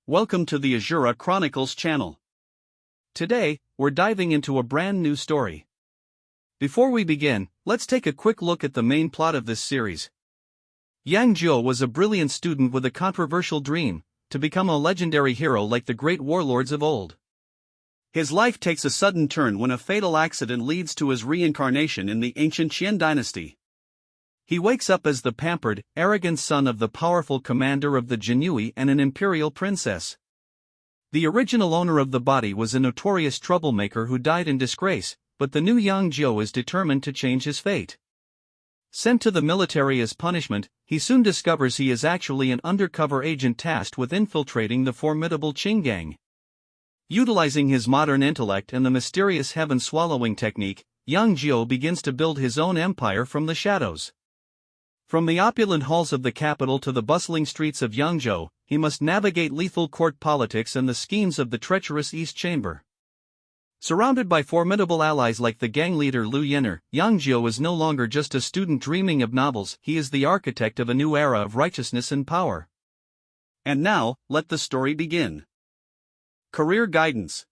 Welcome to the Asura Chronicles channel. Today, we're diving into a brand new story. Before we begin, let's take a quick look at the main plot of this series. Xianxia was a brilliant student with a controversial dream, to become a legendary hero like the great warlords of old. His life takes a sudden turn when a fatal accident leads to his reincarnation in the ancient Qian dynasty. He wakes up as the pampered, arrogant son of the powerful commander of the Jinui and an imperial princess. The original owner of the body was a notorious troublemaker who died in disgrace, but the new Xianxia is determined to change his fate. Sent to the military as punishment, he soon discovers he is actually an undercover agent tasked with infiltrating the formidable Qing gang. Utilizing his modern intellect and the mysterious heaven-swallowing technique, Xianxia begins to build his own empire from the shadows. From the opulent halls of the capital to the bustling streets of Yangzhou, he must navigate lethal court politics and the schemes of the treacherous East Chamber. Surrounded by formidable allies like the gang leader Liu Yen'er, Xianxia is no longer just a student dreaming of novels, he is the architect of a new era of righteousness and power. And now, let the story begin. Career Guidance.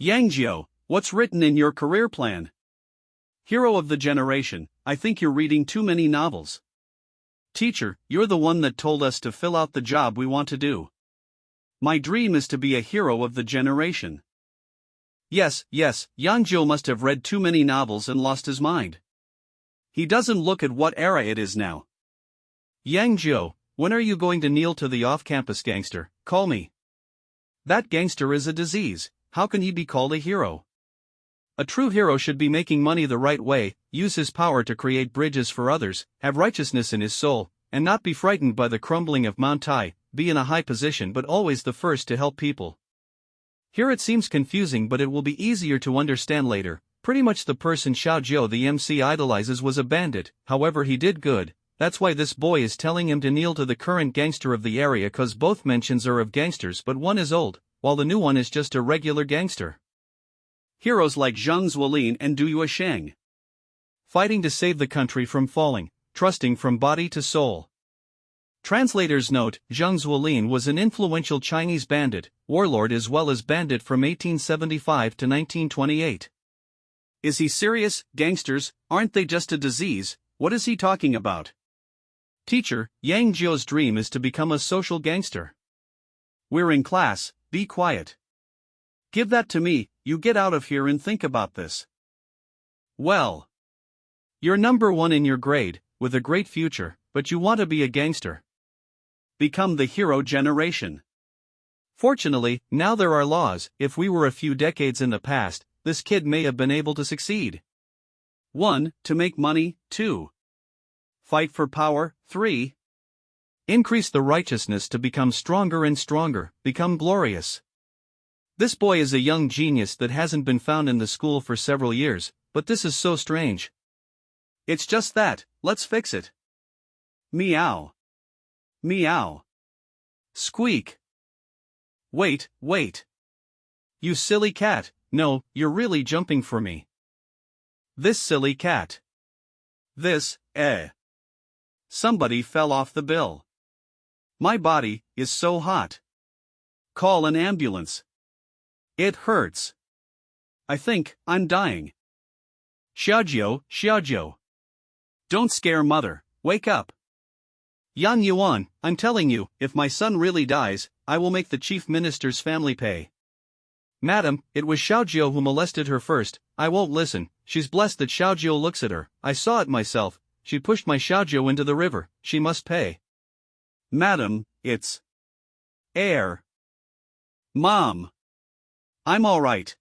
Xianxia, what's written in your career plan? Hero of the generation, I think you're reading too many novels. Teacher, you're the one that told us to fill out the job we want to do. My dream is to be a hero of the generation. Yes, Xianxia must have read too many novels and lost his mind. He doesn't look at what era it is now. Xianxia, when are you going to kneel to the off-campus gangster? Call me. That gangster is a disease, how can he be called a hero? A true hero should be making money the right way, use his power to create bridges for others, have righteousness in his soul, and not be frightened by the crumbling of Mount Tai, be in a high position but always the first to help people. Here it seems confusing but it will be easier to understand later. Pretty much the person Xiaojiu the MC idolizes was a bandit, however he did good, that's why this boy is telling him to kneel to the current gangster of the area cause both mentions are of gangsters but one is old, while the new one is just a regular gangster. Heroes like Zheng Zuolin and Du Yuesheng. Fighting to save the country from falling, trusting from body to soul. Translator's note, Zheng Zuolin was an influential Chinese bandit, warlord as well as bandit from 1875 to 1928. Is he serious? Gangsters, aren't they just a disease? What is he talking about? Teacher, Xianxia's dream is to become a social gangster. We're in class, be quiet. Give that to me, you get out of here and think about this. Well. You're number one in your grade, with a great future, but you want to be a gangster. Become the hero generation. Fortunately, now there are laws. If we were a few decades in the past, this kid may have been able to succeed. 1. To make money. 2. Fight for power. 3. Increase the righteousness to become stronger and stronger, become glorious. This boy is a young genius that hasn't been found in the school for several years, but this is so strange. It's just that, let's fix it. Meow. Meow. Squeak. Wait. You silly cat, no, you're really jumping for me. This silly cat. This, Somebody fell off the bill. My body is so hot. Call an ambulance. It hurts. I think I'm dying. Xiaojiu. Don't scare mother, wake up. Yan Yuan, I'm telling you, if my son really dies, I will make the chief minister's family pay. Madam, it was Xiaojiu who molested her first, I won't listen, she's blessed that Xiaojiu looks at her, I saw it myself, she pushed my Xiaojiu into the river, she must pay. Madam, it's air. Mom. I'm alright.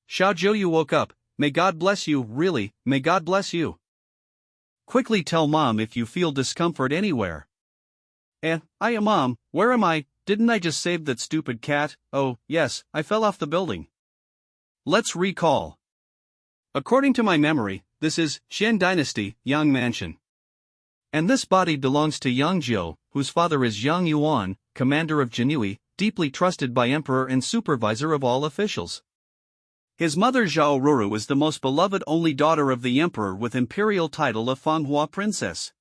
Xiaojiu, you woke up, may God bless you, really, may God bless you. Quickly tell mom if you feel discomfort anywhere. Mom, where am I? Didn't I just save that stupid cat? Oh, yes, I fell off the building. Let's recall. According to my memory, this is Qian Dynasty, Yang Mansion. And this body belongs to Xianxia, whose father is Yang Yuan, commander of Jinui, deeply trusted by emperor and supervisor of all officials. His mother Zhao Ruru is the most beloved only daughter of the emperor with imperial title of manhua princess.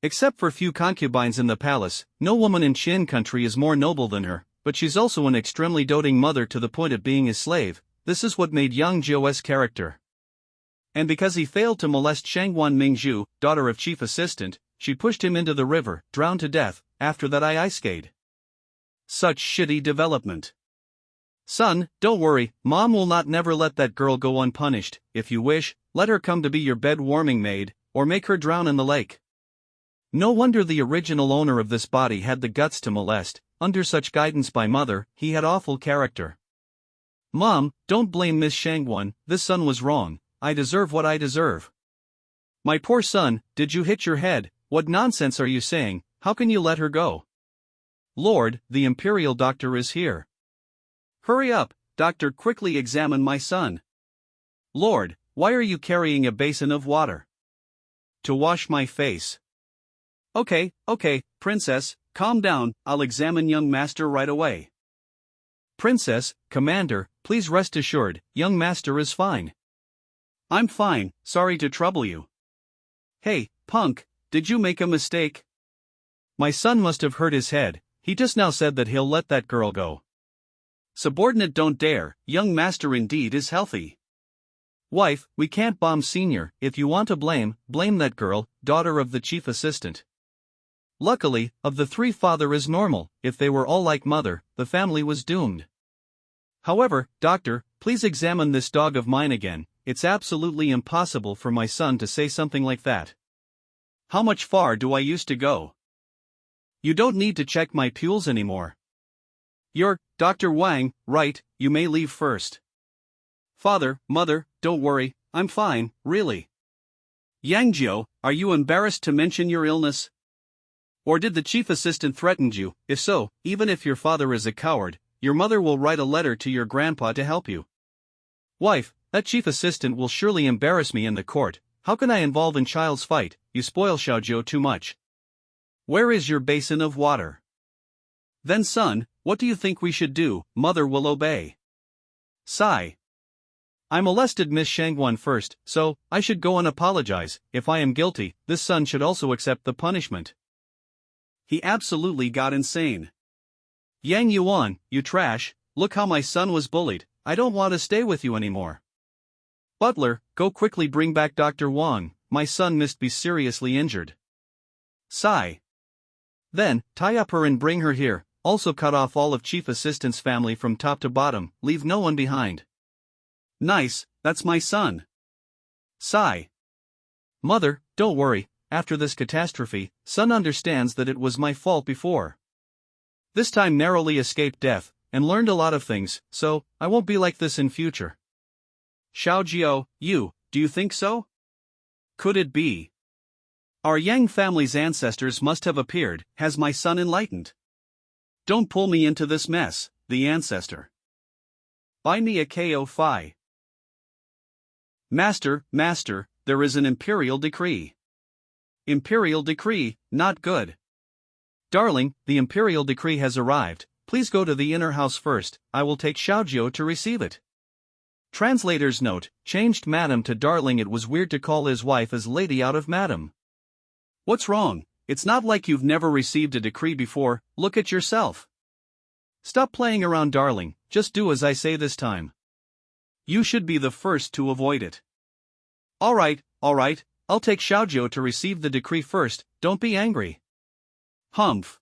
Except for few concubines in the palace, no woman in Qin country is more noble than her, but she's also an extremely doting mother to the point of being his slave. This is what made Yang Jiu's character. And because he failed to molest Shangguan Mingzhu, daughter of chief assistant, she pushed him into the river, drowned to death. After that I iced. Such shitty development. Son, don't worry, Mom will not never let that girl go unpunished. If you wish, let her come to be your bed warming maid, or make her drown in the lake. No wonder the original owner of this body had the guts to molest. Under such guidance by mother, he had awful character. Mom, don't blame Miss Shangguan, this son was wrong. I deserve what I deserve. My poor son, did you hit your head? What nonsense are you saying? How can you let her go? Lord, the imperial doctor is here. Hurry up, doctor, quickly examine my son. Lord, why are you carrying a basin of water? To wash my face. Okay, princess, calm down, I'll examine young master right away. Princess, commander, please rest assured, young master is fine. I'm fine, sorry to trouble you. Hey, punk, did you make a mistake? My son must have hurt his head, he just now said that he'll let that girl go. Subordinate don't dare, young master indeed is healthy. Wife, we can't bomb senior, if you want to blame that girl, daughter of the chief assistant. Luckily, of the three father is normal, if they were all like mother, the family was doomed. However, doctor, please examine this dog of mine again, it's absolutely impossible for my son to say something like that. How much far do I used to go? You don't need to check my pools anymore. You're, Dr. Wang, right, you may leave first. Father, mother, don't worry, I'm fine, really. Yangjiu, are you embarrassed to mention your illness? Or did the chief assistant threaten you? If so, even if your father is a coward, your mother will write a letter to your grandpa to help you. Wife, that chief assistant will surely embarrass me in the court. How can I involve in child's fight? You spoil Xiaojiu too much. Where is your basin of water? Then son, what do you think we should do? Mother will obey. Sigh. I molested Miss Shangguan first, so I should go and apologize. If I am guilty, this son should also accept the punishment. He absolutely got insane. Yang Yuan, you trash, look how my son was bullied, I don't want to stay with you anymore. Butler, go quickly bring back Dr. Wang, my son must be seriously injured. Sigh. Then, tie up her and bring her here, also cut off all of Chief Assistant's family from top to bottom, leave no one behind. Nice, that's my son. Sigh. Mother, don't worry, after this catastrophe, son understands that it was my fault before. This time narrowly escaped death, and learned a lot of things, so I won't be like this in future. Xiaojiu, do you think so? Could it be? Our Yang family's ancestors must have appeared. Has my son enlightened? Don't pull me into this mess, the ancestor. Buy me a ko-fi. Master, there is an imperial decree. Imperial decree, not good. Darling, the imperial decree has arrived, please go to the inner house first, I will take Xiaojiu to receive it. Translator's note, changed madam to darling. It was weird to call his wife as lady out of madam. What's wrong? It's not like you've never received a decree before, look at yourself. Stop playing around darling, just do as I say this time. You should be the first to avoid it. Alright, I'll take Xiaojiu to receive the decree first, don't be angry. Humph.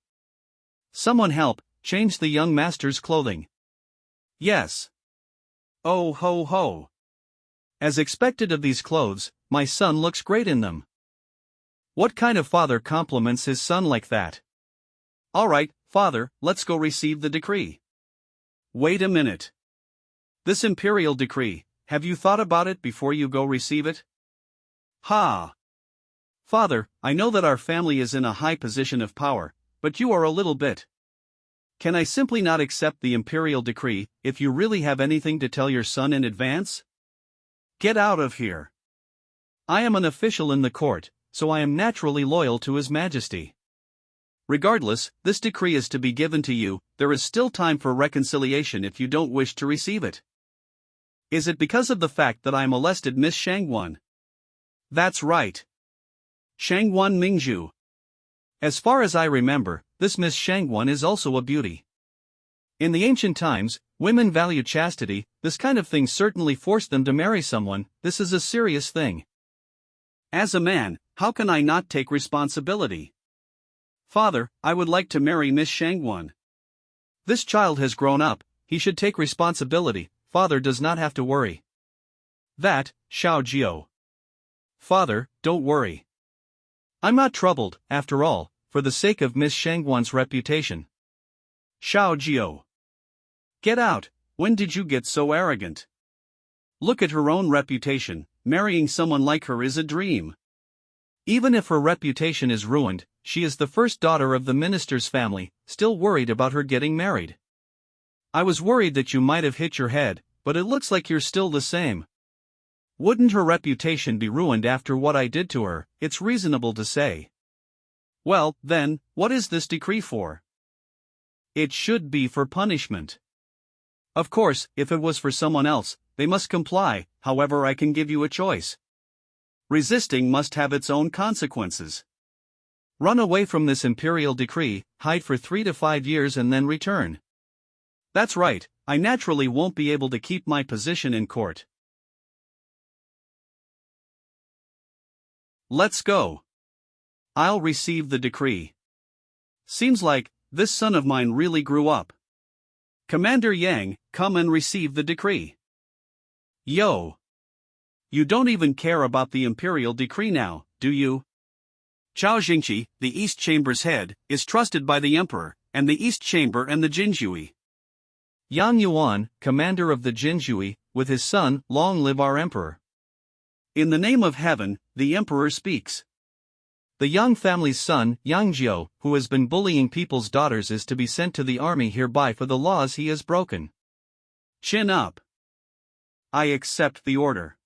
Someone help, change the young master's clothing. Yes. Oh ho ho. As expected of these clothes, my son looks great in them. What kind of father compliments his son like that? Alright, father, let's go receive the decree. Wait a minute. This imperial decree, have you thought about it before you go receive it? Ha! Father, I know that our family is in a high position of power, but you are a little bit. Can I simply not accept the imperial decree, if you really have anything to tell your son in advance? Get out of here. I am an official in the court, so I am naturally loyal to His Majesty. Regardless, this decree is to be given to you, there is still time for reconciliation if you don't wish to receive it. Is it because of the fact that I molested Miss Shangguan? That's right. Shangguan Mingzhu. As far as I remember, this Miss Shangwan is also a beauty. In the ancient times, women value chastity. This kind of thing certainly forced them to marry someone. This is a serious thing. As a man, how can I not take responsibility? Father, I would like to marry Miss Shangwan. This child has grown up, he should take responsibility. Father does not have to worry. That, Xiao Jiao. Father, don't worry. I'm not troubled, after all, for the sake of Miss Shangwan's reputation. Xiao Jiao. Get out, when did you get so arrogant? Look at her own reputation, marrying someone like her is a dream. Even if her reputation is ruined, she is the first daughter of the minister's family, still worried about her getting married. I was worried that you might have hit your head, but it looks like you're still the same. Wouldn't her reputation be ruined after what I did to her? It's reasonable to say. Well, then, what is this decree for? It should be for punishment. Of course, if it was for someone else, they must comply. However, I can give you a choice. Resisting must have its own consequences. Run away from this imperial decree, hide for 3 to 5 years and then return. That's right, I naturally won't be able to keep my position in court. Let's go. I'll receive the decree. Seems like this son of mine really grew up. Commander Yang, come and receive the decree. Yo. You don't even care about the imperial decree now, do you? Chao Jingqi, the East Chamber's head, is trusted by the emperor, and the East Chamber and the Jinjui. Yang Yuan, commander of the Jinjui, with his son, long live our emperor. In the name of heaven, the emperor speaks. The Yang family's son, Yang Jiao, who has been bullying people's daughters, is to be sent to the army hereby for the laws he has broken. Chin up. I accept the order.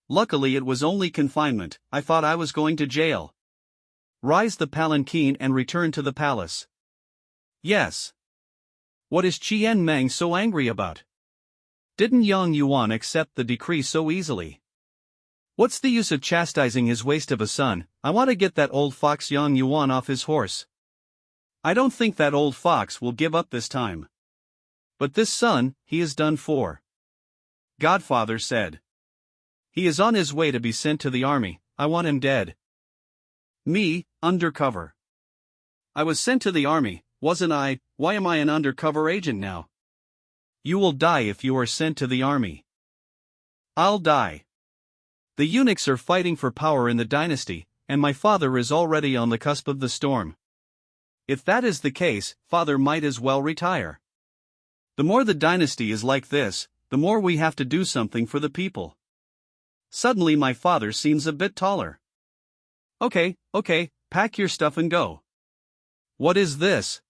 Luckily it was only confinement, I thought I was going to jail. Rise the palanquin and return to the palace. Yes. What is Qian Meng so angry about? Didn't Yang Yuan accept the decree so easily? What's the use of chastising his waste of a son? I want to get that old fox Yang Yuan off his horse. I don't think that old fox will give up this time. But this son, he is done for. Godfather said. He is on his way to be sent to the army, I want him dead. Me, undercover. I was sent to the army, wasn't I? Why am I an undercover agent now? You will die if you are sent to the army. I'll die. The eunuchs are fighting for power in the dynasty, and my father is already on the cusp of the storm. If that is the case, father might as well retire. The more the dynasty is like this, the more we have to do something for the people. Suddenly my father seems a bit taller. Okay, pack your stuff and go. What is this?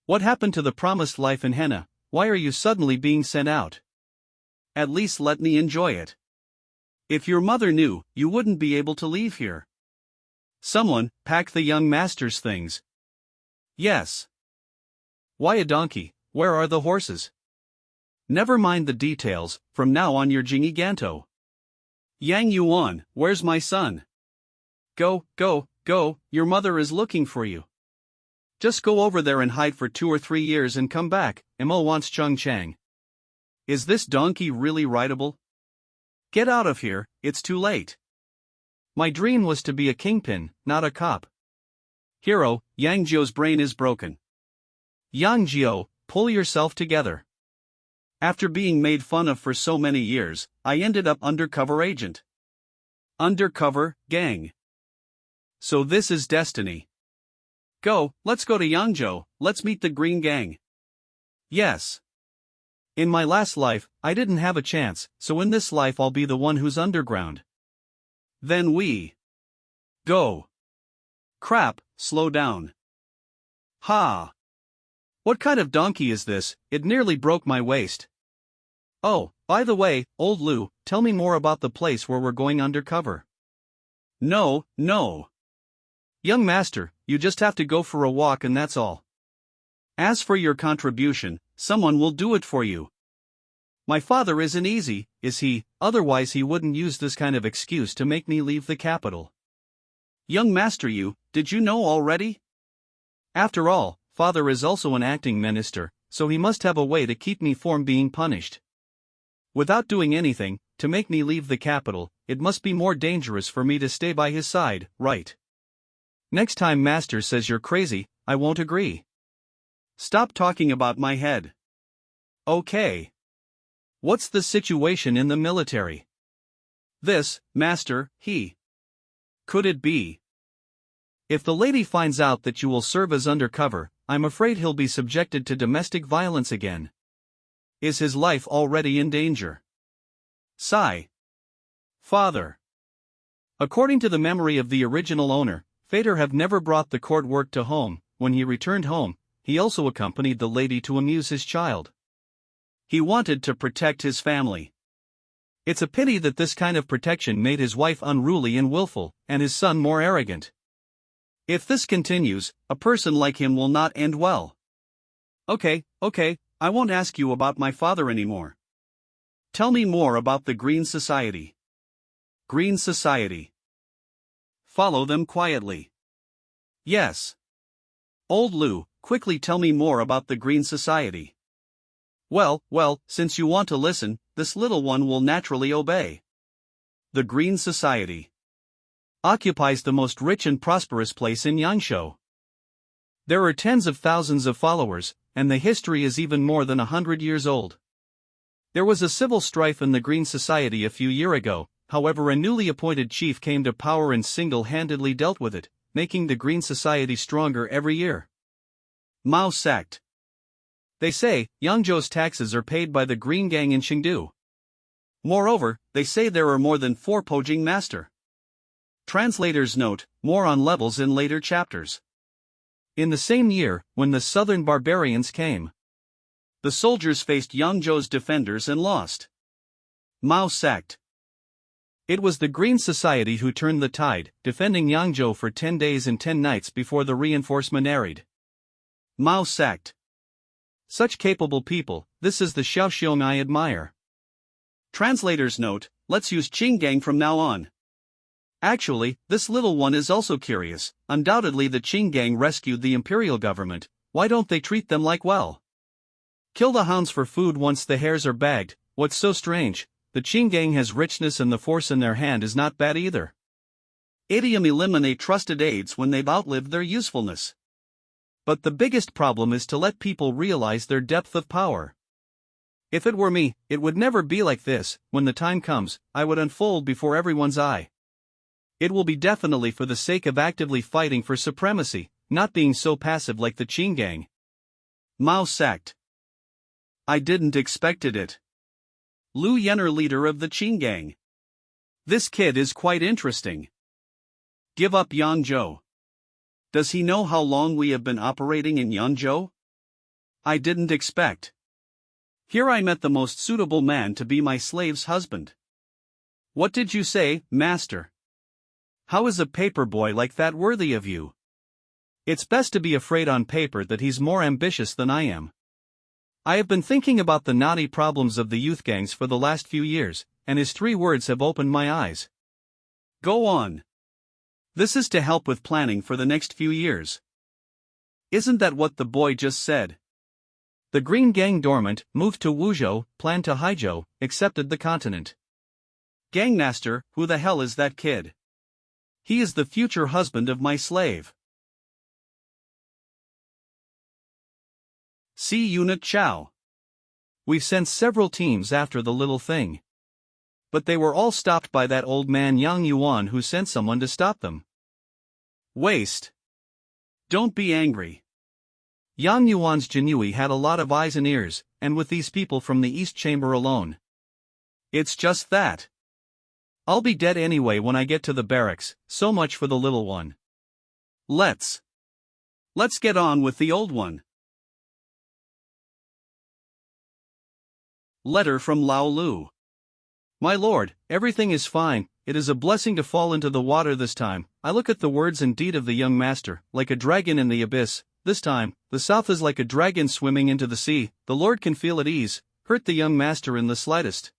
What happened to the promised life in Henna? Why are you suddenly being sent out? At least let me enjoy it. If your mother knew, you wouldn't be able to leave here. Someone, pack the young master's things. Yes. Why a donkey? Where are the horses? Never mind the details, from now on you're Jingyi Ganto. Yang Yuan, where's my son? Go, your mother is looking for you. Just go over there and hide for 2 or 3 years and come back, Mo wants Chung Chang. Is this donkey really rideable? Get out of here, it's too late. My dream was to be a kingpin, not a cop. Hero, Yang Jiao's brain is broken. Yang Jiao, pull yourself together. After being made fun of for so many years, I ended up undercover agent. Undercover, gang. So this is destiny. Go, let's go to Yangzhou, let's meet the Green Gang. Yes. In my last life, I didn't have a chance, so in this life I'll be the one who's underground. Then we go. Crap, slow down. Ha! What kind of donkey is this? It nearly broke my waist. Oh, by the way, old Lu, tell me more about the place where we're going undercover. No. Young master, you just have to go for a walk and that's all. As for your contribution, someone will do it for you. My father isn't easy, is he? Otherwise he wouldn't use this kind of excuse to make me leave the capital. Young master, you did you know already? After all, father is also an acting minister, so he must have a way to keep me from being punished. Without doing anything, to make me leave the capital, it must be more dangerous for me to stay by his side, right? Next time master says you're crazy, I won't agree. Stop talking about my head. Okay. What's the situation in the military? This, master, he. Could it be? If the lady finds out that you will serve as undercover, I'm afraid he'll be subjected to domestic violence again. Is his life already in danger? Sigh. Father. According to the memory of the original owner, Fader have never brought the court work to home. When he returned home, he also accompanied the lady to amuse his child. He wanted to protect his family. It's a pity that this kind of protection made his wife unruly and willful, and his son more arrogant. If this continues, a person like him will not end well. Okay, I won't ask you about my father anymore. Tell me more about the Green Society. Green Society. Follow them quietly. Yes. Old Lou, quickly tell me more about the Green Society. Well, since you want to listen, this little one will naturally obey. The Green Society occupies the most rich and prosperous place in Yangshuo. There are tens of thousands of followers, and the history is even more than 100 years old. There was a civil strife in the Green Society a few years ago, however a newly appointed chief came to power and single-handedly dealt with it, making the Green Society stronger every year. Mao sect. They say, Yangzhou's taxes are paid by the Green Gang in Chengdu. Moreover, they say there are more than 4 Pojing Master. Translators note, more on levels in later chapters. In the same year, when the southern barbarians came, the soldiers faced Yangzhou's defenders and lost. Mao sect. It was the Green Society who turned the tide, defending Yangzhou for 10 days and 10 nights before the reinforcement arrived. Mao sect. Such capable people, this is the Xiaoxiong I admire. Translators note, let's use Qinggang from now on. Actually, this little one is also curious. Undoubtedly the Qinggang rescued the imperial government, why don't they treat them like well? Kill the hounds for food once the hares are bagged. What's so strange? The Qinggang has richness and the force in their hand is not bad either. Idiom eliminate trusted aides when they've outlived their usefulness. But the biggest problem is to let people realize their depth of power. If it were me, it would never be like this. When the time comes, I would unfold before everyone's eye. It will be definitely for the sake of actively fighting for supremacy, not being so passive like the Qinggang. Mao sect. I didn't expected it. Lu Yenner, leader of the Qinggang. This kid is quite interesting. Give up Yangzhou. Does he know how long we have been operating in Yangzhou? I didn't expect. Here I met the most suitable man to be my slave's husband. What did you say, master? How is a paper boy like that worthy of you? It's best to be afraid on paper that he's more ambitious than I am. I have been thinking about the naughty problems of the youth gangs for the last few years, and his 3 words have opened my eyes. Go on. This is to help with planning for the next few years. Isn't that what the boy just said? The Green Gang dormant, moved to Wuzhou, planned to Haizhou, accepted the continent. Gangmaster, who the hell is that kid? He is the future husband of my slave. See Unit Chow. We've sent several teams after the little thing. But they were all stopped by that old man Yang Yuan who sent someone to stop them. Waste. Don't be angry. Yang Yuan's Jinui had a lot of eyes and ears, and with these people from the East Chamber alone. It's just that. I'll be dead anyway when I get to the barracks, so much for the little one. Let's get on with the old one. Letter from Lao Lu. My lord, everything is fine. It is a blessing to fall into the water this time. I look at the words and deed of the young master, like a dragon in the abyss. This time, the south is like a dragon swimming into the sea. The Lord can feel at ease, hurt the young master in the slightest.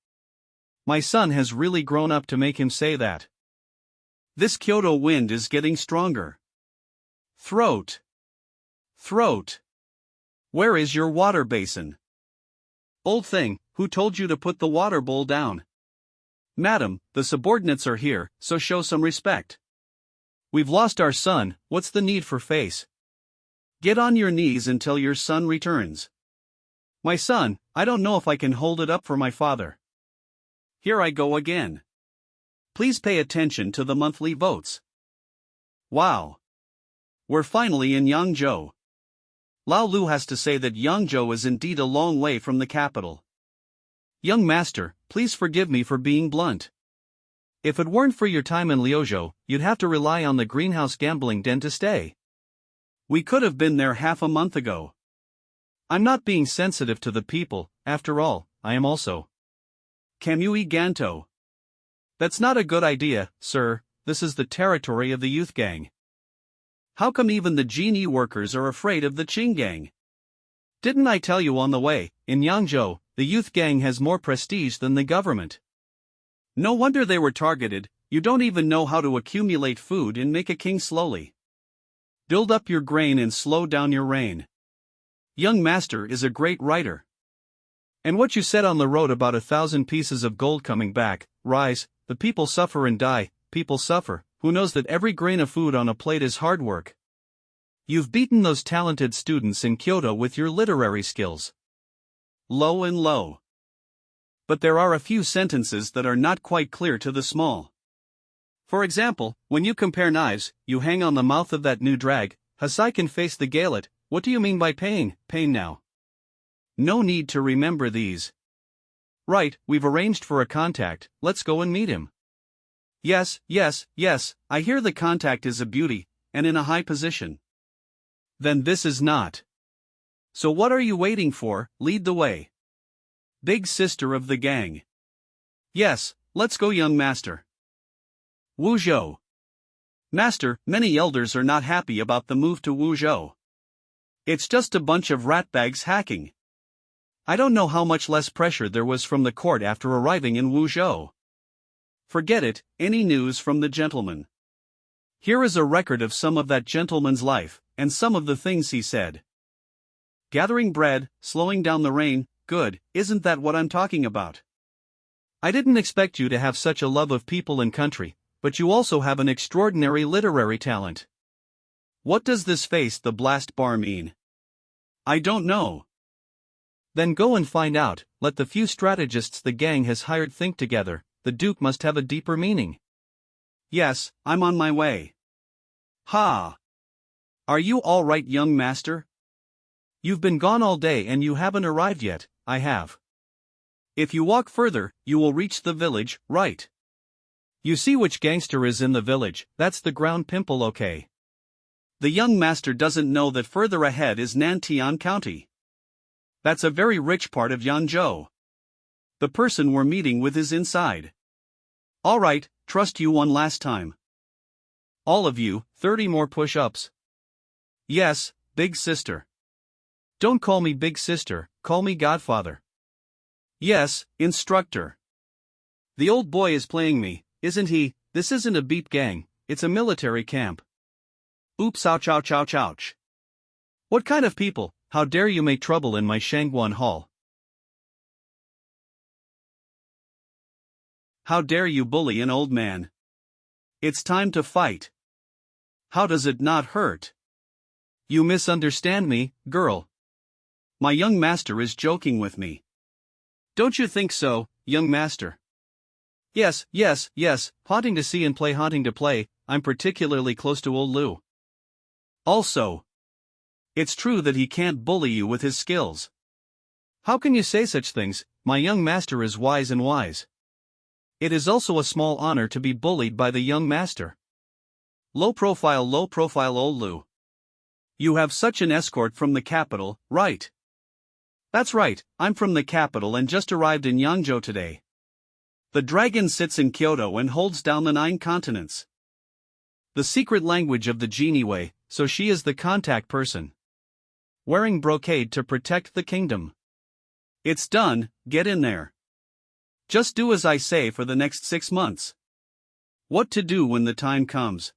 My son has really grown up to make him say that. This Kyoto wind is getting stronger. Throat. Throat. Where is your water basin? Old thing, who told you to put the water bowl down? Madam, the subordinates are here, so show some respect. We've lost our son, what's the need for face? Get on your knees until your son returns. My son, I don't know if I can hold it up for my father. Here I go again. Please pay attention to the monthly votes. Wow. We're finally in Yangzhou. Lao Lu has to say that Yangzhou is indeed a long way from the capital. Young master, please forgive me for being blunt. If it weren't for your time in Liuzhou, you'd have to rely on the greenhouse gambling den to stay. We could have been there half a month ago. I'm not being sensitive to the people, after all, I am also. Kamui Ganto. That's not a good idea, sir, this is the territory of the youth gang. How come even the genie workers are afraid of the Qing gang? Didn't I tell you on the way, in Yangzhou, the youth gang has more prestige than the government? No wonder they were targeted, you don't even know how to accumulate food and make a king slowly. Build up your grain and slow down your reign. Young master is a great writer. And what you said on the road about 1,000 pieces of gold coming back, rise, the people suffer and die, people suffer, who knows that every grain of food on a plate is hard work? You've beaten those talented students in Kyoto with your literary skills. Low and low. But there are a few sentences that are not quite clear to the small. For example, when you compare knives, you hang on the mouth of that new drag, Hasai can face the Galet, what do you mean by pain now? No need to remember these. Right, we've arranged for a contact, let's go and meet him. Yes, I hear the contact is a beauty, and in a high position. Then this is not. So what are you waiting for, lead the way. Big sister of the gang. Yes, let's go young master. Wuzhou. Master, many elders are not happy about the move to Wuzhou. It's just a bunch of ratbags hacking. I don't know how much less pressure there was from the court after arriving in Wuzhou. Forget it, any news from the gentleman. Here is a record of some of that gentleman's life, and some of the things he said. Gathering bread, slowing down the rain, good, isn't that what I'm talking about? I didn't expect you to have such a love of people and country, but you also have an extraordinary literary talent. What does this face the blast bar mean? I don't know. Then go and find out, let the few strategists the gang has hired think together, the Duke must have a deeper meaning. Yes, I'm on my way. Ha! Are you all right, young master? You've been gone all day and you haven't arrived yet. I have. If you walk further, you will reach the village, right? You see which gangster is in the village, that's the ground pimple, okay? The young master doesn't know that further ahead is Nantian County. That's a very rich part of Yangzhou. The person we're meeting with is inside. Alright, trust you one last time. All of you, 30 more push-ups. Yes, big sister. Don't call me big sister, call me Godfather. Yes, instructor. The old boy is playing me, isn't he? This isn't a beat gang, it's a military camp. Oops, ouch, ouch, ouch, ouch. What kind of people, how dare you make trouble in my Shangguan hall? How dare you bully an old man? It's time to fight. How does it not hurt? You misunderstand me, girl. My young master is joking with me. Don't you think so, young master? Yes, haunting to see and play haunting to play, I'm particularly close to old Lou. Also, it's true that he can't bully you with his skills. How can you say such things? My young master is wise and wise. It is also a small honor to be bullied by the young master. Low profile old Lou. You have such an escort from the capital, right? That's right, I'm from the capital and just arrived in Yangzhou today. The dragon sits in Kyoto and holds down the 9 continents. The secret language of the genie way, so she is the contact person. Wearing brocade to protect the kingdom. It's done, get in there. Just do as I say for the next 6 months. What to do when the time comes.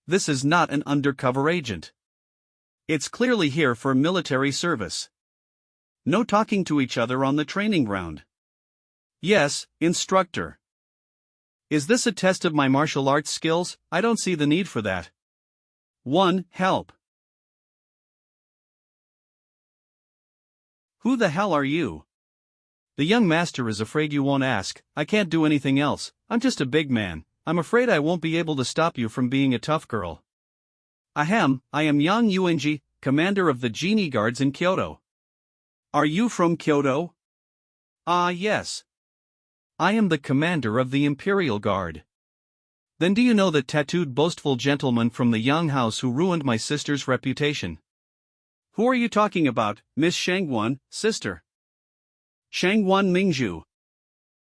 This is not an undercover agent. It's clearly here for military service. No talking to each other on the training ground. Yes, instructor. Is this a test of my martial arts skills? I don't see the need for that. 1. Help. Who the hell are you? The young master is afraid you won't ask. I can't do anything else. I'm just a big man. I'm afraid I won't be able to stop you from being a tough girl. Ahem, I am Yang Yuanji, commander of the genie guards in Kyoto. Are you from Kyoto? Ah, yes. I am the commander of the Imperial Guard. Then do you know the tattooed boastful gentleman from the Yang house who ruined my sister's reputation? Who are you talking about, Miss Shangguan, sister? Shangguan Mingzhu.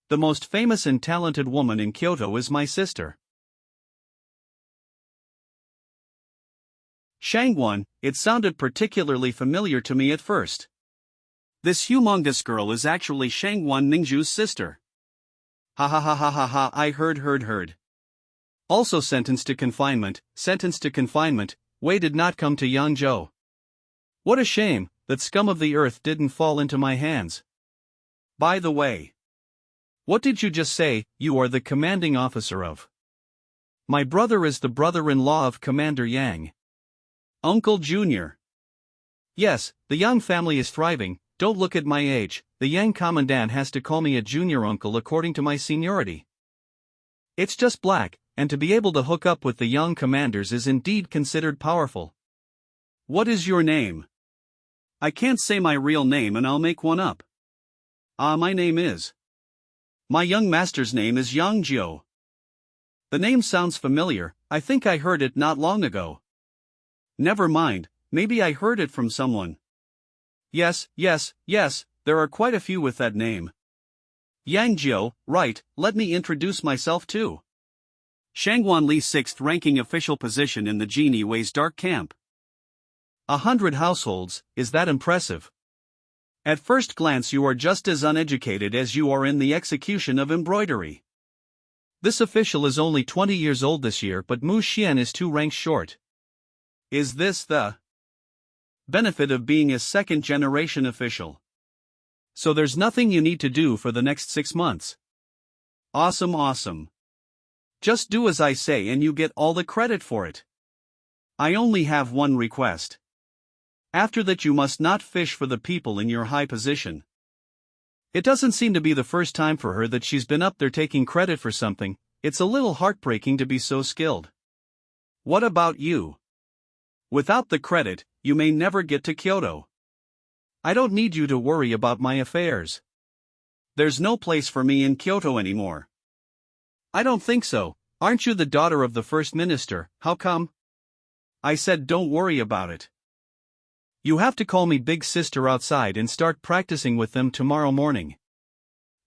The most famous and talented woman in Kyoto is my sister. Shangguan, it sounded particularly familiar to me at first. This humongous girl is actually Shangguan Mingzhu's sister. Ha ha ha ha ha ha, I heard. Also sentenced to confinement, Wei did not come to Yangzhou. What a shame, that scum of the earth didn't fall into my hands. By the way. What did you just say? You are the commanding officer of. My brother is the brother-in-law of Commander Yang. Uncle Junior. Yes, the Yang family is thriving. Don't look at my age, the Yang commandant has to call me a junior uncle according to my seniority. It's just black, and to be able to hook up with the young commanders is indeed considered powerful. What is your name? I can't say my real name and I'll make one up. My name is. My young master's name is Yangzhou. The name sounds familiar, I think I heard it not long ago. Never mind, maybe I heard it from someone. Yes, there are quite a few with that name. Yangzhou, right, let me introduce myself too. Shangguan Li's 6th ranking official position in the Genie Wei's dark camp. 100 households, is that impressive? At first glance you are just as uneducated as you are in the execution of embroidery. This official is only 20 years old this year, but Mu Xian is 2 ranks short. Is this the benefit of being a second-generation official? So there's nothing you need to do for the next 6 months. Awesome. Just do as I say and you get all the credit for it. I only have one request. After that you must not fish for the people in your high position. It doesn't seem to be the first time for her that she's been up there taking credit for something. It's a little heartbreaking to be so skilled. What about you? Without the credit, you may never get to Kyoto. I don't need you to worry about my affairs. There's no place for me in Kyoto anymore. I don't think so. Aren't you the daughter of the first minister? How come? I said don't worry about it. You have to call me big sister outside and start practicing with them tomorrow morning.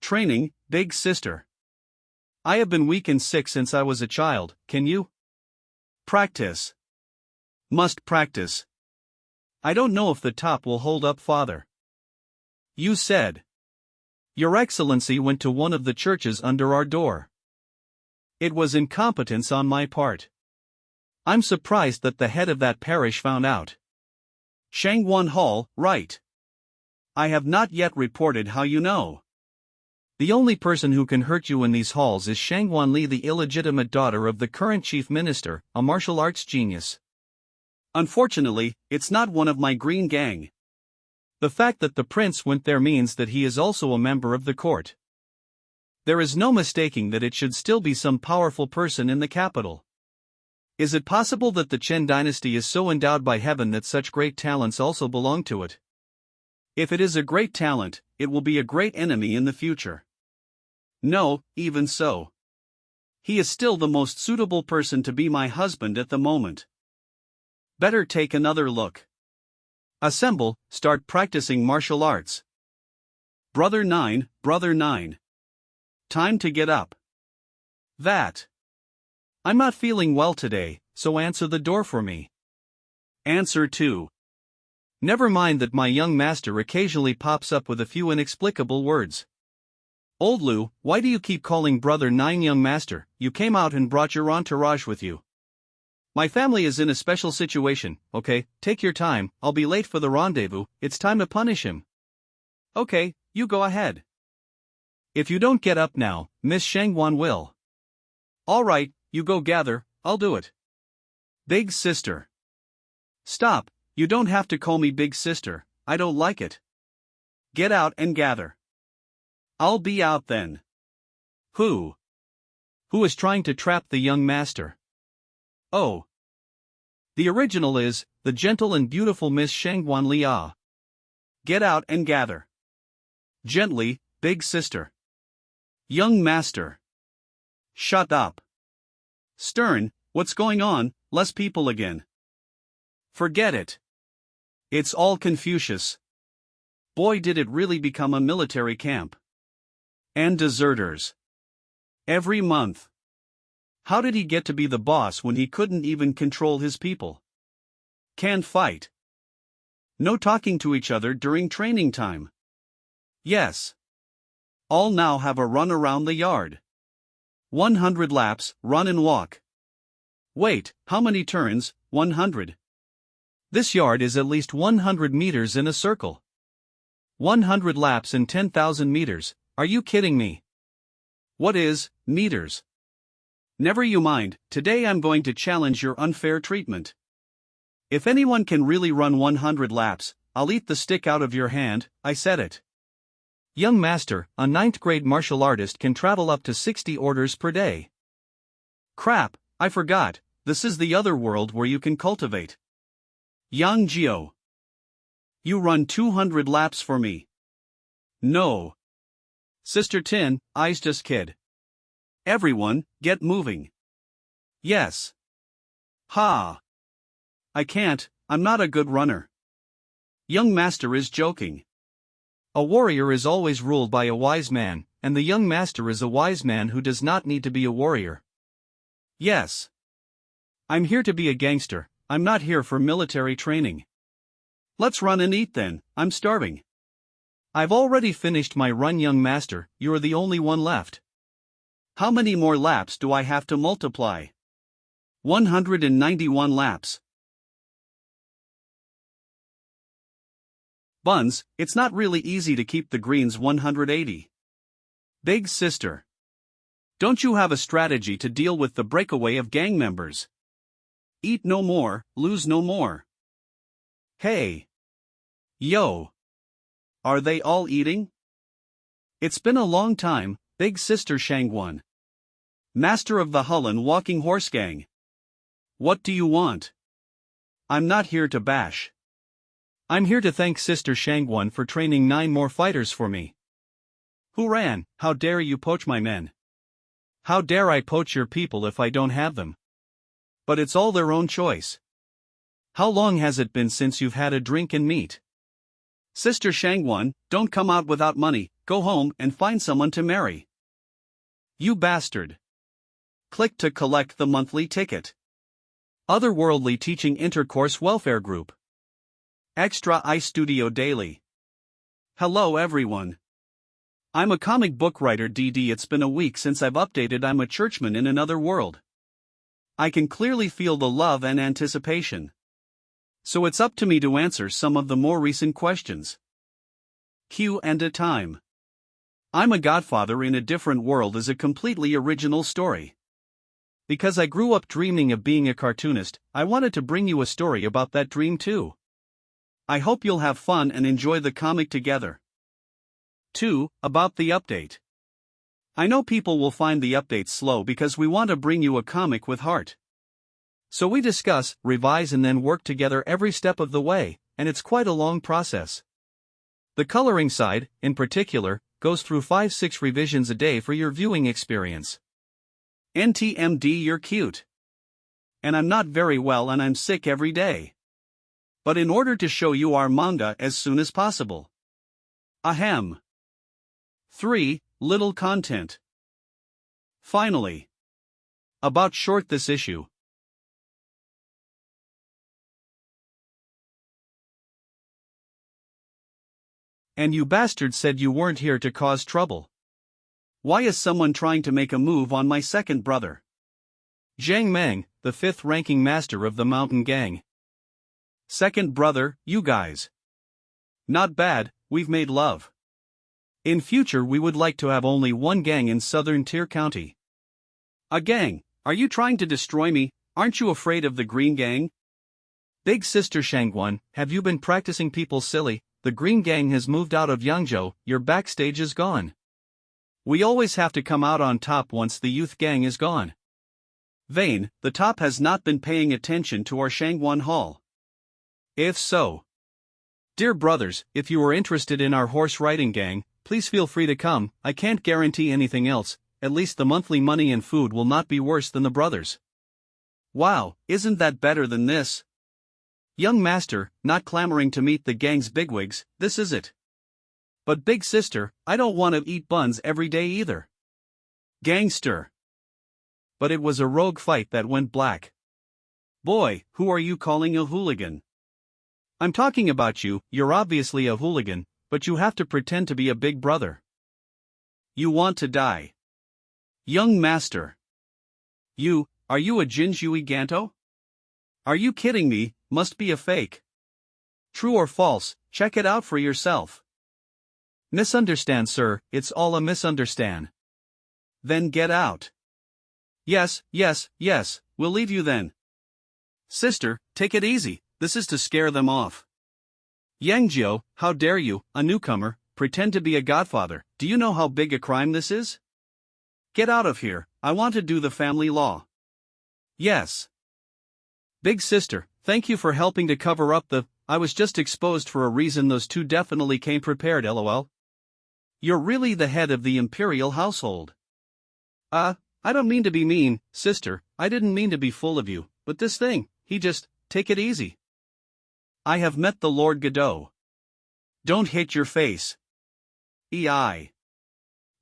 Training, big sister. I have been weak and sick since I was a child, can you? Practice. Must practice. I don't know if the top will hold up, father. You said. Your Excellency went to one of the churches under our door. It was incompetence on my part. I'm surprised that the head of that parish found out. Shangguan Hall, right. I have not yet reported how you know. The only person who can hurt you in these halls is Shangguan Li, the illegitimate daughter of the current chief minister, a martial arts genius. Unfortunately, it's not one of my green gang. The fact that the prince went there means that he is also a member of the court. There is no mistaking that it should still be some powerful person in the capital. Is it possible that the Chen dynasty is so endowed by heaven that such great talents also belong to it? If it is a great talent, it will be a great enemy in the future. No, even so. He is still the most suitable person to be my husband at the moment. Better take another look. Assemble, start practicing martial arts. Brother 9. Time to get up. That. I'm not feeling well today, so answer the door for me. Answer 2. Never mind that my young master occasionally pops up with a few inexplicable words. Old Lu, why do you keep calling Brother 9 young master? You came out and brought your entourage with you. My family is in a special situation, okay? Take your time, I'll be late for the rendezvous, it's time to punish him. Okay, you go ahead. If you don't get up now, Miss Shangwan will. Alright, you go gather, I'll do it. Big sister. Stop, you don't have to call me big sister, I don't like it. Get out and gather. I'll be out then. Who? Who is trying to trap the young master? Oh. The original is, the gentle and beautiful Miss Shangwan Liao. Get out and gather. Gently, big sister. Young master. Shut up. Stern, what's going on, less people again. Forget it. It's all Confucius. Boy, did it really become a military camp. And deserters. Every month. How did he get to be the boss when he couldn't even control his people? Can't fight. No talking to each other during training time. Yes. All now have a run around the yard. 100 laps, run and walk. Wait, how many turns? 100. This yard is at least 100 meters in a circle. 100 laps in 10,000 meters, are you kidding me? What is, meters? Never you mind, today I'm going to challenge your unfair treatment. If anyone can really run 100 laps, I'll eat the stick out of your hand, I said it. Young master, a 9th grade martial artist can travel up to 60 orders per day. Crap, I forgot, this is the other world where you can cultivate. Yang Jiao. You run 200 laps for me. No. Sister Tin, I's just kid. Everyone, get moving. Yes. Ha. I can't, I'm not a good runner. Young master is joking. A warrior is always ruled by a wise man, and the young master is a wise man who does not need to be a warrior. Yes. I'm here to be a gangster, I'm not here for military training. Let's run and eat then, I'm starving. I've already finished my run, young master, you're the only one left. How many more laps do I have to multiply? 191 laps. Buns, it's not really easy to keep the greens 180. Big sister. Don't you have a strategy to deal with the breakaway of gang members? Eat no more, lose no more. Hey. Yo. Are they all eating? It's been a long time, big sister Shangwan. Master of the Hulun Walking Horse Gang. What do you want? I'm not here to bash. I'm here to thank Sister Shangwan for training 9 more fighters for me. Who ran? How dare you poach my men? How dare I poach your people if I don't have them? But it's all their own choice. How long has it been since you've had a drink and meat? Sister Shangwan, don't come out without money, go home and find someone to marry. You bastard. Click to collect the monthly ticket. Otherworldly Teaching Intercourse Welfare Group. Extra iStudio Daily. Hello everyone. I'm a comic book writer DD. It's been a week since I've updated. I'm a churchman in another world. I can clearly feel the love and anticipation. So it's up to me to answer some of the more recent questions. Q and a time. I'm a Godfather in a different world is a completely original story. Because I grew up dreaming of being a cartoonist, I wanted to bring you a story about that dream too. I hope you'll have fun and enjoy the comic together. 2. About the update. I know people will find the updates slow because we want to bring you a comic with heart. So we discuss, revise and then work together every step of the way, and it's quite a long process. The coloring side, in particular, goes through 5-6 revisions a day for your viewing experience. NTMD, you're cute. And I'm not very well and I'm sick every day. But in order to show you our manga as soon as possible. Ahem. 3. Little content. Finally. About short this issue. And you bastards said you weren't here to cause trouble. Why is someone trying to make a move on my second brother? Zhang Meng, the fifth-ranking master of the mountain gang. Second brother, you guys. Not bad, we've made love. In future we would like to have only one gang in southern Tier County. A gang? Are you trying to destroy me? Aren't you afraid of the Green Gang? Big sister Shangguan, have you been practicing people silly? The Green Gang has moved out of Yangzhou, your backstage is gone. We always have to come out on top once the youth gang is gone. Vane, the top has not been paying attention to our Shangguan Hall. If so, dear brothers, if you are interested in our horse riding gang, please feel free to come. I can't guarantee anything else, at least the monthly money and food will not be worse than the brothers. Wow, isn't that better than this? Young master, not clamoring to meet the gang's bigwigs, this is it. But big sister, I don't want to eat buns every day either. Gangster. But it was a rogue fight that went black. Boy, who are you calling a hooligan? I'm talking about you, you're obviously a hooligan, but you have to pretend to be a big brother. You want to die. Young master. Are you a Jinjui Ganto? Are you kidding me? Must be a fake. True or false, check it out for yourself. Misunderstand, sir, it's all a misunderstand. Then get out. Yes, we'll leave you then. Sister, take it easy, this is to scare them off. Yangzhou, how dare you, a newcomer, pretend to be a godfather? Do you know how big a crime this is? Get out of here, I want to do the family law. Yes. Big sister, thank you for helping to cover up I was just exposed for a reason. Those two definitely came prepared, lol. You're really the head of the imperial household. I don't mean to be mean, sister, I didn't mean to be full of you, but this thing, take it easy. I have met the Lord Godot. Don't hit your face. Ei.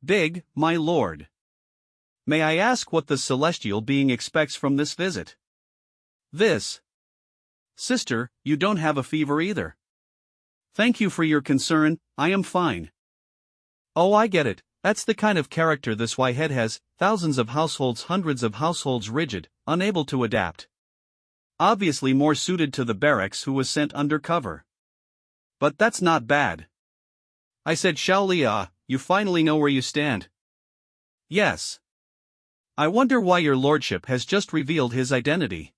Big, my lord. May I ask what the celestial being expects from this visit? This. Sister, you don't have a fever either. Thank you for your concern, I am fine. Oh, I get it, that's the kind of character this Y-head has, thousands of households, hundreds of households, rigid, unable to adapt. Obviously more suited to the barracks who was sent undercover. But that's not bad. I said Shaolia, you finally know where you stand. Yes. I wonder why your lordship has just revealed his identity.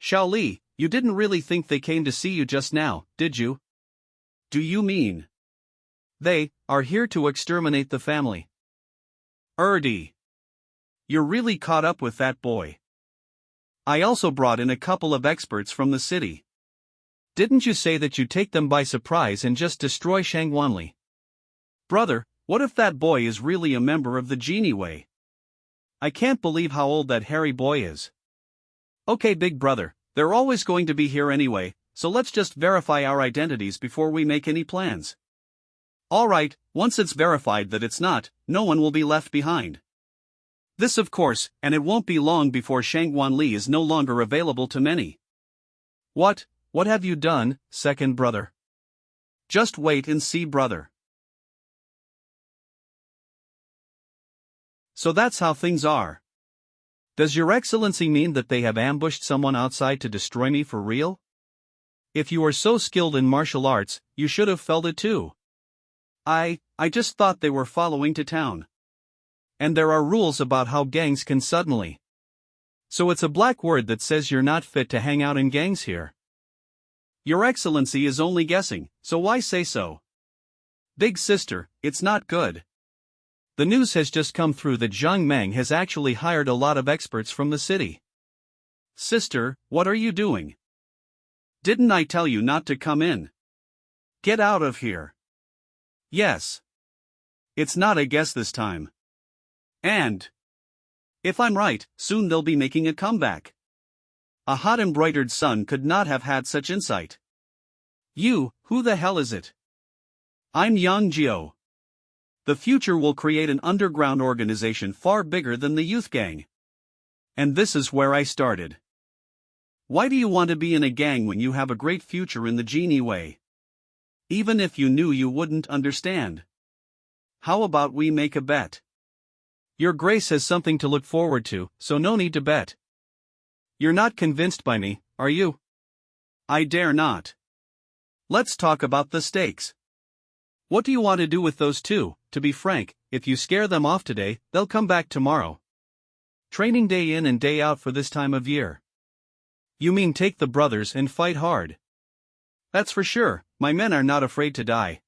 Shaoli, you didn't really think they came to see you just now, did you? Do you mean? They are here to exterminate the family. Erdi. You're really caught up with that boy. I also brought in a couple of experts from the city. Didn't you say that you'd take them by surprise and just destroy Shangguanli? Brother, what if that boy is really a member of the Genie Way? I can't believe how old that hairy boy is. Okay, big brother, they're always going to be here anyway, so let's just verify our identities before we make any plans. Alright, once it's verified that it's not, no one will be left behind. This of course, and it won't be long before Shangguanli is no longer available to many. What have you done, second brother? Just wait and see, brother. So that's how things are. Does your excellency mean that they have ambushed someone outside to destroy me for real? If you are so skilled in martial arts, you should have felt it too. I just thought they were following to town. And there are rules about how gangs can suddenly. So it's a black word that says you're not fit to hang out in gangs here. Your excellency is only guessing, so why say so? Big sister, it's not good. The news has just come through that Zhang Meng has actually hired a lot of experts from the city. Sister, what are you doing? Didn't I tell you not to come in? Get out of here. Yes. It's not a guess this time. And if I'm right, soon they'll be making a comeback. A hot embroidered sun could not have had such insight. Who the hell is it? I'm Yang Jiao. The future will create an underground organization far bigger than the youth gang. And this is where I started. Why do you want to be in a gang when you have a great future in the Genie Way? Even if you knew, you wouldn't understand. How about we make a bet? Your Grace has something to look forward to, so no need to bet. You're not convinced by me, are you? I dare not. Let's talk about the stakes. What do you want to do with those two? To be frank, if you scare them off today, they'll come back tomorrow. Training day in and day out for this time of year. You mean take the brothers and fight hard? That's for sure, my men are not afraid to die.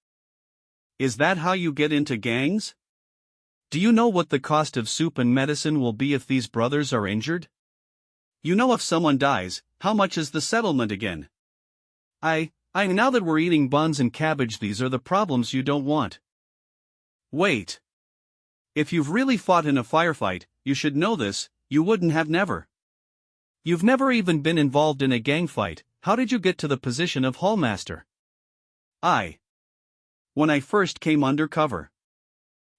Is that how you get into gangs? Do you know what the cost of soup and medicine will be if these brothers are injured? You know if someone dies, how much is the settlement again? Now that we're eating buns and cabbage, these are the problems you don't want. Wait. If you've really fought in a firefight, you should know this, you wouldn't have never. You've never even been involved in a gang fight. How did you get to the position of hallmaster? When I first came under cover,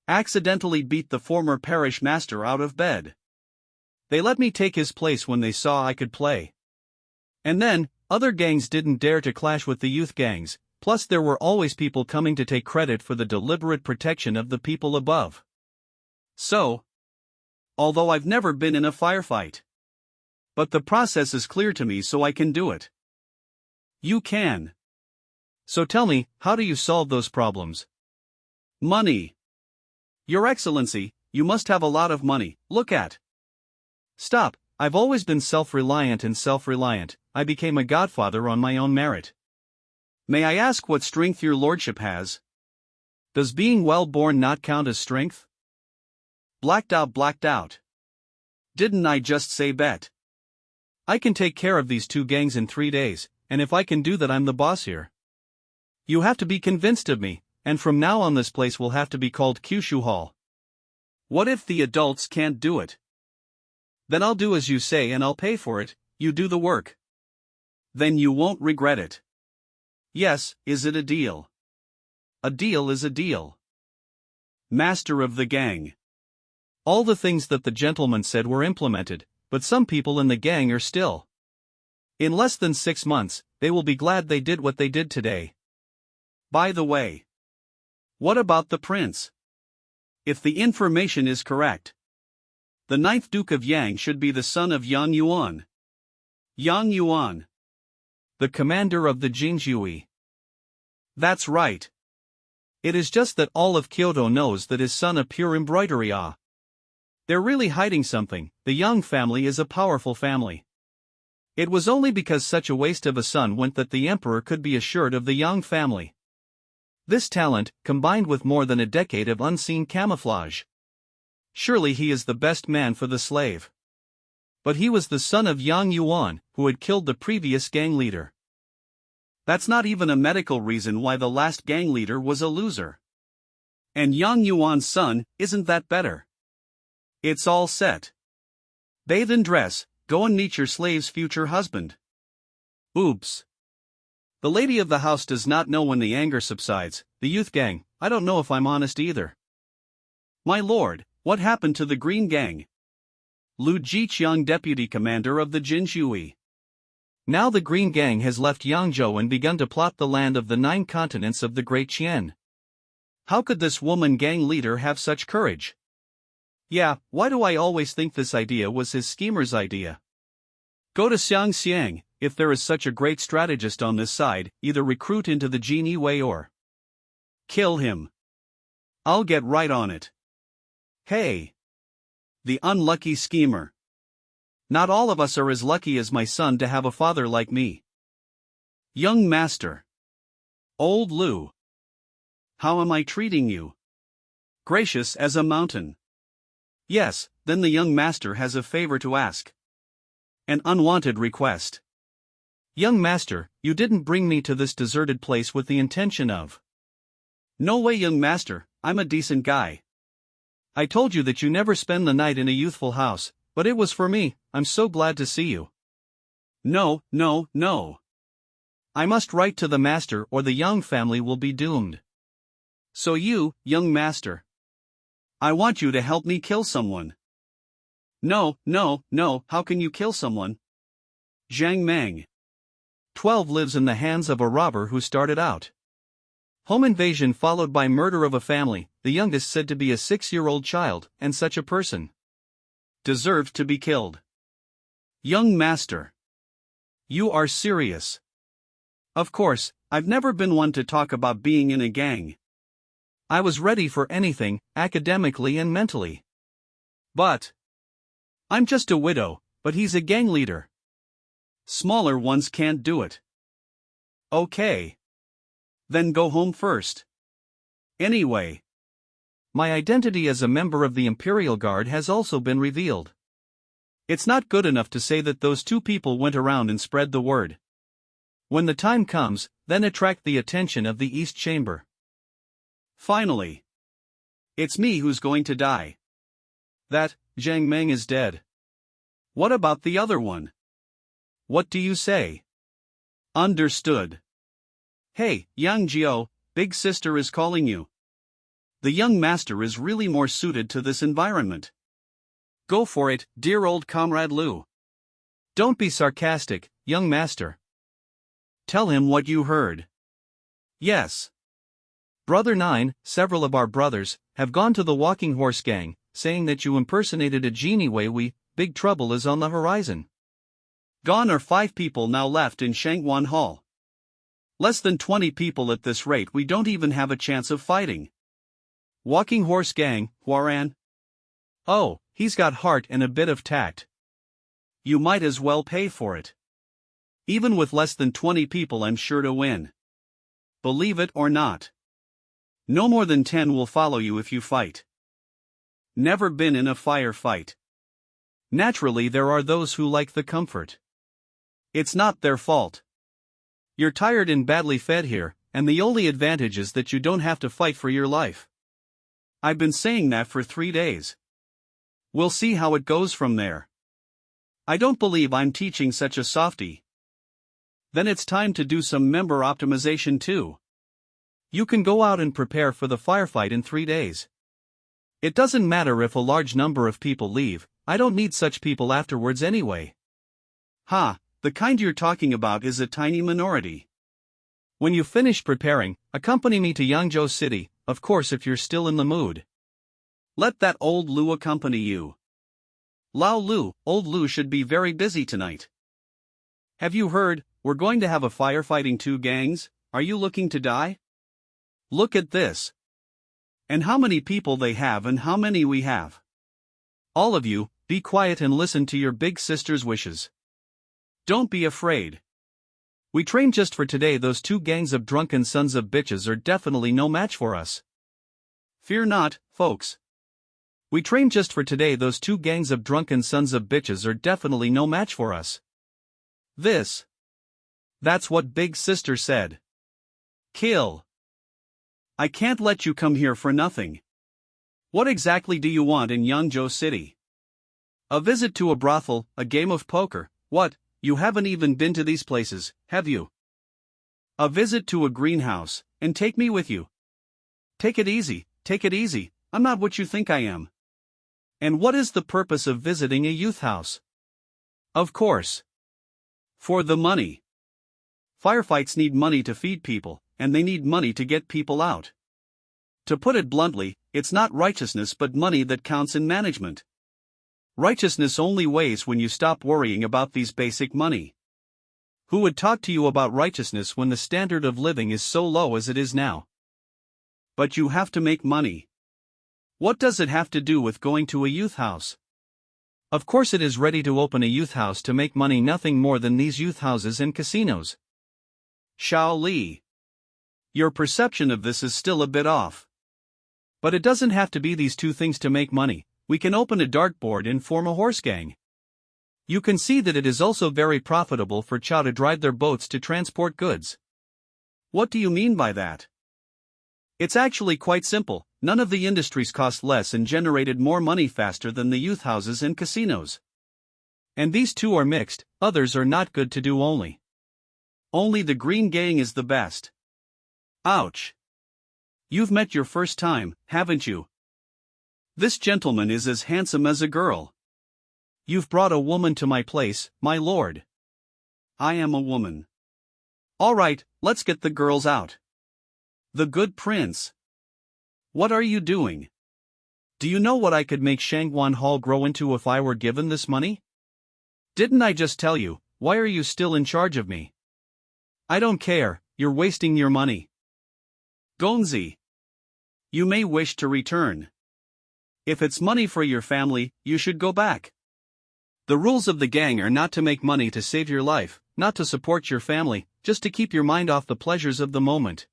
accidentally beat the former parish master out of bed. They let me take his place when they saw I could play. And then, other gangs didn't dare to clash with the youth gangs, plus there were always people coming to take credit for the deliberate protection of the people above. So, although I've never been in a firefight, but the process is clear to me, so I can do it. You can. So tell me, how do you solve those problems? Money. Your Excellency, you must have a lot of money. Look at. Stop, I've always been self-reliant. I became a godfather on my own merit. May I ask what strength your lordship has? Does being well-born not count as strength? Blacked out. Didn't I just say bet? I can take care of these two gangs in 3 days, and if I can do that, I'm the boss here. You have to be convinced of me, and from now on this place will have to be called Kyushu Hall. What if the adults can't do it? Then I'll do as you say and I'll pay for it, you do the work. Then you won't regret it. Yes, is it a deal? A deal is a deal. Master of the gang. All the things that the gentleman said were implemented, but some people in the gang are still. In less than 6 months, they will be glad they did what they did today. By the way, what about the prince? If the information is correct, the 9th Duke of Yang should be the son of Yang Yuan. Yang Yuan, the commander of the Jinzhui. That's right. It is just that all of Kyoto knows that his son a pure embroidery ah. They're really hiding something. The Yang family is a powerful family. It was only because such a waste of a son went that the emperor could be assured of the Yang family. This talent, combined with more than a decade of unseen camouflage. Surely he is the best man for the slave. But he was the son of Yang Yuan, who had killed the previous gang leader. That's not even a medical reason why the last gang leader was a loser. And Yang Yuan's son, isn't that better? It's all set. Bathe and dress, go and meet your slave's future husband. Oops. The lady of the house does not know when the anger subsides. The youth gang, I don't know if I'm honest either. My lord, what happened to the Green Gang? Lu Jiqiang, deputy commander of the Jinzhui. Now the Green Gang has left Yangzhou and begun to plot the land of the 9 continents of the Great Qian. How could this woman gang leader have such courage? Yeah, why do I always think this idea was his schemer's idea? Go to xianxia, if there is such a great strategist on this side, either recruit into the Genie Way or kill him. I'll get right on it. Hey! The unlucky schemer. Not all of us are as lucky as my son to have a father like me. Young master. Old Lu. How am I treating you? Gracious as a mountain. Yes, then the young master has a favor to ask. An unwanted request. Young master, you didn't bring me to this deserted place with the intention of. No way, young master, I'm a decent guy. I told you that you never spend the night in a youthful house, but it was for me. I'm so glad to see you. No. I must write to the master or the Yang family will be doomed. So you, young master. I want you to help me kill someone. No, how can you kill someone? Zhang Mang. 12 lives in the hands of a robber who started out. Home invasion followed by murder of a family, the youngest said to be a 6-year-old child, and such a person deserved to be killed. Young master. You are serious. Of course, I've never been one to talk about being in a gang. I was ready for anything, academically and mentally. But I'm just a widow, but he's a gang leader. Smaller ones can't do it. Okay. Then go home first. Anyway, my identity as a member of the Imperial Guard has also been revealed. It's not good enough to say that those two people went around and spread the word. When the time comes, then attract the attention of the East Chamber. Finally, it's me who's going to die. That, Zhang Meng is dead. What about the other one? What do you say? Understood. Hey, Yang Jiao, big sister is calling you. The young master is really more suited to this environment. Go for it, dear old comrade Lu. Don't be sarcastic, young master. Tell him what you heard. Yes. Brother 9, several of our brothers, have gone to the walking horse gang, saying that you impersonated a genie. Big trouble is on the horizon. Gone are 5 people now left in Shangwan Hall. Less than 20 people at this rate, we don't even have a chance of fighting. Walking horse gang, Huaran? Oh, he's got heart and a bit of tact. You might as well pay for it. Even with less than 20 people, I'm sure to win. Believe it or not. No more than 10 will follow you if you fight. Never been in a firefight. Naturally, there are those who like the comfort. It's not their fault. You're tired and badly fed here, and the only advantage is that you don't have to fight for your life. I've been saying that for 3 days. We'll see how it goes from there. I don't believe I'm teaching such a softie. Then it's time to do some member optimization too. You can go out and prepare for the firefight in 3 days. It doesn't matter if a large number of people leave, I don't need such people afterwards anyway. Ha, the kind you're talking about is a tiny minority. When you finish preparing, accompany me to Yangzhou City, of course if you're still in the mood. Let that old Lu accompany you. Lao Lu, old Lu should be very busy tonight. Have you heard, we're going to have a firefighting 2 gangs, are you looking to die? Look at this. And how many people they have and how many we have. All of you, be quiet and listen to your big sister's wishes. Don't be afraid. We trained just for today. Those 2 gangs of drunken sons of bitches are definitely no match for us. Fear not, folks. We trained just for today. Those 2 gangs of drunken sons of bitches are definitely no match for us. That's what big sister said. Kill. I can't let you come here for nothing. What exactly do you want in Yangzhou City? A visit to a brothel, a game of poker, what, you haven't even been to these places, have you? A visit to a greenhouse, and take me with you. Take it easy, I'm not what you think I am. And what is the purpose of visiting a youth house? Of course. For the money. Firefights need money to feed people, and they need money to get people out. To put it bluntly, it's not righteousness but money that counts in management. Righteousness only weighs when you stop worrying about these basic money. Who would talk to you about righteousness when the standard of living is so low as it is now? But you have to make money. What does it have to do with going to a youth house? Of course it is ready to open a youth house to make money, nothing more than these youth houses and casinos. Xiao Li. Your perception of this is still a bit off. But it doesn't have to be these 2 things to make money. We can open a dartboard and form a horse gang. You can see that it is also very profitable for Chow to drive their boats to transport goods. What do you mean by that? It's actually quite simple. None of the industries cost less and generated more money faster than the youth houses and casinos. And these 2 are mixed, others are not good to do only. Only the green gang is the best. Ouch. You've met your first time, haven't you? This gentleman is as handsome as a girl. You've brought a woman to my place, my lord. I am a woman. All right, let's get the girls out. The good prince. What are you doing? Do you know what I could make Shangwan Hall grow into if I were given this money? Didn't I just tell you? Why are you still in charge of me? I don't care, you're wasting your money. Gonzi. You may wish to return. If it's money for your family, you should go back. The rules of the gang are not to make money to save your life, not to support your family, just to keep your mind off the pleasures of the moment.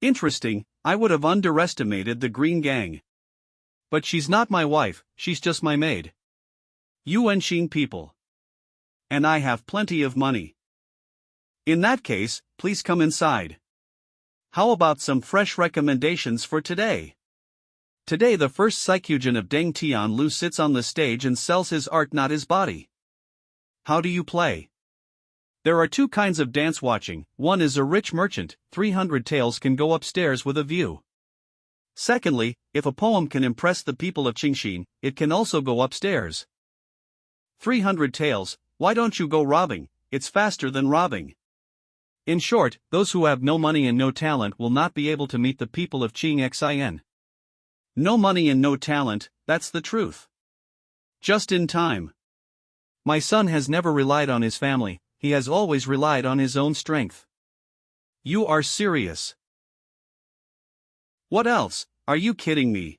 Interesting, I would have underestimated the Green Gang. But she's not my wife, she's just my maid. You Wenxin people. And I have plenty of money. In that case, please come inside. How about some fresh recommendations for today? Today the first Psychujin of Deng Tianlu sits on the stage and sells his art, not his body. How do you play? There are two kinds of dance watching. One is a rich merchant, 300 taels can go upstairs with a view. Secondly, if a poem can impress the people of Qingxin, it can also go upstairs. 300 taels, why don't you go robbing? It's faster than robbing. In short, those who have no money and no talent will not be able to meet the people of Xianxia. No money and no talent, that's the truth. Just in time. My son has never relied on his family, he has always relied on his own strength. You are serious. What else? Are you kidding me?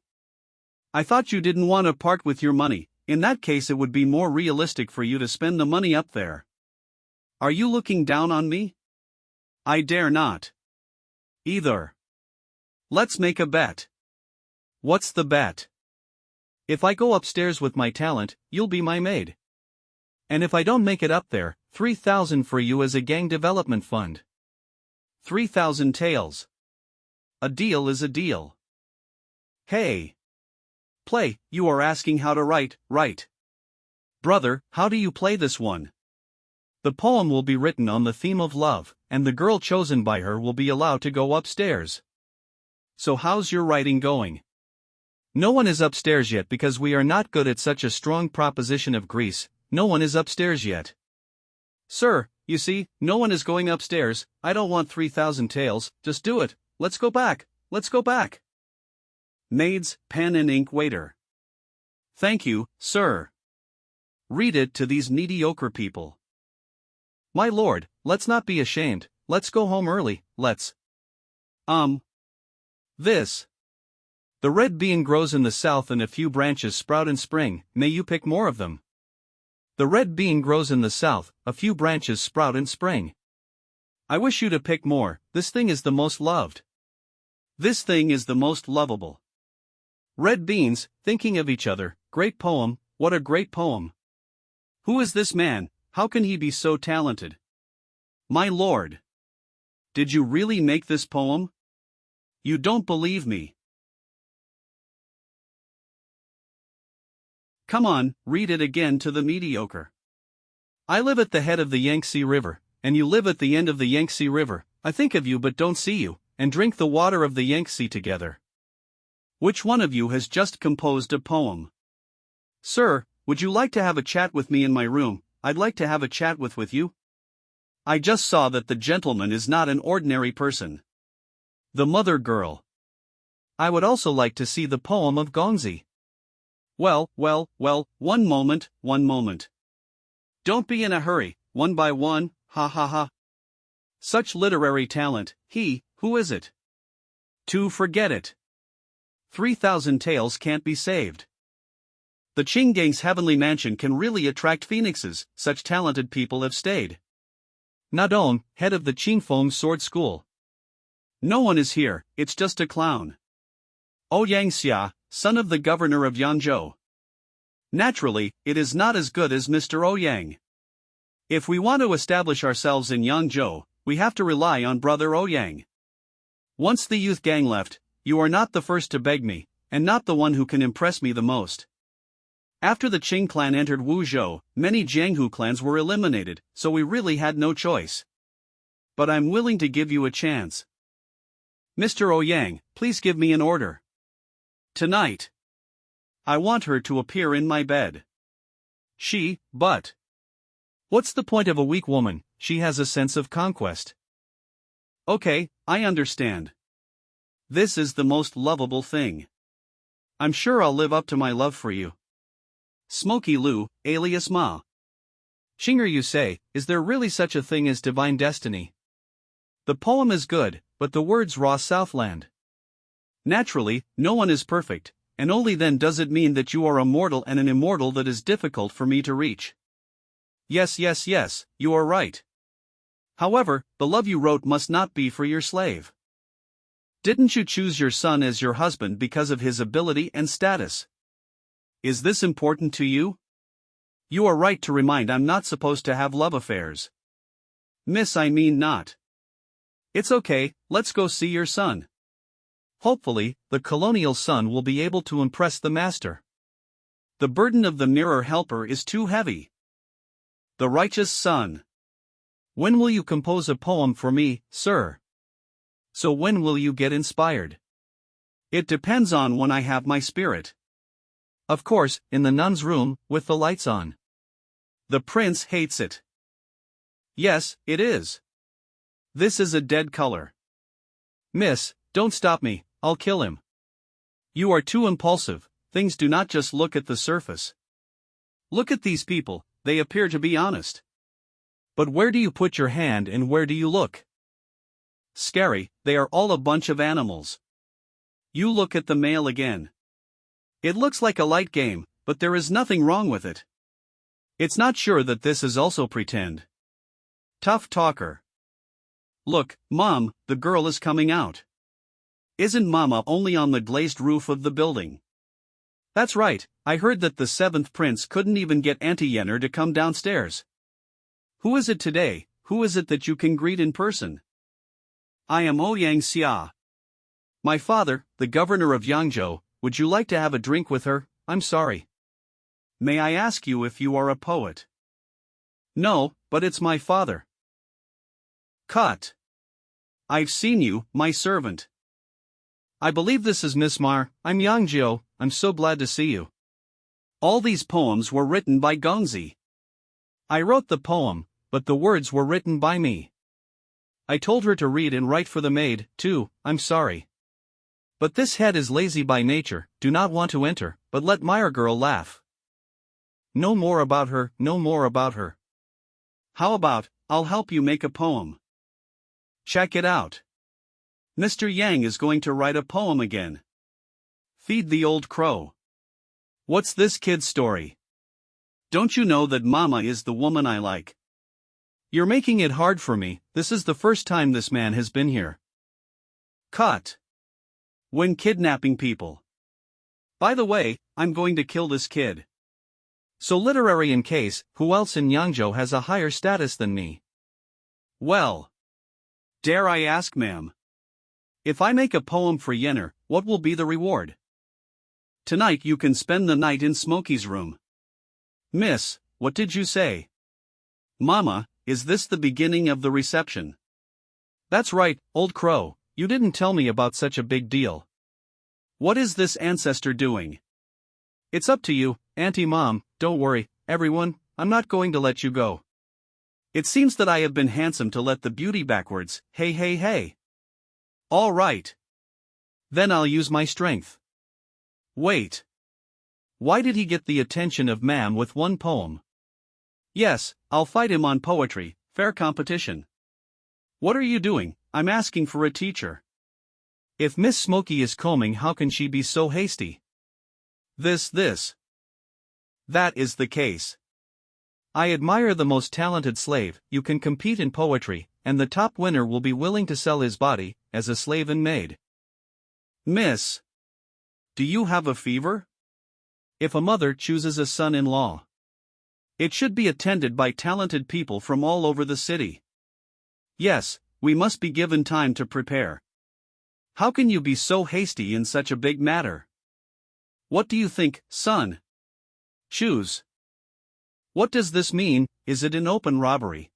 I thought you didn't want to part with your money. In that case it would be more realistic for you to spend the money up there. Are you looking down on me? I dare not. Either. Let's make a bet. What's the bet? If I go upstairs with my talent, you'll be my maid. And if I don't make it up there, 3,000 for you as a gang development fund. 3,000 taels. A deal is a deal. Hey. Play, you are asking how to write, right? Brother, how do you play this one? The poem will be written on the theme of love, and the girl chosen by her will be allowed to go upstairs. So how's your writing going? No one is upstairs yet because we are not good at such a strong proposition of Greece. No one is upstairs yet. Sir, you see, no one is going upstairs. I don't want 3,000 taels, just do it. Let's go back, let's go back. Maids, pen and ink waiter. Thank you, sir. Read it to these mediocre people. My lord, let's not be ashamed, let's go home early, let's. This. The red bean grows in the south and a few branches sprout in spring, may you pick more of them. The red bean grows in the south, a few branches sprout in spring. I wish you to pick more, this thing is the most loved. This thing is the most lovable. Red beans, thinking of each other, great poem, what a great poem. Who is this man, how can he be so talented? My lord. Did you really make this poem? You don't believe me. Come on, read it again to the mediocre. I live at the head of the Yangtze River, and you live at the end of the Yangtze River. I think of you but don't see you, and drink the water of the Yangtze together. Which one of you has just composed a poem? Sir, would you like to have a chat with me in my room? I'd like to have a chat with you. I just saw that the gentleman is not an ordinary person. The mother girl. I would also like to see the poem of Gonzi. Well, one moment. Don't be in a hurry, one by one, ha ha ha. Such literary talent, who is it? To forget it. 3,000 taels can't be saved. The Qing Gang's heavenly mansion can really attract phoenixes, such talented people have stayed. Nadong, head of the Qingfeng sword school. No one is here, it's just a clown. Xianxia, son of the governor of Yanzhou. Naturally, it is not as good as Mr. Ouyang. If we want to establish ourselves in Yangzhou, we have to rely on brother Ouyang. Once the youth gang left, you are not the first to beg me, and not the one who can impress me the most. After the Qing clan entered Wuzhou, many Jianghu clans were eliminated, so we really had no choice. But I'm willing to give you a chance. Mr. Ouyang, please give me an order. Tonight. I want her to appear in my bed. But. What's the point of a weak woman? She has a sense of conquest. Okay, I understand. This is the most lovable thing. I'm sure I'll live up to my love for you. Smoky Lou, alias Ma. Xianxia, you say, is there really such a thing as divine destiny? The poem is good, but the words raw Southland. Naturally, no one is perfect, and only then does it mean that you are a mortal and an immortal that is difficult for me to reach. Yes, you are right. However, the love you wrote must not be for your slave. Didn't you choose your son as your husband because of his ability and status? Is this important to you? You are right to remind I'm not supposed to have love affairs. Miss, I mean not. It's okay, let's go see your son. Hopefully, the colonial son will be able to impress the master. The burden of the mirror helper is too heavy. The righteous son. When will you compose a poem for me, sir? So when will you get inspired? It depends on when I have my spirit. Of course, in the nun's room, with the lights on. The prince hates it. Yes, it is. This is a dead color. Miss, don't stop me, I'll kill him. You are too impulsive, things do not just look at the surface. Look at these people, they appear to be honest. But where do you put your hand and where do you look? Scary, they are all a bunch of animals. You look at the male again. It looks like a light game, but there is nothing wrong with it. It's not sure that this is also pretend. Tough talker. Look, Mom, the girl is coming out. Isn't Mama only on the glazed roof of the building? That's right, I heard that the 7th prince couldn't even get Auntie Yenner to come downstairs. Who is it today? Who is it that you can greet in person? I am xianxia. My father, the governor of Yangzhou, would you like to have a drink with her? I'm sorry. May I ask you if you are a poet? No, but it's my father. Cut. I've seen you, my servant. I believe this is Miss Mar, I'm Yangzhou, I'm so glad to see you. All these poems were written by Gongzi. I wrote the poem, but the words were written by me. I told her to read and write for the maid, too, I'm sorry. But this head is lazy by nature, do not want to enter, but let Meyer girl laugh. No more about her, no more about her. How about, I'll help you make a poem. Check it out. Mr. Yang is going to write a poem again. Feed the old crow. What's this kid's story? Don't you know that Mama is the woman I like? You're making it hard for me, this is the first time this man has been here. Cut. When kidnapping people. By the way, I'm going to kill this kid. So literary in case, who else in Yangzhou has a higher status than me? Well. Dare I ask, ma'am? If I make a poem for Yenner, what will be the reward? Tonight you can spend the night in Smokey's room. Miss, what did you say? Mama, is this the beginning of the reception? That's right, old crow, you didn't tell me about such a big deal. What is this ancestor doing? It's up to you, Auntie Mom, don't worry, everyone, I'm not going to let you go. It seems that I have been handsome to let the beauty backwards, hey. All right. Then I'll use my strength. Wait. Why did he get the attention of ma'am with one poem? Yes, I'll fight him on poetry, fair competition. What are you doing? I'm asking for a teacher. If Miss Smokey is combing, how can she be so hasty? That is the case. I admire the most talented slave, you can compete in poetry, and the top winner will be willing to sell his body, as a slave and maid. Miss. Do you have a fever? If a mother chooses a son-in-law, it should be attended by talented people from all over the city. Yes, we must be given time to prepare. How can you be so hasty in such a big matter? What do you think, son? Choose. What does this mean? Is it an open robbery?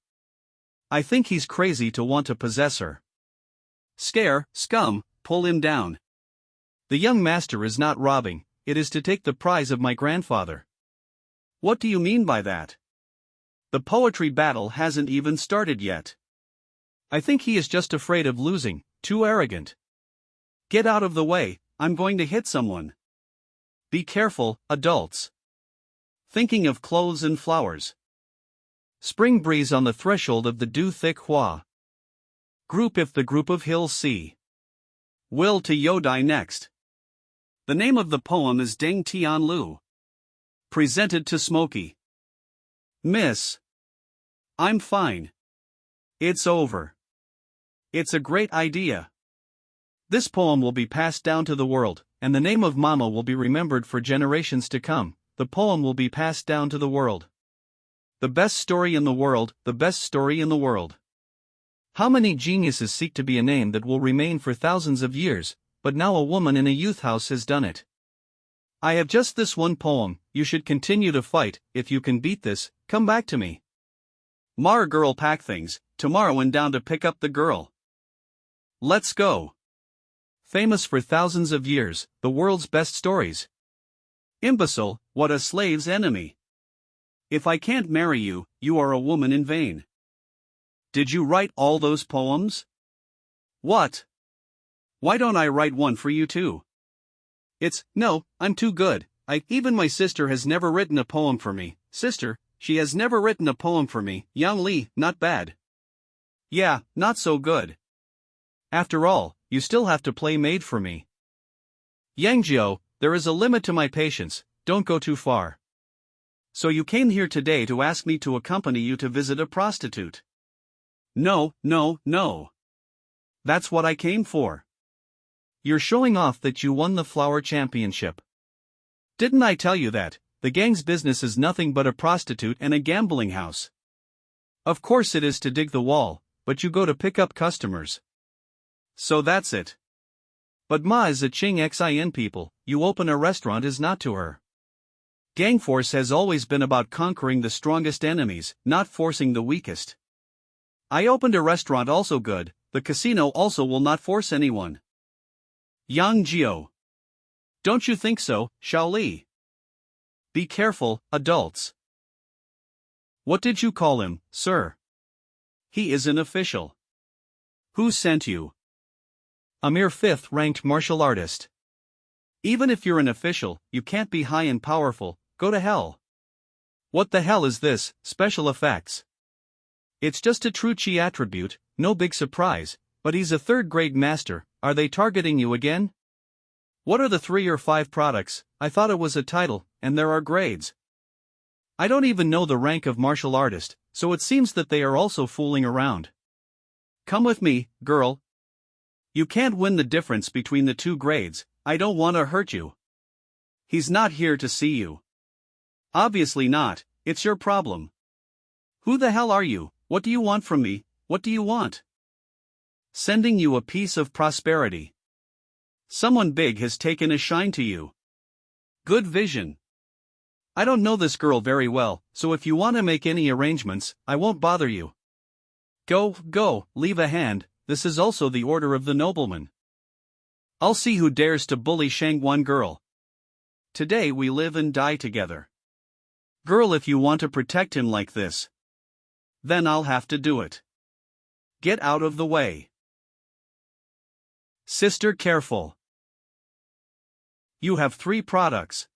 I think he's crazy to want to possess her. Scare, scum, pull him down. The young master is not robbing, it is to take the prize of my grandfather. What do you mean by that? The poetry battle hasn't even started yet. I think he is just afraid of losing, too arrogant. Get out of the way, I'm going to hit someone. Be careful, adults. Thinking of clothes and flowers. Spring breeze on the threshold of the dew-thick hua. Group if the group of hills see. Will to Yodai next. The name of the poem is Deng Tian Lu. Presented to Smokey. Miss. I'm fine. It's over. It's a great idea. This poem will be passed down to the world, and the name of Mama will be remembered for generations to come. The poem will be passed down to the world. The best story in the world, the best story in the world. How many geniuses seek to be a name that will remain for thousands of years, but now a woman in a youth house has done it. I have just this one poem. You should continue to fight. If you can beat this, come back to me. Mar girl pack things, tomorrow and down to pick up the girl. Let's go. Famous for thousands of years, the world's best stories. Imbecile, what a slave's enemy. If I can't marry you, you are a woman in vain. Did you write all those poems? What? Why don't I write one for you too? No, I'm too good. Even my sister has never written a poem for me. Sister, she has never written a poem for me. Yang Li, not bad. Yeah, not so good. After all, you still have to play maid for me. Yang Jiao, there is a limit to my patience, don't go too far. So you came here today to ask me to accompany you to visit a prostitute? No. That's what I came for. You're showing off that you won the flower championship. Didn't I tell you that? The gang's business is nothing but a prostitute and a gambling house. Of course it is to dig the wall, but you go to pick up customers. So that's it. But Ma is a xianxia people, you open a restaurant is not to her. Gang force has always been about conquering the strongest enemies, not forcing the weakest. I opened a restaurant also good, the casino also will not force anyone. Yang Jiao. Don't you think so, Shaoli? Be careful, adults. What did you call him, sir? He is an official. Who sent you? A mere fifth-ranked martial artist. Even if you're an official, you can't be high and powerful, go to hell. What the hell is this, special effects? It's just a true chi attribute, no big surprise, but he's a third-grade master. Are they targeting you again? What are the 3 or 5 products? I thought it was a title, and there are grades. I don't even know the rank of martial artist, so it seems that they are also fooling around. Come with me, girl. You can't win the difference between the 2 grades, I don't want to hurt you. He's not here to see you. Obviously not, it's your problem. Who the hell are you? What do you want from me? What do you want? Sending you a piece of prosperity. Someone big has taken a shine to you. Good vision. I don't know this girl very well, so if you want to make any arrangements, I won't bother you. Go, leave a hand, this is also the order of the nobleman. I'll see who dares to bully Shangguan girl. Today we live and die together. Girl, if you want to protect him like this, then I'll have to do it. Get out of the way. Sister, careful. You have 3 products.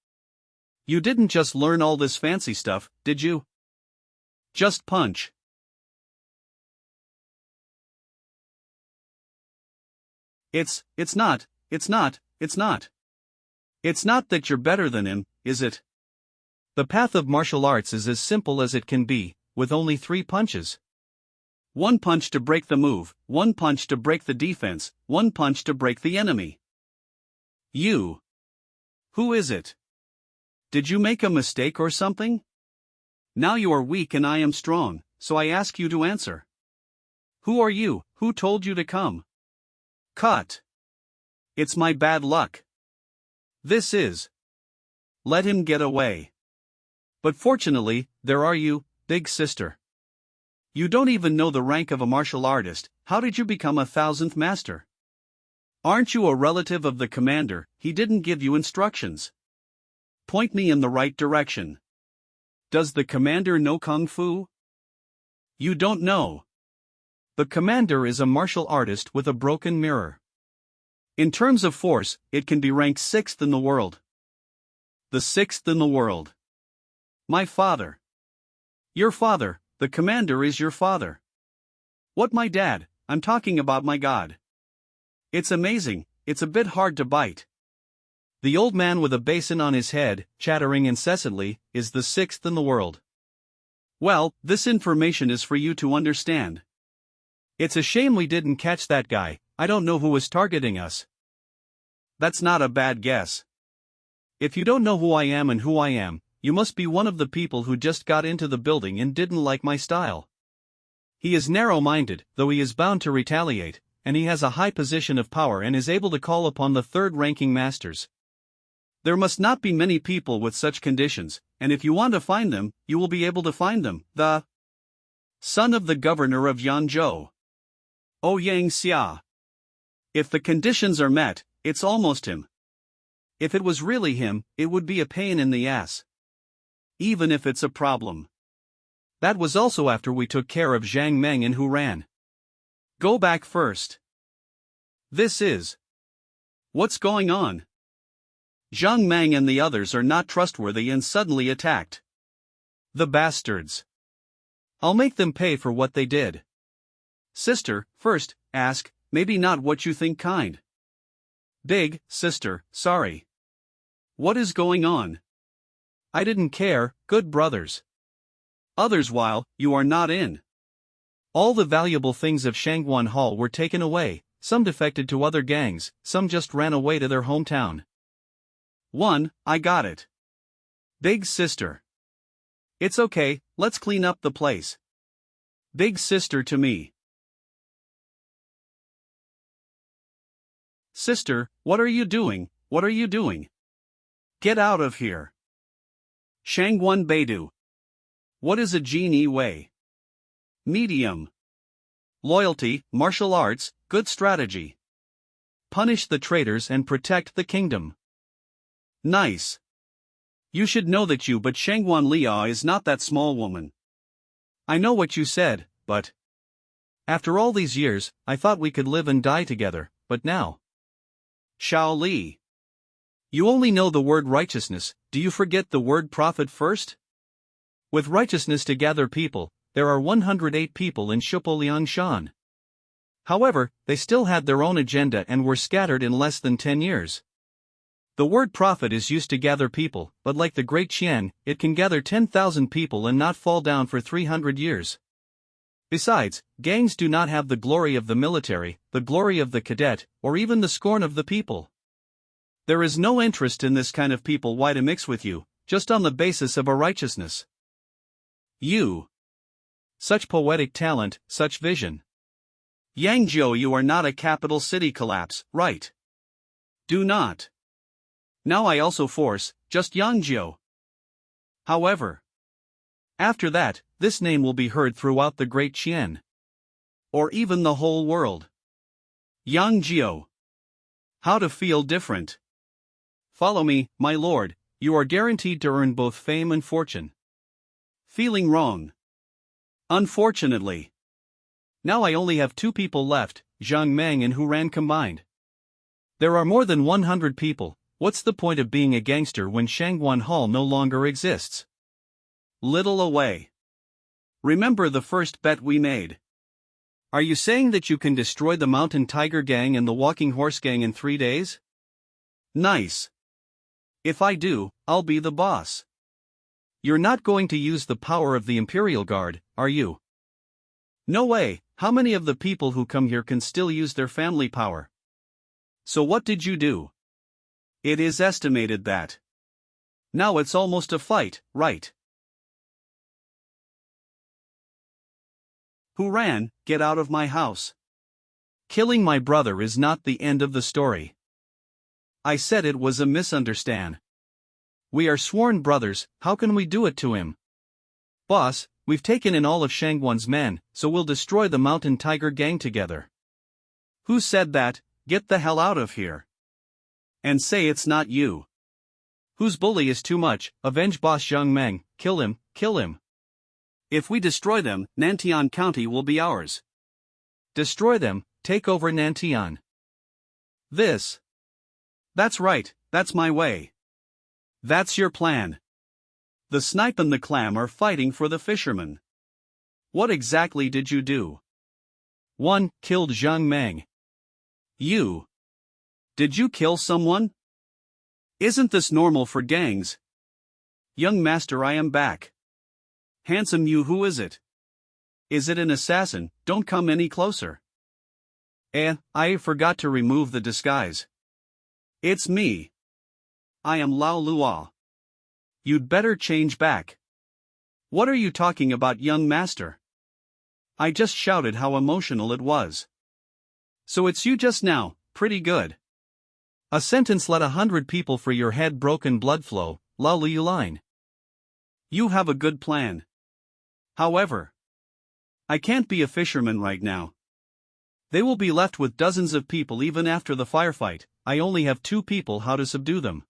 You didn't just learn all this fancy stuff, did you? Just punch. It's not. It's not that you're better than him, is it? The path of martial arts is as simple as it can be, with only 3 punches. 1 punch to break the move, 1 punch to break the defense, 1 punch to break the enemy. You. Who is it? Did you make a mistake or something? Now you are weak and I am strong, so I ask you to answer. Who are you? Who told you to come? Cut. It's my bad luck. This is. Let him get away. But fortunately, there are you, big sister. You don't even know the rank of a martial artist, how did you become a 1000th master? Aren't you a relative of the commander? He didn't give you instructions. Point me in the right direction. Does the commander know Kung Fu? You don't know. The commander is a martial artist with a broken mirror. In terms of force, it can be ranked 6th in the world. The 6th in the world. My father. Your father, The commander is your father. What, my dad? I'm talking about my god. It's amazing, it's a bit hard to bite. The old man with a basin on his head, chattering incessantly, is the sixth in the world. Well, this information is for you to understand. It's a shame we didn't catch that guy. I don't know who was targeting us. That's not a bad guess. If you don't know who I am and who I am, you must be one of the people who just got into the building and didn't like my style. He is narrow-minded, though he is bound to retaliate, and he has a high position of power and is able to call upon the third-ranking masters. There must not be many people with such conditions, and if you want to find them, you will be able to find them. The son of the governor of Yanzhou. Oh, xianxia. If the conditions are met, it's almost him. If it was really him, it would be a pain in the ass. Even if it's a problem. That was also after we took care of Zhang Meng and who ran. Go back first. This is. What's going on? Zhang Meng and the others are not trustworthy and suddenly attacked. The bastards. I'll make them pay for what they did. Sister, first, ask, maybe not what you think kind. Big, sister, sorry. What is going on? I didn't care, good brothers. Others, while you are not in. All the valuable things of Shangguan Hall were taken away, some defected to other gangs, some just ran away to their hometown. I got it. Big sister. It's okay, let's clean up the place. Big sister to me. Sister, what are you doing? What are you doing? Get out of here. Shangguan Beidou. What is a genie way? Medium. Loyalty, martial arts, good strategy. Punish the traitors and protect the kingdom. Nice. You should know that but Shangguan Liao is not that small woman. I know what you said, but after all these years, I thought we could live and die together, but now. Shao Li. You only know the word righteousness, do you forget the word prophet first? With righteousness to gather people, there are 108 people in Shupoliangshan. However, they still had their own agenda and were scattered in less than 10 years. The word prophet is used to gather people, but like the great Qian, it can gather 10,000 people and not fall down for 300 years. Besides, gangs do not have the glory of the military, the glory of the cadet, or even the scorn of the people. There is no interest in this kind of people why to mix with you, just on the basis of a righteousness. You. Such poetic talent, such vision. Yangzhou, you are not a capital city collapse, right? Do not. Now I also force, just Yangzhou. However. After that, this name will be heard throughout the great Qian. Or even the whole world. Yangzhou. How to feel different. Follow me, my lord, you are guaranteed to earn both fame and fortune. Feeling wrong. Unfortunately. Now I only have 2 people left, Zhang Meng and Hu Ran combined. There are more than 100 people, what's the point of being a gangster when Shangguan Hall no longer exists? Little away. Remember the first bet we made. Are you saying that you can destroy the Mountain Tiger Gang and the Walking Horse Gang in 3 days? Nice. If I do, I'll be the boss. You're not going to use the power of the Imperial Guard, are you? No way, how many of the people who come here can still use their family power? So what did you do? It is estimated that. Now it's almost a fight, right? Who ran, get out of my house. Killing my brother is not the end of the story. I said it was a misunderstand. We are sworn brothers, how can we do it to him? Boss, we've taken in all of Shangguan's men, so we'll destroy the Mountain Tiger Gang together. Who said that? Get the hell out of here. And say it's not you. Whose bully is too much, avenge boss Zhang Meng, kill him, kill him. If we destroy them, Nantian County will be ours. Destroy them, take over Nantian. This. That's right, that's my way. That's your plan. The snipe and the clam are fighting for the fisherman. What exactly did you do? 1. Killed Zhang Meng. You. Did you kill someone? Isn't this normal for gangs? Young master, I am back. Handsome you, who is it? Is it an assassin? Don't come any closer. I forgot to remove the disguise. It's me. I am Lao Luo. You'd better change back. What are you talking about, young master? I just shouted how emotional it was. So it's you just now, pretty good. A sentence let 100 people for your head broken blood flow, Lao Luo. You have a good plan. However, I can't be a fisherman right now. They will be left with dozens of people even after the firefight. I only have 2 people. How to subdue them?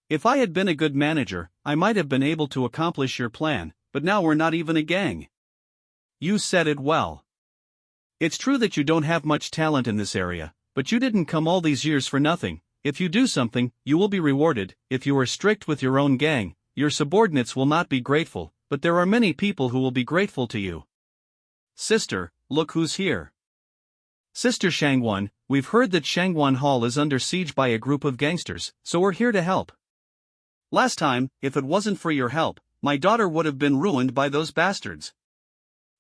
If I had been a good manager, I might have been able to accomplish your plan, but now we're not even a gang. You said it well. It's true that you don't have much talent in this area, but you didn't come all these years for nothing. If you do something, you will be rewarded. If you are strict with your own gang, your subordinates will not be grateful, but there are many people who will be grateful to you. Sister, look who's here. Sister Shangwan, we've heard that Shangwan Hall is under siege by a group of gangsters, so we're here to help. Last time, if it wasn't for your help, my daughter would have been ruined by those bastards.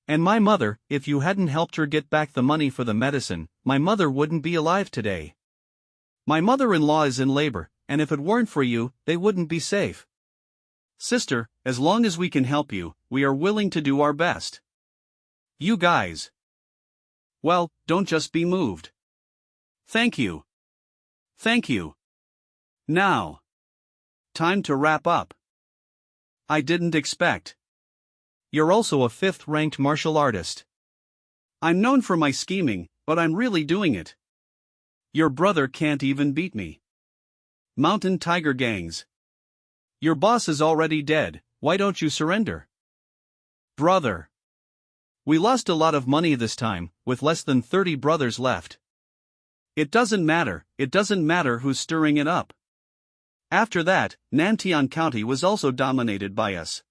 And my mother, if you hadn't helped her get back the money for the medicine, my mother wouldn't be alive today. My mother-in-law is in labor, and if it weren't for you, they wouldn't be safe. Sister, as long as we can help you, we are willing to do our best. You guys. Well, don't just be moved. Thank you. Thank you. Now. Time to wrap up. I didn't expect. You're also a 5th-ranked martial artist. I'm known for my scheming, but I'm really doing it. Your brother can't even beat me. Mountain Tiger gangs. Your boss is already dead, why don't you surrender? Brother. We lost a lot of money this time, with less than 30 brothers left. It doesn't matter who's stirring it up. After that, Nantian County was also dominated by us.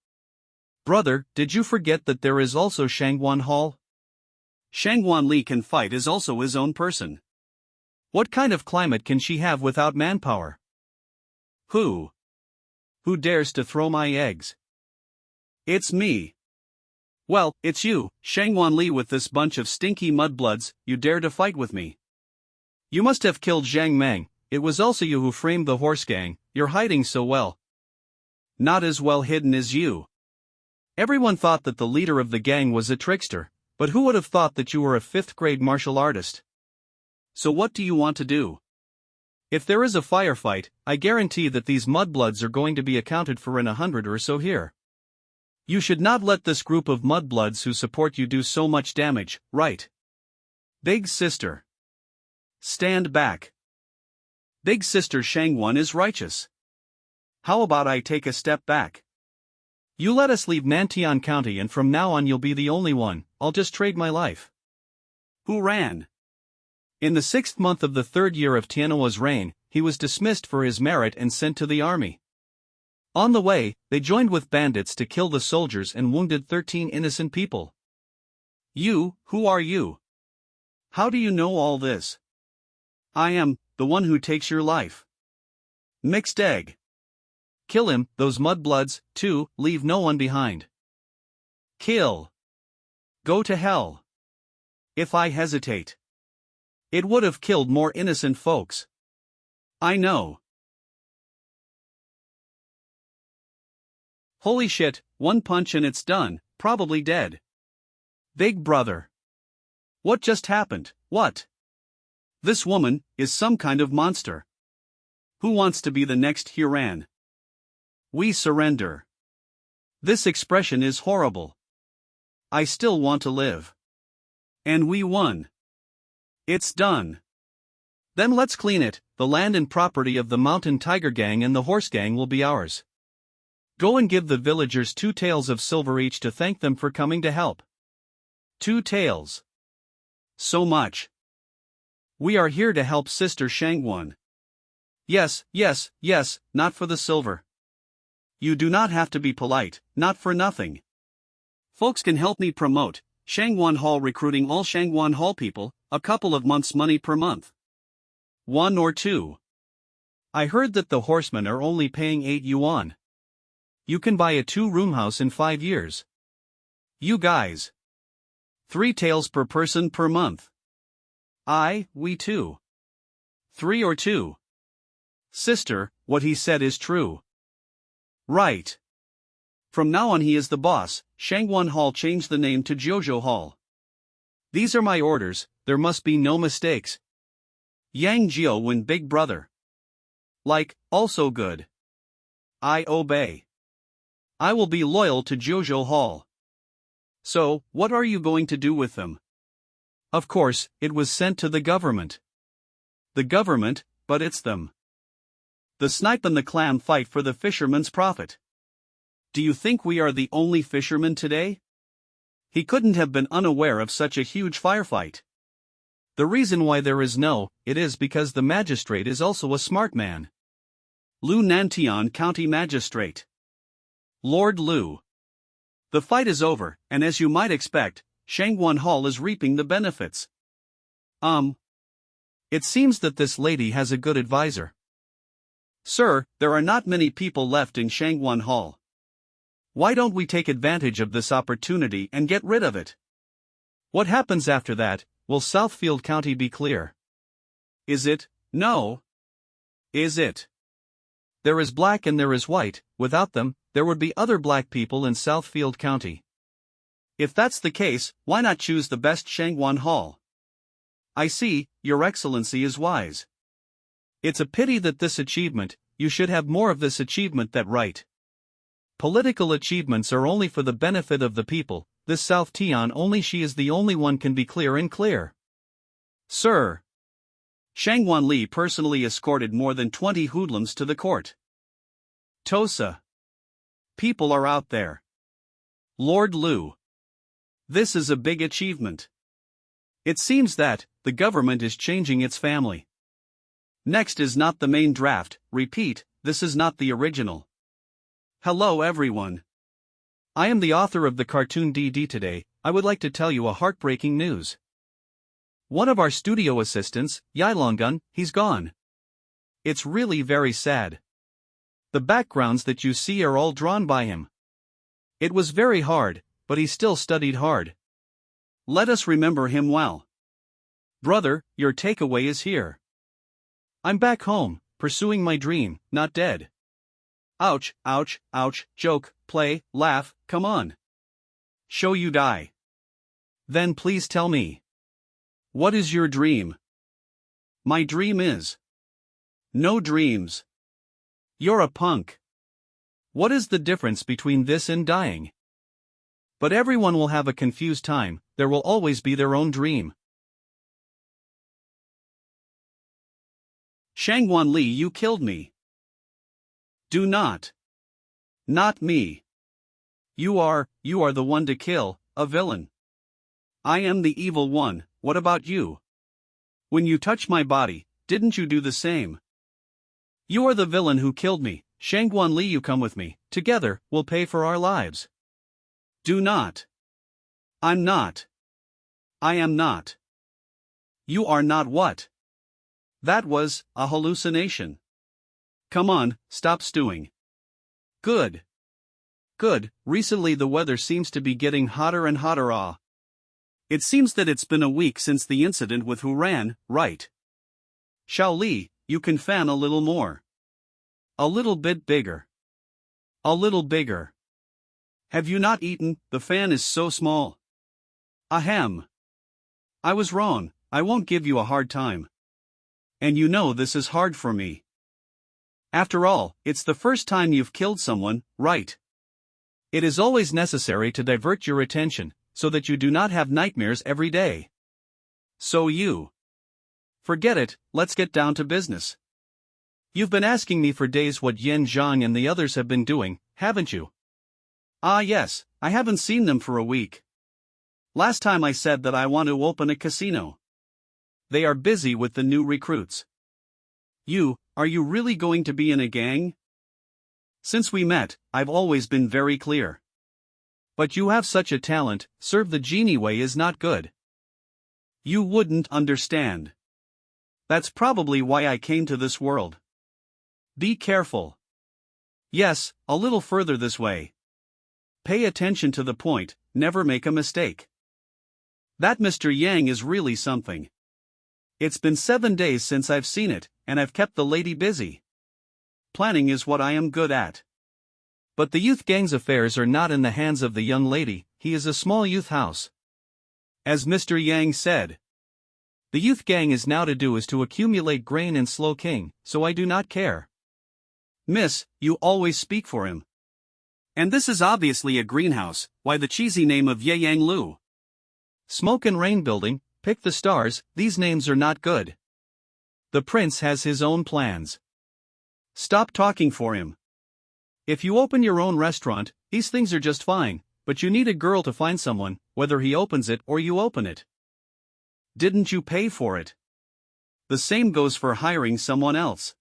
Brother, did you forget that there is also Shangwan Hall? Shangwan Li can fight, is also his own person. What kind of climate can she have without manpower? Who dares to throw my eggs? It's me. Well, it's you, Shangwan Li, with this bunch of stinky mudbloods. You dare to fight with me. You must have killed Zhang Meng. It was also you who framed the horse gang. You're hiding so well. Not as well hidden as you. Everyone thought that the leader of the gang was a trickster, but who would have thought that you were a 5th-grade martial artist? So what do you want to do? If there is a firefight, I guarantee that these mudbloods are going to be accounted for in 100 or so here. You should not let this group of mudbloods who support you do so much damage, right? Big sister. Stand back. Big sister Shangwan is righteous. How about I take a step back? You let us leave Nantian County and from now on you'll be the only one. I'll just trade my life. Who ran? In the 6th month of the 3rd year of Tianhua's reign, he was dismissed for his merit and sent to the army. On the way, they joined with bandits to kill the soldiers and wounded 13 innocent people. You, who are you? How do you know all this? I am the one who takes your life. Mixed egg. Kill him, those mudbloods, too, leave no one behind. Kill. Go to hell. If I hesitate, it would have killed more innocent folks. I know. Holy shit, one punch and it's done, probably dead. Big brother. What just happened? What? This woman is some kind of monster. Who wants to be the next Huran? We surrender. This expression is horrible. I still want to live. And we won. It's done. Then let's clean it. The land and property of the Mountain Tiger Gang and the Horse Gang will be ours. Go and give the villagers 2 taels of silver each to thank them for coming to help. 2 taels. So much. We are here to help Sister Shangwan. Yes, not for the silver. You do not have to be polite, not for nothing. Folks can help me promote Shangguan Hall, recruiting all Shangguan Hall people, a couple of months' money per month. 1 or 2. I heard that the horsemen are only paying 8 yuan. You can buy a 2-room house in 5 years. You guys. 3 taels per person per month. We too. 3 or 2. Sister, what he said is true. Right. From now on he is the boss. Shangguan Hall changed the name to Jiuzhou Hall. These are my orders, there must be no mistakes. Yang Jiu Wen, big brother. Like, also good. I obey. I will be loyal to Jiuzhou Hall. So, what are you going to do with them? Of course, it was sent to the government. The government, but it's them. The snipe and the clam fight for the fisherman's profit. Do you think we are the only fishermen today? He couldn't have been unaware of such a huge firefight. The reason why there is it is because the magistrate is also a smart man. Lu Nantian County Magistrate. Lord Lu. The fight is over, and as you might expect, Shangguan Hall is reaping the benefits. It seems that this lady has a good advisor. Sir, there are not many people left in Shangguan Hall. Why don't we take advantage of this opportunity and get rid of it? What happens after that, will Southfield County be clear? Is it? No. Is it? There is black and there is white. Without them, there would be other black people in Southfield County. If that's the case, why not choose the best Shangguan Hall? I see, Your Excellency is wise. It's a pity that this achievement, you should have more of this achievement, that right. Political achievements are only for the benefit of the people. This South Tian, only she is the only one can be clear and clear. Sir. Shangguan Li personally escorted more than 20 hoodlums to the court. Tosa. People are out there. Lord Lu. This is a big achievement. It seems that the government is changing its family. Next is not the main draft. Repeat, this is not the original. Hello everyone. I am the author of the cartoon DD. Today, I would like to tell you a heartbreaking news. One of our studio assistants, Yailonggun, he's gone. It's really very sad. The backgrounds that you see are all drawn by him. It was very hard, but he still studied hard. Let us remember him well. Brother, your takeaway is here. I'm back home, pursuing my dream, not dead. Ouch, ouch, ouch, joke, play, laugh, come on. Show you die. Then please tell me. What is your dream? My dream is. No dreams. You're a punk. What is the difference between this and dying? But everyone will have a confused time, there will always be their own dream. Shangguan Li, you killed me. Do not. Not me. You are the one to kill, a villain. I am the evil one, what about you? When you touched my body, didn't you do the same? You are the villain who killed me, Shangguan Li, you come with me, together, we'll pay for our lives. Do not. I'm not. I am not. You are not what? That was a hallucination. Come on, stop stewing. Good. Good, recently the weather seems to be getting hotter and hotter. It seems that it's been a week since the incident with Huran, right? Xiao Li, you can fan a little more. A little bit bigger. A little bigger. Have you not eaten? The fan is so small. Ahem. I was wrong, I won't give you a hard time. And you know this is hard for me. After all, it's the first time you've killed someone, right? It is always necessary to divert your attention, so that you do not have nightmares every day. So you. Forget it, let's get down to business. You've been asking me for days what Yin Zhang and the others have been doing, haven't you? Ah yes, I haven't seen them for a week. Last time I said that I want to open a casino. They are busy with the new recruits. Are you really going to be in a gang? Since we met, I've always been very clear. But you have such a talent, serve the genie way is not good. You wouldn't understand. That's probably why I came to this world. Be careful. Yes, a little further this way. Pay attention to the point, never make a mistake. That Mr. Yang is really something. It's been 7 days since I've seen it, and I've kept the lady busy. Planning is what I am good at. But the youth gang's affairs are not in the hands of the young lady, he is a small youth house. As Mr. Yang said, the youth gang is now to do is to accumulate grain and slow king, so I do not care. Miss, you always speak for him. And this is obviously a greenhouse, why the cheesy name of Ye Yang Lu? Smoke and Rain Building, pick the stars, these names are not good. The prince has his own plans. Stop talking for him. If you open your own restaurant, these things are just fine, but you need a girl to find someone, whether he opens it or you open it. Didn't you pay for it? The same goes for hiring someone else.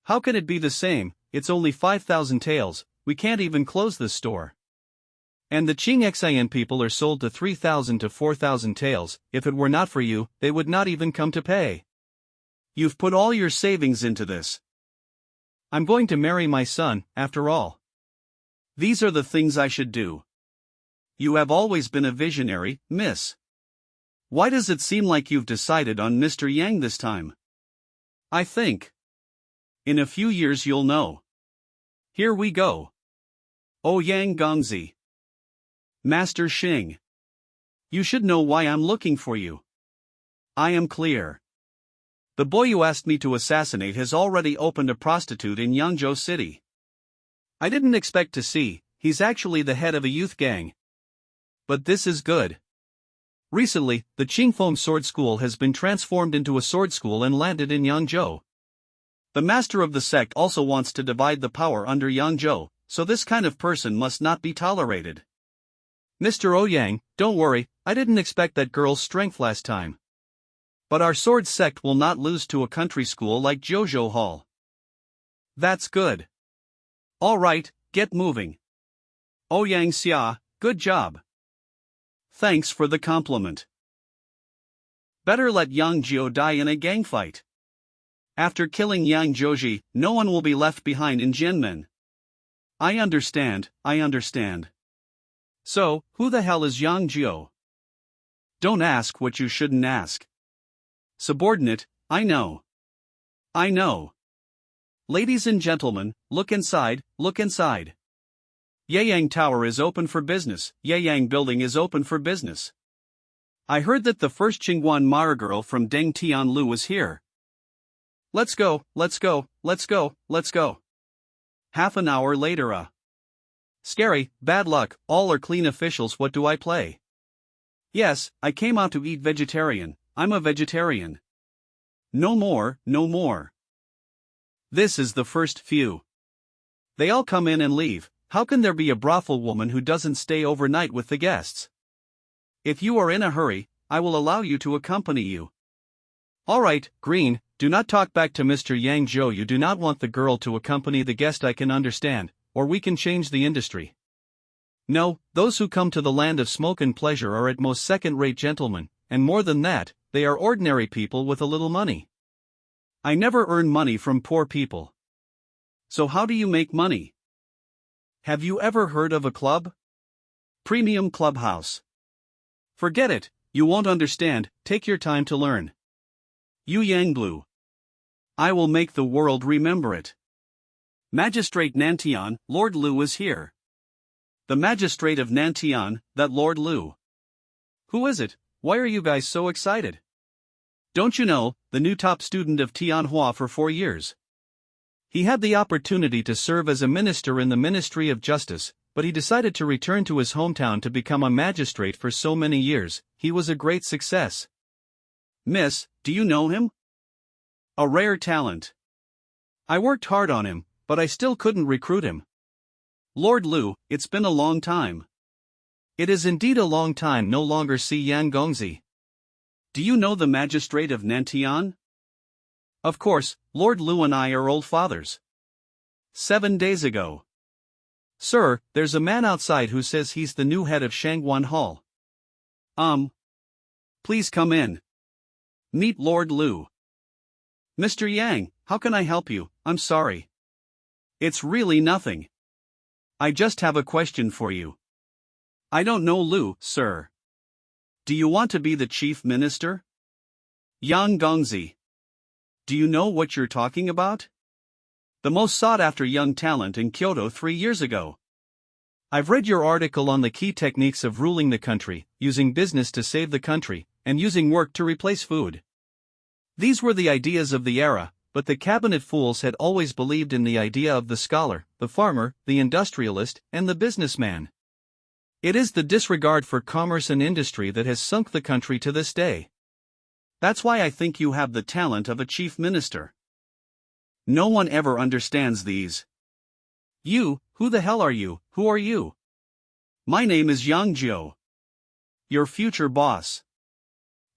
How can it be the same? It's only 5,000 taels, we can't even close this store. And the xianxia people are sold to 3,000 to 4,000 taels, if it were not for you, they would not even come to pay. You've put all your savings into this. I'm going to marry my son, after all. These are the things I should do. You have always been a visionary, miss. Why does it seem like you've decided on Mr. Yang this time? I think. In a few years you'll know. Here we go. Oh Yang Gongzi. Master Xing. You should know why I'm looking for you. I am clear. The boy you asked me to assassinate has already opened a prostitute in Yangzhou City. I didn't expect to see, he's actually the head of a youth gang. But this is good. Recently, the Qingfeng Sword School has been transformed into a sword school and landed in Yangzhou. The master of the sect also wants to divide the power under Yangzhou, so this kind of person must not be tolerated. Mr. Ouyang, don't worry, I didn't expect that girl's strength last time. But our sword sect will not lose to a country school like Jojo Hall. That's good. All right, get moving. Oh xianxia, good job. Thanks for the compliment. Better let Yang Jiu die in a gang fight. After killing Yang Zhouji, no one will be left behind in Jinmen. I understand. So, who the hell is Yang Jiu? Don't ask what you shouldn't ask. Subordinate, I know. Ladies and gentlemen, look inside. Yeyang Tower is open for business, Yeyang Building is open for business. I heard that the first Qingguan Mara girl from Deng Tianlu was here. Let's go. Half an hour later Scary, bad luck, all are clean officials, what do I play? Yes, I came out to eat vegetarian, I'm a vegetarian. No more. This is the first few. They all come in and leave, how can there be a brothel woman who doesn't stay overnight with the guests? If you are in a hurry, I will allow you to accompany you. Alright, Green, do not talk back to Mr. Yang Zhou, you do not want the girl to accompany the guest, I can understand, or we can change the industry. No, those who come to the land of smoke and pleasure are at most second-rate gentlemen, and more than that, they are ordinary people with a little money. I never earn money from poor people. So how do you make money? Have you ever heard of a club? Premium clubhouse. Forget it, you won't understand, take your time to learn. Yu Yang Blue. I will make the world remember it. Magistrate Nantian, Lord Lu is here. The magistrate of Nantian, that Lord Lu. Who is it? Why are you guys so excited? Don't you know, the new top student of Tianhua for 4 years. He had the opportunity to serve as a minister in the Ministry of Justice, but he decided to return to his hometown to become a magistrate for so many years. He was a great success. Miss, do you know him? A rare talent. I worked hard on him, but I still couldn't recruit him. Lord Lu, it's been a long time. It is indeed a long time no longer see Yang Gongzi. Do you know the magistrate of Nantian? Of course, Lord Lu and I are old fathers. 7 days ago. Sir, there's a man outside who says he's the new head of Shangguan Hall. Please come in. Meet Lord Lu. Mr. Yang, how can I help you? I'm sorry. It's really nothing. I just have a question for you. I don't know Lu, sir. Do you want to be the chief minister? Yang Gongzi. Do you know what you're talking about? The most sought-after young talent in Kyoto 3 years ago. I've read your article on the key techniques of ruling the country, using business to save the country, and using work to replace food. These were the ideas of the era, but the cabinet fools had always believed in the idea of the scholar, the farmer, the industrialist, and the businessman. It is the disregard for commerce and industry that has sunk the country to this day. That's why I think you have the talent of a chief minister. No one ever understands these. You, who the hell are you? Who are you? My name is Yang Jiu. Your future boss.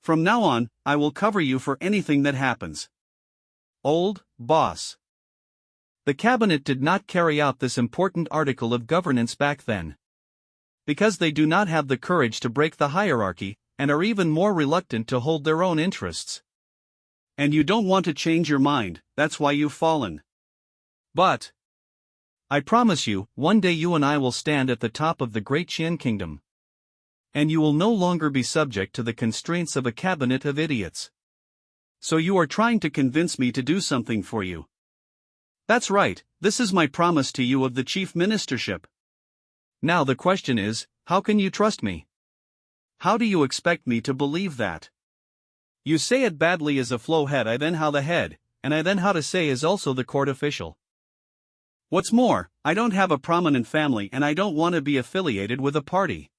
From now on, I will cover you for anything that happens. Old boss. The cabinet did not carry out this important article of governance back then. Because they do not have the courage to break the hierarchy, and are even more reluctant to hold their own interests. And you don't want to change your mind, that's why you've fallen. But I promise you, one day you and I will stand at the top of the great Qian kingdom. And you will no longer be subject to the constraints of a cabinet of idiots. So you are trying to convince me to do something for you. That's right, this is my promise to you of the chief ministership. Now the question is, how can you trust me? How do you expect me to believe that? You say it badly as a flow head, I then how the head, and I then how to say is also the court official. What's more, I don't have a prominent family and I don't want to be affiliated with a party.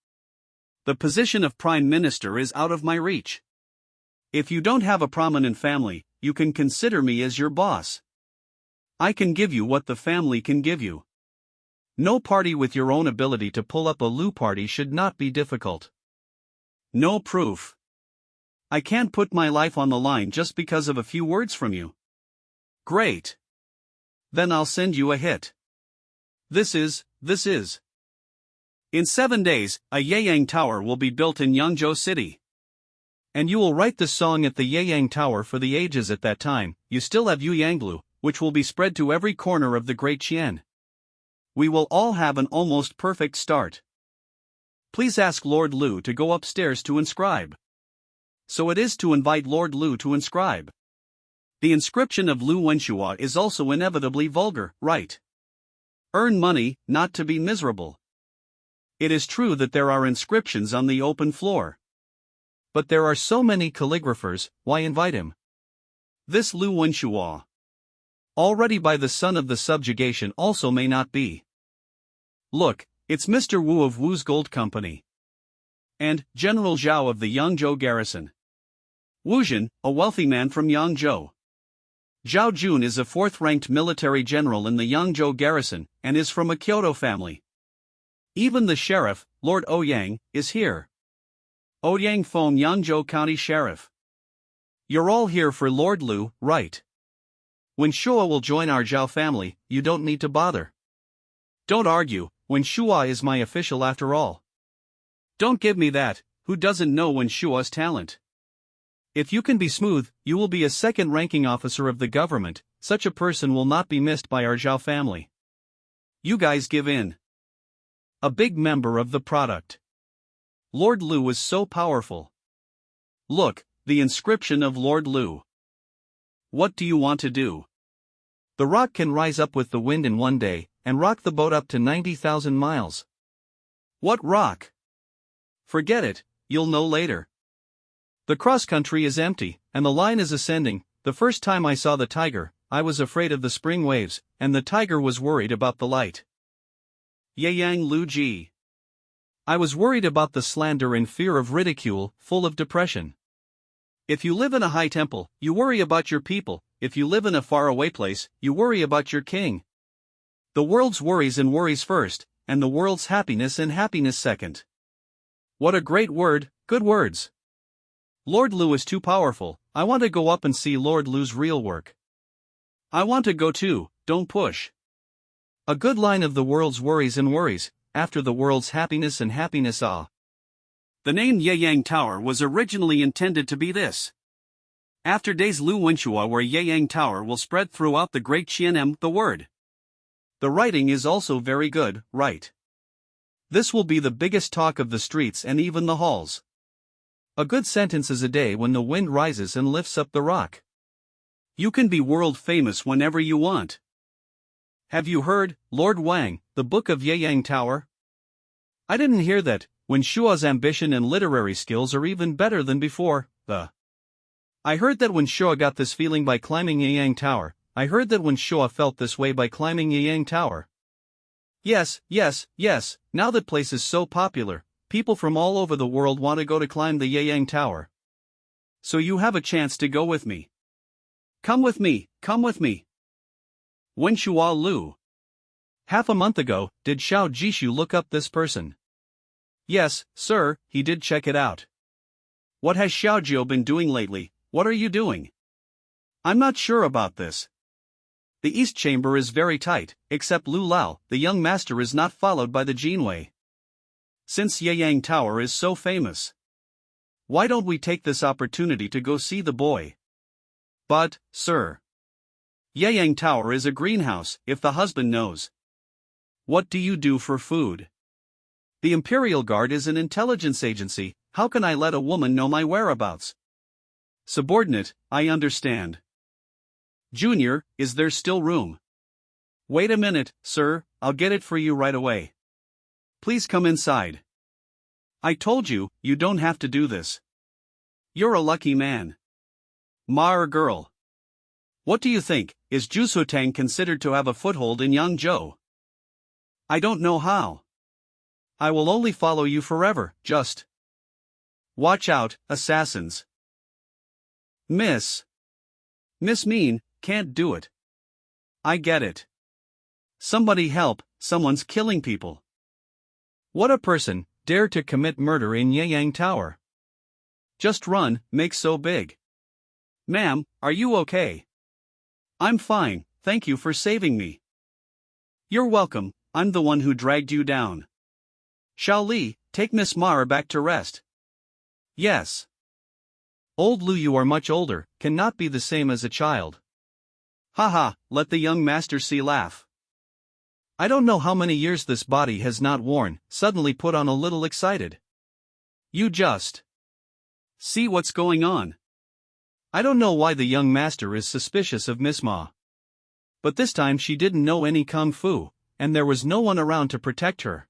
The position of prime minister is out of my reach. If you don't have a prominent family, you can consider me as your boss. I can give you what the family can give you. No party with your own ability to pull up a Lu party should not be difficult. No proof. I can't put my life on the line just because of a few words from you. Great. Then I'll send you a hit. This is. In 7 days, a Yeyang Tower will be built in Yangzhou City. And you will write the song at the Yeyang Tower for the ages at that time. You still have Yu Yanglu, which will be spread to every corner of the Great Qian. We will all have an almost perfect start. Please ask Lord Lu to go upstairs to inscribe. So it is to invite Lord Lu to inscribe. The inscription of Lu Wenshua is also inevitably vulgar, right? Earn money, not to be miserable. It is true that there are inscriptions on the open floor. But there are so many calligraphers, why invite him? This Lu Wenshua, already by the son of the subjugation, also may not be. Look, it's Mr. Wu of Wu's Gold Company. And General Zhao of the Yangzhou garrison. Wu Jin, a wealthy man from Yangzhou. Zhao Jun is a 4th-ranked military general in the Yangzhou garrison, and is from a Kyoto family. Even the sheriff, Lord Ouyang, is here. Ouyang Feng, Yangzhou County Sheriff. You're all here for Lord Lu, right? When Shua will join our Zhao family, you don't need to bother. Don't argue, when Shua is my official after all. Don't give me that, who doesn't know when Shua's talent? If you can be smooth, you will be a second-ranking officer of the government. Such a person will not be missed by our Zhao family. You guys give in. A big member of the product. Lord Lu was so powerful. Look, the inscription of Lord Lu. What do you want to do? The rock can rise up with the wind in 1 day, and rock the boat up to 90,000 miles. What rock? Forget it, you'll know later. The cross-country is empty, and the line is ascending. The first time I saw the tiger, I was afraid of the spring waves, and the tiger was worried about the light. Yeyang Lu Ji. I was worried about the slander and fear of ridicule, full of depression. If you live in a high temple, you worry about your people. If you live in a faraway place, you worry about your king. The world's worries and worries first, and the world's happiness and happiness second. What a great word, good words. Lord Lu is too powerful. I want to go up and see Lord Lu's real work. I want to go too, don't push. A good line of the world's worries and worries, after the world's happiness and happiness ah. The name Yeyang Tower was originally intended to be this. After days Lu Wenshua where Yeyang Tower will spread throughout the great Xianm the word. The writing is also very good, right? This will be the biggest talk of the streets and even the halls. A good sentence is a day when the wind rises and lifts up the rock. You can be world famous whenever you want. Have you heard, Lord Wang, the book of Yeyang Tower? I didn't hear that. When Shua's ambition and literary skills are even better than before, I heard that when Shua got this feeling by climbing Yeyang Tower, I heard that when Shua felt this way by climbing Yeyang Tower. Yes, now that place is so popular, people from all over the world want to go to climb the Yeyang Tower. So you have a chance to go with me. Come with me. Wen Shua Lu. Half a month ago, did Xiao Jishu look up this person? Yes, sir, he did check it out. What has Xiaojiu been doing lately? What are you doing? I'm not sure about this. The east chamber is very tight, except Lu Lao, the young master is not followed by the Jinwei. Since Yeyang Tower is so famous, why don't we take this opportunity to go see the boy? But, sir, Yeyang Tower is a greenhouse, if the husband knows. What do you do for food? The Imperial Guard is an intelligence agency, how can I let a woman know my whereabouts? Subordinate, I understand. Junior, is there still room? Wait a minute, sir, I'll get it for you right away. Please come inside. I told you, you don't have to do this. You're a lucky man. Ma or girl? What do you think, is Jusutang considered to have a foothold in Yangzhou? I don't know how. I will only follow you forever, just. Watch out, assassins. Miss Mean, can't do it. I get it. Somebody help, someone's killing people. What a person, dare to commit murder in Yeyang Tower. Just run, make so big. Ma'am, are you okay? I'm fine, thank you for saving me. You're welcome, I'm the one who dragged you down. Xiao Li, take Miss Mara back to rest. Yes. Old Lu, you are much older, cannot be the same as a child. Haha, let the young master see laugh. I don't know how many years this body has not worn, suddenly put on a little excited. You just see what's going on. I don't know why the young master is suspicious of Miss Ma. But this time she didn't know any kung fu, and there was no one around to protect her.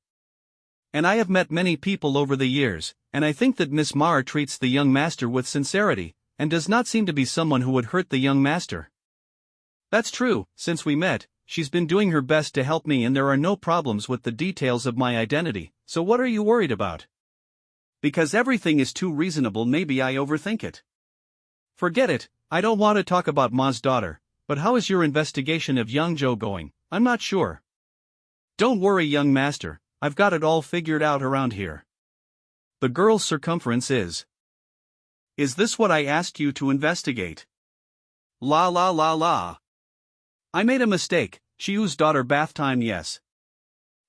And I have met many people over the years, and I think that Miss Mara treats the young master with sincerity, and does not seem to be someone who would hurt the young master. That's true, since we met, she's been doing her best to help me and there are no problems with the details of my identity, so what are you worried about? Because everything is too reasonable, maybe I overthink it. Forget it, I don't want to talk about Ma's daughter, but how is your investigation of Yangzhou going? I'm not sure. Don't worry, young master, I've got it all figured out around here. The girl's circumference is. Is this what I asked you to investigate? La. I made a mistake, Xiu's daughter bath time, yes.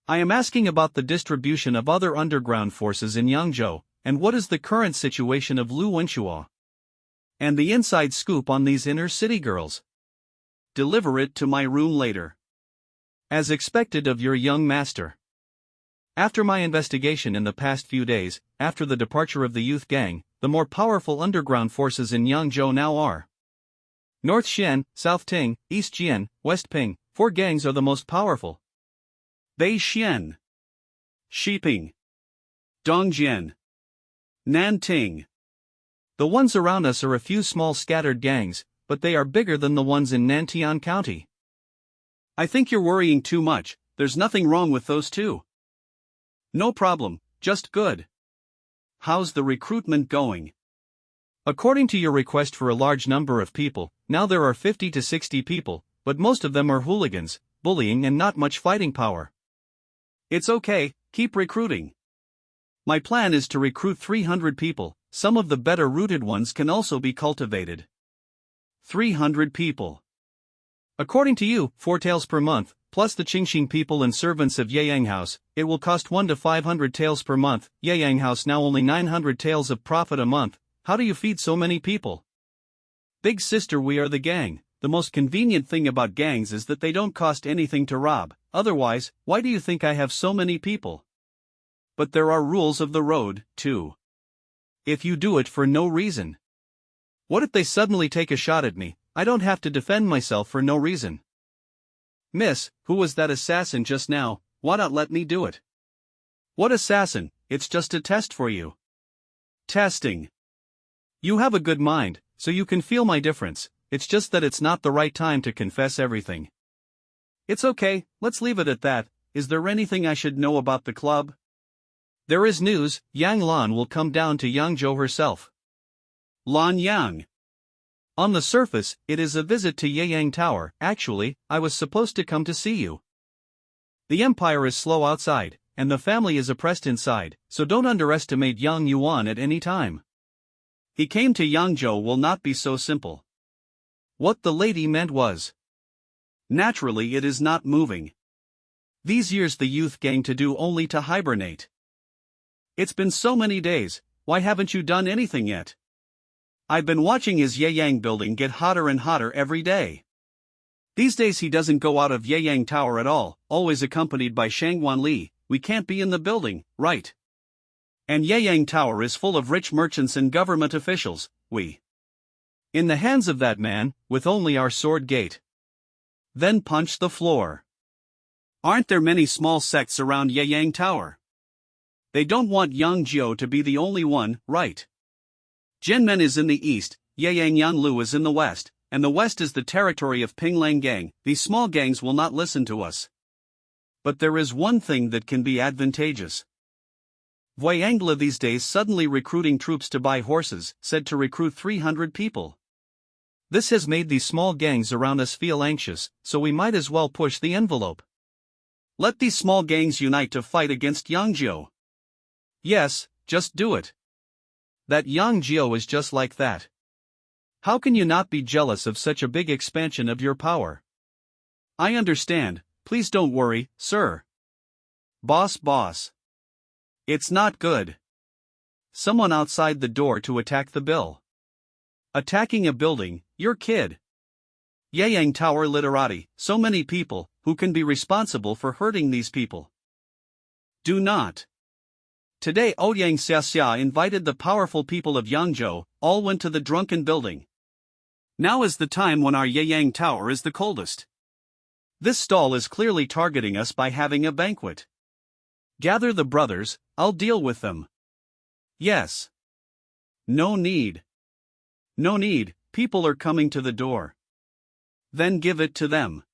I am asking about the distribution of other underground forces in Yangzhou, and what is the current situation of Lu Wenshua? And the inside scoop on these inner city girls. Deliver it to my room later. As expected of your young master. After my investigation in the past few days, after the departure of the youth gang, the more powerful underground forces in Yangzhou now are North Xian, South Ting, East Jian, West Ping, 4 gangs are the most powerful. Bei Xian, Shiping, Dongjian, Nanting. The ones around us are a few small scattered gangs, but they are bigger than the ones in Nantian County. I think you're worrying too much, there's nothing wrong with those two. No problem, just good. How's the recruitment going? According to your request for a large number of people, now there are 50 to 60 people, but most of them are hooligans, bullying and not much fighting power. It's okay, keep recruiting. My plan is to recruit 300 people, some of the better rooted ones can also be cultivated. 300 people. According to you, 4 taels per month, plus the Qingxing people and servants of Yeyang House, it will cost 1 to 500 taels per month. Yeyang House now only 900 taels of profit a month. How do you feed so many people? Big sister, we are the gang. The most convenient thing about gangs is that they don't cost anything to rob. Otherwise, why do you think I have so many people? But there are rules of the road, too. If you do it for no reason. What if they suddenly take a shot at me? I don't have to defend myself for no reason. Miss, who was that assassin just now? Why not let me do it? What assassin? It's just a test for you. Testing. You have a good mind, so you can feel my difference. It's just that it's not the right time to confess everything. It's okay, let's leave it at that. Is there anything I should know about the club? There is news. Yang Lan will come down to Yangzhou herself. Lan Yang. On the surface, it is a visit to Yeyang Tower. Actually, I was supposed to come to see you. The empire is slow outside, and the family is oppressed inside, so don't underestimate Yang Yuan at any time. He came to Yangzhou will not be so simple. What the lady meant was, naturally it is not moving. These years the youth gang to do only to hibernate. It's been so many days, why haven't you done anything yet? I've been watching his Yeyang building get hotter and hotter every day. These days he doesn't go out of Yeyang Tower at all, always accompanied by Shangwan Li. We can't be in the building, right? And Yeyang Tower is full of rich merchants and government officials. We in the hands of that man, with only our sword gate. Then punch the floor. Aren't there many small sects around Yeyang Tower? They don't want Yangzhou to be the only one, right? Jinmen is in the east, Yeyang Yanlu is in the west, and the west is the territory of Pinglang Gang. These small gangs will not listen to us. But there is one thing that can be advantageous. Voyangla these days suddenly recruiting troops to buy horses, said to recruit 300 people. This has made these small gangs around us feel anxious, so we might as well push the envelope. Let these small gangs unite to fight against Yangzhou. Yes, just do it. That Yangzhou is just like that. How can you not be jealous of such a big expansion of your power? I understand, please don't worry, sir. Boss. It's not good. Someone outside the door to attack the bill. Attacking a building, your kid. Yeyang Tower literati, so many people, who can be responsible for hurting these people? Do not. Today Ouyang Xiaxia invited the powerful people of Yangzhou, all went to the drunken building. Now is the time when our Yeyang Tower is the coldest. This stall is clearly targeting us by having a banquet. Gather the brothers, I'll deal with them. Yes. No need. No need, people are coming to the door. Then give it to them.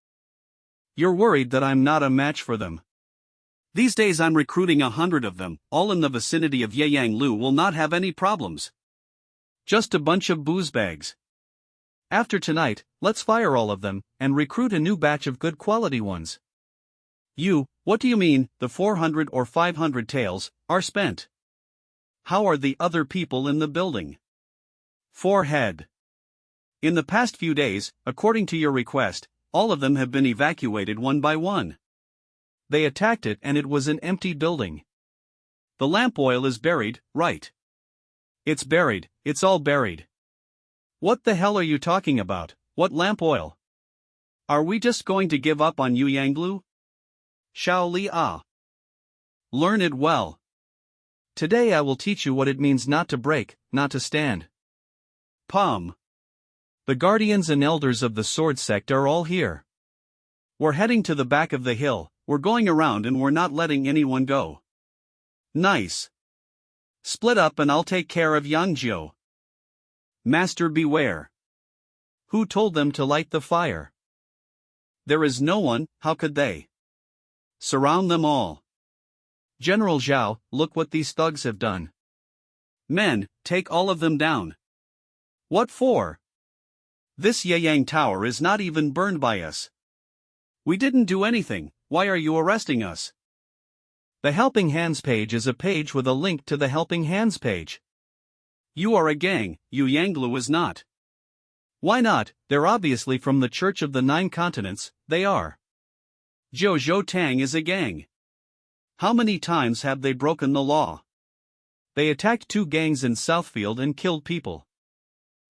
You're worried that I'm not a match for them. These days I'm recruiting 100 of them, all in the vicinity of Yeyang Lu will not have any problems. Just a bunch of booze bags. After tonight, let's fire all of them, and recruit a new batch of good quality ones. You, what do you mean, the 400 or 500 taels, are spent? How are the other people in the building? Forehead. In the past few days, according to your request, all of them have been evacuated one by one. They attacked it and it was an empty building. The lamp oil is buried, right? It's buried, it's all buried. What the hell are you talking about? What lamp oil? Are we just going to give up on Yu Yanglu? Xiao Li Ah. Learn it well. Today I will teach you what it means not to break, not to stand. Pum. The guardians and elders of the sword sect are all here. We're heading to the back of the hill, we're going around and we're not letting anyone go. Nice. Split up and I'll take care of Yangzhou. Master beware. Who told them to light the fire? There is no one, how could they? Surround them all. General Zhao, look what these thugs have done. Men, take all of them down. What for? This Yeyang Tower is not even burned by us. We didn't do anything, why are you arresting us? The Helping Hands page is a page with a link to the Helping Hands page. You are a gang, Yu Yanglu is not. Why not? They're obviously from the Church of the Nine Continents, they are. Zhou Tang is a gang. How many times have they broken the law? They attacked 2 gangs in Southfield and killed people.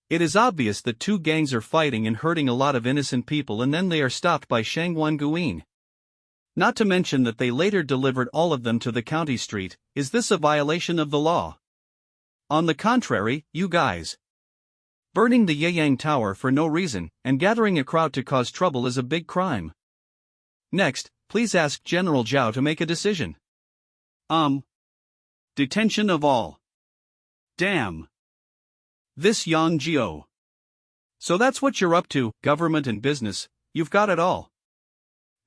It is obvious that 2 gangs are fighting and hurting a lot of innocent people, and then they are stopped by Shangwan Guin. Not to mention that they later delivered all of them to the county street. Is this a violation of the law? On the contrary, you guys. Burning the Yeyang Tower for no reason and gathering a crowd to cause trouble is a big crime. Next, please ask General Zhao to make a decision. Detention of all. Damn. This Yang Jiao. So that's what you're up to, government and business, you've got it all.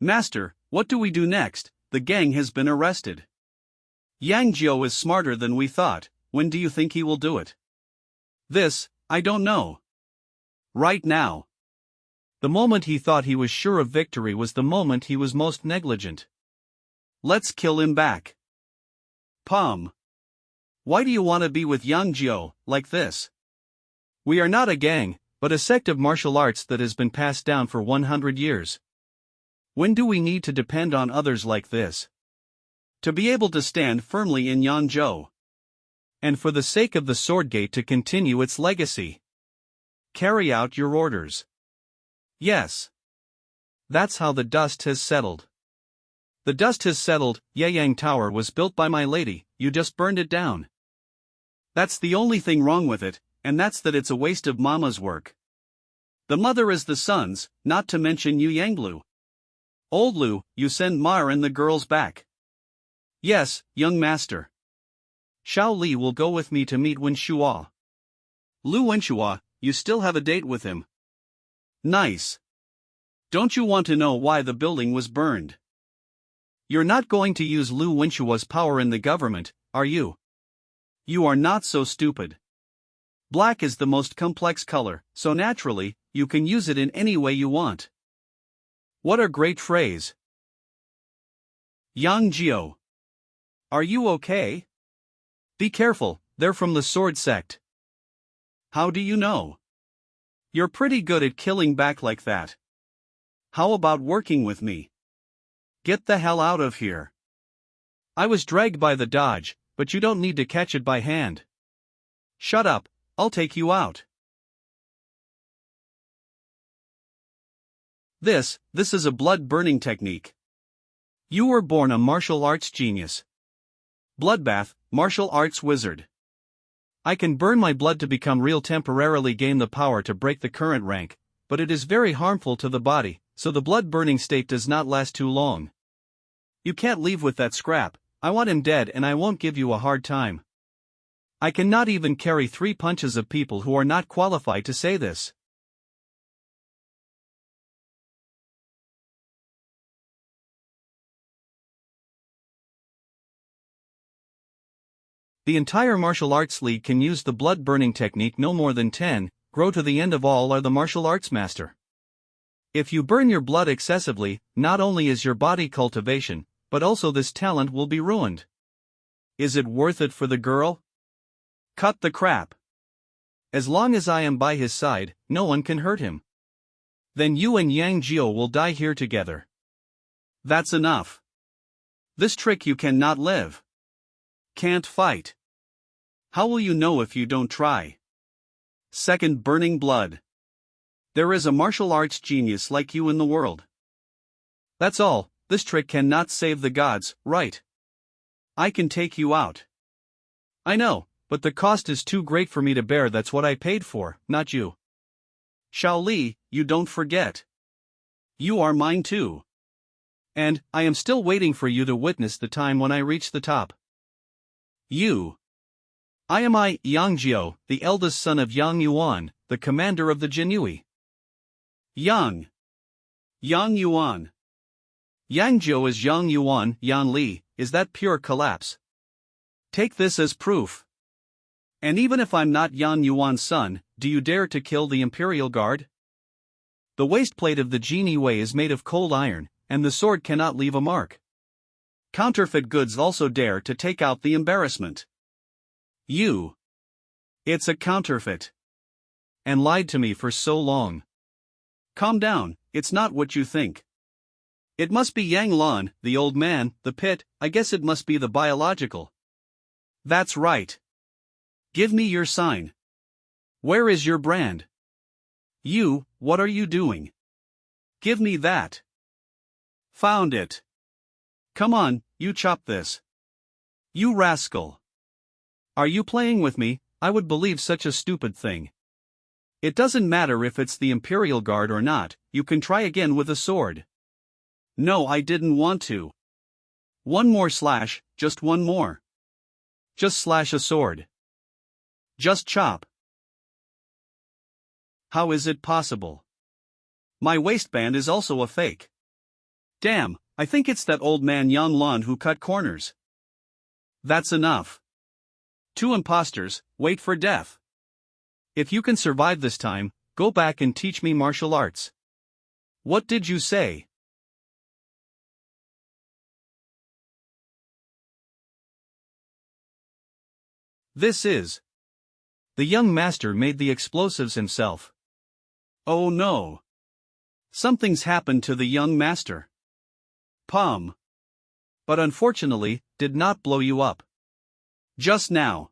Master, what do we do next? The gang has been arrested. Yang Jiao is smarter than we thought. When do you think he will do it? This, I don't know. Right now. The moment he thought he was sure of victory was the moment he was most negligent. Let's kill him back. Pum. Why do you want to be with Yang Jiao, like this? We are not a gang, but a sect of martial arts that has been passed down for 100 years. When do we need to depend on others like this? To be able to stand firmly in Yangzhou. And for the sake of the Sword Gate to continue its legacy. Carry out your orders. Yes. That's how the dust has settled. The dust has settled. Yeyang Tower was built by my lady, you just burned it down. That's the only thing wrong with it, and that's that it's a waste of Mama's work. The mother is the son's, not to mention Yu Yanglu. Old Lu, you send Mar and the girls back. Yes, young master. Xiao Li will go with me to meet Wenshua. Lu Wenshua, you still have a date with him. Nice. Don't you want to know why the building was burned? You're not going to use Lu Wenshua's power in the government, are you? You are not so stupid. Black is the most complex color, so naturally, you can use it in any way you want. What a great phrase. Yang Jiao. Are you okay? Be careful, they're from the sword sect. How do you know? You're pretty good at killing back like that. How about working with me? Get the hell out of here. I was dragged by the dodge, but you don't need to catch it by hand. Shut up, I'll take you out. This is a blood-burning technique. You were born a martial arts genius. Bloodbath, martial arts wizard. I can burn my blood to become real, temporarily gain the power to break the current rank, but it is very harmful to the body, so the blood-burning state does not last too long. You can't leave with that scrap. I want him dead and I won't give you a hard time. I cannot even carry 3 punches of people who are not qualified to say this. The entire martial arts league can use the blood-burning technique. No more than 10, grow to the end of all are the martial arts master. If you burn your blood excessively, not only is your body cultivation, but also this talent will be ruined. Is it worth it for the girl? Cut the crap. As long as I am by his side, no one can hurt him. Then you and Yang Jiao will die here together. That's enough. This trick you cannot live. Can't fight. How will you know if you don't try? Second, burning blood. There is a martial arts genius like you in the world. That's all, this trick cannot save the gods, right? I can take you out. I know, but the cost is too great for me to bear. That's what I paid for, not you. Xiao Li, you don't forget. You are mine too. And, I am still waiting for you to witness the time when I reach the top. I am Yang Jiao, the eldest son of Yang Yuan, the commander of the Jinui. Yang Yuan. Yang Jiao is Yang Yuan, Yan Li, is that pure collapse? Take this as proof. And even if I'm not Yan Yuan's son, do you dare to kill the Imperial Guard? The waistplate of the Genie Wei is made of cold iron, and the sword cannot leave a mark. Counterfeit goods also dare to take out the embarrassment. It's a counterfeit. And lied to me for so long. Calm down, it's not what you think. It must be Yang Lan, the old man, the pit, I guess it must be the biological. That's right. Give me your sign. Where is your brand? You, what are you doing? Give me that. Found it. Come on, you chop this. You rascal. Are you playing with me? I would believe such a stupid thing. It doesn't matter if it's the Imperial Guard or not, you can try again with a sword. No, I didn't want to. One more slash, just one more. Just slash a sword. Just chop. How is it possible? My waistband is also a fake. Damn, I think it's that old man Yang Lan who cut corners. That's enough. 2 imposters, wait for death. If you can survive this time, go back and teach me martial arts. What did you say? This is. The young master made the explosives himself. Oh no. Something's happened to the young master. Palm. But unfortunately, did not blow you up. Just now.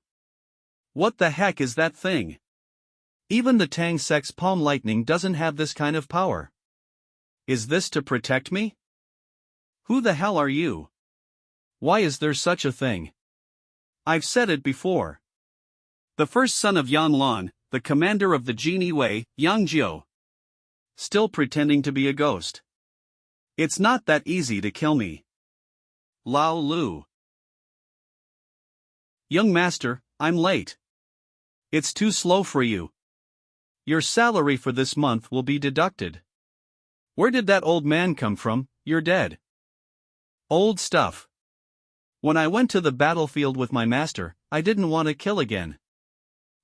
What the heck is that thing? Even the Tang Sect's palm lightning doesn't have this kind of power. Is this to protect me? Who the hell are you? Why is there such a thing? I've said it before. The first son of Yang Lan, the commander of the Genie Wei, Yang Jiu. Still pretending to be a ghost. It's not that easy to kill me. Lao Lu. Young master, I'm late. It's too slow for you. Your salary for this month will be deducted. Where did that old man come from? You're dead. Old stuff. When I went to the battlefield with my master, I didn't want to kill again.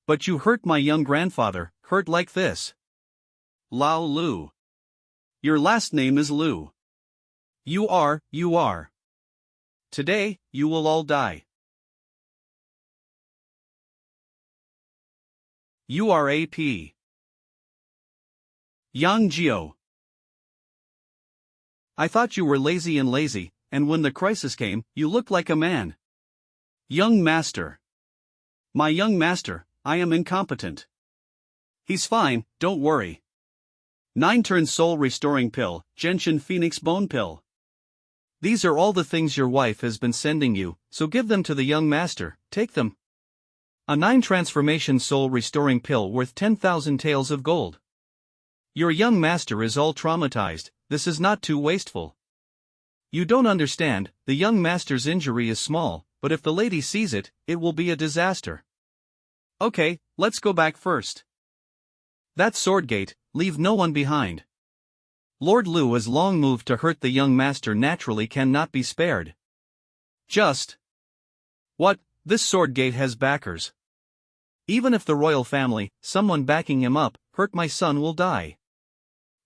But you hurt my young grandfather, hurt like this. Lao Lu. Your last name is Lu. You are. Today, you will all die. You are AP. Yang Jiu. I thought you were lazy, and when the crisis came, you looked like a man. Young master. My young master, I am incompetent. He's fine, don't worry. 9-turn soul restoring pill, Genshin Phoenix bone pill. These are all the things your wife has been sending you, so give them to the young master, take them. A 9 transformation soul restoring pill worth 10,000 taels of gold. Your young master is all traumatized, this is not too wasteful. You don't understand, the young master's injury is small, but if the lady sees it, it will be a disaster. Okay, let's go back first. That sword gate, leave no one behind. Lord Lu has long moved to hurt the young master naturally cannot be spared. Just. What, this sword gate has backers. Even if the royal family, someone backing him up, hurt my son will die.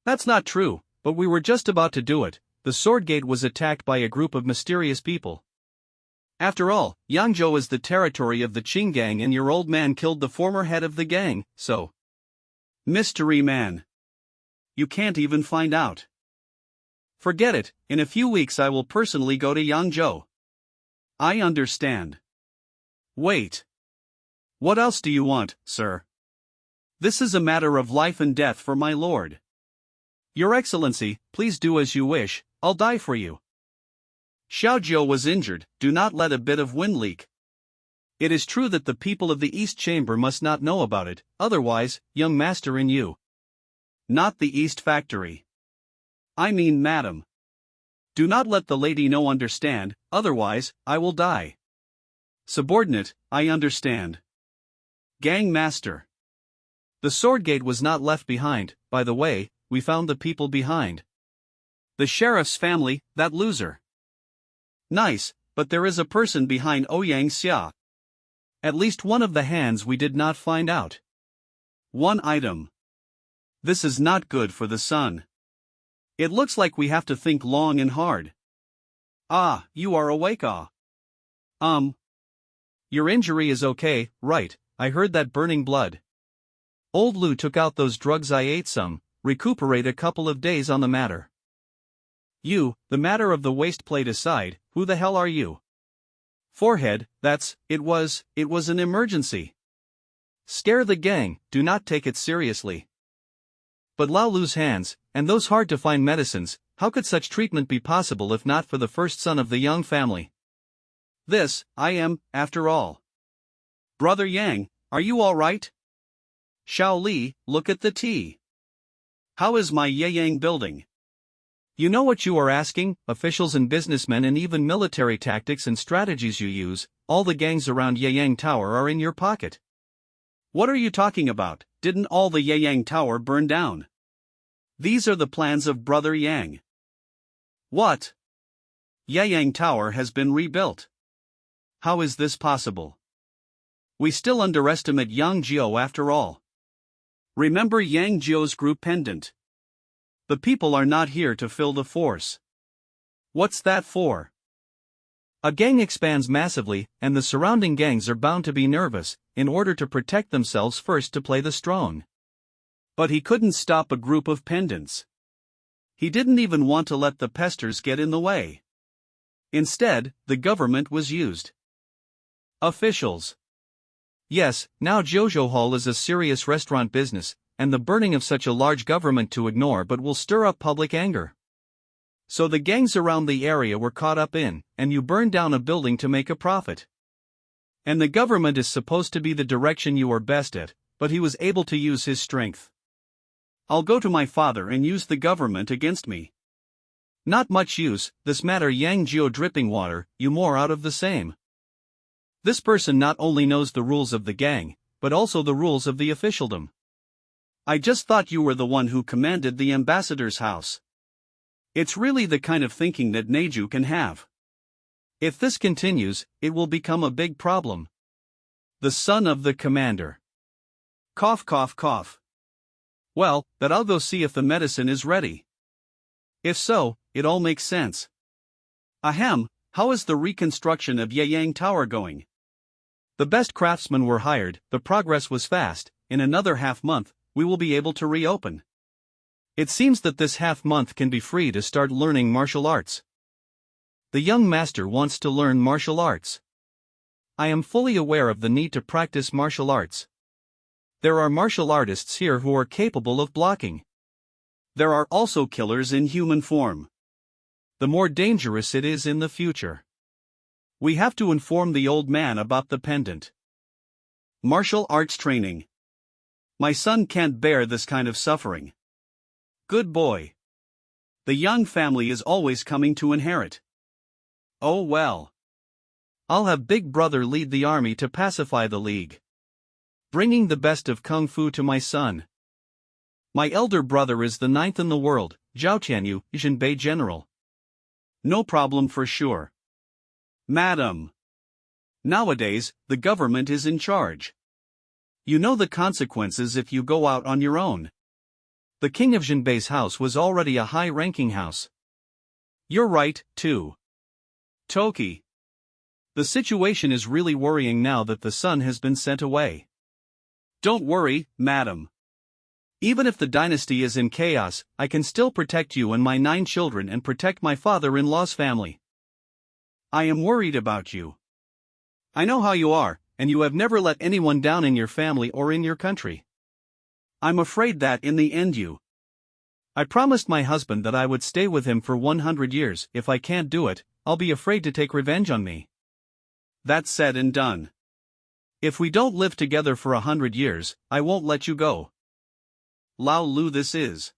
That's not true, but we were just about to do it, the sword gate was attacked by a group of mysterious people. After all, Yangzhou is the territory of the Qing gang and your old man killed the former head of the gang, so. Mystery man. You can't even find out. Forget it, in a few weeks I will personally go to Yangzhou. I understand. Wait. What else do you want, sir? This is a matter of life and death for my lord. Your Excellency, please do as you wish, I'll die for you. Xiaojiu was injured, do not let a bit of wind leak. It is true that the people of the East Chamber must not know about it, otherwise, young master and you. Not the East Factory. I mean madam. Do not let the lady know understand, otherwise, I will die. Subordinate, I understand. Gang master. The sword gate was not left behind, by the way, we found the people behind. The sheriff's family, that loser. Nice, but there is a person behind xianxia. At least one of the hands we did not find out. One item. This is not good for the son. It looks like we have to think long and hard. Ah, you are awake ah. Your injury is okay, right, I heard that burning blood. Old Lu took out those drugs I ate some, recuperate a couple of days on the matter. You, the matter of the waist plate aside, who the hell are you? Forehead, it was an emergency. Scare the gang, do not take it seriously. But Lao Lu's hands, and those hard-to-find medicines, how could such treatment be possible if not for the first son of the Yang family? This, I am, after all. Brother Yang, are you all right? Xiao Li, look at the tea. How is my Yang building? You know what you are asking, officials and businessmen, and even military tactics and strategies you use, all the gangs around Yang Tower are in your pocket. What are you talking about? Didn't all the Yang Tower burn down? These are the plans of Brother Yang. What? Yang Tower has been rebuilt. How is this possible? We still underestimate Yang Jiao after all. Remember Yang Jiao's group pendant. The people are not here to fill the force. What's that for? A gang expands massively, and the surrounding gangs are bound to be nervous, in order to protect themselves first to play the strong. But he couldn't stop a group of pendants. He didn't even want to let the pesters get in the way. Instead, the government was used. Officials. Yes, now Jojo Hall is a serious restaurant business, and the burning of such a large government to ignore but will stir up public anger. So the gangs around the area were caught up in, and you burn down a building to make a profit. And the government is supposed to be the direction you are best at, but he was able to use his strength. I'll go to my father and use the government against me. Not much use, this matter Yang Jiao dripping water, you more out of the same. This person not only knows the rules of the gang, but also the rules of the officialdom. I just thought you were the one who commanded the ambassador's house. It's really the kind of thinking that Neju can have. If this continues, it will become a big problem. The son of the commander. Cough cough cough. Well, but I'll go see if the medicine is ready. If so, it all makes sense. Ahem, how is the reconstruction of Yang Tower going? The best craftsmen were hired, the progress was fast, in another half-month, we will be able to reopen. It seems that this half-month can be free to start learning martial arts. The young master wants to learn martial arts. I am fully aware of the need to practice martial arts. There are martial artists here who are capable of blocking. There are also killers in human form. The more dangerous it is in the future. We have to inform the old man about the pendant. Martial arts training. My son can't bear this kind of suffering. Good boy. The Yang family is always coming to inherit. Oh well. I'll have Big Brother lead the army to pacify the league. Bringing the best of Kung Fu to my son. My elder brother is the 9th in the world, Zhao Tianyu, Jinbei General. No problem for sure. Madam. Nowadays, the government is in charge. You know the consequences if you go out on your own. The king of Jinbei's house was already a high-ranking house. You're right, too. Toki. The situation is really worrying now that the son has been sent away. Don't worry, madam. Even if the dynasty is in chaos, I can still protect you and my 9 children and protect my father-in-law's family. I am worried about you. I know how you are, and you have never let anyone down in your family or in your country. I'm afraid that in the end I promised my husband that I would stay with him for 100 years. If I can't do it, I'll be afraid to take revenge on me. That's said and done. If we don't live together for 100 years, I won't let you go. Lao Lu, this is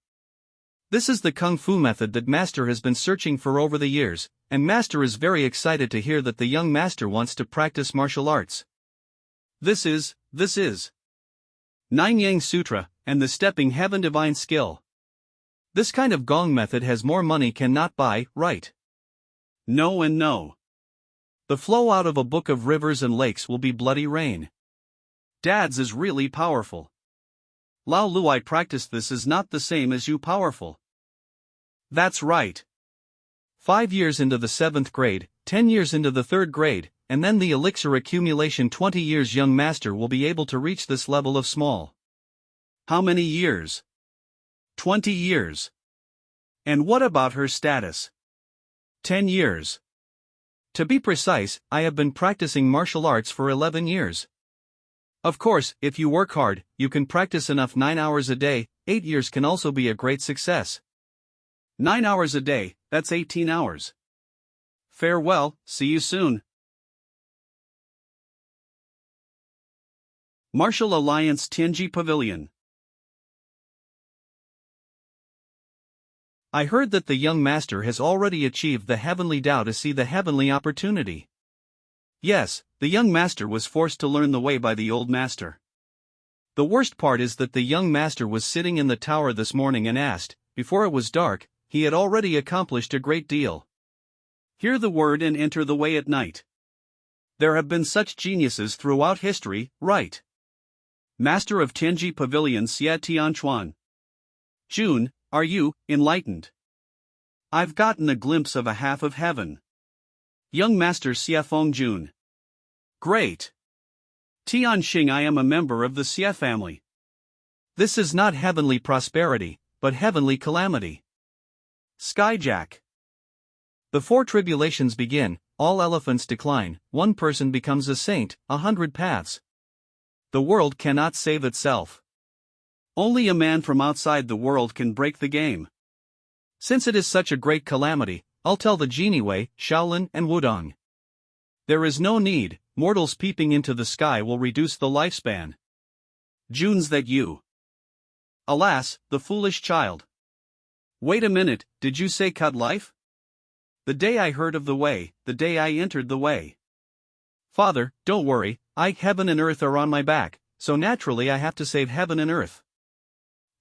the Kung Fu method that Master has been searching for over the years, and Master is very excited to hear that the young Master wants to practice martial arts. This is 9 Yang Sutra, and the stepping heaven divine skill. This kind of gong method has more money cannot buy, right? No and no. The flow out of a book of rivers and lakes will be bloody rain. Dad's is really powerful. Lao Lu, I practice this is not the same as you powerful. That's right. 5 years into the 7th grade, 10 years into the 3rd grade, and then the elixir accumulation 20 years young master will be able to reach this level of small. How many years? 20 years. And what about her status? 10 years. To be precise, I have been practicing martial arts for 11 years. Of course, if you work hard, you can practice enough 9 hours a day. 8 years can also be a great success. 9 hours a day, that's 18 hours. Farewell, see you soon. Martial Alliance Tianji Pavilion. I heard that the young master has already achieved the heavenly Tao to see the heavenly opportunity. Yes, the young master was forced to learn the way by the old master. The worst part is that the young master was sitting in the tower this morning and asked, before it was dark, he had already accomplished a great deal. Hear the word and enter the way at night. There have been such geniuses throughout history, right? Master of Tianji Pavilion Xia Tianchuan. June, are you enlightened? I've gotten a glimpse of a half of heaven. Young Master Xia Feng Jun. Great. Tianxing, I am a member of the Xia family. This is not heavenly prosperity, but heavenly calamity. Skyjack. The 4 tribulations begin, all elephants decline, 1 person becomes a saint, 100 paths. The world cannot save itself. Only a man from outside the world can break the game. Since it is such a great calamity, I'll tell the genie way, Shaolin and Wudong. There is no need, mortals peeping into the sky will reduce the lifespan. June's that you. Alas, the foolish child. Wait a minute, did you say cut life? The day I heard of the way, the day I entered the way. Father, don't worry, heaven and earth are on my back, so naturally I have to save heaven and earth.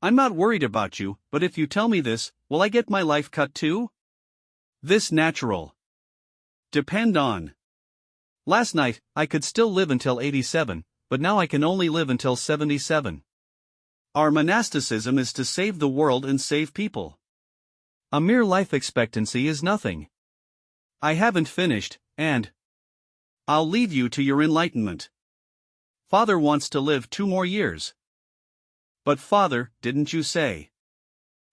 I'm not worried about you, but if you tell me this, will I get my life cut too? This natural. Depend on. Last night, I could still live until 87, but now I can only live until 77. Our monasticism is to save the world and save people. A mere life expectancy is nothing. I haven't finished, and I'll leave you to your enlightenment. Father wants to live 2 more years. But father, didn't you say?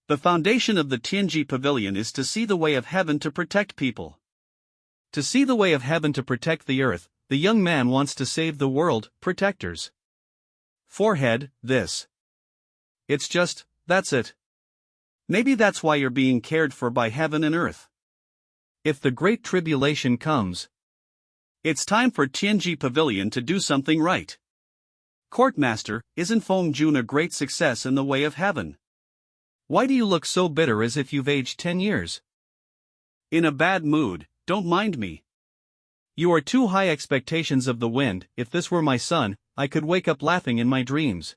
The foundation of the Tianji Pavilion is to see the way of heaven to protect people. To see the way of heaven to protect the earth, the young man wants to save the world, protectors. Forehead, this. It's just, that's it. Maybe that's why you're being cared for by heaven and earth. If the Great Tribulation comes, it's time for Tianji Pavilion to do something right. Courtmaster, isn't Feng Jun a great success in the way of heaven? Why do you look so bitter as if you've aged 10 years? In a bad mood, don't mind me. You are too high expectations of the wind. If this were my son, I could wake up laughing in my dreams.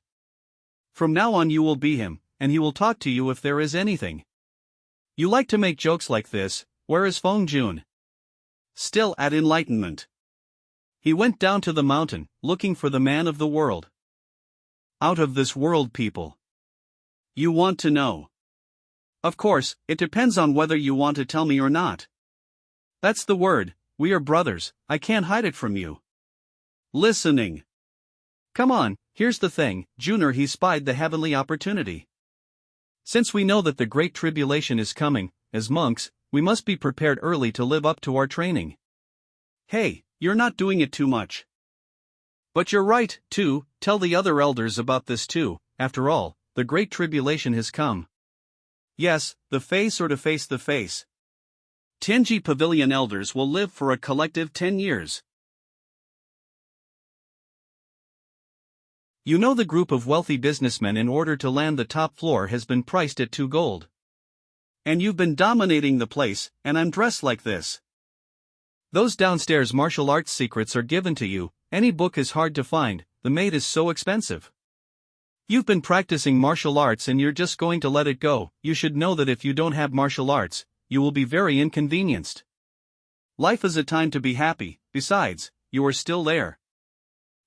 From now on you will be him, and he will talk to you if there is anything. You like to make jokes like this. Where is Feng Jun? Still at enlightenment. He went down to the mountain, looking for the man of the world. Out of this world people. You want to know? Of course, it depends on whether you want to tell me or not. That's the word, we are brothers, I can't hide it from you. Listening. Come on, here's the thing, Junior, he spied the heavenly opportunity. Since we know that the Great Tribulation is coming, as monks, we must be prepared early to live up to our training. Hey, you're not doing it too much. But you're right, too, tell the other elders about this too, after all, the Great Tribulation has come. Yes, the face or to face the face. Tianji Pavilion elders will live for a collective 10 years. You know the group of wealthy businessmen in order to land the top floor has been priced at 2 gold. And you've been dominating the place, and I'm dressed like this. Those downstairs martial arts secrets are given to you, any book is hard to find, the maid is so expensive. You've been practicing martial arts and you're just going to let it go. You should know that if you don't have martial arts, you will be very inconvenienced. Life is a time to be happy, besides, you are still there.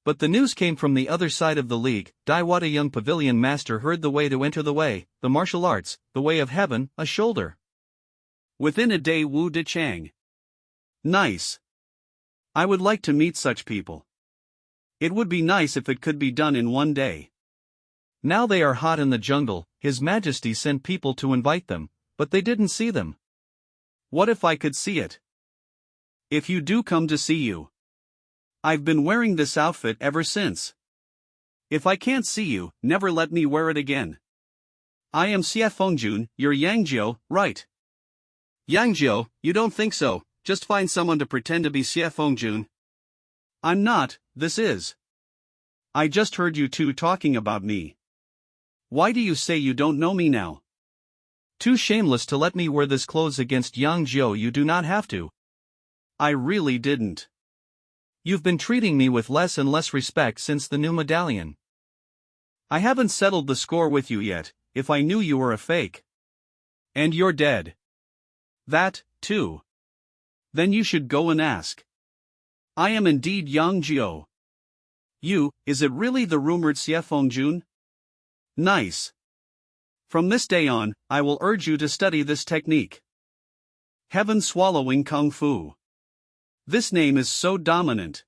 But the news came from the other side of the league. Daiwata young pavilion master heard the way to enter the way, the martial arts, the way of heaven, a shoulder. Within a day Wu De Chang. Nice. I would like to meet such people. It would be nice if it could be done in one day. Now they are hot in the jungle, His Majesty sent people to invite them, but they didn't see them. What if I could see it? If you do come to see you. I've been wearing this outfit ever since. If I can't see you, never let me wear it again. I am Xiafongjun, your Yangjiu, right? Yangjiu, you don't think so, just find someone to pretend to be Xiafongjun. I'm not, this is. I just heard you two talking about me. Why do you say you don't know me now? Too shameless to let me wear this clothes against Yangjiu, you do not have to. I really didn't. You've been treating me with less and less respect since the new medallion. I haven't settled the score with you yet, if I knew you were a fake. And you're dead. That, too. Then you should go and ask. I am indeed Yang Jiu. You, is it really the rumored Xiafongjun? Nice. From this day on, I will urge you to study this technique. Heaven swallowing Kung Fu. This name is so dominant.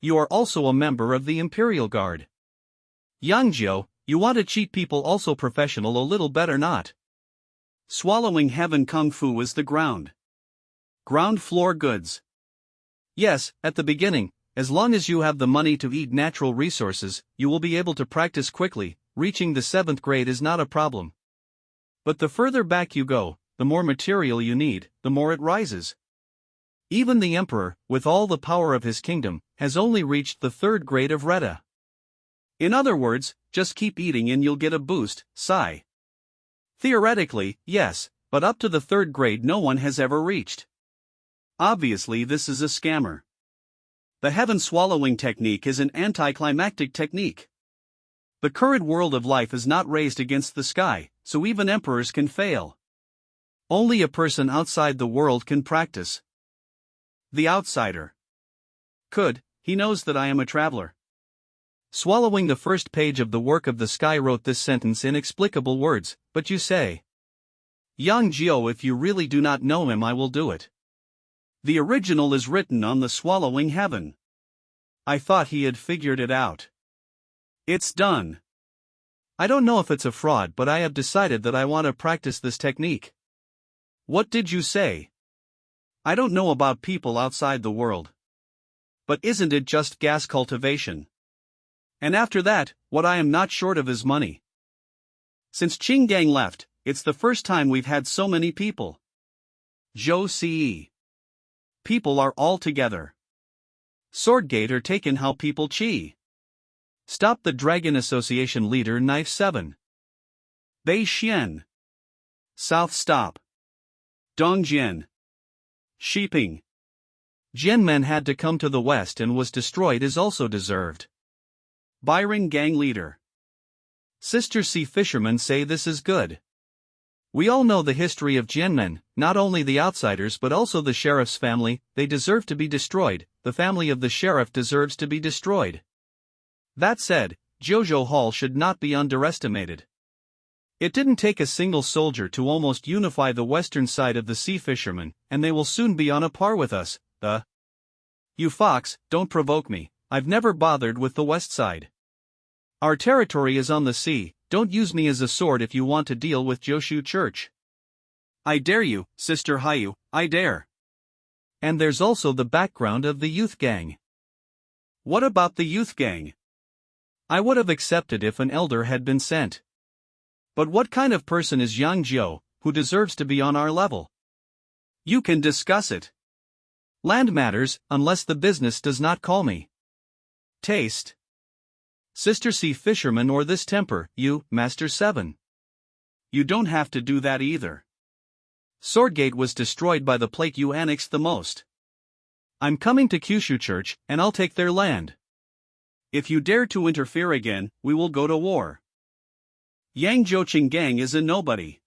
You are also a member of the Imperial Guard. Yangjiu, you want to cheat people also professional a little better not. Swallowing heaven Kung Fu is the ground. Ground floor goods. Yes, at the beginning, as long as you have the money to eat natural resources, you will be able to practice quickly, reaching the 7th grade is not a problem. But the further back you go, the more material you need, the more it rises. Even the emperor, with all the power of his kingdom, has only reached the 3rd grade of Reta. In other words, just keep eating and you'll get a boost, sigh. Theoretically, yes, but up to the 3rd grade no one has ever reached. Obviously this is a scammer. The heaven swallowing technique is an anticlimactic technique. The current world of life is not raised against the sky, so even emperors can fail. Only a person outside the world can practice. The outsider. He knows that I am a traveler. Swallowing the first page of the work of the sky wrote this sentence inexplicable words, but you say. Yang Jiu, if you really do not know him I will do it. The original is written on the swallowing heaven. I thought he had figured it out. It's done. I don't know if it's a fraud, but I have decided that I want to practice this technique. What did you say? I don't know about people outside the world. But isn't it just gas cultivation? And after that, what I am not short of is money. Since Qinggang left, it's the first time we've had so many people. Zhou Ce. People are all together. Swordgate are taken how people chi. Stop the Dragon Association leader Knife 7. Bei Xian. South stop. Dongjian. Shiping. Jianmen had to come to the west and was destroyed is also deserved. Byron gang leader. Sister C fishermen say this is good. We all know the history of Jianmen, not only the outsiders but also the sheriff's family, they deserve to be destroyed, the family of the sheriff deserves to be destroyed. That said, Jojo Hall should not be underestimated. It didn't take a single soldier to almost unify the western side of the sea fishermen, and they will soon be on a par with us, You fox, don't provoke me, I've never bothered with the west side. Our territory is on the sea, don't use me as a sword if you want to deal with Joshu Church. I dare you, Sister Hayu, I dare. And there's also the background of the youth gang. What about the youth gang? I would have accepted if an elder had been sent. But what kind of person is Yang Jiu, who deserves to be on our level? You can discuss it. Land matters, unless the business does not call me. Taste. Sister C fisherman or this temper, you, Master 7. You don't have to do that either. Swordgate was destroyed by the plate you annexed the most. I'm coming to Kyushu Church, and I'll take their land. If you dare to interfere again, we will go to war. Yang Jiuqing gang is a nobody.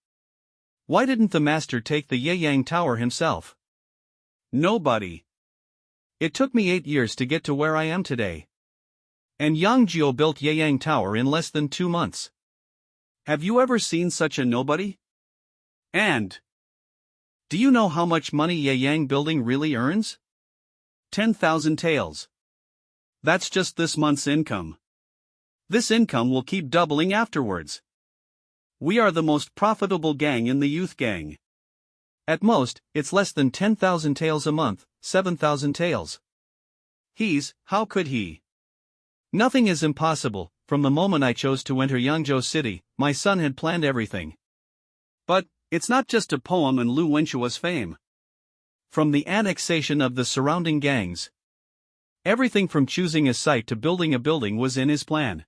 Why didn't the master take the Yeyang Tower himself? Nobody. It took me 8 years to get to where I am today. And Yang Jiu built Yeyang Tower in less than 2 months. Have you ever seen such a nobody? And do you know how much money Yeyang building really earns? 10,000 taels. That's just this month's income. This income will keep doubling afterwards. We are the most profitable gang in the youth gang. At most, it's less than 10,000 taels a month, 7,000 taels. How could he? Nothing is impossible. From the moment I chose to enter Yangzhou City, my son had planned everything. But, it's not just a poem in Lu Wenxua's fame. From the annexation of the surrounding gangs. Everything from choosing a site to building a building was in his plan.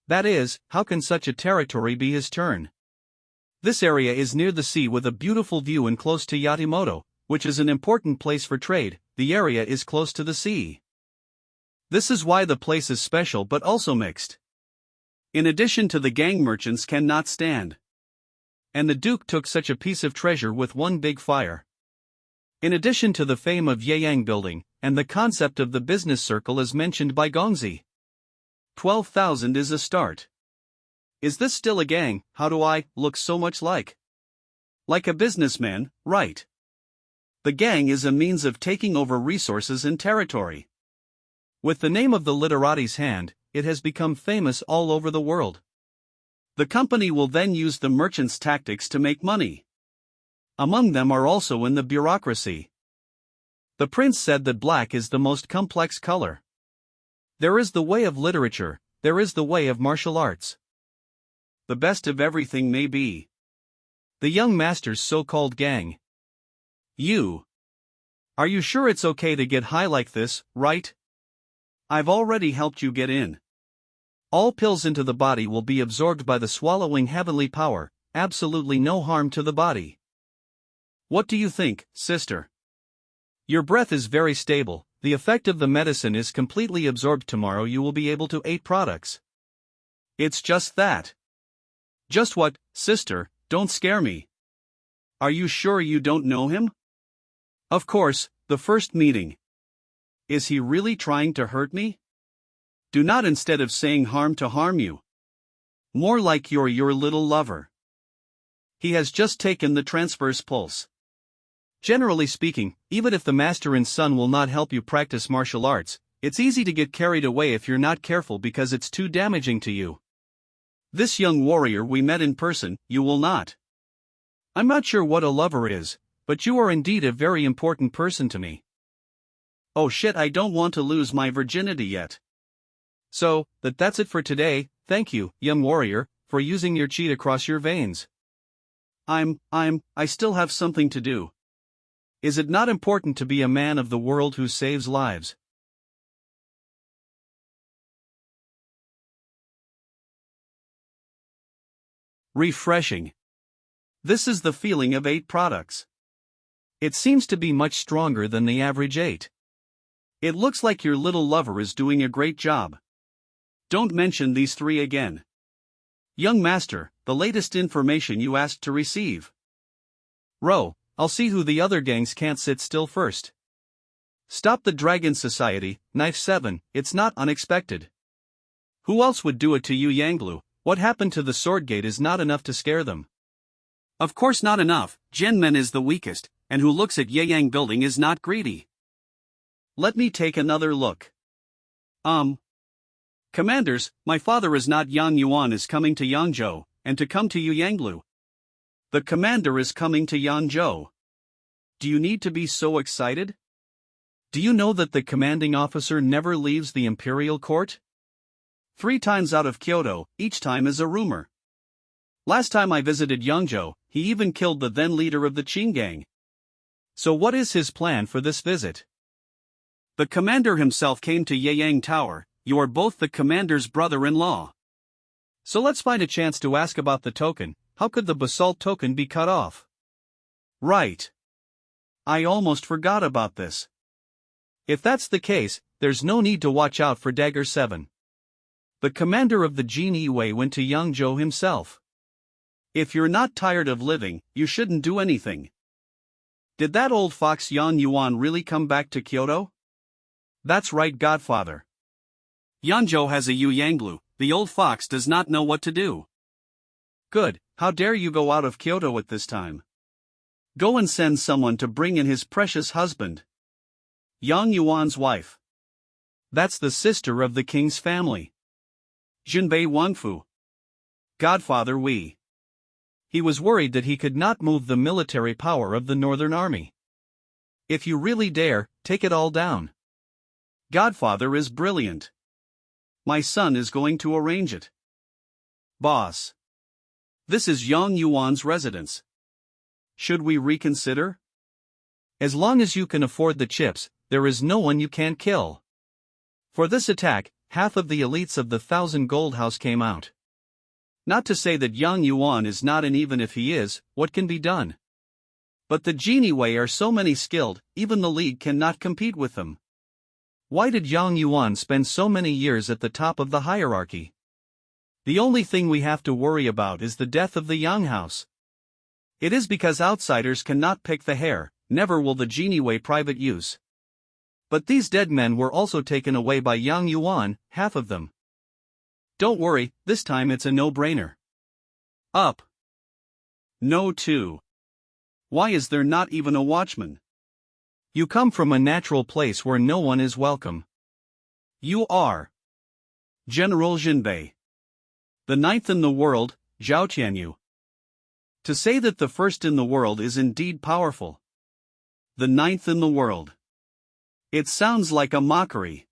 That is, how can such a territory be his turn? This area is near the sea with a beautiful view and close to Yatimoto, which is an important place for trade. The area is close to the sea. This is why the place is special but also mixed. In addition to the gang merchants cannot stand. And the Duke took such a piece of treasure with one big fire. In addition to the fame of Yeyang building, and the concept of the business circle as mentioned by Gongzi. 12,000 is a start. Is this still a gang? How do I look so much like? Like a businessman, right? The gang is a means of taking over resources and territory. With the name of the literate's hand, it has become famous all over the world. The company will then use the merchant's tactics to make money. Among them are also in the bureaucracy. The prince said that black is the most complex color. There is the way of literature, there is the way of martial arts. The best of everything may be the young master's so-called gang. Are you sure it's okay to get high like this, right? I've already helped you get in. All pills into the body will be absorbed by the swallowing heavenly power, absolutely no harm to the body. What do you think, sister? Your breath is very stable, the effect of the medicine is completely absorbed. Tomorrow you will be able to eat products. It's just that. Just what, sister, don't scare me. Are you sure you don't know him? Of course, the first meeting. Is he really trying to hurt me? Do not instead of saying harm to harm you. More like you're your little lover. He has just taken the transverse pulse. Generally speaking, even if the master and son will not help you practice martial arts, it's easy to get carried away if you're not careful because it's too damaging to you. This young warrior we met in person, you will not. I'm not sure what a lover is, but you are indeed a very important person to me. Oh shit, I don't want to lose my virginity yet. So, that's it for today. Thank you, young warrior, for using your chi to cross your veins. I still have something to do. Is it not important to be a man of the world who saves lives? Refreshing. This is the feeling of 8 products. It seems to be much stronger than the average 8. It looks like your little lover is doing a great job. Don't mention these 3 again. Young master, the latest information you asked to receive. I'll see who the other gangs can't sit still first. Stop the Dragon Society, Knife 7, it's not unexpected. Who else would do it to you, Yanglu? What happened to the sword gate is not enough to scare them. Of course not enough, Genmen is the weakest, and who looks at Yeyang building is not greedy. Let me take another look. Commanders, my father is not Yang Yuan is coming to Yangzhou, and to come to you Yanglu. The commander is coming to Yangzhou. Do you need to be so excited? Do you know that the commanding officer never leaves the imperial court? 3 times out of Kyoto, each time is a rumor. Last time I visited Yangzhou, he even killed the then leader of the Qin gang. So what is his plan for this visit? The commander himself came to Yeyang Tower. You are both the commander's brother-in-law. So let's find a chance to ask about the token. How could the basalt token be cut off? Right. I almost forgot about this. If that's the case, there's no need to watch out for Dagger 7. The commander of the Jin Yiwei went to Yangzhou himself. If you're not tired of living, you shouldn't do anything. Did that old fox Yan Yuan really come back to Kyoto? That's right, Godfather. Yangzhou has a Yu Yanglu, the old fox does not know what to do. Good, how dare you go out of Kyoto at this time? Go and send someone to bring in his precious husband. Yang Yuan's wife. That's the sister of the king's family. Jinbei Wangfu. Godfather Wei. He was worried that he could not move the military power of the Northern Army. If you really dare, take it all down. Godfather is brilliant. My son is going to arrange it. Boss. This is Yang Yuan's residence. Should we reconsider? As long as you can afford the chips, there is no one you can't kill. For this attack, half of the elites of the 1,000 Gold House came out. Not to say that Yang Yuan is not, and even if he is, what can be done? But the Genie Wei are so many skilled, even the League cannot compete with them. Why did Yang Yuan spend so many years at the top of the hierarchy? The only thing we have to worry about is the death of the Yang House. It is because outsiders cannot pick the hair, never will the Genie Wei private use. But these dead men were also taken away by Yang Yuan, half of them. Don't worry, this time it's a no-brainer. Up. No 2. Why is there not even a watchman? You come from a natural place where no one is welcome. You are General Jinbei. The 9th in the world, Zhao Tianyu. To say that the 1st in the world is indeed powerful. The 9th in the world. It sounds like a mockery.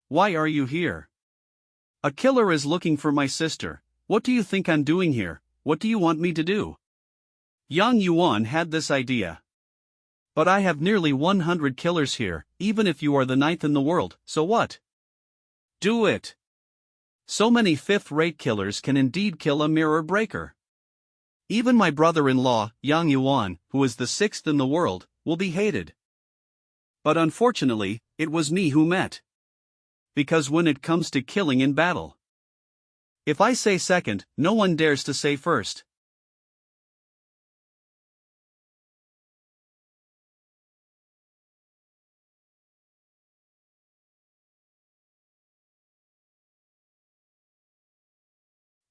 Why are you here? A killer is looking for my sister. What do you think I'm doing here? What do you want me to do? Yang Yuan had this idea. But I have nearly 100 killers here, even if you are the 9th in the world, so what? Do it. So many 5th-rate killers can indeed kill a mirror breaker. Even my brother-in-law, Yang Yuan, who is the 6th in the world, will be hated. But unfortunately, it was me who met. Because when it comes to killing in battle, if I say second, no one dares to say first.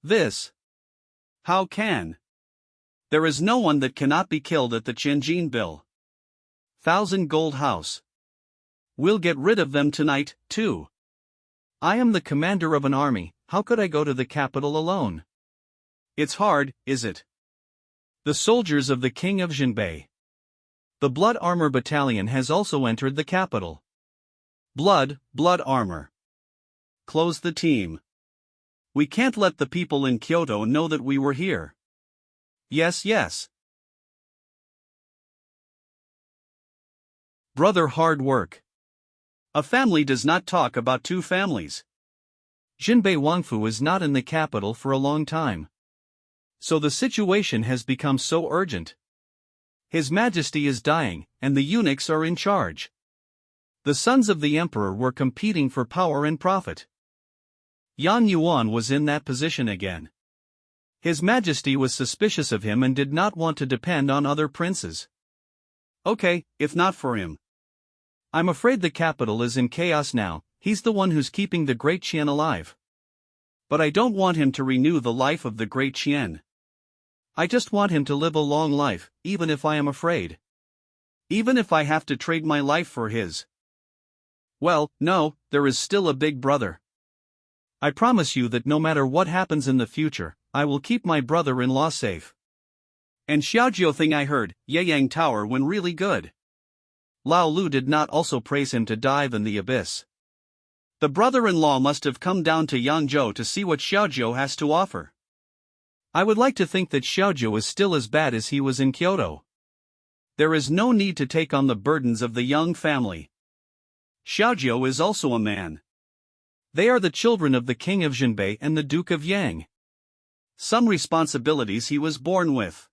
This. How can? There is no one that cannot be killed at the Tianjin Bill. 1,000 Gold House. We'll get rid of them tonight, too. I am the commander of an army, how could I go to the capital alone? It's hard, is it? The soldiers of the King of Jinbei. The Blood Armor Battalion has also entered the capital. Blood Armor. Close the team. We can't let the people in Kyoto know that we were here. Yes. Brother, hard work. A family does not talk about two families. Jinbei Wangfu is not in the capital for a long time. So the situation has become so urgent. His Majesty is dying, and the eunuchs are in charge. The sons of the emperor were competing for power and profit. Yang Yuan was in that position again. His Majesty was suspicious of him and did not want to depend on other princes. Okay, if not for him. I'm afraid the capital is in chaos now. He's the one who's keeping the great Qian alive. But I don't want him to renew the life of the great Qian. I just want him to live a long life, even if I am afraid. Even if I have to trade my life for his. Well, no, there is still a big brother. I promise you that no matter what happens in the future, I will keep my brother-in-law safe. And Xiaojiu thing I heard, Yeyang Tower went really good. Lao Lu did not also praise him to dive in the abyss. The brother-in-law must have come down to Yangzhou to see what Xiaojiu has to offer. I would like to think that Xiaojiu is still as bad as he was in Kyoto. There is no need to take on the burdens of the Yang family. Xiaojiu is also a man. They are the children of the King of Jinbei and the Duke of Yang. Some responsibilities he was born with.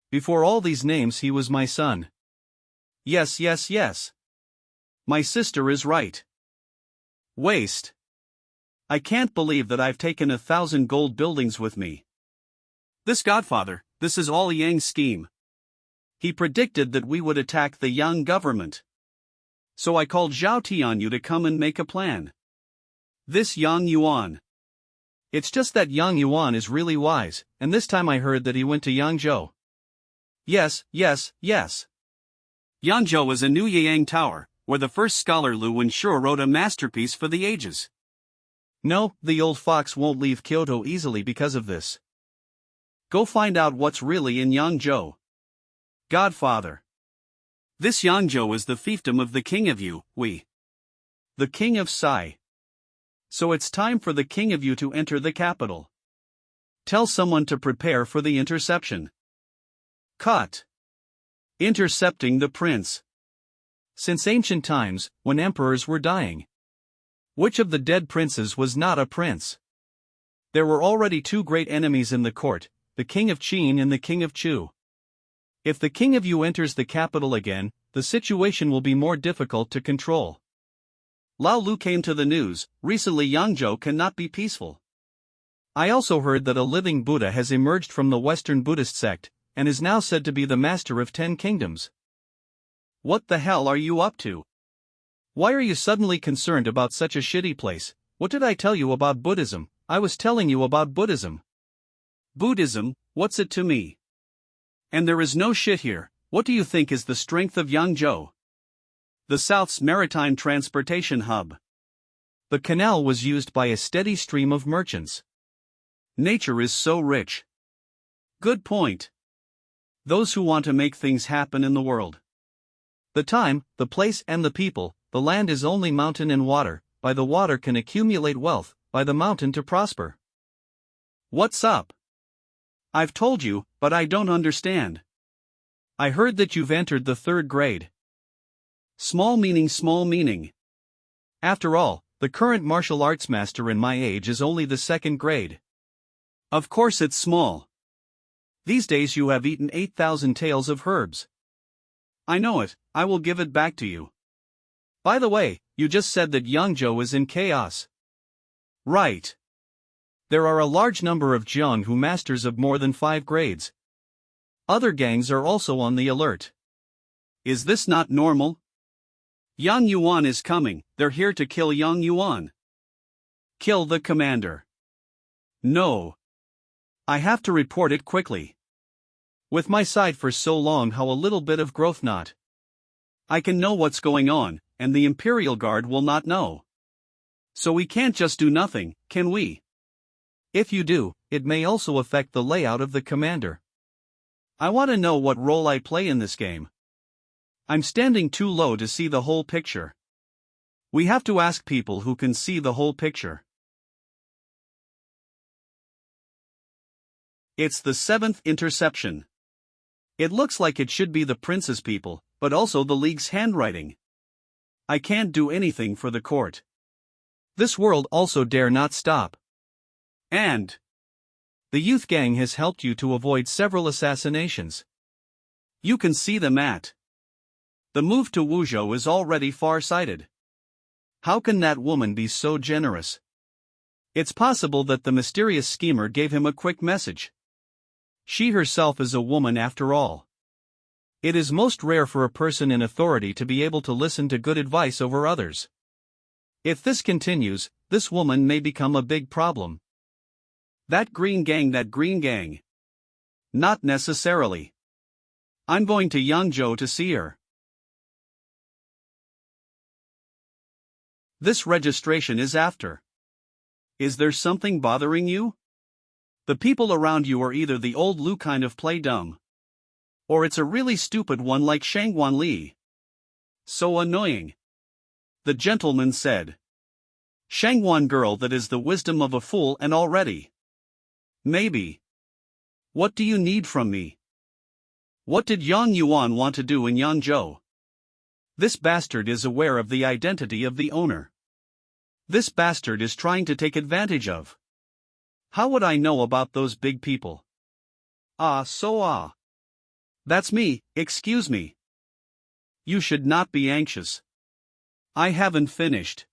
Before all these names he was my son. Yes. My sister is right. Waste. I can't believe that I've taken 1,000 gold buildings with me. This Godfather, this is all Yang's scheme. He predicted that we would attack the Yang government. So I called Zhao Tianyu to come and make a plan. This Yang Yuan. It's just that Yang Yuan is really wise, and this time I heard that he went to Yangzhou. Yes. Yangzhou is a new Yeyang Tower, where the first scholar Lu Wenshur wrote a masterpiece for the ages. No, the old fox won't leave Kyoto easily because of this. Go find out what's really in Yangzhou. Godfather. This Yangzhou is the fiefdom of the king of Yu, the king of Sai. So it's time for the king of Yu to enter the capital. Tell someone to prepare for the interception. Cut. Intercepting the prince. Since ancient times, when emperors were dying, which of the dead princes was not a prince? There were already two great enemies in the court, the king of Qin and the king of Chu. If the king of Yu enters the capital again, the situation will be more difficult to control. Lao Lu came to the news, recently Yangzhou cannot be peaceful. I also heard that a living Buddha has emerged from the Western Buddhist sect, and is now said to be the master of 10 kingdoms. What the hell are you up to? Why are you suddenly concerned about such a shitty place? What did I tell you about Buddhism? I was telling you about Buddhism. Buddhism, what's it to me? And there is no shit here. What do you think is the strength of Yangzhou? The South's maritime transportation hub. The canal was used by a steady stream of merchants. Nature is so rich. Good point. Those who want to make things happen in the world. The time, the place and the people, the land is only mountain and water, by the water can accumulate wealth, by the mountain to prosper. What's up? I've told you, but I don't understand. I heard that you've entered the 3rd grade. Small meaning, small meaning. After all, the current martial arts master in my age is only the 2nd grade. Of course it's small. These days you have eaten 8,000 taels of herbs. I know it, I will give it back to you. By the way, you just said that Yangzhou is in chaos. Right. There are a large number of Jiang who masters of more than 5 grades. Other gangs are also on the alert. Is this not normal? Yang Yuan is coming, they're here to kill Yang Yuan. Kill the commander. No. I have to report it quickly. With my side for so long, how a little bit of growth not. I can know what's going on, and the Imperial Guard will not know. So we can't just do nothing, can we? If you do, it may also affect the layout of the commander. I want to know what role I play in this game. I'm standing too low to see the whole picture. We have to ask people who can see the whole picture. It's the 7th interception. It looks like it should be the prince's people, but also the League's handwriting. I can't do anything for the court. This world also dare not stop. And the youth gang has helped you to avoid several assassinations. You can see them at. The move to Wuzhou is already far-sighted. How can that woman be so generous? It's possible that the mysterious schemer gave him a quick message. She herself is a woman after all. It is most rare for a person in authority to be able to listen to good advice over others. If this continues, this woman may become a big problem. That green gang. Not necessarily. I'm going to Yangzhou to see her. This registration is after. Is there something bothering you? The people around you are either the old Lu kind of play dumb, or it's a really stupid one like Shangguan Li. So annoying. The gentleman said. Shangguan girl that is the wisdom of a fool and already. Maybe. What do you need from me? What did Yang Yuan want to do in Yangzhou? This bastard is aware of the identity of the owner. This bastard is trying to take advantage of. How would I know about those big people? That's me, excuse me. You should not be anxious. I haven't finished.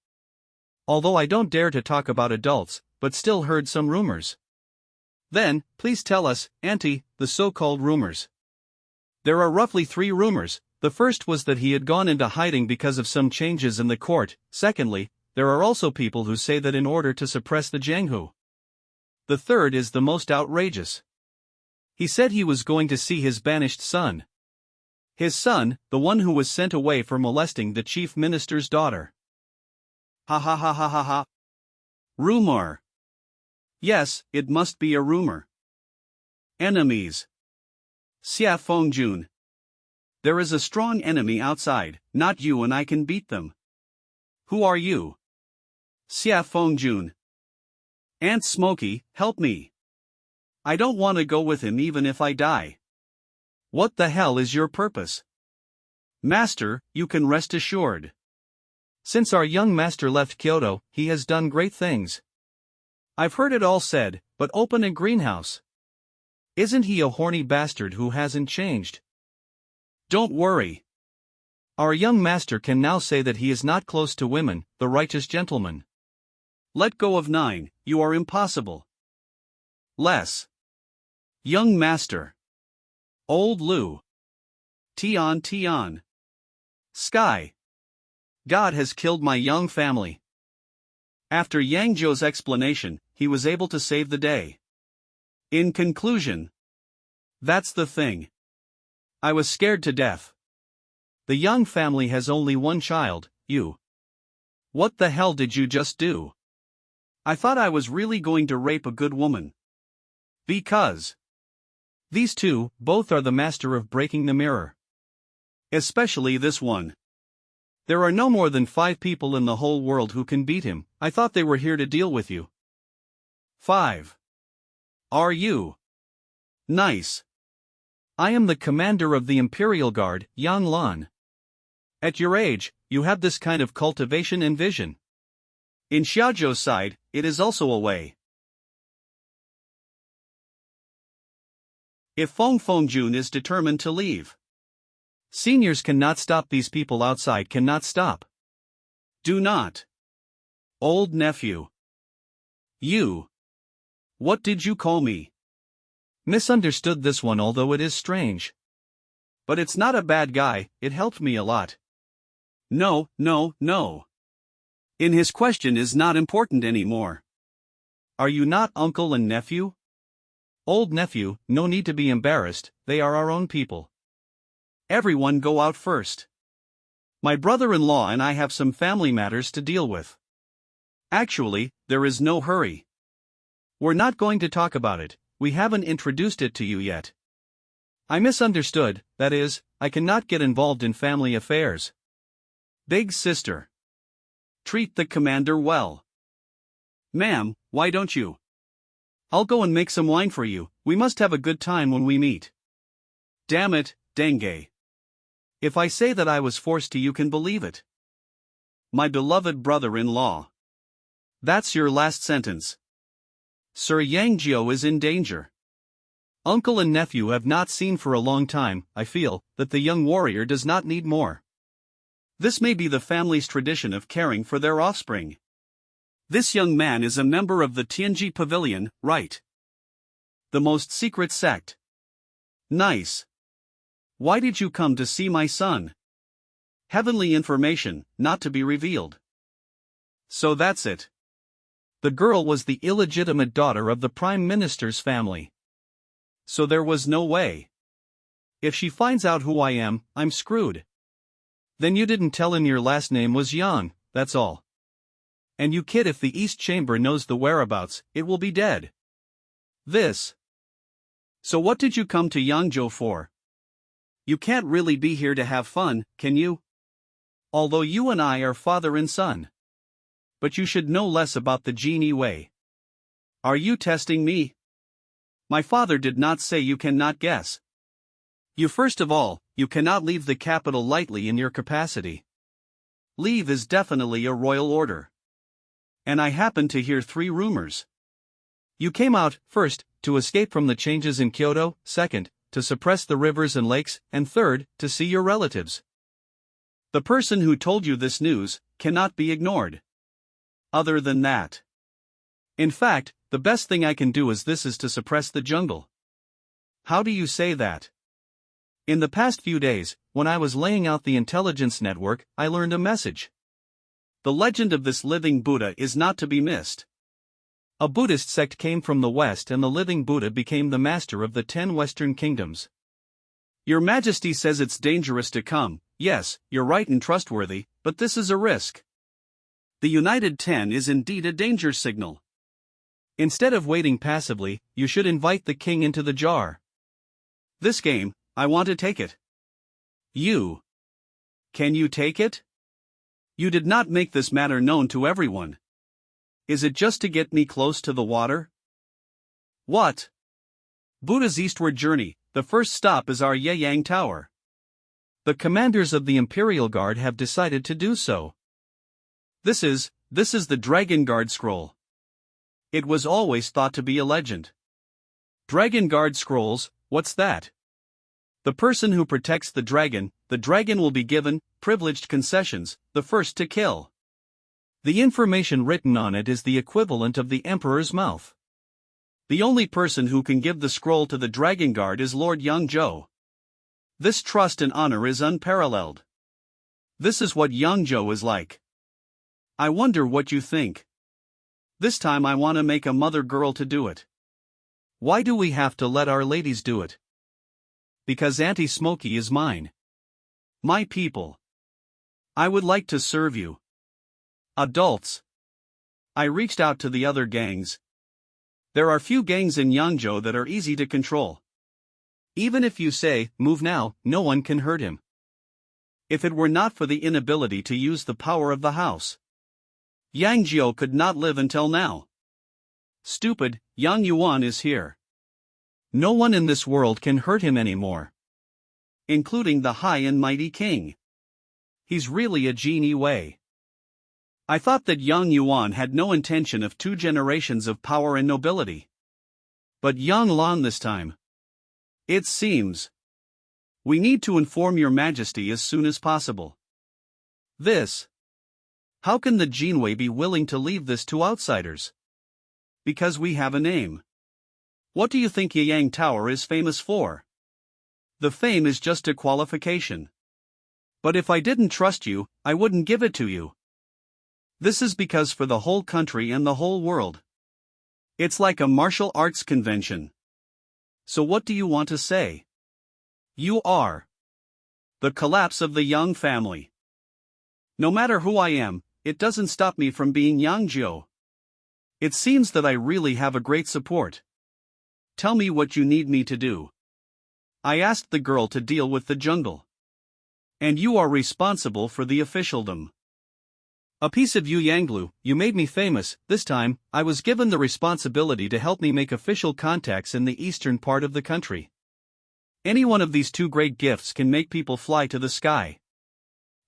Although I don't dare to talk about adults, but still heard some rumors. Then, please tell us, Auntie, the so-called rumors. There are roughly 3 rumors. The first was that he had gone into hiding because of some changes in the court. Secondly, there are also people who say that in order to suppress the Jianghu. The third is the most outrageous. He said he was going to see his banished son. His son, the one who was sent away for molesting the chief minister's daughter. Ha ha ha ha ha ha. Rumor. Yes, it must be a rumor. Enemies. Xia Fengjun. There is a strong enemy outside, not you and I can beat them. Who are you? Xia Fengjun. Aunt Smokey, help me. I don't want to go with him even if I die. What the hell is your purpose? Master, you can rest assured. Since our young master left Kyoto, he has done great things. I've heard it all said, but open a greenhouse. Isn't he a horny bastard who hasn't changed? Don't worry. Our young master can now say that he is not close to women, the righteous gentleman. Let go of 9, you are impossible. Less. Young master. Old Lu. Tian Tian. Sky. God has killed my young family. After Yang Zhou's explanation, he was able to save the day. In conclusion, that's the thing. I was scared to death. The Yang family has only one child, you. What the hell did you just do? I thought I was really going to rape a good woman. Because these two, both are the master of breaking the mirror. Especially this one. There are no more than 5 people in the whole world who can beat him. I thought they were here to deal with you. 5. Are you? Nice. I am the commander of the Imperial Guard, Yang Lan. At your age, you have this kind of cultivation and vision. In Xiaozhou's side, it is also a way. If Fengjun is determined to leave, seniors cannot stop. These people outside cannot stop. Do not. Old nephew. You. What did you call me? Misunderstood this one, although it is strange. But it's not a bad guy, it helped me a lot. No. In his question is not important anymore. Are you not uncle and nephew? Old nephew, no need to be embarrassed, they are our own people. Everyone go out first. My brother-in-law and I have some family matters to deal with. Actually, there is no hurry. We're not going to talk about it, we haven't introduced it to you yet. I misunderstood, that is, I cannot get involved in family affairs. Big sister. Treat the commander well. Ma'am, why don't you? I'll go and make some wine for you, we must have a good time when we meet. Damn it, Denge. If I say that I was forced to, you can believe it. My beloved brother-in-law. That's your last sentence. Sir Yang Zhou is in danger. Uncle and nephew have not seen for a long time. I feel that the young warrior does not need more. This may be the family's tradition of caring for their offspring. This young man is a member of the Tianji Pavilion, right? The most secret sect. Nice. Why did you come to see my son? Heavenly information, not to be revealed. So that's it. The girl was the illegitimate daughter of the Prime Minister's family. So there was no way. If she finds out who I am, I'm screwed. Then you didn't tell him your last name was Yang, that's all. And you kid, if the East Chamber knows the whereabouts, it will be dead. This. So what did you come to Yangzhou for? You can't really be here to have fun, can you? Although you and I are father and son. But you should know less about the genie way. Are you testing me? My father did not say you cannot guess. You first of all, you cannot leave the capital lightly in your capacity. Leave is definitely a royal order. And I happen to hear 3 rumors. You came out, first, to escape from the changes in Kyoto, second, to suppress the rivers and lakes, and third, to see your relatives. The person who told you this news cannot be ignored. Other than that. In fact, the best thing I can do is to suppress the jungle. How do you say that? In the past few days, when I was laying out the intelligence network, I learned a message. The legend of this living Buddha is not to be missed. A Buddhist sect came from the West and the living Buddha became the master of the 10 Western kingdoms. Your Majesty says it's dangerous to come. Yes, you're right and trustworthy, but this is a risk. The United 10 is indeed a danger signal. Instead of waiting passively, you should invite the king into the jar. This game, I want to take it. You. Can you take it? You did not make this matter known to everyone. Is it just to get me close to the water? What? Buddha's eastward journey, the first stop is our Yeyang Tower. The commanders of the Imperial Guard have decided to do so. This is the Dragon Guard scroll. It was always thought to be a legend. Dragon Guard scrolls, what's that? The person who protects the dragon will be given privileged concessions, the first to kill. The information written on it is the equivalent of the Emperor's mouth. The only person who can give the scroll to the Dragon Guard is Lord Yangzhou. This trust and honor is unparalleled. This is what Yangzhou is like. I wonder what you think. This time I want to make a mother girl to do it. Why do we have to let our ladies do it? Because Auntie Smokey is mine. My people. I would like to serve you. Adults. I reached out to the other gangs. There are few gangs in Yangzhou that are easy to control. Even if you say, move now, no one can hurt him. If it were not for the inability to use the power of the house, Yangzhou could not live until now. Stupid, Yang Yuan is here. No one in this world can hurt him anymore. Including the high and mighty king. He's really a genie Wei. I thought that Yang Yuan had no intention of 2 generations of power and nobility. But Yang Lan this time. It seems. We need to inform your majesty as soon as possible. This. How can the Jinwei be willing to leave this to outsiders? Because we have a name. What do you think Yeyang Tower is famous for? The fame is just a qualification. But if I didn't trust you, I wouldn't give it to you. This is because for the whole country and the whole world. It's like a martial arts convention. So what do you want to say? You are. The collapse of the Yang family. No matter who I am, it doesn't stop me from being Yangzhou. It seems that I really have a great support. Tell me what you need me to do. I asked the girl to deal with the jungle. And you are responsible for the officialdom. A piece of you Yanglu, you made me famous. This time, I was given the responsibility to help me make official contacts in the eastern part of the country. Any one of these 2 great gifts can make people fly to the sky.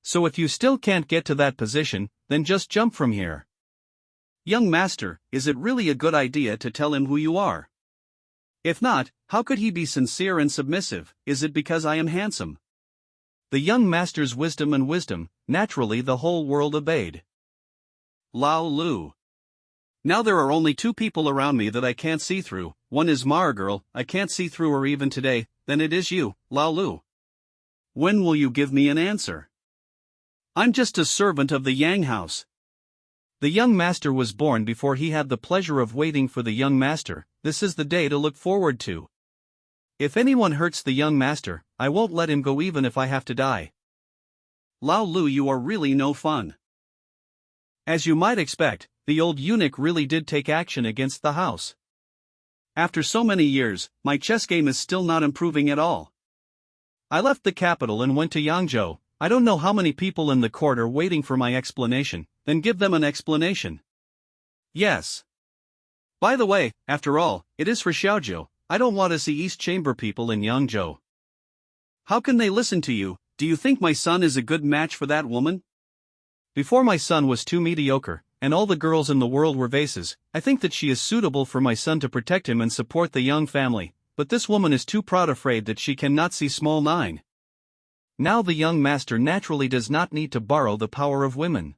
So if you still can't get to that position, then just jump from here. Young master, is it really a good idea to tell him who you are? If not, how could he be sincere and submissive? Is it because I am handsome? The young master's wisdom, naturally the whole world obeyed. Lao Lu. Now there are only 2 people around me that I can't see through. One is Mara girl, I can't see through her even today, then it is you, Lao Lu. When will you give me an answer? I'm just a servant of the Yang house. The young master was born before he had the pleasure of waiting for the young master. This is the day to look forward to. If anyone hurts the young master, I won't let him go even if I have to die. Lao Lu, you are really no fun. As you might expect, the old eunuch really did take action against the house. After so many years, my chess game is still not improving at all. I left the capital and went to Yangzhou. I don't know how many people in the court are waiting for my explanation, then give them an explanation. Yes. By the way, after all, it is for Xiaozhou. I don't want to see East Chamber people in Yangzhou. How can they listen to you? Do you think my son is a good match for that woman? Before my son was too mediocre, and all the girls in the world were vases. I think that she is suitable for my son to protect him and support the young family, but this woman is too proud, afraid that she cannot see small 9. Now the young master naturally does not need to borrow the power of women.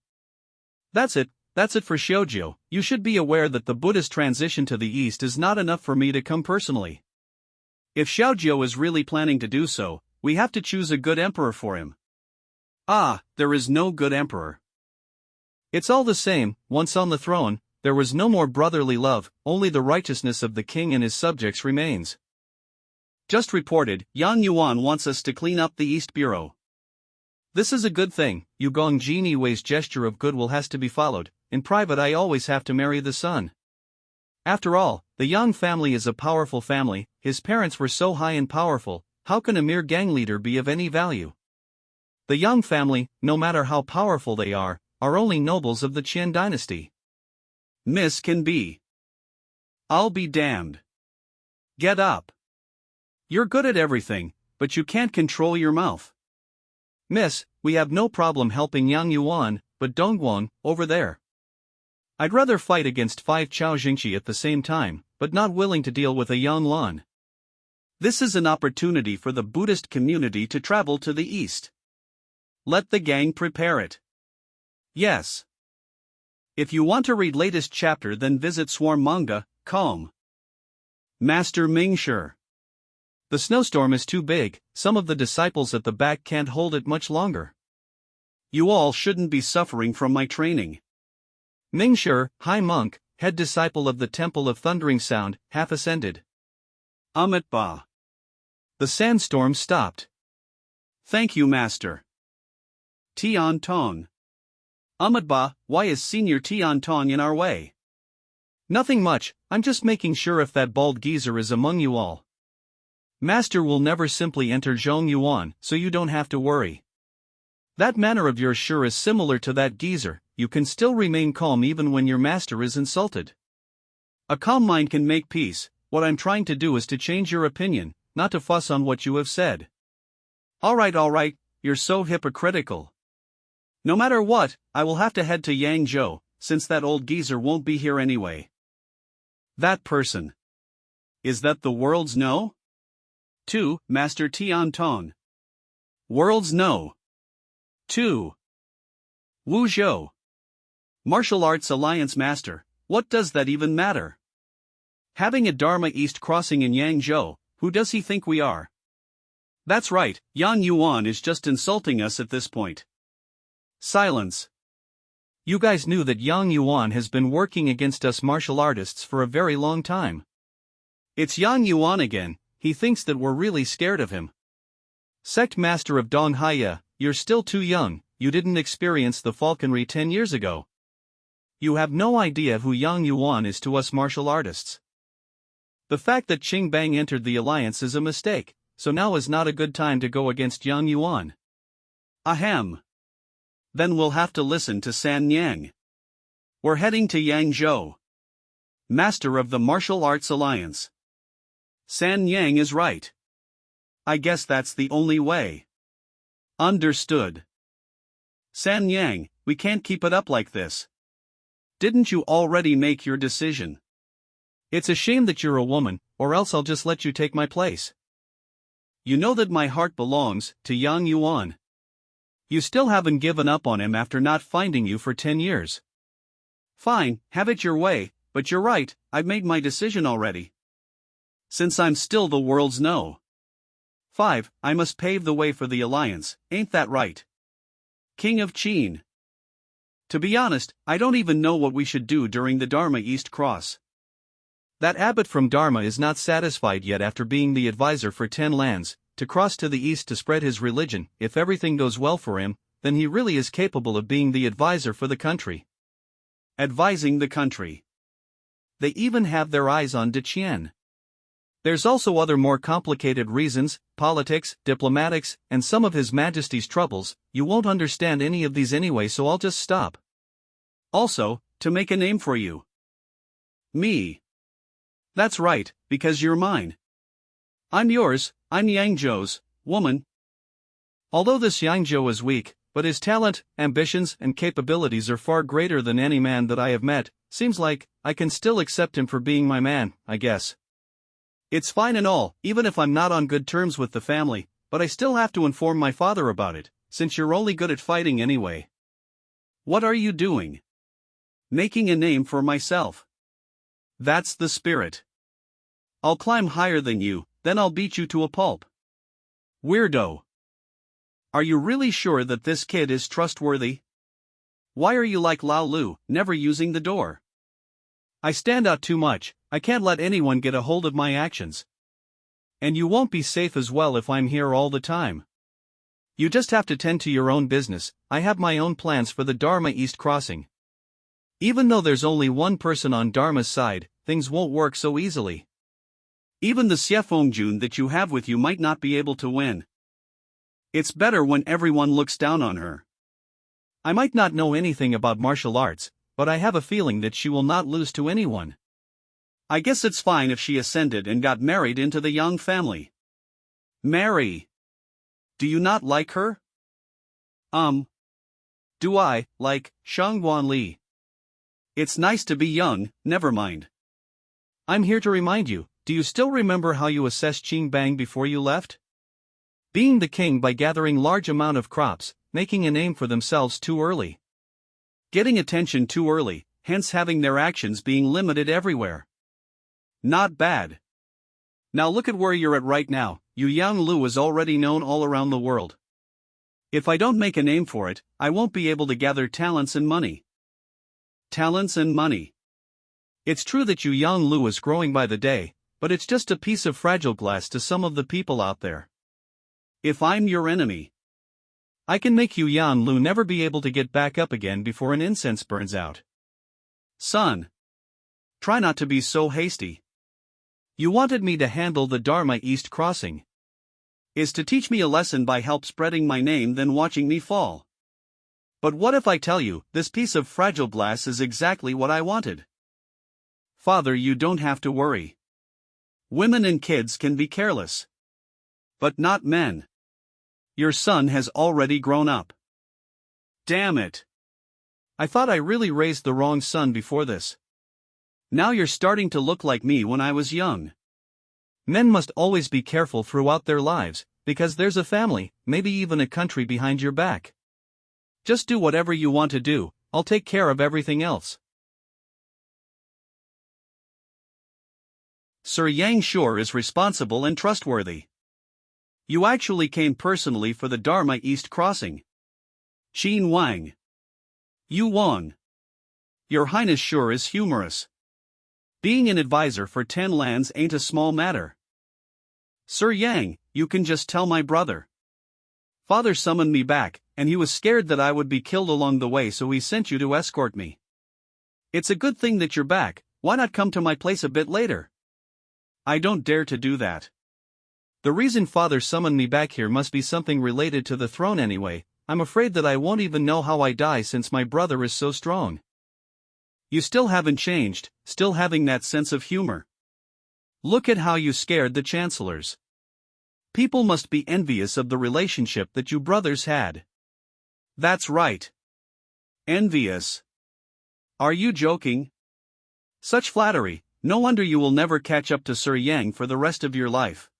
That's it for Xiaozhou. You should be aware that the Buddhist transition to the east is not enough for me to come personally. If Xiaozhou is really planning to do so, we have to choose a good emperor for him. Ah, there is no good emperor. It's all the same. Once on the throne, there was no more brotherly love, only the righteousness of the king and his subjects remains. Just reported, Yang Yuan wants us to clean up the East Bureau. This is a good thing. Yugong Jini Wei's gesture of goodwill has to be followed. In private I always have to marry the son. After all, the Yang family is a powerful family. His parents were so high and powerful, how can a mere gang leader be of any value? The Yang family, no matter how powerful they are only nobles of the Qin dynasty. Miss can be. I'll be damned. Get up. You're good at everything, but you can't control your mouth. Miss, we have no problem helping Yang Yuan, but Dongguan, over there. I'd rather fight against 5 xianxia at the same time, but not willing to deal with a Yang Lan. This is an opportunity for the Buddhist community to travel to the east. Let the gang prepare it. Yes. If you want to read latest chapter, then visit Swarm Manga.com. Master Mingshi. The snowstorm is too big, some of the disciples at the back can't hold it much longer. You all shouldn't be suffering from my training. Mingshi, high monk, head disciple of the Temple of Thundering Sound, half ascended. Ba. The sandstorm stopped. Thank you, Master. Tian Tong. Ba, why is Senior Tian Tong in our way? Nothing much, I'm just making sure if that bald geezer is among you all. Master will never simply enter Zhong Yuan, so you don't have to worry. That manner of yours sure is similar to that geezer. You can still remain calm even when your master is insulted. A calm mind can make peace. What I'm trying to do is to change your opinion, not to fuss on what you have said. Alright, you're so hypocritical. No matter what, I will have to head to Yangzhou, since that old geezer won't be here anyway. That person. Is that the world's no? 2. Master Tian Tong. World's no. 2. Wu Zhou. Martial Arts Alliance Master, what does that even matter? Having a Dharma East crossing in Yangzhou, who does he think we are? That's right, Yang Yuan is just insulting us at this point. Silence. You guys knew that Yang Yuan has been working against us martial artists for a very long time. It's Yang Yuan again, he thinks that we're really scared of him. Sect Master of Donghaya, you're still too young, you didn't experience the falconry 10 years ago. You have no idea who Yang Yuan is to us martial artists. The fact that Qing Bang entered the alliance is a mistake, so now is not a good time to go against Yang Yuan. Ahem. Then we'll have to listen to San Yang. We're heading to Yangzhou. Master of the Martial Arts Alliance. San Yang is right. I guess that's the only way. Understood. San Yang, we can't keep it up like this. Didn't you already make your decision? It's a shame that you're a woman, or else I'll just let you take my place. You know that my heart belongs to Yang Yuan. You still haven't given up on him after not finding you for 10 years. Fine, have it your way, but you're right, I've made my decision already. Since I'm still the world's no. 5. I must pave the way for the alliance, ain't that right? King of Qin. To be honest, I don't even know what we should do during the Dharma East Cross. That abbot from Dharma is not satisfied yet after being the advisor for 10 lands, to cross to the east to spread his religion. If everything goes well for him, then he really is capable of being the advisor for the country. Advising the country. They even have their eyes on Deqian. There's also other more complicated reasons, politics, diplomatics, and some of His Majesty's troubles. You won't understand any of these anyway, so I'll just stop. Also, to make a name for you. Me. That's right, because you're mine. I'm yours, I'm Yangzhou's woman. Although this Yangzhou is weak, but his talent, ambitions, and capabilities are far greater than any man that I have met. Seems like I can still accept him for being my man, I guess. It's fine and all, even if I'm not on good terms with the family, but I still have to inform my father about it, since you're only good at fighting anyway. What are you doing? Making a name for myself. That's the spirit. I'll climb higher than you, then I'll beat you to a pulp. Weirdo. Are you really sure that this kid is trustworthy? Why are you like Lao Lu, never using the door? I stand out too much, I can't let anyone get a hold of my actions. And you won't be safe as well if I'm here all the time. You just have to tend to your own business. I have my own plans for the Dharma East crossing. Even though there's only one person on Dharma's side, things won't work so easily. Even the Xiefengjun that you have with you might not be able to win. It's better when everyone looks down on her. I might not know anything about martial arts, but I have a feeling that she will not lose to anyone. I guess it's fine if she ascended and got married into the Yang family. Marry. Do you not like her? Do I, like, Shangguan Li? It's nice to be young, never mind. I'm here to remind you, do you still remember how you assessed Qing Bang before you left? Being the king by gathering large amount of crops, making a name for themselves too early. Getting attention too early, hence having their actions being limited everywhere. Not bad. Now look at where you're at right now. Yu Yang Lu is already known all around the world. If I don't make a name for it, I won't be able to gather talents and money. Talents and money. It's true that Yu Yang Lu is growing by the day, but it's just a piece of fragile glass to some of the people out there. If I'm your enemy, I can make Yu Yang Lu never be able to get back up again before an incense burns out. Son, try not to be so hasty. You wanted me to handle the Dharma East Crossing. Is to teach me a lesson by help spreading my name than watching me fall. But what if I tell you, this piece of fragile glass is exactly what I wanted? Father, you don't have to worry. Women and kids can be careless. But not men. Your son has already grown up. Damn it. I thought I really raised the wrong son before this. Now you're starting to look like me when I was young. Men must always be careful throughout their lives, because there's a family, maybe even a country behind your back. Just do whatever you want to do, I'll take care of everything else. Sir Yang sure is responsible and trustworthy. You actually came personally for the Dharma East Crossing. Qin Wang. Yu Wang. Your Highness sure is humorous. Being an advisor for 10 lands ain't a small matter. Sir Yang, you can just tell my brother. Father summoned me back, and he was scared that I would be killed along the way, so he sent you to escort me. It's a good thing that you're back, why not come to my place a bit later? I don't dare to do that. The reason Father summoned me back here must be something related to the throne anyway. I'm afraid that I won't even know how I die since my brother is so strong. You still haven't changed, still having that sense of humor. Look at how you scared the chancellors. People must be envious of the relationship that you brothers had. That's right. Envious. Are you joking? Such flattery, no wonder you will never catch up to Sir Yang for the rest of your life.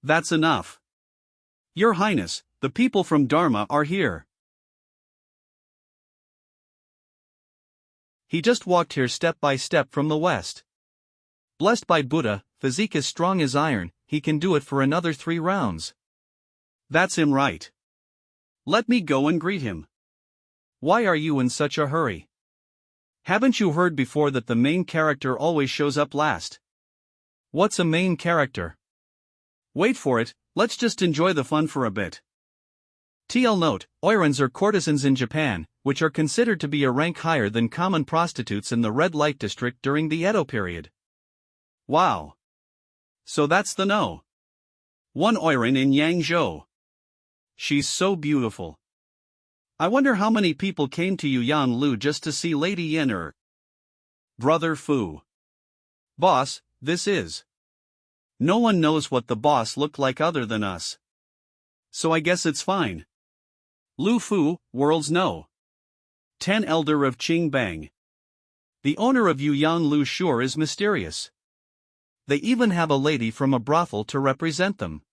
That's enough. Your Highness, the people from Dharma are here. He just walked here step by step from the west. Blessed by Buddha, physique as strong as iron, he can do it for another 3 rounds. That's him right. Let me go and greet him. Why are you in such a hurry? Haven't you heard before that the main character always shows up last? What's a main character? Wait for it, let's just enjoy the fun for a bit. TL note, oirins are courtesans in Japan, which are considered to be a rank higher than common prostitutes in the red light district during the Edo period. Wow. So that's the no. One oirin in Yangzhou. She's so beautiful. I wonder how many people came to Yu Yang Lu just to see Lady Yin or Brother Fu. Boss, this is. No one knows what the boss looked like other than us. So I guess it's fine. Lu Fu, worlds know. 10 Elder of Qing Bang. The owner of Yu Yang Lu sure is mysterious. They even have a lady from a brothel to represent them.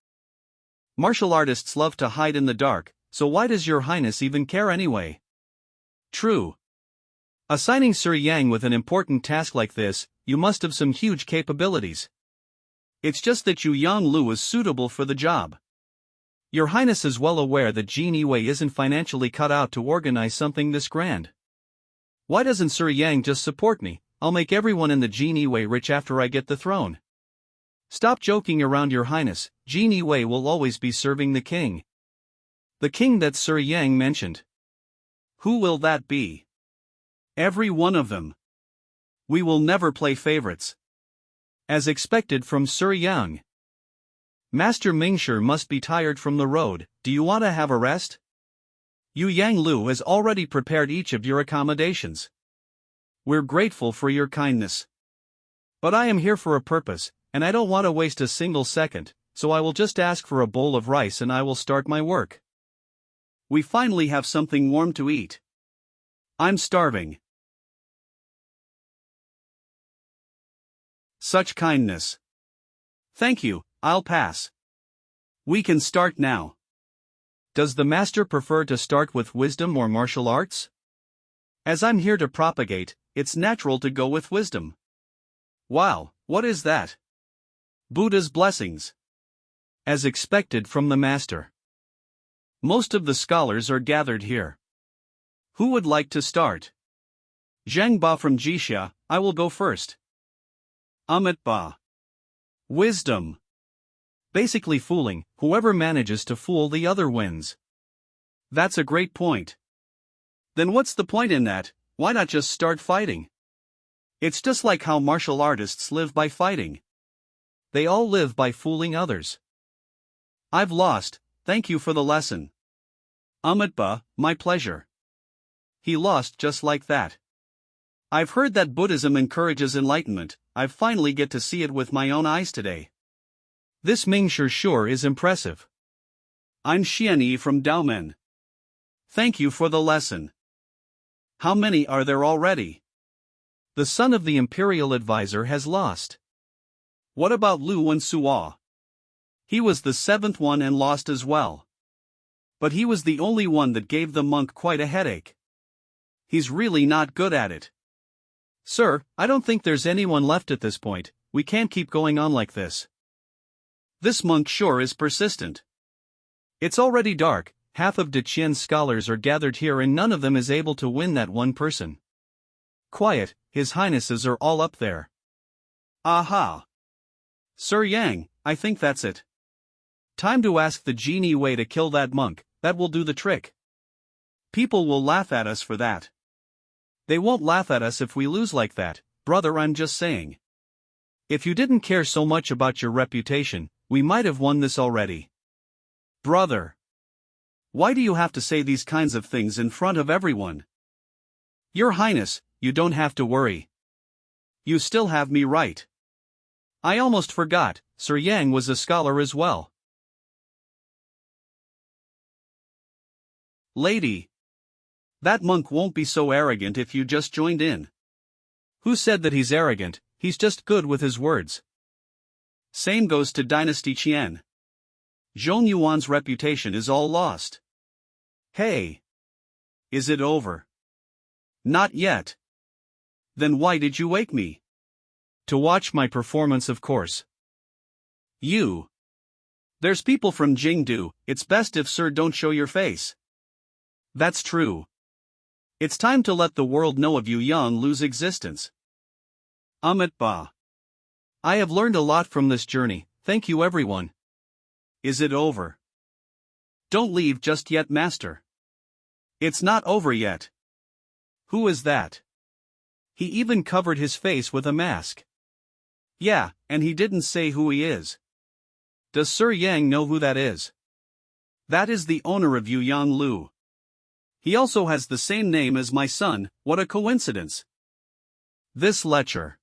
Martial artists love to hide in the dark, so why does your Highness even care anyway? True. Assigning Sir Yang with an important task like this, you must have some huge capabilities. It's just that Yu Yang Lu is suitable for the job. Your Highness is well aware that Jin Yiwei isn't financially cut out to organize something this grand. Why doesn't Sir Yang just support me? I'll make everyone in the Jin Yiwei rich after I get the throne. Stop joking around, Your Highness. Jin Yiwei will always be serving the king. The king that Sir Yang mentioned. Who will that be? Every one of them. We will never play favorites. As expected from Sir Yang. Master Mingshi must be tired from the road. Do you want to have a rest? Yu Yang Lu has already prepared each of your accommodations. We're grateful for your kindness. But I am here for a purpose, and I don't want to waste a single second, so I will just ask for a bowl of rice and I will start my work. We finally have something warm to eat. I'm starving. Such kindness. Thank you, I'll pass. We can start now. Does the master prefer to start with wisdom or martial arts? As I'm here to propagate, it's natural to go with wisdom. Wow, what is that? Buddha's blessings. As expected from the master. Most of the scholars are gathered here. Who would like to start? Zhang Ba from Jixia, I will go first. Amit Ba. Wisdom. Basically fooling, whoever manages to fool the other wins. That's a great point. Then what's the point in that? Why not just start fighting? It's just like how martial artists live by fighting. They all live by fooling others. I've lost, thank you for the lesson. Amit Ba, my pleasure. He lost just like that. I've heard that Buddhism encourages enlightenment. I finally get to see it with my own eyes today. This Mingshi sure is impressive. I'm Xianxia from Daomen. Thank you for the lesson. How many are there already? The son of the imperial advisor has lost. What about Lu and Suo? He was the seventh one and lost as well. But he was the only one that gave the monk quite a headache. He's really not good at it. Sir, I don't think there's anyone left at this point. We can't keep going on like this. This monk sure is persistent. It's already dark, half of Deqian's scholars are gathered here and none of them is able to win that one person. Quiet, His Highnesses are all up there. Aha! Sir Yang, I think that's it. Time to ask the genie way to kill that monk, that will do the trick. People will laugh at us for that. They won't laugh at us if we lose like that, brother, I'm just saying. If you didn't care so much about your reputation, we might have won this already. Brother. Why do you have to say these kinds of things in front of everyone? Your Highness, you don't have to worry. You still have me right. I almost forgot, Sir Yang was a scholar as well. Lady. That monk won't be so arrogant if you just joined in. Who said that he's arrogant? He's just good with his words. Same goes to Dynasty Qian. Zhong Yuan's reputation is all lost. Hey! Is it over? Not yet. Then why did you wake me? To watch my performance, of course. You. There's people from Jingdu, it's best if sir don't show your face. That's true. It's time to let the world know of Yu Yang Lu's existence. Amit Ba. I have learned a lot from this journey, thank you everyone. Is it over? Don't leave just yet, master. It's not over yet. Who is that? He even covered his face with a mask. Yeah, and he didn't say who he is. Does Sir Yang know who that is? That is the owner of Yu Yang Lu. He also has the same name as my son, what a coincidence. This lecher.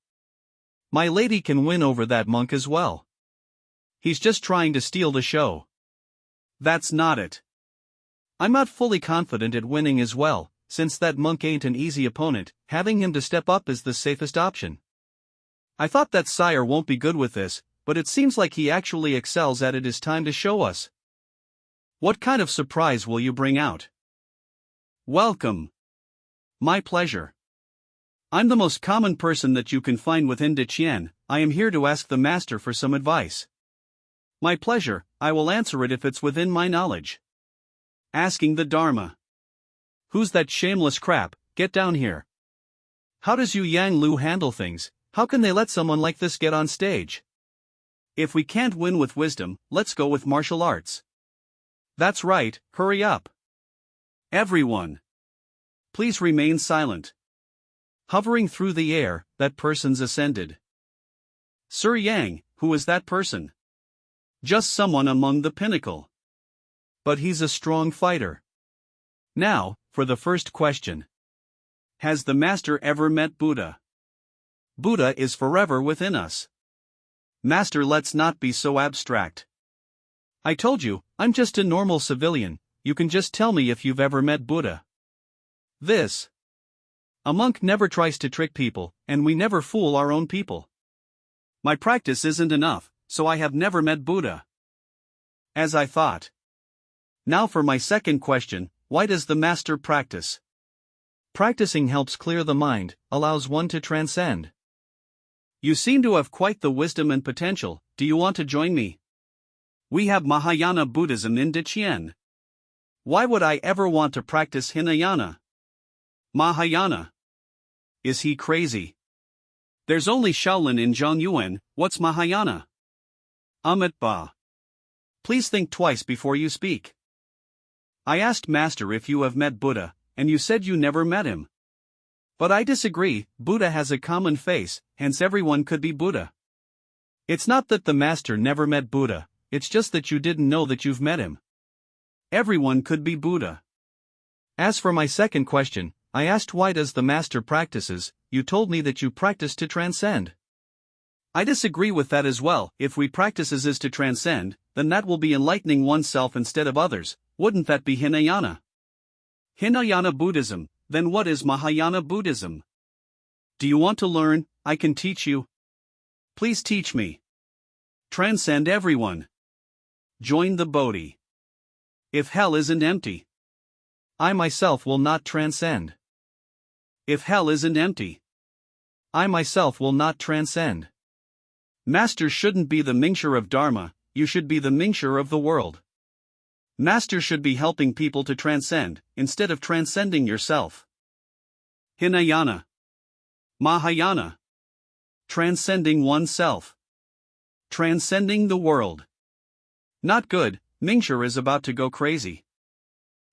My lady can win over that monk as well. He's just trying to steal the show. That's not it. I'm not fully confident at winning as well, since that monk ain't an easy opponent, having him to step up is the safest option. I thought that sire won't be good with this, but it seems like he actually excels at it. Is time to show us. What kind of surprise will you bring out? Welcome. My pleasure. I'm the most common person that you can find within Deqian. I am here to ask the master for some advice. My pleasure, I will answer it if it's within my knowledge. Asking the Dharma. Who's that shameless crap? Get down here. How does Yu Yang Lu handle things? How can they let someone like this get on stage? If we can't win with wisdom, let's go with martial arts. That's right, hurry up. Everyone. Please remain silent. Hovering through the air, that person's ascended. Sir Yang, who is that person? Just someone among the pinnacle. But he's a strong fighter. Now, for the first question. Has the master ever met Buddha? Buddha is forever within us. Master, let's not be so abstract. I told you, I'm just a normal civilian, you can just tell me if you've ever met Buddha. This. A monk never tries to trick people, and we never fool our own people. My practice isn't enough, so I have never met Buddha. As I thought. Now for my second question, why does the master practice? Practicing helps clear the mind, allows one to transcend. You seem to have quite the wisdom and potential, do you want to join me? We have Mahayana Buddhism in Dichien. Why would I ever want to practice Hinayana? Mahayana. Is he crazy? There's only Shaolin in Zhongyuan, what's Mahayana? Amit Ba. Please think twice before you speak. I asked Master if you have met Buddha, and you said you never met him. But I disagree, Buddha has a common face, hence everyone could be Buddha. It's not that the Master never met Buddha, it's just that you didn't know that you've met him. Everyone could be Buddha. As for my second question, I asked why does the Master practices, you told me that you practice to transcend. I disagree with that as well, if we practices is to transcend, then that will be enlightening oneself instead of others, wouldn't that be Hinayana? Hinayana Buddhism, then what is Mahayana Buddhism? Do you want to learn? I can teach you. Please teach me. Transcend everyone. Join the Bodhi. If hell isn't empty, I myself will not transcend. If hell isn't empty, I myself will not transcend. Master shouldn't be the Mingshur of Dharma, you should be the Mingshur of the world. Master should be helping people to transcend, instead of transcending yourself. Hinayana. Mahayana. Transcending oneself. Transcending the world. Not good, Mingshur is about to go crazy.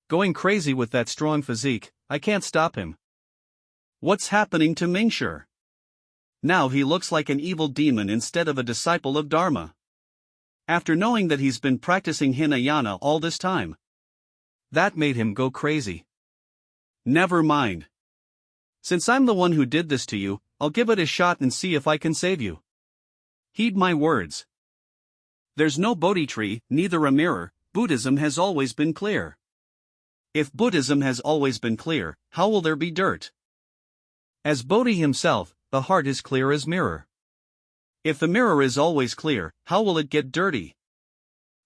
Going crazy with that strong physique, I can't stop him. What's happening to Mingshur? Now he looks like an evil demon instead of a disciple of Dharma. After knowing that he's been practicing Hinayana all this time. That made him go crazy. Never mind. Since I'm the one who did this to you, I'll give it a shot and see if I can save you. Heed my words. There's no Bodhi tree, neither a mirror, Buddhism has always been clear. If Buddhism has always been clear, how will there be dirt? As Bodhi himself, the heart is clear as mirror. If the mirror is always clear, how will it get dirty?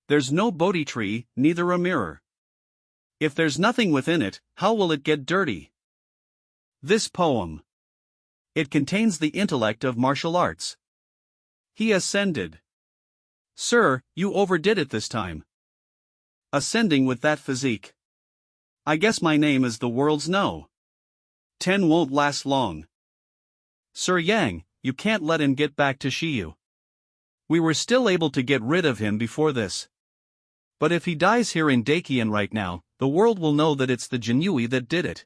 There's no Bodhi tree, neither a mirror. If there's nothing within it, how will it get dirty? This poem. It contains the intellect of martial arts. He ascended. Sir, you overdid it this time. Ascending with that physique. I guess my name is the world's no. 10 won't last long. Sir Yang, you can't let him get back to Shiyu. We were still able to get rid of him before this. But if he dies here in Dakian right now, the world will know that it's the Jinyui that did it.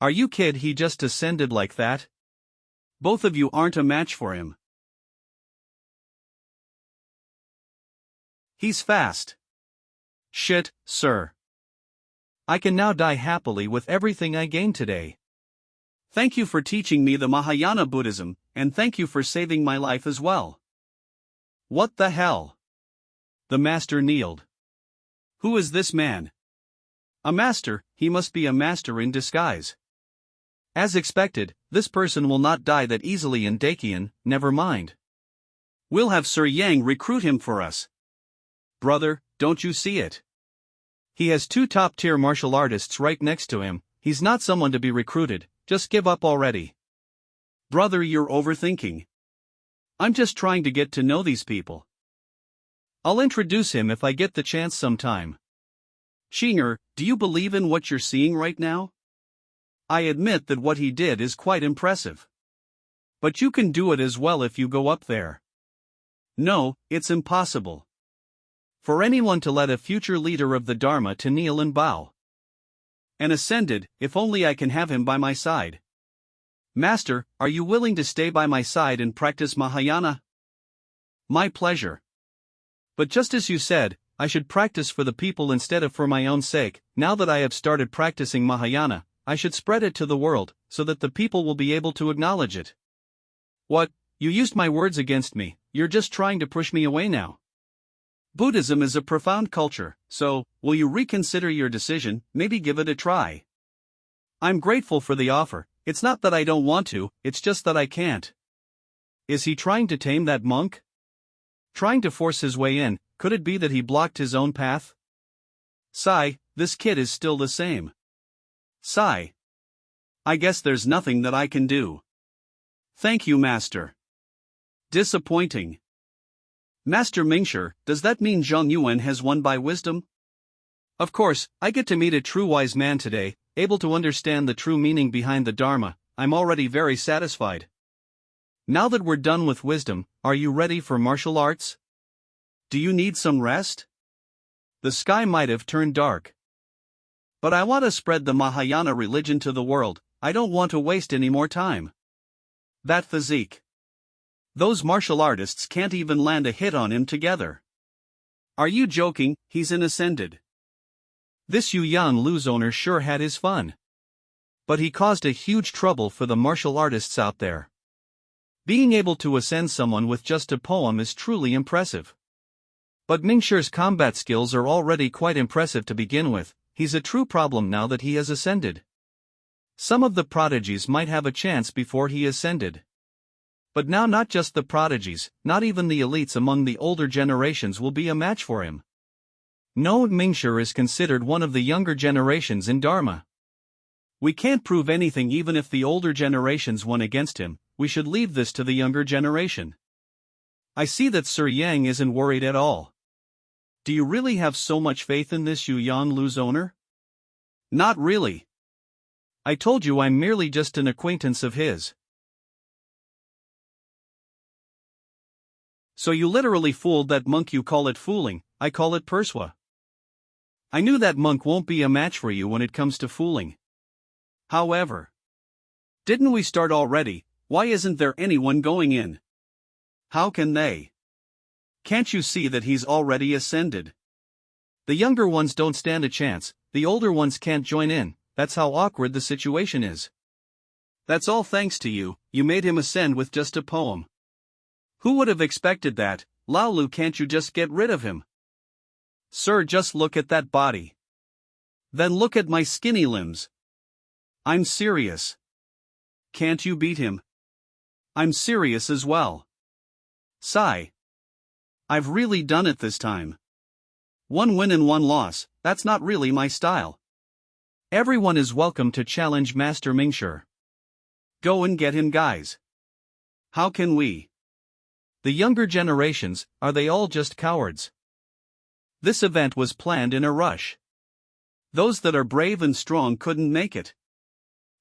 Are you kid? He just ascended like that? Both of you aren't a match for him. He's fast. Shit, sir. I can now die happily with everything I gained today. Thank you for teaching me the Mahayana Buddhism, and thank you for saving my life as well. What the hell? The master kneeled. Who is this man? A master, he must be a master in disguise. As expected, this person will not die that easily in Dakian, never mind. We'll have Sir Yang recruit him for us. Brother, don't you see it? He has 2 top-tier martial artists right next to him, he's not someone to be recruited, just give up already. Brother, you're overthinking. I'm just trying to get to know these people. I'll introduce him if I get the chance sometime. Xinger, do you believe in what you're seeing right now? I admit that what he did is quite impressive. But you can do it as well if you go up there. No, it's impossible. For anyone to let a future leader of the Dharma to kneel and bow. And ascended, if only I can have him by my side. Master, are you willing to stay by my side and practice Mahayana? My pleasure. But just as you said, I should practice for the people instead of for my own sake. Now that I have started practicing Mahayana, I should spread it to the world, so that the people will be able to acknowledge it. What? You used my words against me, you're just trying to push me away now. Buddhism is a profound culture, so, will you reconsider your decision, maybe give it a try? I'm grateful for the offer, it's not that I don't want to, it's just that I can't. Is he trying to tame that monk? Trying to force his way in, could it be that he blocked his own path? Sigh, this kid is still the same. Sigh. I guess there's nothing that I can do. Thank you, Master. Disappointing. Master Mingshi, does that mean Zhang Yuan has won by wisdom? Of course, I get to meet a true wise man today, able to understand the true meaning behind the Dharma. I'm already very satisfied. Now that we're done with wisdom, are you ready for martial arts? Do you need some rest? The sky might have turned dark. But I want to spread the Mahayana religion to the world, I don't want to waste any more time. That physique. Those martial artists can't even land a hit on him together. Are you joking? He's an ascended. This Yuan Lu's owner sure had his fun. But he caused a huge trouble for the martial artists out there. Being able to ascend someone with just a poem is truly impressive. But Mingshi's combat skills are already quite impressive to begin with, he's a true problem now that he has ascended. Some of the prodigies might have a chance before he ascended. But now not just the prodigies, not even the elites among the older generations will be a match for him. No, Mingshi is considered one of the younger generations in Dharma. We can't prove anything even if the older generations won against him, we should leave this to the younger generation. I see that Sir Yang isn't worried at all. Do you really have so much faith in this Yuan Lu's owner? Not really. I told you I'm merely just an acquaintance of his. So you literally fooled that monk. You call it fooling, I call it persua. I knew that monk won't be a match for you when it comes to fooling. However, didn't we start already? Why isn't there anyone going in? How can they? Can't you see that he's already ascended? The younger ones don't stand a chance, the older ones can't join in, that's how awkward the situation is. That's all thanks to you, you made him ascend with just a poem. Who would have expected that? Lao Lu, can't you just get rid of him? Sir, just look at that body. Then look at my skinny limbs. I'm serious. Can't you beat him? I'm serious as well. Sigh. I've really done it this time. One win and one loss, that's not really my style. Everyone is welcome to challenge Master Mingshi. Go and get him, guys. How can we? The younger generations, are they all just cowards? This event was planned in a rush. Those that are brave and strong couldn't make it.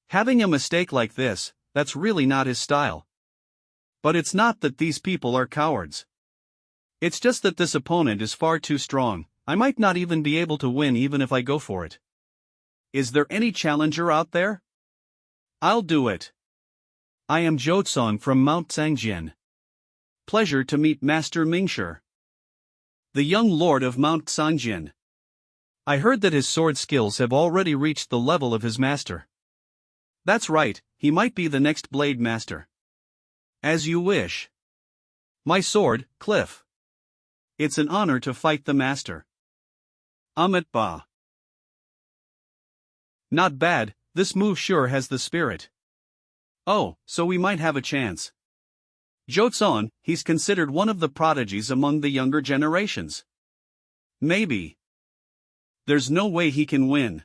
Having a mistake like this, that's really not his style. But it's not that these people are cowards. It's just that this opponent is far too strong, I might not even be able to win even if I go for it. Is there any challenger out there? I'll do it. I am Jotson from Mount Xianxia. Pleasure to meet Master Mingshi. The young lord of Mount Xianxia. I heard that his sword skills have already reached the level of his master. That's right, he might be the next blade master. As you wish. My sword, Cliff. It's an honor to fight the master. Amit Ba. Not bad, this move sure has the spirit. Oh, so we might have a chance. Jotson, he's considered one of the prodigies among the younger generations. Maybe. There's no way he can win.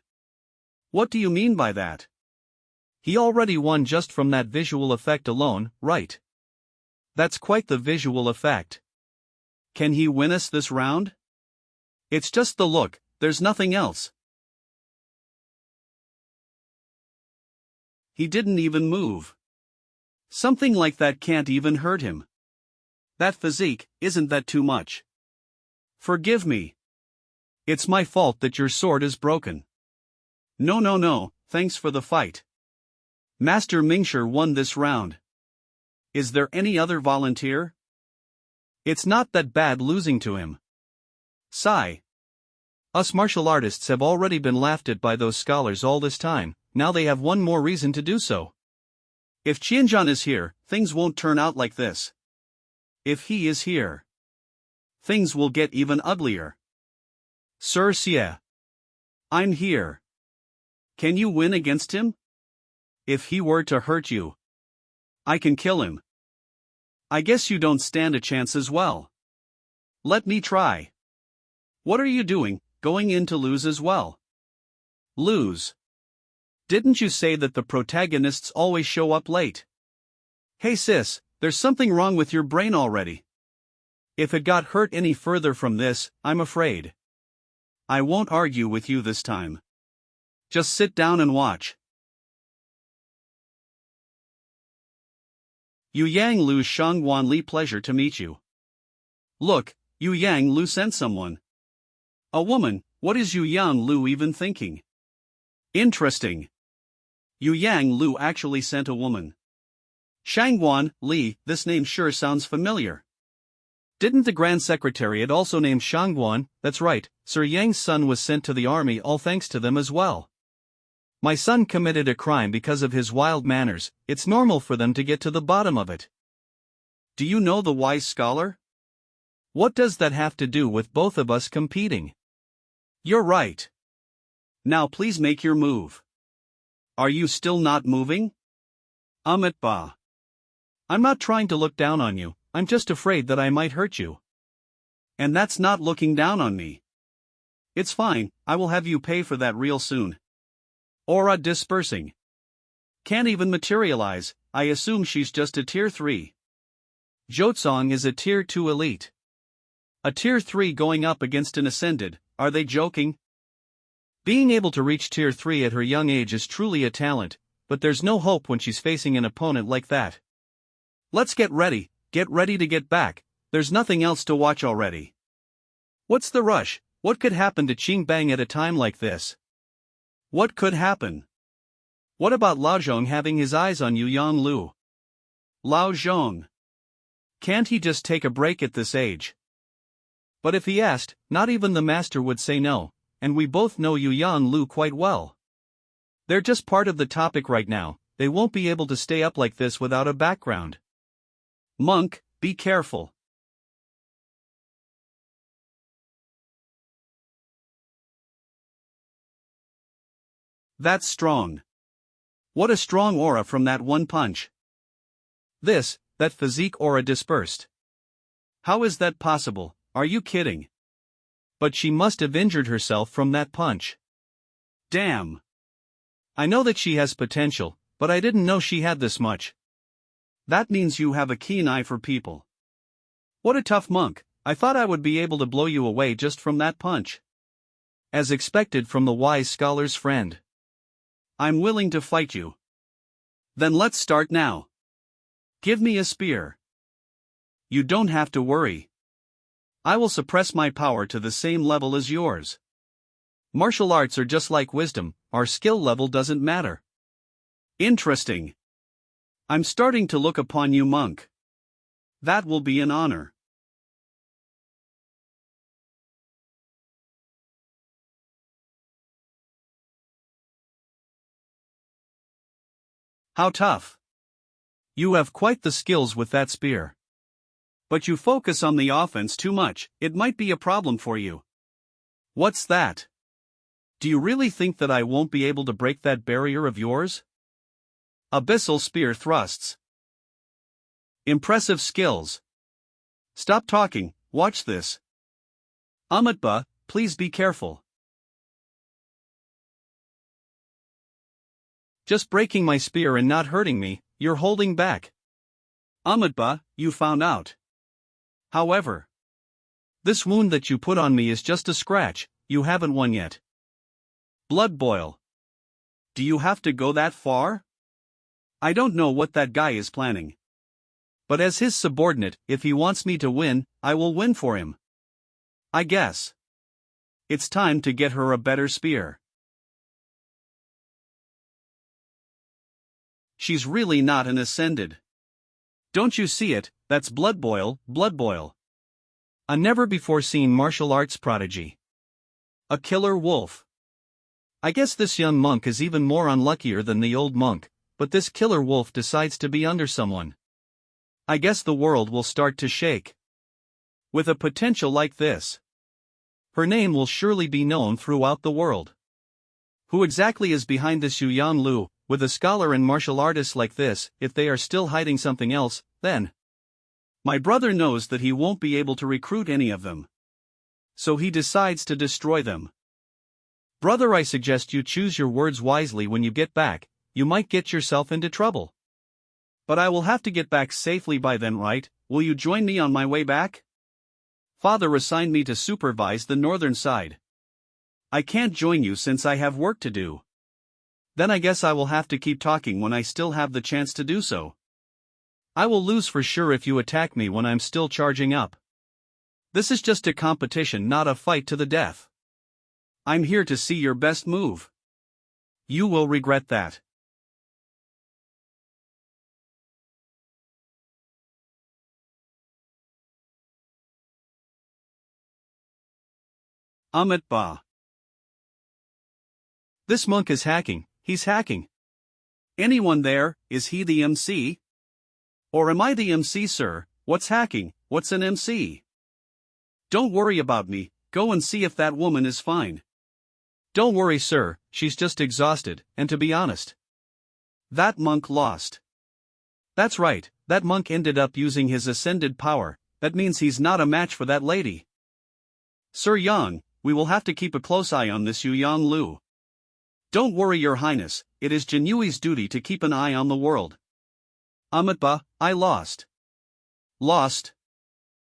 What do you mean by that? He already won just from that visual effect alone, right? That's quite the visual effect. Can he win us this round? It's just the look, there's nothing else. He didn't even move. Something like that can't even hurt him. That physique, isn't that too much? Forgive me. It's my fault that your sword is broken. No, thanks for the fight. Master Mingshi won this round. Is there any other volunteer? It's not that bad losing to him. Sigh. Us martial artists have already been laughed at by those scholars all this time, now they have one more reason to do so. If Qianzhan is here, things won't turn out like this. If he is here, things will get even uglier. Sir Xie. I'm here. Can you win against him? If he were to hurt you, I can kill him. I guess you don't stand a chance as well. Let me try. What are you doing, going in to lose as well? Lose? Didn't you say that the protagonists always show up late? Hey sis, there's something wrong with your brain already. If it got hurt any further from this, I'm afraid I won't argue with you this time. Just sit down and watch. Yu Yang Lu Shangguan Li, pleasure to meet you. Look, Yu Yang Lu sent someone. A woman. What is Yu Yang Lu even thinking? Interesting. Yu Yang Lu actually sent a woman. Shangguan Li, this name sure sounds familiar. Didn't the Grand Secretariat also name Shangguan? That's right, Sir Yang's son was sent to the army, all thanks to them as well. My son committed a crime because of his wild manners, it's normal for them to get to the bottom of it. Do you know the wise scholar? What does that have to do with both of us competing? You're right. Now please make your move. Are you still not moving? Ba. I'm not trying to look down on you, I'm just afraid that I might hurt you. And that's not looking down on me. It's fine, I will have you pay for that real soon. Aura dispersing. Can't even materialize, I assume she's just a tier 3. Jotsong is a tier 2 elite. A tier 3 going up against an ascended, are they joking? Being able to reach tier 3 at her young age is truly a talent, but there's no hope when she's facing an opponent like that. Let's get ready to get back, there's nothing else to watch already. What's the rush? What could happen to Qing Bang at a time like this? What could happen? What about Lao Zhong having his eyes on Yu Yang Lu? Lao Zhong. Can't he just take a break at this age? But if he asked, not even the master would say no, and we both know Yu Yang Lu quite well. They're just part of the topic right now, they won't be able to stay up like this without a background. Monk, be careful. That's strong. What a strong aura from that one punch. That physique aura dispersed. How is that possible, are you kidding? But she must have injured herself from that punch. Damn. I know that she has potential, but I didn't know she had this much. That means you have a keen eye for people. What a tough monk, I thought I would be able to blow you away just from that punch. As expected from the wise scholar's friend. I'm willing to fight you. Then let's start now. Give me a spear. You don't have to worry. I will suppress my power to the same level as yours. Martial arts are just like wisdom, our skill level doesn't matter. Interesting. I'm starting to look upon you, monk. That will be an honor. How tough. You have quite the skills with that spear. But you focus on the offense too much, it might be a problem for you. What's that? Do you really think that I won't be able to break that barrier of yours? Abyssal spear thrusts. Impressive skills. Stop talking, watch this. Ba, please be careful. Just breaking my spear and not hurting me, you're holding back. Ba, you found out. However, this wound that you put on me is just a scratch, you haven't won yet. Blood boil. Do you have to go that far? I don't know what that guy is planning. But as his subordinate, if he wants me to win, I will win for him. I guess. It's time to get her a better spear. she's really not an ascended. Don't you see it? That's blood boil, blood boil. A never-before-seen martial arts prodigy. A killer wolf. I guess this young monk is even more unluckier than the old monk, but this killer wolf decides to be under someone. I guess the world will start to shake. With a potential like this, her name will surely be known throughout the world. Who exactly is behind this Xu Yang Lu? With a scholar and martial artist like this, if they are still hiding something else, then my brother knows that he won't be able to recruit any of them. So he decides to destroy them. Brother, I suggest you choose your words wisely when you get back, you might get yourself into trouble. But I will have to get back safely by then, right? Will you join me on my way back? Father assigned me to supervise the northern side. I can't join you since I have work to do. Then I guess I will have to keep talking when I still have the chance to do so. I will lose for sure if you attack me when I'm still charging up. This is just a competition, not a fight to the death. I'm here to see your best move. You will regret that. Amit Ba. This monk is hacking, he's hacking. Anyone there? Is he the MC? Or am I the MC, sir? What's hacking? What's an MC? Don't worry about me, go and see if that woman is fine. Don't worry, sir, she's just exhausted, and to be honest, that monk lost. That's right, that monk ended up using his ascended power, that means he's not a match for that lady. Sir Yang, we will have to keep a close eye on this Yu Yang Lu. Don't worry, your highness, it is Jinyui's duty to keep an eye on the world. Amitba, I lost. Lost?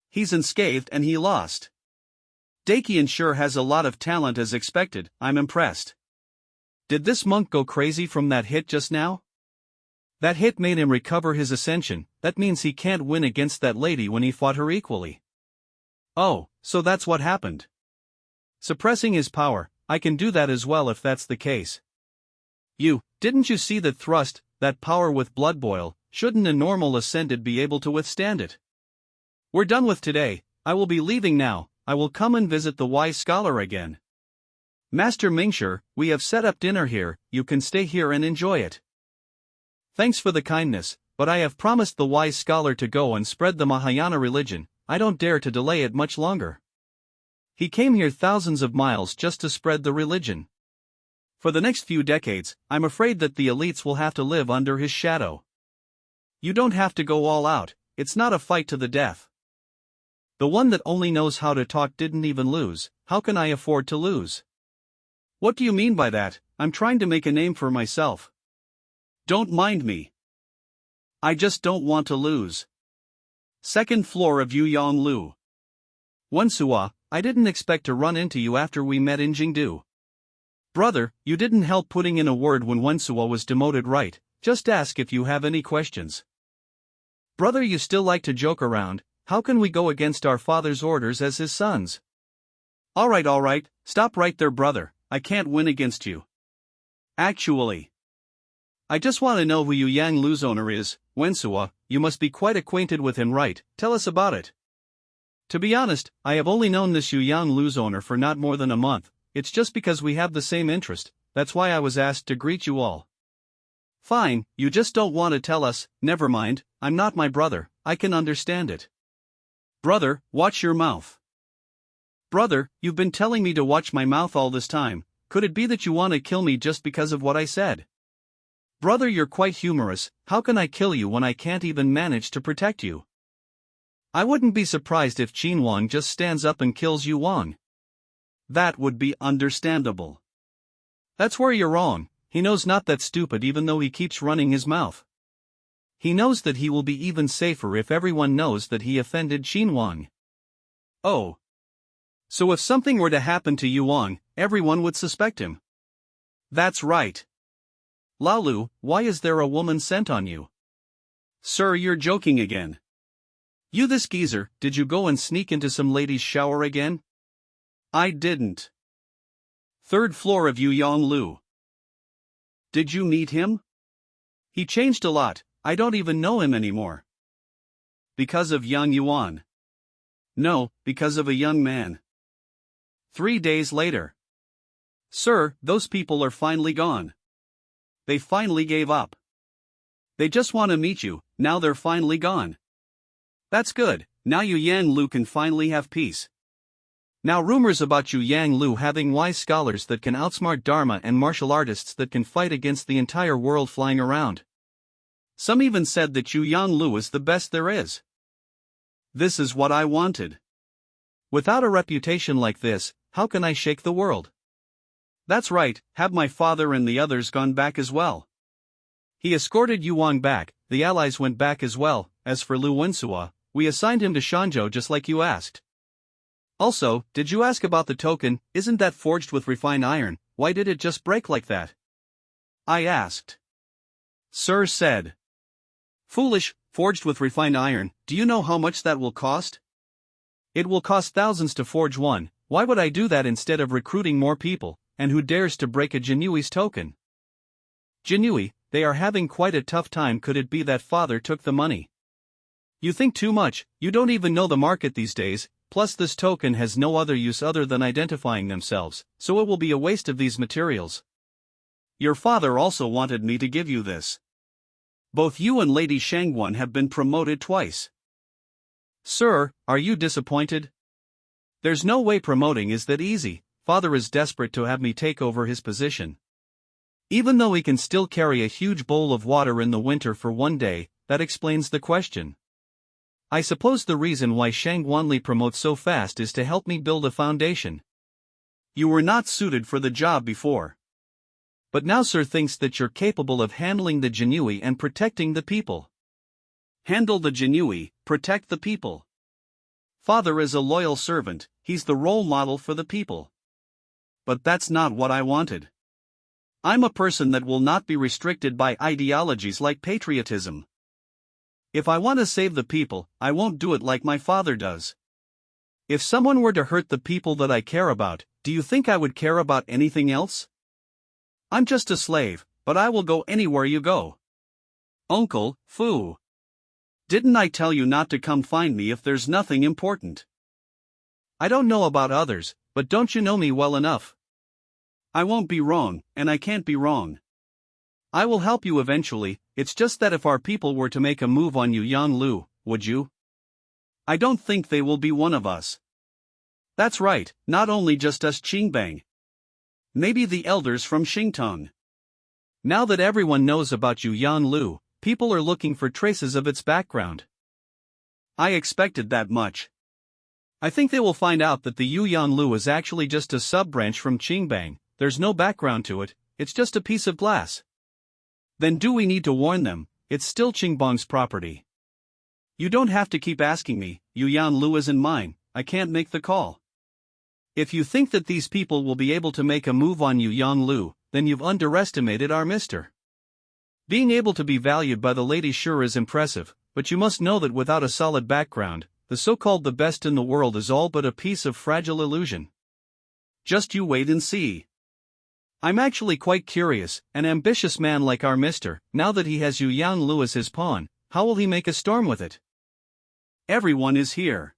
He's unscathed and he lost. Dakian sure has a lot of talent as expected, I'm impressed. Did this monk go crazy from that hit just now? That hit made him recover his ascension, that means he can't win against that lady when he fought her equally. Oh, so that's what happened. Suppressing his power, I can do that as well if that's the case. Didn't you see that thrust, that power with blood boil, shouldn't a normal ascended be able to withstand it? We're done with today, I will be leaving now, I will come and visit the wise scholar again. Master Mingshi, we have set up dinner here, you can stay here and enjoy it. Thanks for the kindness, but I have promised the wise scholar to go and spread the Mahayana religion, I don't dare to delay it much longer. He came here thousands of miles just to spread the religion. For the next few decades, I'm afraid that the elites will have to live under his shadow. You don't have to go all out, it's not a fight to the death. The one that only knows how to talk didn't even lose, how can I afford to lose? What do you mean by that? I'm trying to make a name for myself. Don't mind me. I just don't want to lose. Second floor of Yu Yang Lu. Wensua, I didn't expect to run into you after we met in Jingdu. Brother, you didn't help putting in a word when Wensua was demoted, right? Just ask if you have any questions. Brother, you still like to joke around, how can we go against our father's orders as his sons? Alright, stop right there, brother, I can't win against you. Actually, I just want to know who Yu Yang Lu's owner is. Wensua, you must be quite acquainted with him, right? Tell us about it. To be honest, I have only known this Yu Yang Lu's owner for not more than a month, it's just because we have the same interest, that's why I was asked to greet you all. Fine, you just don't want to tell us, never mind, I'm not my brother, I can understand it. Brother, watch your mouth. Brother, you've been telling me to watch my mouth all this time, could it be that you want to kill me just because of what I said? Brother, you're quite humorous, how can I kill you when I can't even manage to protect you? I wouldn't be surprised if Qin Wang just stands up and kills Yu Wang. That would be understandable. That's where you're wrong, he knows not that stupid even though he keeps running his mouth. He knows that he will be even safer if everyone knows that he offended Qin Wang. Oh. So if something were to happen to Yu Wang, everyone would suspect him. That's right. Laolu, why is there a woman sent on you? Sir, you're joking again. You this geezer, did you go and sneak into some lady's shower again? I didn't. Third floor of Yu Yang Lu. Did you meet him? He changed a lot, I don't even know him anymore. Because of Yang Yuan? No, because of a young man. 3 days later. Sir, those people are finally gone. They finally gave up. They just want to meet you, now they're finally gone. That's good, now Yu Yang Lu can finally have peace. Now rumors about Yu Yang Lu having wise scholars that can outsmart Dharma and martial artists that can fight against the entire world flying around. Some even said that Yu Yang Lu is the best there is. This is what I wanted. Without a reputation like this, how can I shake the world? That's right, have my father and the others gone back as well. He escorted Yuan back, the allies went back as well. As for Lu Wensua, we assigned him to Shanzhou just like you asked. Also, did you ask about the token? Isn't that forged with refined iron? Why did it just break like that? I asked. Sir said. Foolish, forged with refined iron, do you know how much that will cost? It will cost thousands to forge one. Why would I do that instead of recruiting more people, and who dares to break a Jinyui's token? Jinyui, they are having quite a tough time. Could it be that father took the money? You think too much, you don't even know the market these days, plus this token has no other use other than identifying themselves, so it will be a waste of these materials. Your father also wanted me to give you this. Both you and Lady Shangguan have been promoted twice. Sir, are you disappointed? There's no way promoting is that easy. Father is desperate to have me take over his position. Even though he can still carry a huge bowl of water in the winter for one day, that explains the question. I suppose the reason why Shangguanli promotes so fast is to help me build a foundation. You were not suited for the job before. But now Sir thinks that you're capable of handling the Jinyui and protecting the people. Handle the Jinyui, protect the people. Father is a loyal servant, he's the role model for the people. But that's not what I wanted. I'm a person that will not be restricted by ideologies like patriotism. If I want to save the people, I won't do it like my father does. If someone were to hurt the people that I care about, do you think I would care about anything else? I'm just a slave, but I will go anywhere you go. Uncle, Fu. Didn't I tell you not to come find me if there's nothing important? I don't know about others, but don't you know me well enough? I won't be wrong, and I can't be wrong. I will help you eventually, it's just that if our people were to make a move on you Yang Lu, would you? I don't think they will be one of us. That's right, not only just us Qingbang. Maybe the elders from Xingtong. Now that everyone knows about Yu Yang Lu, people are looking for traces of its background. I expected that much. I think they will find out that the Yu Yang Lu is actually just a sub-branch from Qingbang, there's no background to it, it's just a piece of glass. Then do we need to warn them, it's still Qingbang's property. You don't have to keep asking me, Yu Yang Lu isn't mine, I can't make the call. If you think that these people will be able to make a move on Yu Yang Lu, then you've underestimated our mister. Being able to be valued by the lady sure is impressive, but you must know that without a solid background, the so-called the best in the world is all but a piece of fragile illusion. Just you wait and see. I'm actually quite curious, an ambitious man like our mister, now that he has Yu Yang Lu as his pawn, how will he make a storm with it? Everyone is here.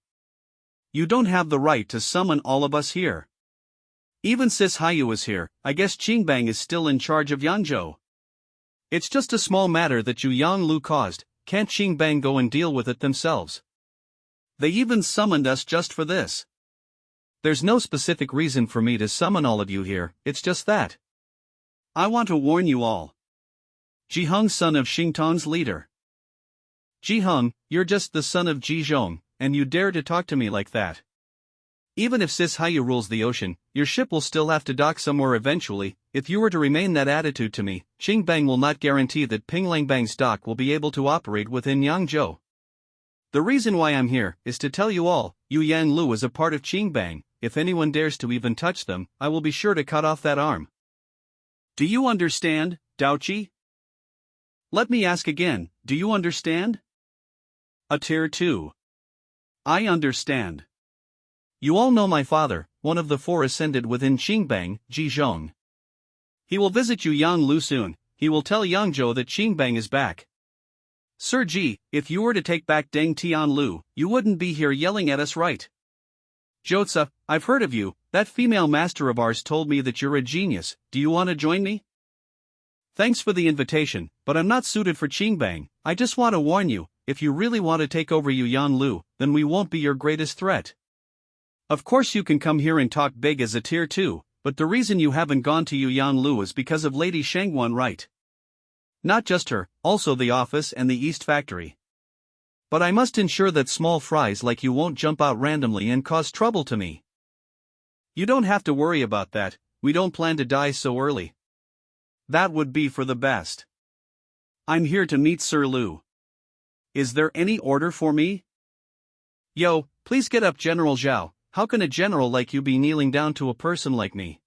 You don't have the right to summon all of us here. Even Sis Hayu is here, I guess Qingbang is still in charge of Yangzhou. It's just a small matter that Yu Yang Lu caused, can't Qingbang go and deal with it themselves? They even summoned us just for this. There's no specific reason for me to summon all of you here, it's just that. I want to warn you all. Jiheng, son of Xingtong's leader. Jiheng, you're just the son of Jizhong, and you dare to talk to me like that. Even if Sis Hayu rules the ocean, your ship will still have to dock somewhere eventually. If you were to remain that attitude to me, Qingbang will not guarantee that Pinglangbang's dock will be able to operate within Yangzhou. The reason why I'm here is to tell you all, Yu Yang Lu is a part of Qingbang. If anyone dares to even touch them, I will be sure to cut off that arm. Do you understand, Daoqi? Let me ask again, do you understand? A tier 2. I understand. You all know my father, one of the 4 ascended within Qingbang, Jizhong. He will visit Yu Yang Lu soon, he will tell Yangzhou that Qingbang is back. Sir Ji, if you were to take back Deng Tianlu, you wouldn't be here yelling at us, right? Jotza, I've heard of you. That female master of ours told me that you're a genius. Do you want to join me? Thanks for the invitation, but I'm not suited for Qingbang. I just want to warn you, if you really want to take over Yuyanlu, then we won't be your greatest threat. Of course you can come here and talk big as a tier 2, but the reason you haven't gone to Yuyanlu is because of Lady Shangwan, right? Not just her, also the office and the East Factory. But I must ensure that small fries like you won't jump out randomly and cause trouble to me. You don't have to worry about that, we don't plan to die so early. That would be for the best. I'm here to meet Sir Lu. Is there any order for me? Yo, please get up, General Zhao. How can a general like you be kneeling down to a person like me?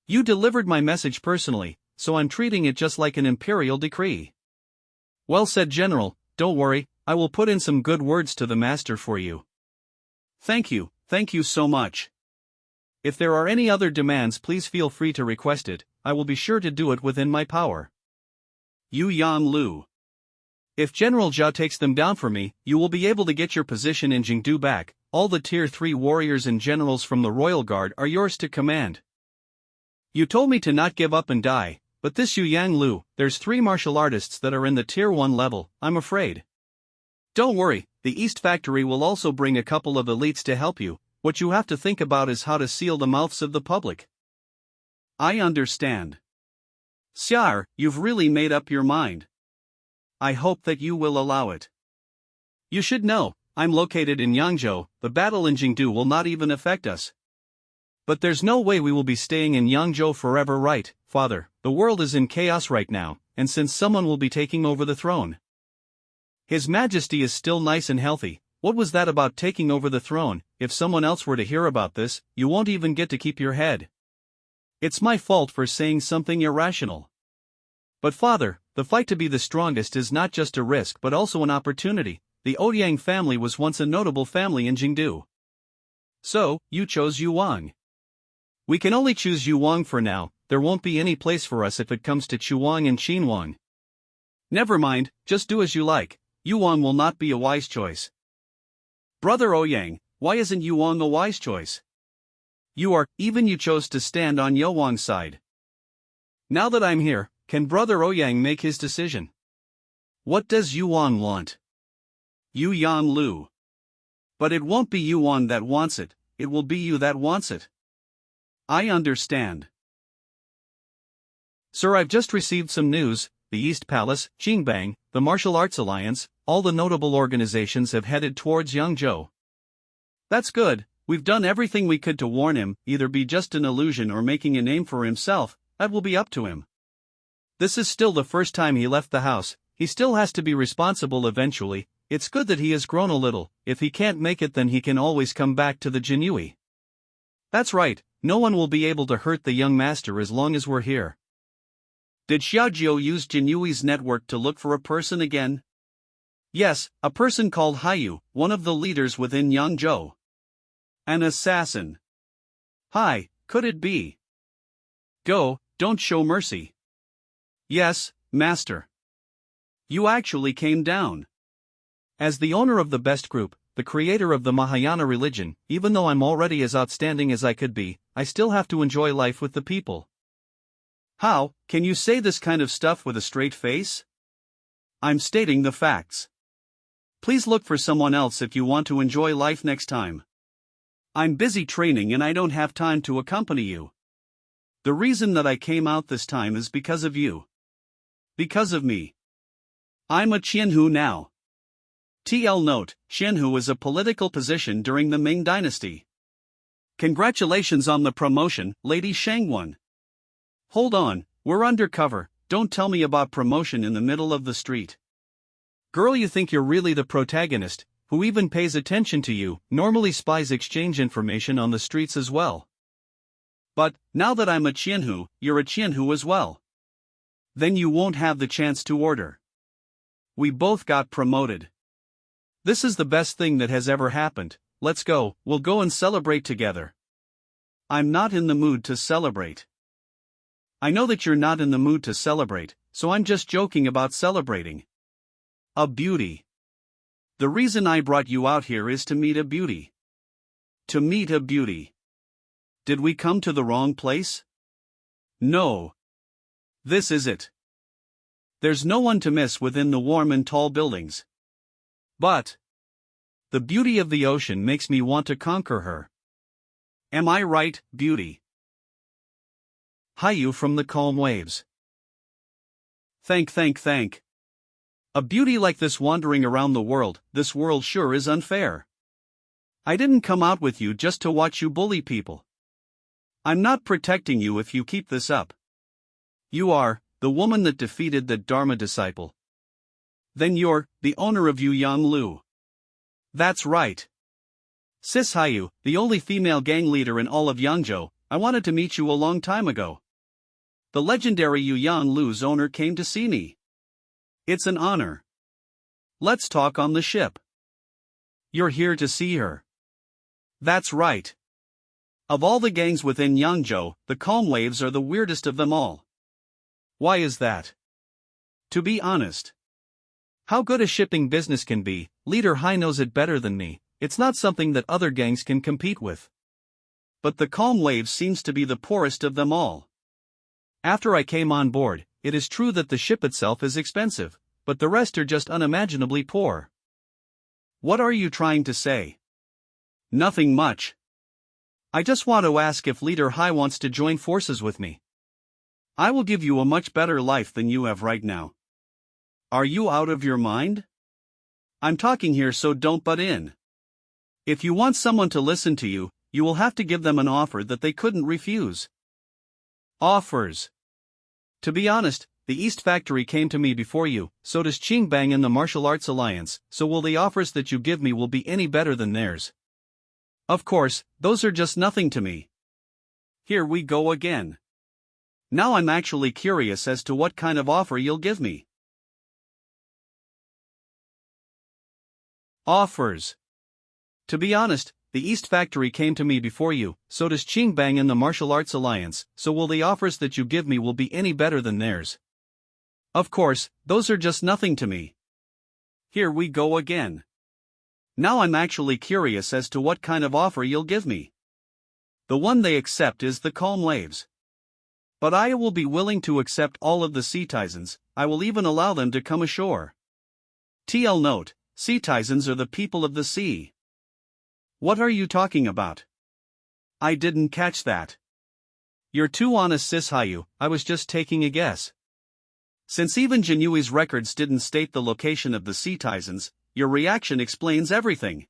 You delivered my message personally, so I'm treating it just like an imperial decree. Well said, General. Don't worry, I will put in some good words to the master for you. Thank you so much. If there are any other demands, please feel free to request it. I will be sure to do it within my power. Yu Yan Lu. If General Zhao takes them down for me, you will be able to get your position in Jingdu back. All the tier 3 warriors and generals from the Royal Guard are yours to command. You told me to not give up and die, but this Yu Yang Lu, there's 3 martial artists that are in the tier 1 level, I'm afraid. Don't worry, the East Factory will also bring a couple of elites to help you. What you have to think about is how to seal the mouths of the public. I understand. Sire, you've really made up your mind. I hope that you will allow it. You should know, I'm located in Yangzhou, the battle in Jingdu will not even affect us. But there's no way we will be staying in Yangzhou forever, right, Father? The world is in chaos right now, and since someone will be taking over the throne. His Majesty is still nice and healthy. What was that about taking over the throne? If someone else were to hear about this, you won't even get to keep your head. It's my fault for saying something irrational. But Father, the fight to be the strongest is not just a risk but also an opportunity. The Ouyang family was once a notable family in Jingdu. So, you chose Yu Wang. We can only choose Yu Wang for now, there won't be any place for us if it comes to Chuang and Qinwang. Never mind, just do as you like, Yu Wang will not be a wise choice. Brother Ouyang, why isn't Yu Wang a wise choice? Even you chose to stand on Yu Wang's side. Now that I'm here, can Brother Ouyang make his decision? What does Yu Wang want? Yu Yan Lu. But it won't be Yu Wang that wants it, it will be you that wants it. I understand. Sir, I've just received some news. The East Palace, Qingbang, the Martial Arts Alliance, all the notable organizations have headed towards Yangzhou. That's good, we've done everything we could to warn him, either be just an illusion or making a name for himself, that will be up to him. This is still the first time he left the house, he still has to be responsible eventually. It's good that he has grown a little. If he can't make it, then he can always come back to the Jinui. That's right, no one will be able to hurt the young master as long as we're here. Did Xiaojiu use Jinui's network to look for a person again? Yes, a person called Haiyu, one of the leaders within Yangzhou. An assassin. Hi, could it be? Go, don't show mercy. Yes, master. You actually came down. As the owner of the best group, the creator of the Mahayana religion, even though I'm already as outstanding as I could be, I still have to enjoy life with the people. How can you say this kind of stuff with a straight face? I'm stating the facts. Please look for someone else if you want to enjoy life next time. I'm busy training and I don't have time to accompany you. The reason that I came out this time is because of you. Because of me. I'm a Qianhu now. TL note, Qianhu is a political position during the Ming Dynasty. Congratulations on the promotion, Lady Shangwan. Hold on, we're undercover, don't tell me about promotion in the middle of the street. Girl, you think you're really the protagonist, who even pays attention to you, normally spies exchange information on the streets as well. But, now that I'm a Qianhu, you're a Qianhu as well. Then you won't have the chance to order. We both got promoted. This is the best thing that has ever happened. Let's go, we'll go and celebrate together. I'm not in the mood to celebrate. I know that you're not in the mood to celebrate, so I'm just joking about celebrating. A beauty. The reason I brought you out here is to meet a beauty. To meet a beauty. Did we come to the wrong place? No. This is it. There's no one to miss within the warm and tall buildings. But the beauty of the ocean makes me want to conquer her. Am I right, beauty? Hayu from the calm waves. Thank. A beauty like this wandering around the world, this world sure is unfair. I didn't come out with you just to watch you bully people. I'm not protecting you if you keep this up. You are the woman that defeated the Dharma disciple. Then you're the owner of Yuyanlu. That's right. Sis Hayu, the only female gang leader in all of Yangzhou, I wanted to meet you a long time ago. The legendary Yuyanlu's owner came to see me. It's an honor. Let's talk on the ship. You're here to see her. That's right. Of all the gangs within Yangzhou, the Calm Waves are the weirdest of them all. Why is that? To be honest. How good a shipping business can be, Leader Hai knows it better than me. It's not something that other gangs can compete with. But the Calm Waves seems to be the poorest of them all. After I came on board, it is true that the ship itself is expensive, but the rest are just unimaginably poor. What are you trying to say? Nothing much. I just want to ask if Leader Hai wants to join forces with me. I will give you a much better life than you have right now. Are you out of your mind? I'm talking here, so don't butt in. If you want someone to listen to you, you will have to give them an offer that they couldn't refuse. Offers. To be honest, the East Factory came to me before you, so does Qingbang and the Martial Arts Alliance, so will the offers that you give me will be any better than theirs? Of course, those are just nothing to me. Here we go again. Now I'm actually curious as to what kind of offer you'll give me. Offers. To be honest, the East Factory came to me before you, so does Qingbang and the Martial Arts Alliance, so will the offers that you give me will be any better than theirs? Of course, those are just nothing to me. Here we go again. Now I'm actually curious as to what kind of offer you'll give me. The one they accept is the Calm Waves. But I will be willing to accept all of the citizens. I will even allow them to come ashore. TL note, citizens are the people of the sea. What are you talking about? I didn't catch that. You're too honest, Sis Hayu, I was just taking a guess. Since even Jinyui's records didn't state the location of the citizens, your reaction explains everything.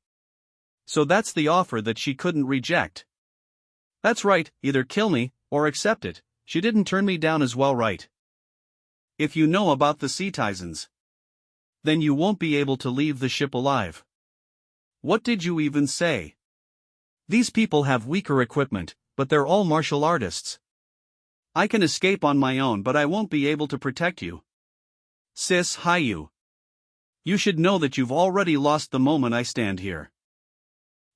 So that's the offer that she couldn't reject. That's right, either kill me, or accept it. She didn't turn me down as well, right? If you know about the citizens, then you won't be able to leave the ship alive. What did you even say? These people have weaker equipment, but they're all martial artists. I can escape on my own, but I won't be able to protect you. Sis Hayu. You should know that you've already lost the moment I stand here.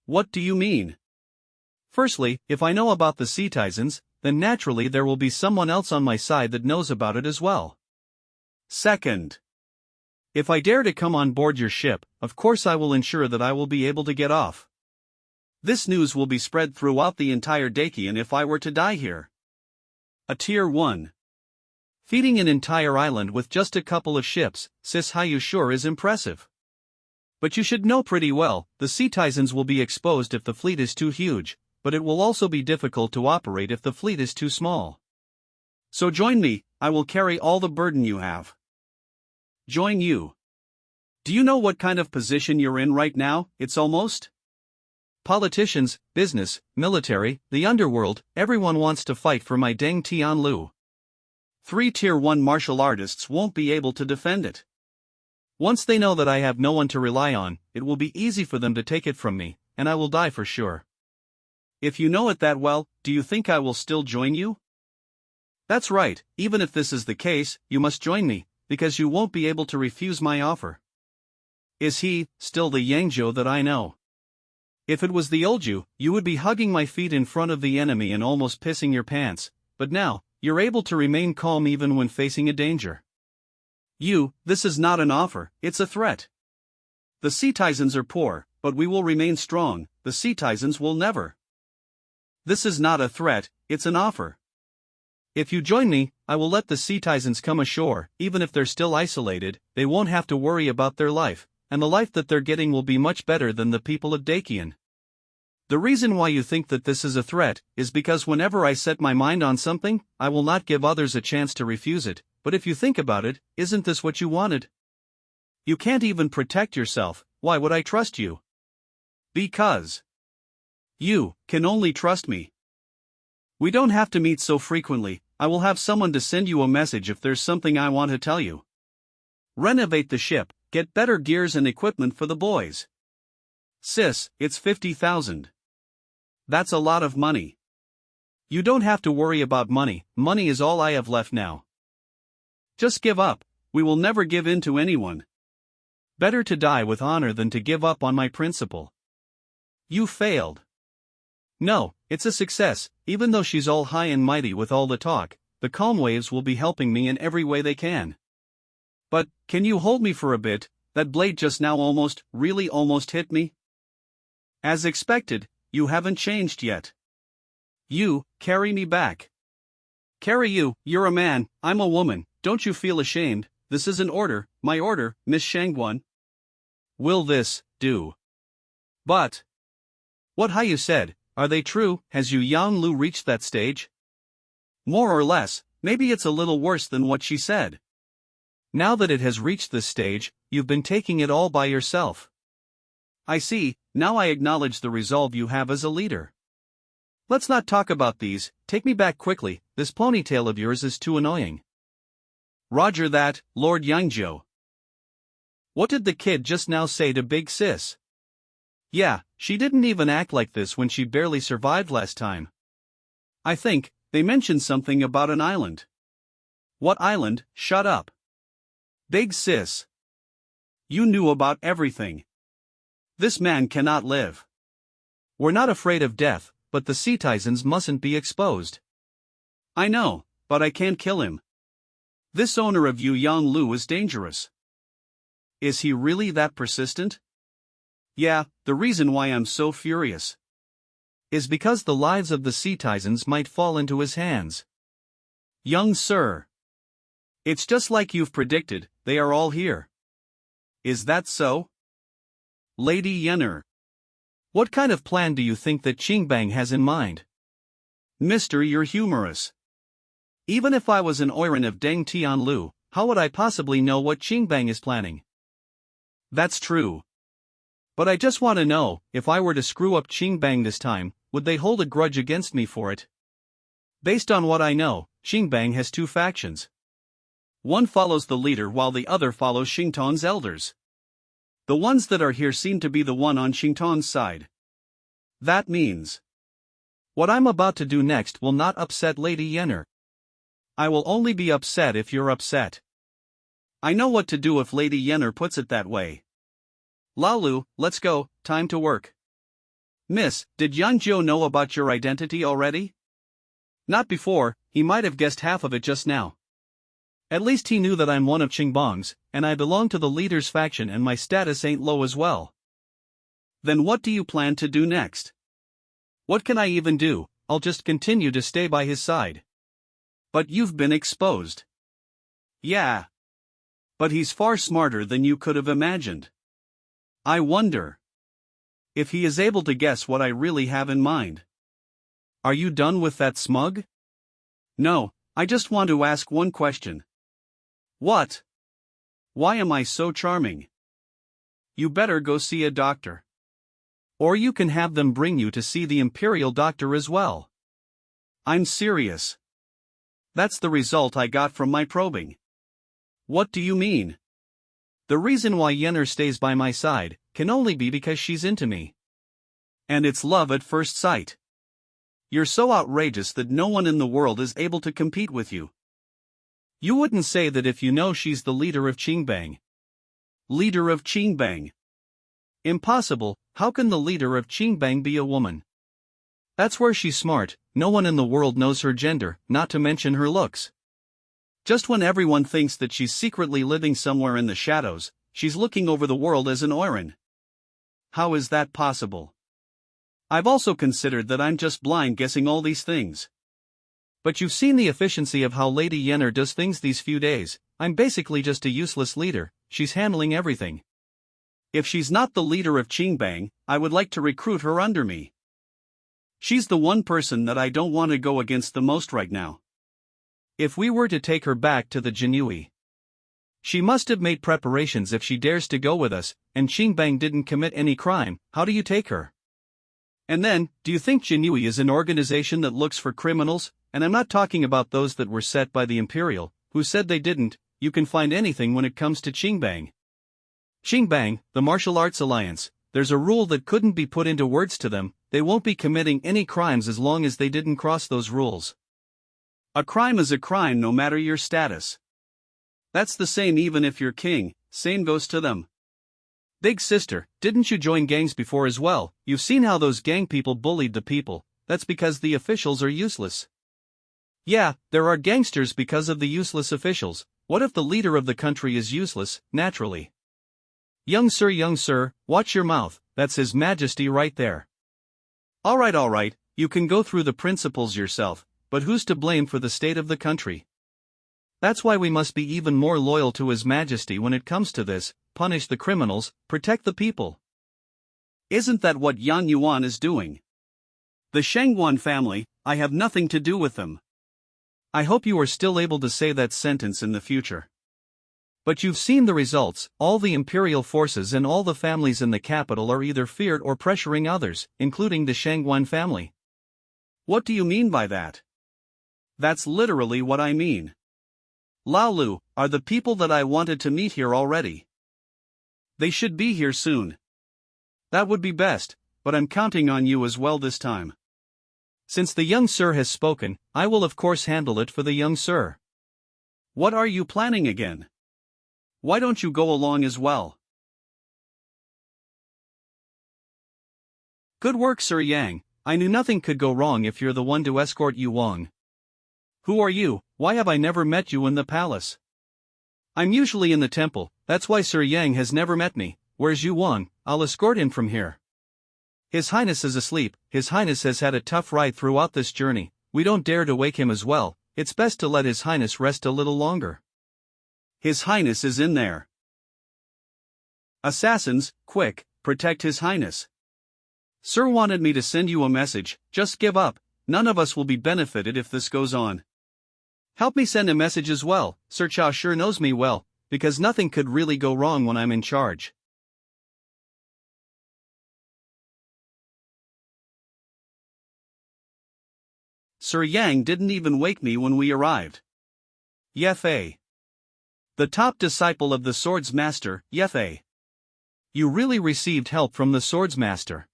What do you mean? Firstly, if I know about the citizens, then naturally there will be someone else on my side that knows about it as well. Second, if I dare to come on board your ship, of course I will ensure that I will be able to get off. This news will be spread throughout the entire Dakian if I were to die here. A Tier 1. Feeding an entire island with just a couple of ships, Sis Hayu sure is impressive. But you should know pretty well, the citizens will be exposed if the fleet is too huge, but it will also be difficult to operate if the fleet is too small. So join me, I will carry all the burden you have. Join you. Do you know what kind of position you're in right now? It's almost politicians, business, military, the underworld, everyone wants to fight for my Deng Tianlu. 3 Tier 1 martial artists won't be able to defend it. Once they know that I have no one to rely on, it will be easy for them to take it from me, and I will die for sure. If you know it that well, do you think I will still join you? That's right, even if this is the case, you must join me, because you won't be able to refuse my offer. Is he still the Yangzhou that I know? If it was the old you would be hugging my feet in front of the enemy and almost pissing your pants, but now, you're able to remain calm even when facing a danger. This is not an offer, it's a threat. The citizens are poor, but we will remain strong, the citizens will never. This is not a threat, it's an offer. If you join me, I will let the citizens come ashore, even if they're still isolated, they won't have to worry about their life, and the life that they're getting will be much better than the people of Dakian. The reason why you think that this is a threat is because whenever I set my mind on something, I will not give others a chance to refuse it, but if you think about it, isn't this what you wanted? You can't even protect yourself, why would I trust you? Because you can only trust me. We don't have to meet so frequently, I will have someone to send you a message if there's something I want to tell you. Renovate the ship, get better gears and equipment for the boys. Sis, it's 50,000. That's a lot of money. You don't have to worry about money, money is all I have left now. Just give up, we will never give in to anyone. Better to die with honor than to give up on my principle. You failed. No, it's a success, even though she's all high and mighty with all the talk, the calm waves will be helping me in every way they can. But, can you hold me for a bit, that blade just now really almost hit me? As expected, you haven't changed yet. You, carry me back. Carry you, you're a man, I'm a woman, don't you feel ashamed, this is an order, my order, Miss Shangguan. Will this do? But what you said, are they true, has Yu Yang reached that stage? More or less, maybe it's a little worse than what she said. Now that it has reached this stage, you've been taking it all by yourself. I see, now I acknowledge the resolve you have as a leader. Let's not talk about these, take me back quickly, this ponytail of yours is too annoying. Roger that, Lord Yangzhou. What did the kid just now say to Big Sis? Yeah, she didn't even act like this when she barely survived last time. I think, they mentioned something about an island. What island? Shut up. Big Sis. You knew about everything. This man cannot live. We're not afraid of death, but the citizens mustn't be exposed. I know, but I can't kill him. This owner of Yu Yang is dangerous. Is he really that persistent? Yeah, the reason why I'm so furious is because the lives of the citizens might fall into his hands. Young sir. It's just like you've predicted, they are all here. Is that so? Lady Yenner. What kind of plan do you think that Qingbang has in mind? Mister, you're humorous. Even if I was an Oiran of Deng Tianlu, how would I possibly know what Qingbang is planning? That's true. But I just want to know, if I were to screw up Qingbang this time, would they hold a grudge against me for it? Based on what I know, Qingbang has two factions. One follows the leader while the other follows Xingtong's elders. The ones that are here seem to be the one on Xingtong's side. That means what I'm about to do next will not upset Lady Yenner. I will only be upset if you're upset. I know what to do if Lady Yenner puts it that way. Lalu, let's go, time to work. Miss, did Yangzhou know about your identity already? Not before, he might have guessed half of it just now. At least he knew that I'm one of Qingbang's, and I belong to the leader's faction and my status ain't low as well. Then what do you plan to do next? What can I even do? I'll just continue to stay by his side. But you've been exposed. Yeah. But he's far smarter than you could have imagined. I wonder if he is able to guess what I really have in mind. Are you done with that smug? No, I just want to ask one question. What? Why am I so charming? You better go see a doctor. Or you can have them bring you to see the imperial doctor as well. I'm serious. That's the result I got from my probing. What do you mean? The reason why Yenner stays by my side can only be because she's into me. And it's love at first sight. You're so outrageous that no one in the world is able to compete with you. You wouldn't say that if you know she's the leader of Qingbang. Leader of Qingbang? Impossible, how can the leader of Qingbang be a woman? That's where she's smart, no one in the world knows her gender, not to mention her looks. Just when everyone thinks that she's secretly living somewhere in the shadows, she's looking over the world as an oiran. How is that possible? I've also considered that I'm just blind guessing all these things. But you've seen the efficiency of how Lady Yennefer does things these few days. I'm basically just a useless leader, she's handling everything. If she's not the leader of Qingbang, I would like to recruit her under me. She's the one person that I don't want to go against the most right now. If we were to take her back to the Jinui, she must have made preparations if she dares to go with us, and Qingbang didn't commit any crime. How do you take her? And then, do you think Jinui is an organization that looks for criminals? And I'm not talking about those that were set by the Imperial, who said they didn't. You can find anything when it comes to Qingbang. Qingbang, the martial arts alliance, there's a rule that couldn't be put into words to them. They won't be committing any crimes as long as they didn't cross those rules. A crime is a crime no matter your status. That's the same even if you're king, same goes to them. Big sister, didn't you join gangs before as well? You've seen how those gang people bullied the people. That's because the officials are useless. Yeah, there are gangsters because of the useless officials. What if the leader of the country is useless, naturally? Young sir, watch your mouth, that's His Majesty right there. Alright, you can go through the principles yourself, but who's to blame for the state of the country? That's why we must be even more loyal to His Majesty when it comes to this, punish the criminals, protect the people. Isn't that what Yang Yuan is doing? The Shangguan family, I have nothing to do with them. I hope you are still able to say that sentence in the future. But you've seen the results. All the imperial forces and all the families in the capital are either feared or pressuring others, including the Shangguan family. What do you mean by that? That's literally what I mean. Lao Lu are the people that I wanted to meet here already. They should be here soon. That would be best, but I'm counting on you as well this time. Since the young sir has spoken, I will of course handle it for the young sir. What are you planning again? Why don't you go along as well? Good work, Sir Yang. I knew nothing could go wrong if you're the one to escort Yu Wang. Who are you? Why have I never met you in the palace? I'm usually in the temple, that's why Sir Yang has never met me. Where's Yu Wang? I'll escort him from here. His Highness is asleep. His Highness has had a tough ride throughout this journey. We don't dare to wake him as well. It's best to let His Highness rest a little longer. His Highness is in there. Assassins, quick, protect His Highness. Sir wanted me to send you a message. Just give up. None of us will be benefited if this goes on. Help me send a message as well. Sir Chao sure knows me well, because nothing could really go wrong when I'm in charge. Sir Yang didn't even wake me when we arrived. Ye-Fei. The top disciple of the Swords Master, Ye-Fei. You really received help from the Swords Master.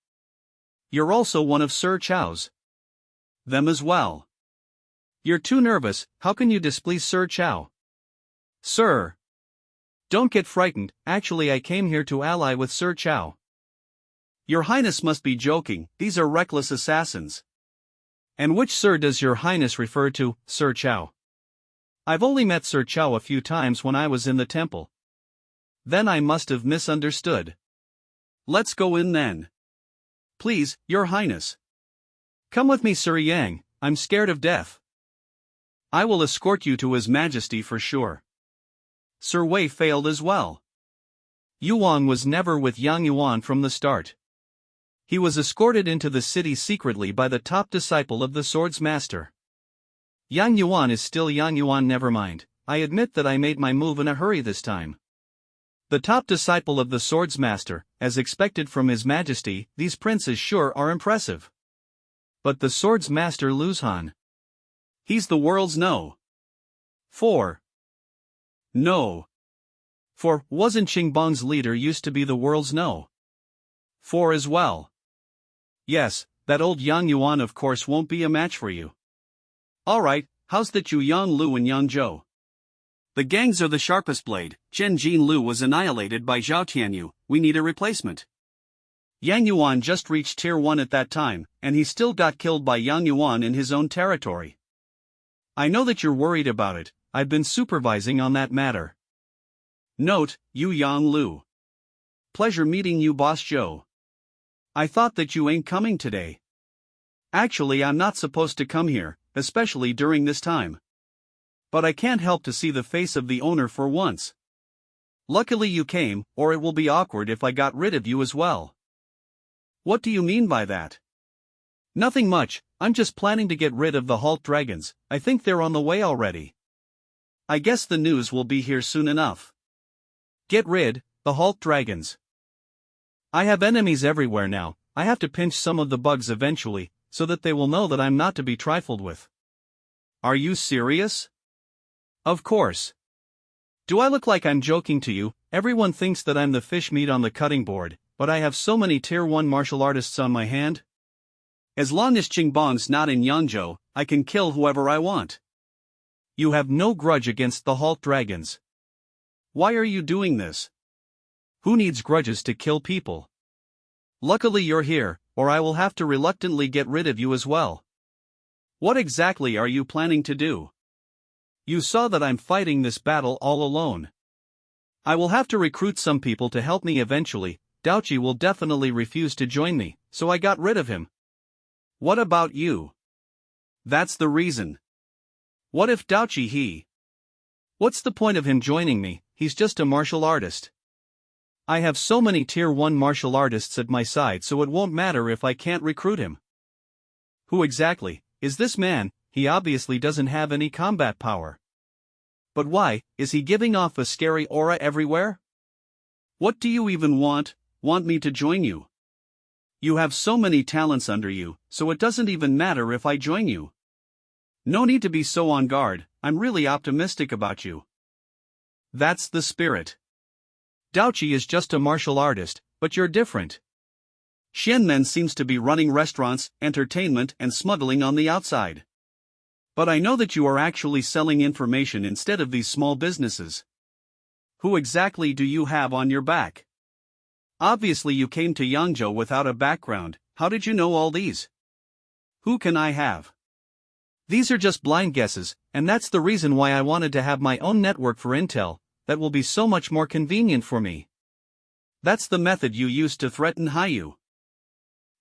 You're also one of Sir Chao's. Them as well. You're too nervous. How can you displease Sir Chao? Sir. Don't get frightened, actually I came here to ally with Sir Chao. Your Highness must be joking, these are reckless assassins. And which Sir does Your Highness refer to, Sir Chao? I've only met Sir Chao a few times when I was in the temple. Then I must have misunderstood. Let's go in then. Please, Your Highness. Come with me, Sir Yang, I'm scared of death. I will escort you to His Majesty for sure. Sir Wei failed as well. Yu Wang was never with Yang Yuan from the start. He was escorted into the city secretly by the top disciple of the Swords Master. Yang Yuan is still Yang Yuan, never mind. I admit that I made my move in a hurry this time. The top disciple of the Swords Master, as expected from His Majesty, these princes sure are impressive. But the Swords Master Luzhan. He's the world's no. 4. No. For, wasn't Qingbang's leader used to be the world's no? 4 as well. Yes, that old Yang Yuan of course won't be a match for you. Alright, how's that you Yang Lu and Yang Zhou? The gangs are the sharpest blade. Chen Jin Lu was annihilated by Zhao Tianyu, we need a replacement. Yang Yuan just reached tier 1 at that time, and he still got killed by Yang Yuan in his own territory. I know that you're worried about it, I've been supervising on that matter. Note, Yu Yang Lu. Pleasure meeting you, Boss Joe. I thought that you ain't coming today. Actually, I'm not supposed to come here, especially during this time. But I can't help to see the face of the owner for once. Luckily you came, or it will be awkward if I got rid of you as well. What do you mean by that? Nothing much, I'm just planning to get rid of the Halt Dragons. I think they're on the way already. I guess the news will be here soon enough. Get rid, the Halt Dragons. I have enemies everywhere now. I have to pinch some of the bugs eventually, so that they will know that I'm not to be trifled with. Are you serious? Of course. Do I look like I'm joking to you? Everyone thinks that I'm the fish meat on the cutting board, but I have so many tier 1 martial artists on my hand. As long as Qingbong's not in Yangzhou, I can kill whoever I want. You have no grudge against the Halt Dragons. Why are you doing this? Who needs grudges to kill people? Luckily you're here, or I will have to reluctantly get rid of you as well. What exactly are you planning to do? You saw that I'm fighting this battle all alone. I will have to recruit some people to help me eventually. Daochi will definitely refuse to join me, so I got rid of him. What about you? That's the reason. What if Daochi What's the point of him joining me? He's just a martial artist. I have so many tier 1 martial artists at my side, so it won't matter if I can't recruit him. Who exactly is this man? He obviously doesn't have any combat power. But why is he giving off a scary aura everywhere? What do you even want me to join you? You have so many talents under you, so it doesn't even matter if I join you. No need to be so on guard, I'm really optimistic about you. That's the spirit. Daochi is just a martial artist, but you're different. Xianmen seems to be running restaurants, entertainment, and smuggling on the outside. But I know that you are actually selling information instead of these small businesses. Who exactly do you have on your back? Obviously you came to Yangzhou without a background. How did you know all these? Who can I have? These are just blind guesses, and that's the reason why I wanted to have my own network for intel. That will be so much more convenient for me. That's the method you used to threaten Hayu.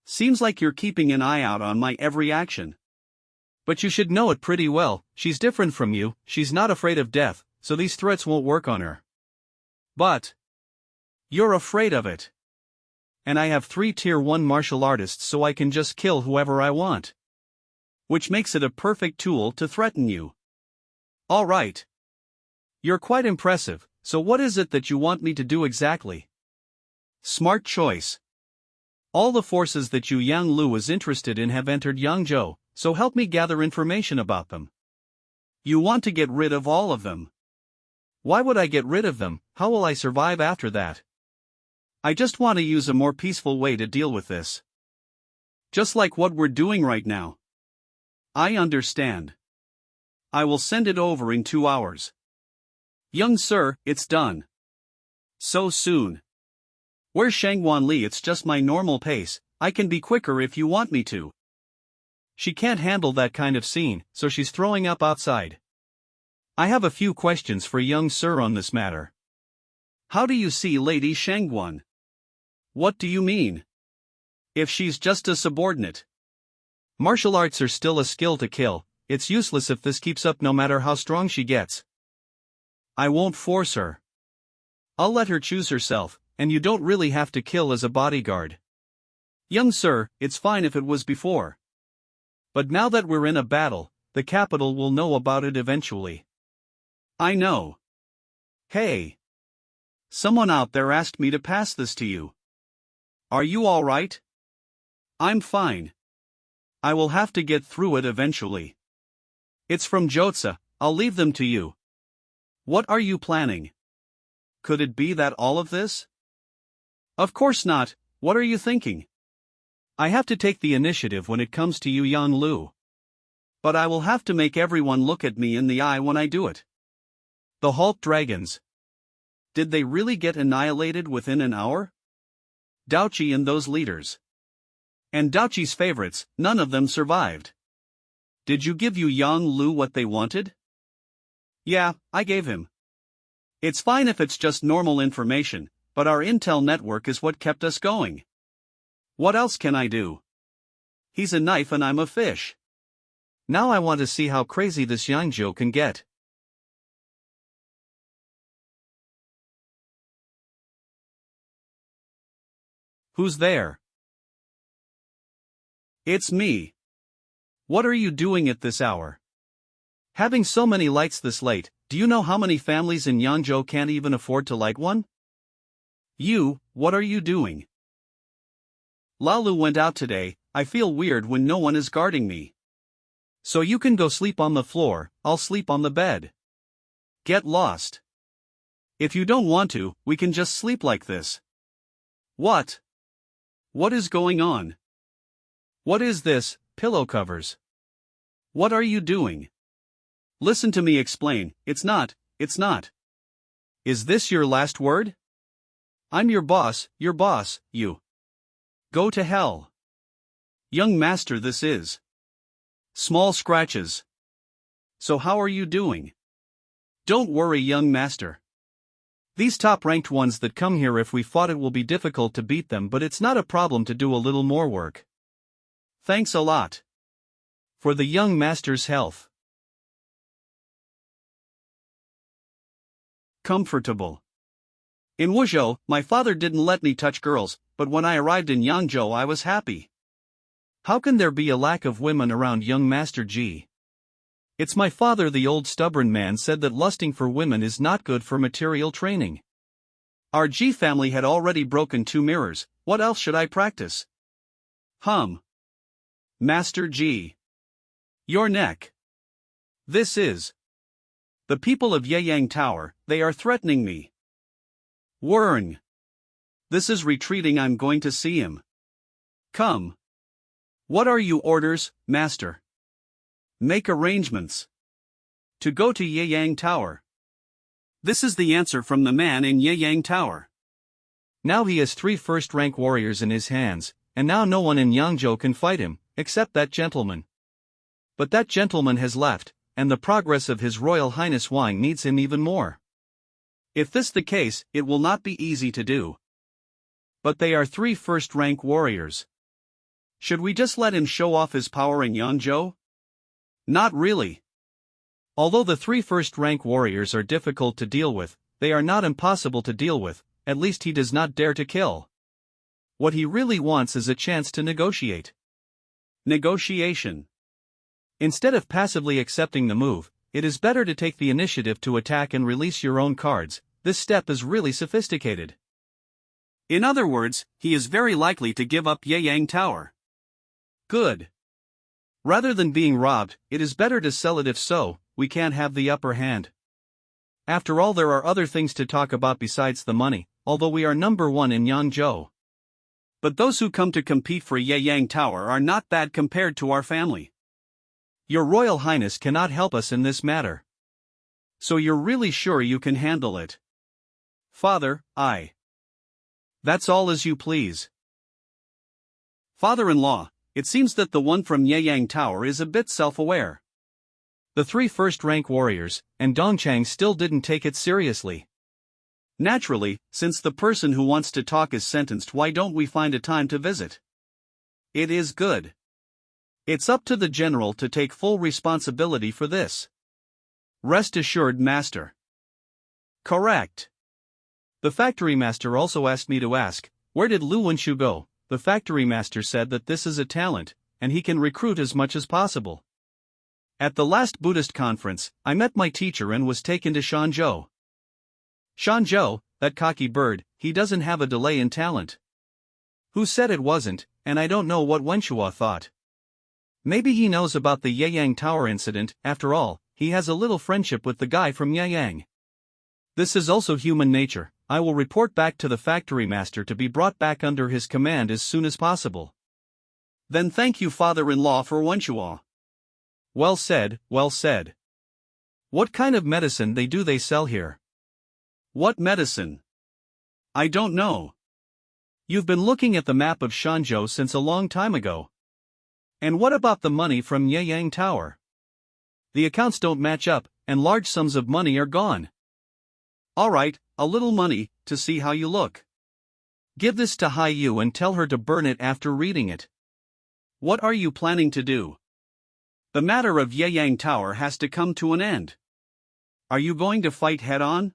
Seems like you're keeping an eye out on my every action. But you should know it pretty well. She's different from you, she's not afraid of death, so these threats won't work on her. But you're afraid of it. And I have 3 tier 1 martial artists, so I can just kill whoever I want. Which makes it a perfect tool to threaten you. Alright. You're quite impressive, so what is it that you want me to do exactly? Smart choice. All the forces that Yu Yang Lu is interested in have entered Yangzhou, so help me gather information about them. You want to get rid of all of them. Why would I get rid of them? How will I survive after that? I just want to use a more peaceful way to deal with this. Just like what we're doing right now. I understand. I will send it over in 2 hours. Young sir, it's done. So soon. Where's Shangwan Li? It's just my normal pace. I can be quicker if you want me to. She can't handle that kind of scene, so she's throwing up outside. I have a few questions for young sir on this matter. How do you see Lady Shangguan? What do you mean? If she's just a subordinate. Martial arts are still a skill to kill. It's useless if this keeps up no matter how strong she gets. I won't force her. I'll let her choose herself, and you don't really have to kill as a bodyguard. Young sir, it's fine if it was before. But now that we're in a battle, the capital will know about it eventually. I know. Hey. Someone out there asked me to pass this to you. Are you alright? I'm fine. I will have to get through it eventually. It's from Jotza, I'll leave them to you. What are you planning? Could it be that all of this? Of course not, what are you thinking? I have to take the initiative when it comes to Yu Yang Lu. But I will have to make everyone look at me in the eye when I do it. The Halt Dragons. Did they really get annihilated within an hour? Daochi and those leaders. And Daochi's favorites, none of them survived. Did you give Yu Yang Lu what they wanted? Yeah, I gave him. It's fine if it's just normal information, but our intel network is what kept us going. What else can I do? He's a knife and I'm a fish. Now I want to see how crazy this xianxia can get. Who's there? It's me. What are you doing at this hour? Having so many lights this late, do you know how many families in Yangzhou can't even afford to light one? What are you doing? Lalu went out today. I feel weird when no one is guarding me. So you can go sleep on the floor, I'll sleep on the bed. Get lost. If you don't want to, we can just sleep like this. What? What is going on? What is this, pillow covers? What are you doing? Listen to me explain, it's not. Is this your last word? I'm your boss, you. Go to hell. Young master, this is. Small scratches. So how are you doing? Don't worry, young master. These top-ranked ones that come here, if we fought it will be difficult to beat them, but it's not a problem to do a little more work. Thanks a lot. For the young master's health. Comfortable. In Wuzhou, my father didn't let me touch girls, but when I arrived in Yangzhou I was happy. How can there be a lack of women around young Master G? It's my father, the old stubborn man, said that lusting for women is not good for material training. Our G family had already broken 2 mirrors, what else should I practice? Master G. Your neck. This is. The people of Yeyang Tower, they are threatening me. Wern. This is retreating, I'm going to see him. Come. What are your orders, master? Make arrangements. To go to Yeyang Tower. This is the answer from the man in Yeyang Tower. Now he has 3 first-rank warriors in his hands, and now no one in Yangzhou can fight him, except that gentleman. But that gentleman has left, and the progress of His Royal Highness Wang needs him even more. If this the case, it will not be easy to do. But they are 3 first-rank warriors. Should we just let him show off his power in Yangzhou? Not really. Although the 3 first-rank warriors are difficult to deal with, they are not impossible to deal with, at least he does not dare to kill. What he really wants is a chance to negotiate. Negotiation. Instead of passively accepting the move, it is better to take the initiative to attack and release your own cards. This step is really sophisticated. In other words, he is very likely to give up Yeyang Tower. Good. Rather than being robbed, it is better to sell it. If so, we can't have the upper hand. After all, there are other things to talk about besides the money, although we are number 1 in Yangzhou. But those who come to compete for Yeyang Tower are not bad compared to our family. Your Royal Highness cannot help us in this matter. So you're really sure you can handle it? Father, That's all as you please. Father-in-law, it seems that the one from Yeyang Tower is a bit self-aware. The 3 first-rank warriors, and Dongchang still didn't take it seriously. Naturally, since the person who wants to talk is sentenced, why don't we find a time to visit? It is good. It's up to the general to take full responsibility for this. Rest assured, master. Correct. The factory master also asked me to ask, where did Lu Wenshu go? The factory master said that this is a talent, and he can recruit as much as possible. At the last Buddhist conference, I met my teacher and was taken to Shanzhou. Shanzhou, that cocky bird, he doesn't have a delay in talent. Who said it wasn't, and I don't know what Wenshua thought. Maybe he knows about the Yeyang Tower incident. After all, he has a little friendship with the guy from Yeyang. This is also human nature. I will report back to the factory master to be brought back under his command as soon as possible. Then thank you, father-in-law, for Wenshua. Well said, well said. What kind of medicine they sell here? What medicine? I don't know. You've been looking at the map of Shanzhou since a long time ago. And what about the money from Yeyang Tower? The accounts don't match up, and large sums of money are gone. Alright, a little money, to see how you look. Give this to Hai Yu and tell her to burn it after reading it. What are you planning to do? The matter of Yeyang Tower has to come to an end. Are you going to fight head-on?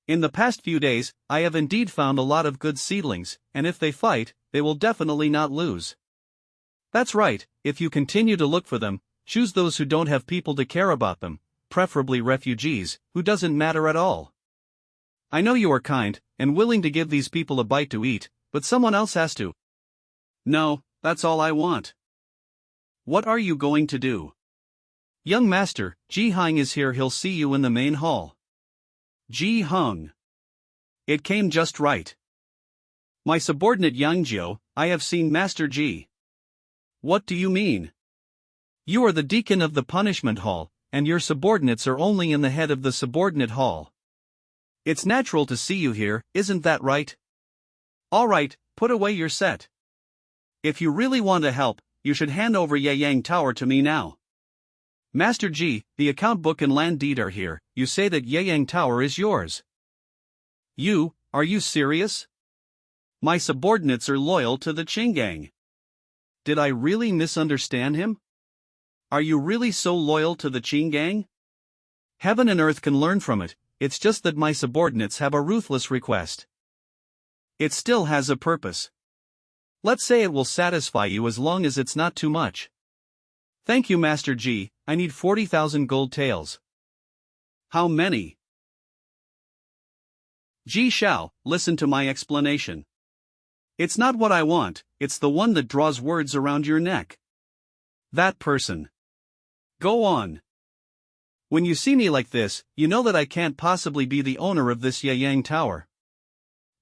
In the past few days, I have indeed found a lot of good seedlings, and if they fight, they will definitely not lose. That's right, if you continue to look for them, choose those who don't have people to care about them, preferably refugees, who doesn't matter at all. I know you are kind, and willing to give these people a bite to eat, but someone else has to. No, that's all I want. What are you going to do? Young master, Ji Heng is here, he'll see you in the main hall. Ji Heng. It came just right. My subordinate Xianxia, I have seen Master Ji. What do you mean? You are the deacon of the punishment hall, and your subordinates are only in the head of the subordinate hall. It's natural to see you here, isn't that right? Alright, put away your set. If you really want to help, you should hand over Yeyang Tower to me now. Master Ji, the account book and land deed are here, you say that Yeyang Tower is yours. Are you serious? My subordinates are loyal to the Qinggang. Did I really misunderstand him? Are you really so loyal to the Qinggang? Heaven and earth can learn from it, it's just that my subordinates have a ruthless request. It still has a purpose. Let's say it will satisfy you as long as it's not too much. Thank you, Master Ji, I need 40,000 gold taels. How many? Ji Shao, listen to my explanation. It's not what I want, it's the one that draws words around your neck. That person. Go on. When you see me like this, you know that I can't possibly be the owner of this Yeyang Tower.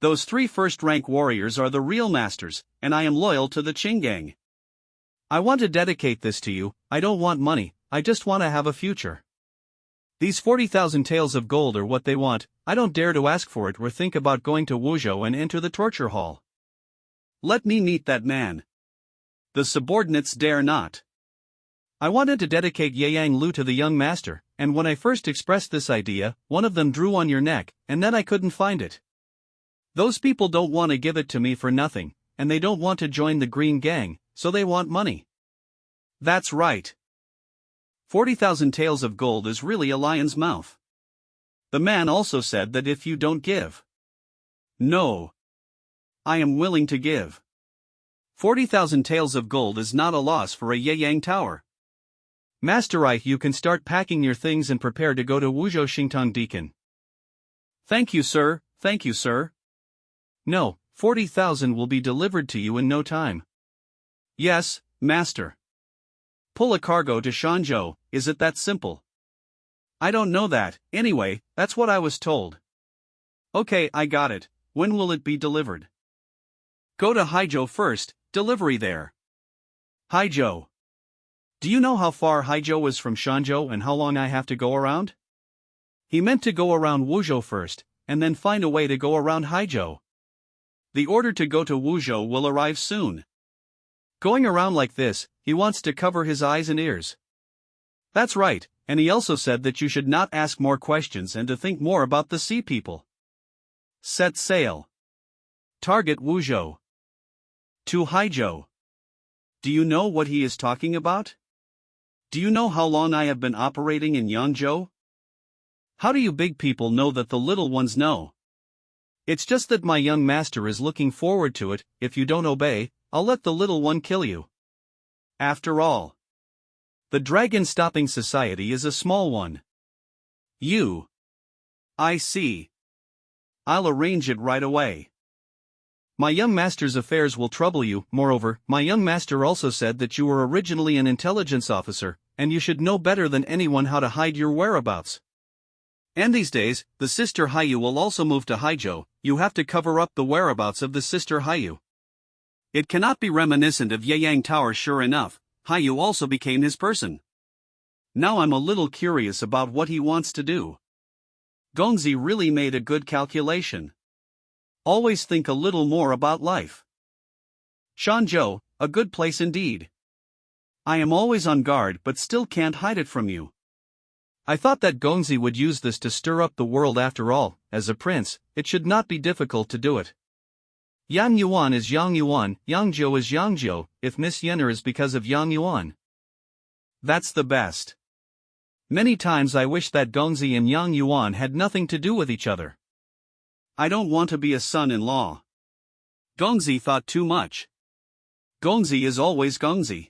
Those 3 first-rank warriors are the real masters, and I am loyal to the Qinggang. I want to dedicate this to you, I don't want money, I just want to have a future. These 40,000 taels of gold are what they want, I don't dare to ask for it or think about going to Wuzhou and enter the torture hall. Let me meet that man. The subordinates dare not. I wanted to dedicate Yeyang Lu to the young master, and when I first expressed this idea, one of them drew on your neck, and then I couldn't find it. Those people don't want to give it to me for nothing, and they don't want to join the Green Gang, so they want money. That's right. 40,000 taels of gold is really a lion's mouth. The man also said that if you don't give. No. I am willing to give. 40,000 taels of gold is not a loss for a Yeyang Tower. Master I, you can start packing your things and prepare to go to Wuzhou Xingtang Deacon. Thank you, sir, thank you, sir. No, 40,000 will be delivered to you in no time. Yes, master. Pull a cargo to Shanzhou, is it that simple? I don't know that, anyway, that's what I was told. Okay, I got it, when will it be delivered? Go to Haizhou first, delivery there. Haizhou. Do you know how far Haizhou is from Shanzhou and how long I have to go around? He meant to go around Wuzhou first, and then find a way to go around Haizhou. The order to go to Wuzhou will arrive soon. Going around like this, he wants to cover his eyes and ears. That's right, and he also said that you should not ask more questions and to think more about the sea people. Set sail. Target Wuzhou. To Haizhou. Do you know what he is talking about? Do you know how long I have been operating in Yangzhou? How do you big people know that the little ones know? It's just that my young master is looking forward to it. If you don't obey, I'll let the little one kill you. After all, the Dragon Stopping Society is a small one. I see. I'll arrange it right away. My young master's affairs will trouble you. Moreover, my young master also said that you were originally an intelligence officer, and you should know better than anyone how to hide your whereabouts. And these days, the sister Haiyu will also move to Haizhou. You have to cover up the whereabouts of the sister Haiyu. It cannot be reminiscent of Yeyang Tower. Sure enough, Haiyu also became his person. Now I'm a little curious about what he wants to do. Gongzi really made a good calculation. Always think a little more about life. Shanzhou, a good place indeed. I am always on guard but still can't hide it from you. I thought that Gongzi would use this to stir up the world after all. As a prince, it should not be difficult to do it. Yang Yuan is Yang Yuan, Yang Jiu is Yang Jiu, if Miss Yenner is because of Yang Yuan. That's the best. Many times I wish that Gongzi and Yang Yuan had nothing to do with each other. I don't want to be a son-in-law. Gongzi thought too much. Gongzi is always Gongzi.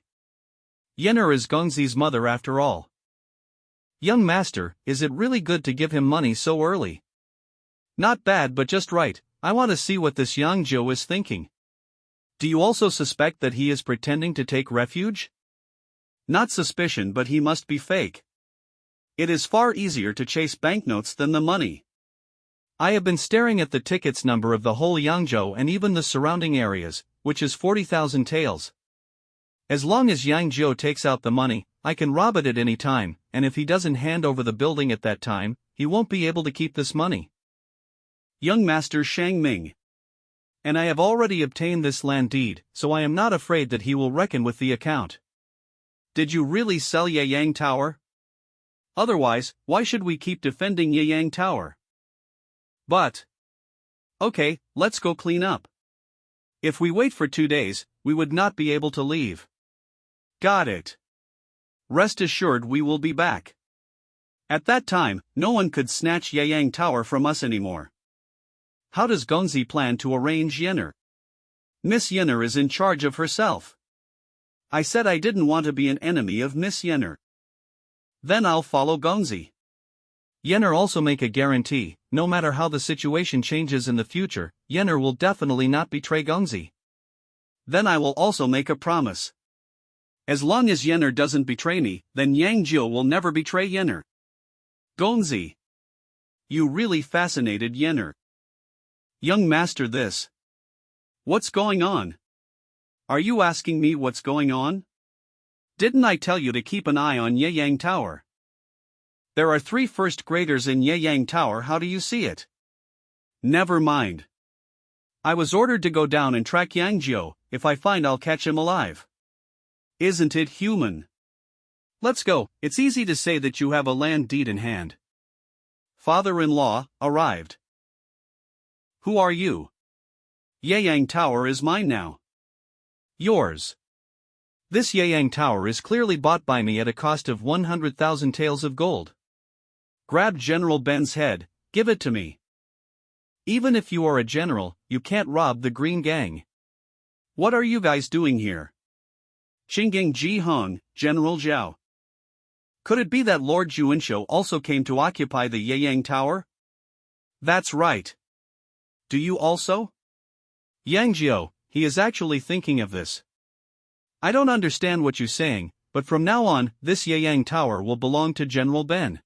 Yenner is Gongzi's mother after all. Young master, is it really good to give him money so early? Not bad but just right. I want to see what this Yang Jiu is thinking. Do you also suspect that he is pretending to take refuge? Not suspicion, but he must be fake. It is far easier to chase banknotes than the money. I have been staring at the tickets number of the whole Yangzhou and even the surrounding areas, which is 40,000 taels. As long as Yang Jiu takes out the money, I can rob it at any time, and if he doesn't hand over the building at that time, he won't be able to keep this money. Young Master Shang Ming. And I have already obtained this land deed, so I am not afraid that he will reckon with the account. Did you really sell Yeyang Tower? Otherwise, why should we keep defending Yeyang Tower? But... okay, let's go clean up. If we wait for 2 days, we would not be able to leave. Got it. Rest assured we will be back. At that time, no one could snatch Yeyang Tower from us anymore. How does Gongzi plan to arrange Yenner? Miss Yenner is in charge of herself. I said I didn't want to be an enemy of Miss Yenner. Then I'll follow Gongzi. Yenner also make a guarantee, no matter how the situation changes in the future, Yenner will definitely not betray Gongzi. Then I will also make a promise. As long as Yenner doesn't betray me, then Yang Jiu will never betray Yenner. Gongzi. You really fascinated Yenner. Young master, this. What's going on? Are you asking me what's going on? Didn't I tell you to keep an eye on Yeyang Tower? There are 3 first graders in Yeyang Tower, how do you see it? Never mind. I was ordered to go down and track Yang Jiu, if I find I'll catch him alive. Isn't it human? Let's go, it's easy to say that you have a land deed in hand. Father-in-law, arrived. Who are you? Yeyang Tower is mine now. Yours. This Yeyang Tower is clearly bought by me at a cost of 100,000 taels of gold. Grab General Ben's head, give it to me. Even if you are a general, you can't rob the Green Gang. What are you guys doing here? Qingang Ji Hong, General Zhao. Could it be that Lord Juinshou also came to occupy the Yeyang Tower? That's right. Do you also? Yang Jiu, he is actually thinking of this. I don't understand what you're saying, but from now on, this Yeyang Tower will belong to General Ben.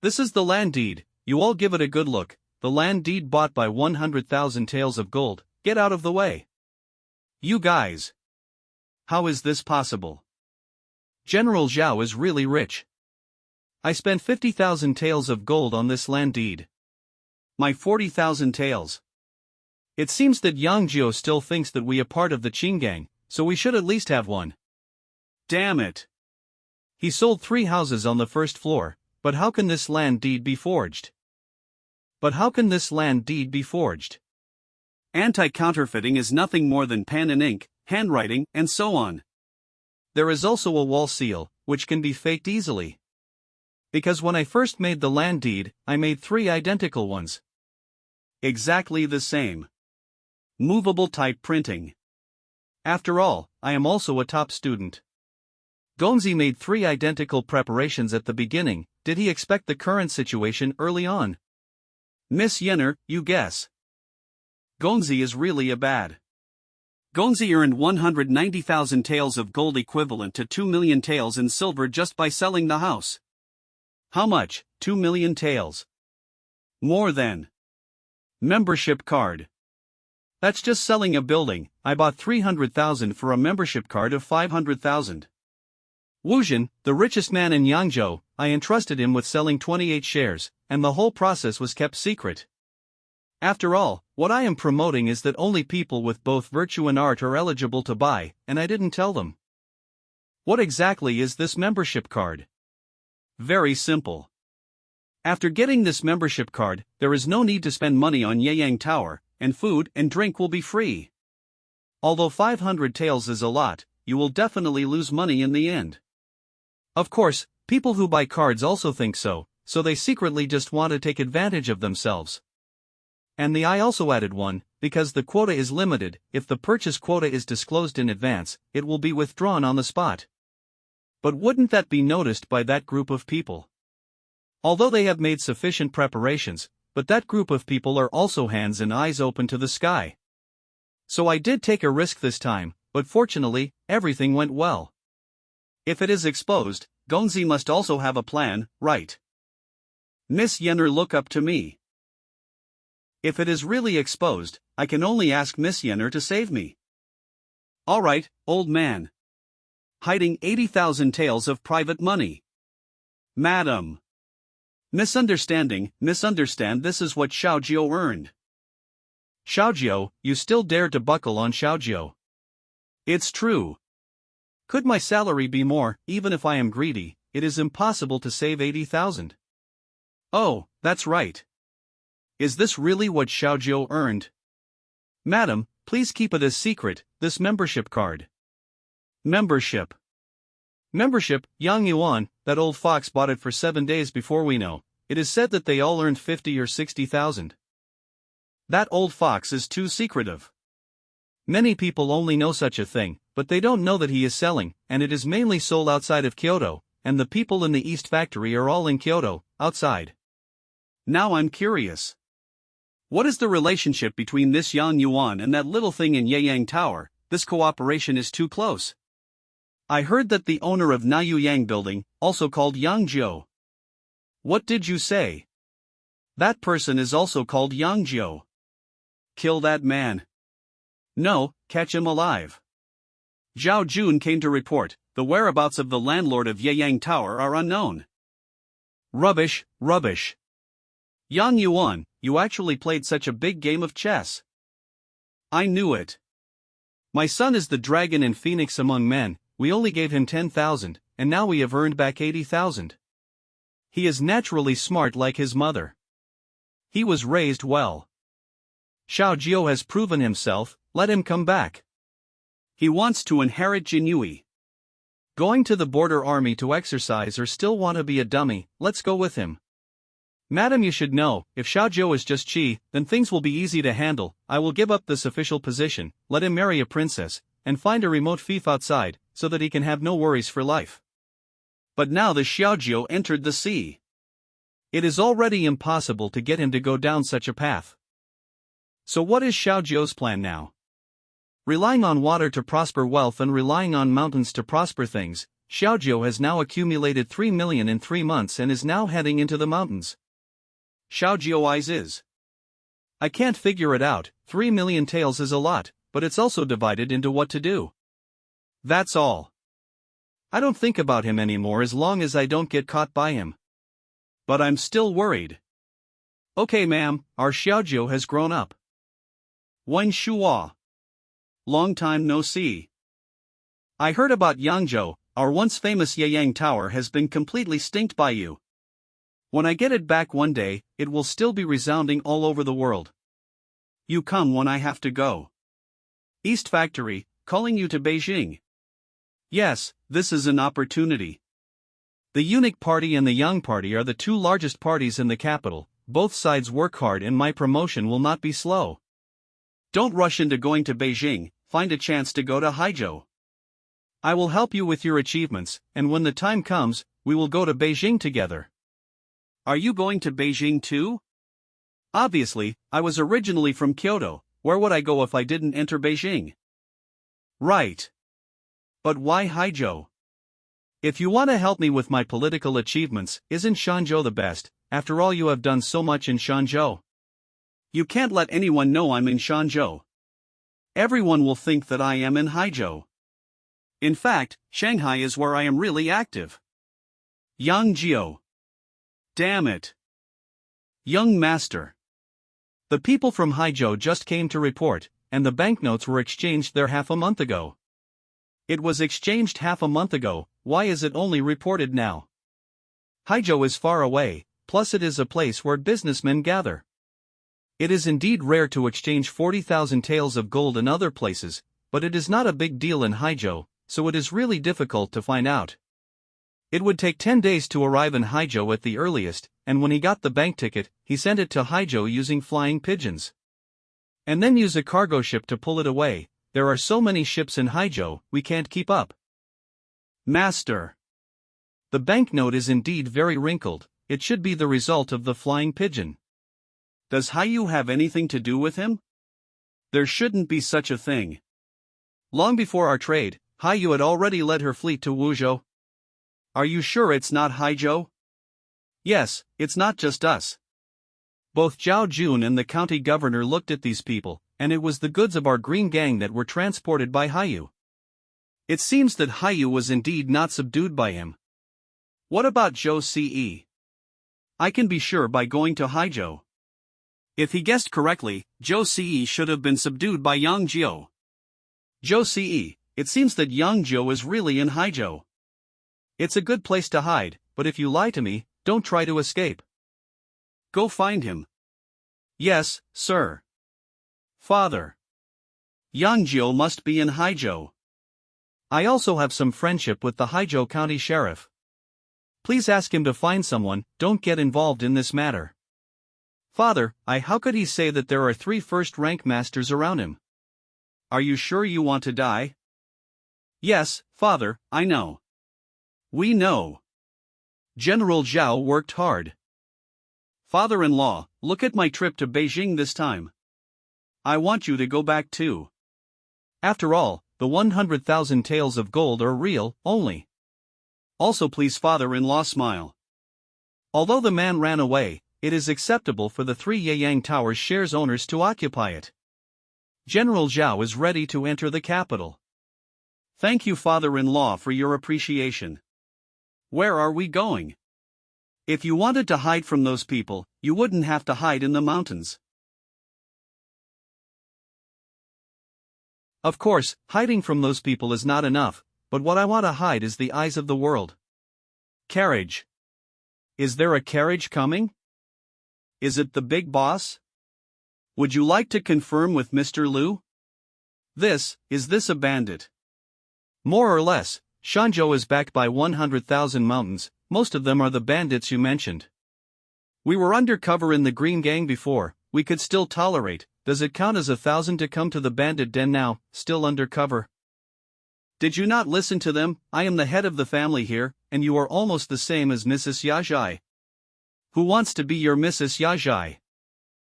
This is the land deed, you all give it a good look, the land deed bought by 100,000 taels of gold, get out of the way. You guys. How is this possible? General Zhao is really rich. I spent 50,000 taels of gold on this land deed. My 40,000 taels. It seems that Yang Jiu still thinks that we are part of the Qin Gang, so we should at least have one. Damn it. He sold 3 houses on the first floor, but how can this land deed be forged? Anti-counterfeiting is nothing more than pen and ink, handwriting, and so on. There is also a wall seal, which can be faked easily. Because when I first made the land deed, I made 3 identical ones. Exactly the same. Movable type printing. After all, I am also a top student. Gongzi made 3 identical preparations at the beginning, did he expect the current situation early on? Miss Yenner, you guess. Gongzi is really a bad. Gongzi earned 190,000 taels of gold equivalent to 2 million taels in silver just by selling the house. How much? 2 million taels. More than. Membership card. That's just selling a building. I bought 300,000 for a membership card of 500,000. Wuzhen, the richest man in Yangzhou, I entrusted him with selling 28 shares, and the whole process was kept secret. After all, what I am promoting is that only people with both virtue and art are eligible to buy, and I didn't tell them. What exactly is this membership card? Very simple. After getting this membership card, there is no need to spend money on Yeyang Tower, and food and drink will be free. Although 500 taels is a lot, you will definitely lose money in the end. Of course, people who buy cards also think so they secretly just want to take advantage of themselves. And I also added one, because the quota is limited. If the purchase quota is disclosed in advance, it will be withdrawn on the spot. But wouldn't that be noticed by that group of people? Although they have made sufficient preparations, but that group of people are also hands and eyes open to the sky. So I did take a risk this time, but fortunately, everything went well. If it is exposed, Gonzi must also have a plan, right? Miss Yenner look up to me. If it is really exposed, I can only ask Miss Yenner to save me. Alright, old man. Hiding 80,000 taels of private money. Madam. Misunderstand, this is what Xiaojiu earned. Xiaojiu, you still dare to buckle on Xiaojiu. It's true. Could my salary be more? Even if I am greedy, it is impossible to save 80,000. Oh, that's right. Is this really what Xiaojiu earned? Madam, please keep it a secret, this membership card. Membership. Yang Yuan, that old fox bought it for 7 days before we know. It is said that they all earned 50 or 60,000. That old fox is too secretive. Many people only know such a thing, but they don't know that he is selling, and it is mainly sold outside of Kyoto, and the people in the East Factory are all in Kyoto, outside. Now I'm curious. What is the relationship between this Yang Yuan and that little thing in Yeyang Tower? This cooperation is too close. I heard that the owner of Naiyuyang building, also called Yangzhou. What did you say? That person is also called Yangzhou. Kill that man. No, catch him alive. Zhao Jun came to report, the whereabouts of the landlord of Yeyang Tower are unknown. Rubbish. Yang Yuan, you actually played such a big game of chess. I knew it. My son is the dragon and phoenix among men. We only gave him 10,000, and now we have earned back 80,000. He is naturally smart like his mother. He was raised well. Xiaojiu has proven himself, let him come back. He wants to inherit Jinyui. Going to the border army to exercise or still want to be a dummy, let's go with him. Madam, you should know, if Xiaojiu is just Qi, then things will be easy to handle. I will give up this official position, let him marry a princess, and find a remote fief outside, so that he can have no worries for life. But now the Xiaojiu entered the sea. It is already impossible to get him to go down such a path. So what is Xiaojiu's plan now? Relying on water to prosper wealth and relying on mountains to prosper things, Xiaojiu has now accumulated 3 million in 3 months and is now heading into the mountains. Xiaojiu eyes is. I can't figure it out, 3 million taels is a lot, but it's also divided into what to do. That's all. I don't think about him anymore as long as I don't get caught by him. But I'm still worried. Okay ma'am, our Xiaojiu has grown up. Wen Shuo. Long time no see. I heard about Yangzhou, our once famous Yeyang Tower has been completely stinked by you. When I get it back one day, it will still be resounding all over the world. You come when I have to go. East Factory, calling you to Beijing. Yes, this is an opportunity. The Eunuch Party and the Yang Party are the 2 largest parties in the capital. Both sides work hard and my promotion will not be slow. Don't rush into going to Beijing, find a chance to go to Haizhou. I will help you with your achievements, and when the time comes, we will go to Beijing together. Are you going to Beijing too? Obviously, I was originally from Kyoto. Where would I go if I didn't enter Beijing? Right. But why Haizhou? If you want to help me with my political achievements, isn't Shanzhou the best? After all, you have done so much in Shanzhou. You can't let anyone know I'm in Shanzhou. Everyone will think that I am in Haizhou. In fact, Shanghai is where I am really active. Yangzhou. Damn it. Young master. The people from Haizhou just came to report, and the banknotes were exchanged there half a month ago. It was exchanged half a month ago, why is it only reported now? Haizhou is far away, plus it is a place where businessmen gather. It is indeed rare to exchange 40,000 taels of gold in other places, but it is not a big deal in Haizhou, so it is really difficult to find out. It would take 10 days to arrive in Haizhou at the earliest, and when he got the bank ticket, he sent it to Haizhou using flying pigeons. And then use a cargo ship to pull it away. There are so many ships in Haizhou, we can't keep up. Master. The banknote is indeed very wrinkled, it should be the result of the flying pigeon. Does Haiyu have anything to do with him? There shouldn't be such a thing. Long before our trade, Haiyu had already led her fleet to Wuzhou. Are you sure it's not Haizhou? Yes, it's not just us. Both Zhao Jun and the county governor looked at these people, and it was the goods of our green gang that were transported by Haiyu. It seems that Haiyu was indeed not subdued by him. What about Zhou Ce? I can be sure by going to Haizhou. If he guessed correctly, Zhou Ce should have been subdued by Yang Jiu. Zhou Ce, it seems that Yang Jiu is really in Haizhou. It's a good place to hide, but if you lie to me, don't try to escape. Go find him. Yes, sir. Father. Yang Jiu must be in Haizhou. I also have some friendship with the Haizhou County Sheriff. Please ask him to find someone, don't get involved in this matter. Father, how could he say that there are 3 first-rank masters around him? Are you sure you want to die? Yes, Father, I know. We know. General Zhao worked hard. Father-in-law, look at my trip to Beijing this time. I want you to go back too. After all, the 100,000 taels of gold are real, only. Also please father-in-law smile. Although the man ran away, it is acceptable for the 3 Yeyang Towers shares owners to occupy it. General Zhao is ready to enter the capital. Thank you father-in-law for your appreciation. Where are we going? If you wanted to hide from those people, you wouldn't have to hide in the mountains. Of course, hiding from those people is not enough, but what I want to hide is the eyes of the world. Carriage. Is there a carriage coming? Is it the big boss? Would you like to confirm with Mr. Liu? Is this a bandit? More or less, Shanzhou is backed by 100,000 mountains, most of them are the bandits you mentioned. We were undercover in the Green Gang before, we could still tolerate. Does it count as 1,000 to come to the bandit den now, still undercover? Did you not listen to them? I am the head of the family here, and you are almost the same as Mrs. Yazhai. Who wants to be your Mrs. Yazhai?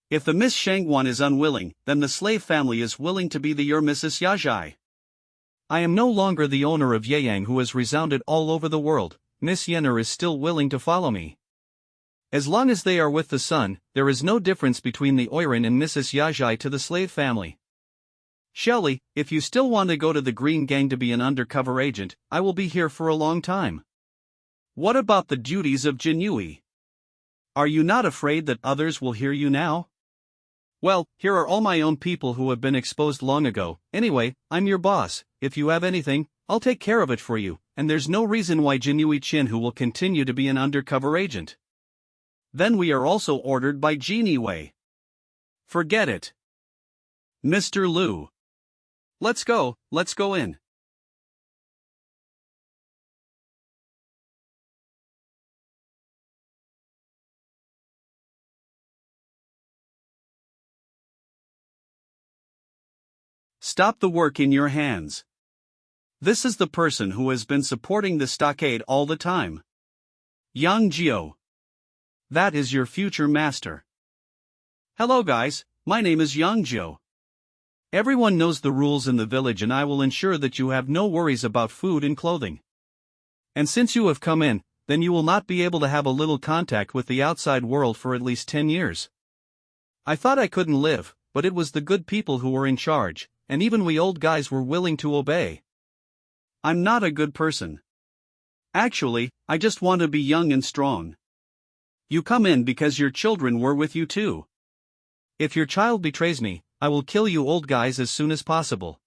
If the Miss Shangwan is unwilling, then the slave family is willing to be your Mrs. Yazhai. I am no longer the owner of Yeyang who has resounded all over the world. Miss Yenner is still willing to follow me. As long as they are with the sun, there is no difference between the Oiran and Mrs. Yazhai to the slave family. Shelley, if you still want to go to the Green Gang to be an undercover agent, I will be here for a long time. What about the duties of Jinyui? Are you not afraid that others will hear you now? Well, here are all my own people who have been exposed long ago. Anyway, I'm your boss. If you have anything, I'll take care of it for you, and there's no reason why Jinyui Chin will continue to be an undercover agent. Then we are also ordered by Genie Wei. Forget it. Mr. Liu. Let's go in. Stop the work in your hands. This is the person who has been supporting the stockade all the time. Yang Jiu. That is your future master. Hello guys, my name is Yang Jiu. Everyone knows the rules in the village and I will ensure that you have no worries about food and clothing. And since you have come in, then you will not be able to have a little contact with the outside world for at least 10 years. I thought I couldn't live, but it was the good people who were in charge, and even we old guys were willing to obey. I'm not a good person. Actually, I just want to be young and strong. You come in because your children were with you too. If your child betrays me, I will kill you old guys as soon as possible.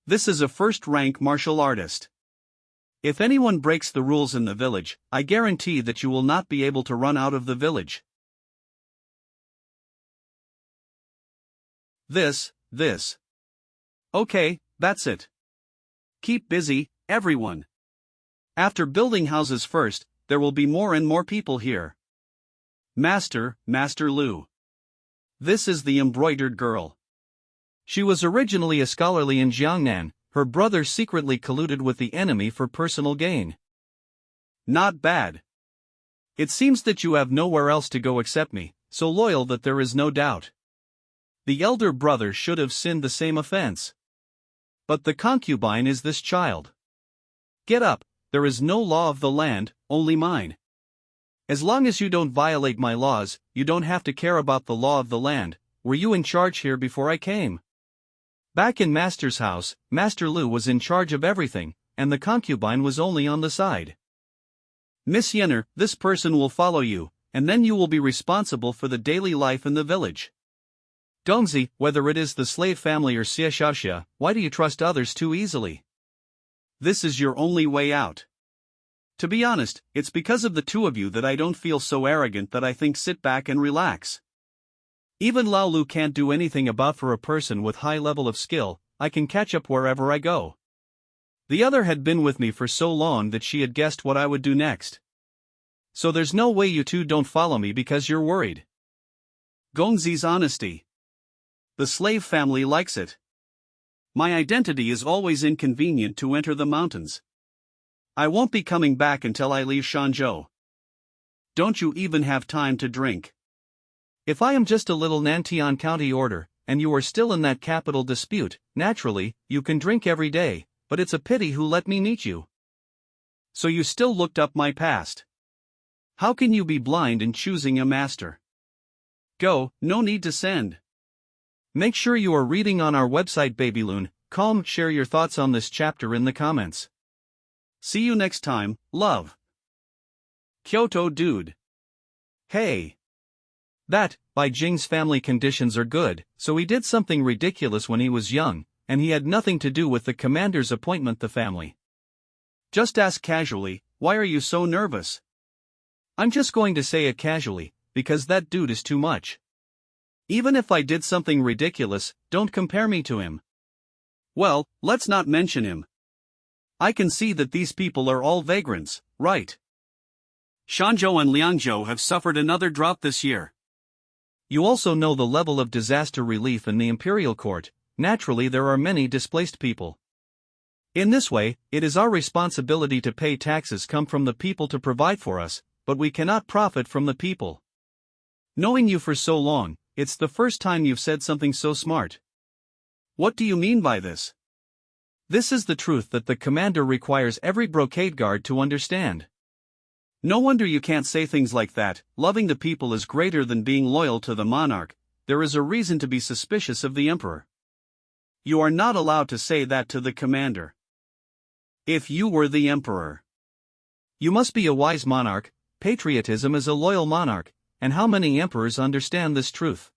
This is a first-rank martial artist. If anyone breaks the rules in the village, I guarantee that you will not be able to run out of the village. This. Okay, that's it. Keep busy, everyone. After building houses first, there will be more and more people here. Master Lu. This is the embroidered girl. She was originally a scholarly in Jiangnan. Her brother secretly colluded with the enemy for personal gain. Not bad. It seems that you have nowhere else to go except me, so loyal that there is no doubt. The elder brother should have sinned the same offense. But the concubine is this child. Get up, there is no law of the land, only mine. As long as you don't violate my laws, you don't have to care about the law of the land. Were you in charge here before I came? Back in Master's house, Master Lu was in charge of everything, and the concubine was only on the side. Miss Yenner, this person will follow you, and then you will be responsible for the daily life in the village. Gongzi, whether it is the slave family or xianxia, why do you trust others too easily? This is your only way out. To be honest, it's because of the two of you that I don't feel so arrogant that I think sit back and relax. Even Lao Lu can't do anything about for a person with high level of skill. I can catch up wherever I go. The other had been with me for so long that she had guessed what I would do next. So there's no way you two don't follow me because you're worried. Gongzi's honesty. The slave family likes it. My identity is always inconvenient to enter the mountains. I won't be coming back until I leave Shanzhou. Don't you even have time to drink? If I am just a little Nantian County order, and you are still in that capital dispute, naturally, you can drink every day, but it's a pity who let me meet you. So you still looked up my past. How can you be blind in choosing a master? Go, no need to send. Make sure you are reading on our website Babyloon. Share your thoughts on this chapter in the comments. See you next time, love. Kyoto Dude. Hey. That, by Jing's family conditions are good, so he did something ridiculous when he was young, and he had nothing to do with the commander's appointment the family. Just ask casually, why are you so nervous? I'm just going to say it casually, because that dude is too much. Even if I did something ridiculous, don't compare me to him. Well, let's not mention him. I can see that these people are all vagrants, right? Shanzhou and Liangzhou have suffered another drought this year. You also know the level of disaster relief in the imperial court. Naturally there are many displaced people. In this way, it is our responsibility to pay taxes come from the people to provide for us, but we cannot profit from the people. Knowing you for so long, it's the first time you've said something so smart. What do you mean by this? This is the truth that the commander requires every brocade guard to understand. No wonder you can't say things like that. Loving the people is greater than being loyal to the monarch. There is a reason to be suspicious of the emperor. You are not allowed to say that to the commander. If you were the emperor, you must be a wise monarch. Patriotism is a loyal monarch, and how many emperors understand this truth?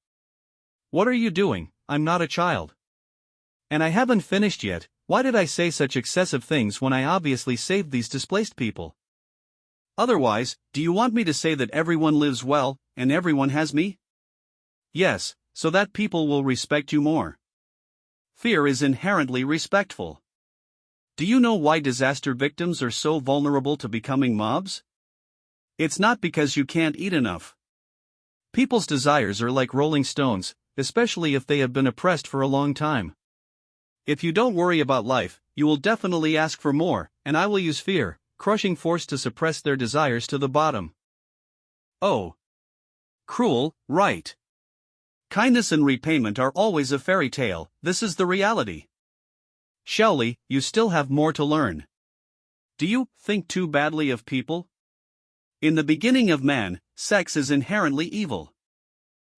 What are you doing? I'm not a child. And I haven't finished yet. Why did I say such excessive things when I obviously saved these displaced people? Otherwise, do you want me to say that everyone lives well, and everyone has me? Yes, so that people will respect you more. Fear is inherently respectful. Do you know why disaster victims are so vulnerable to becoming mobs? It's not because you can't eat enough. People's desires are like rolling stones, especially if they have been oppressed for a long time. If you don't worry about life, you will definitely ask for more, and I will use fear, crushing force to suppress their desires to the bottom. Oh. Cruel, right. Kindness and repayment are always a fairy tale. This is the reality. Xiaoli, you still have more to learn. Do you think too badly of people? In the beginning of man, sex is inherently evil.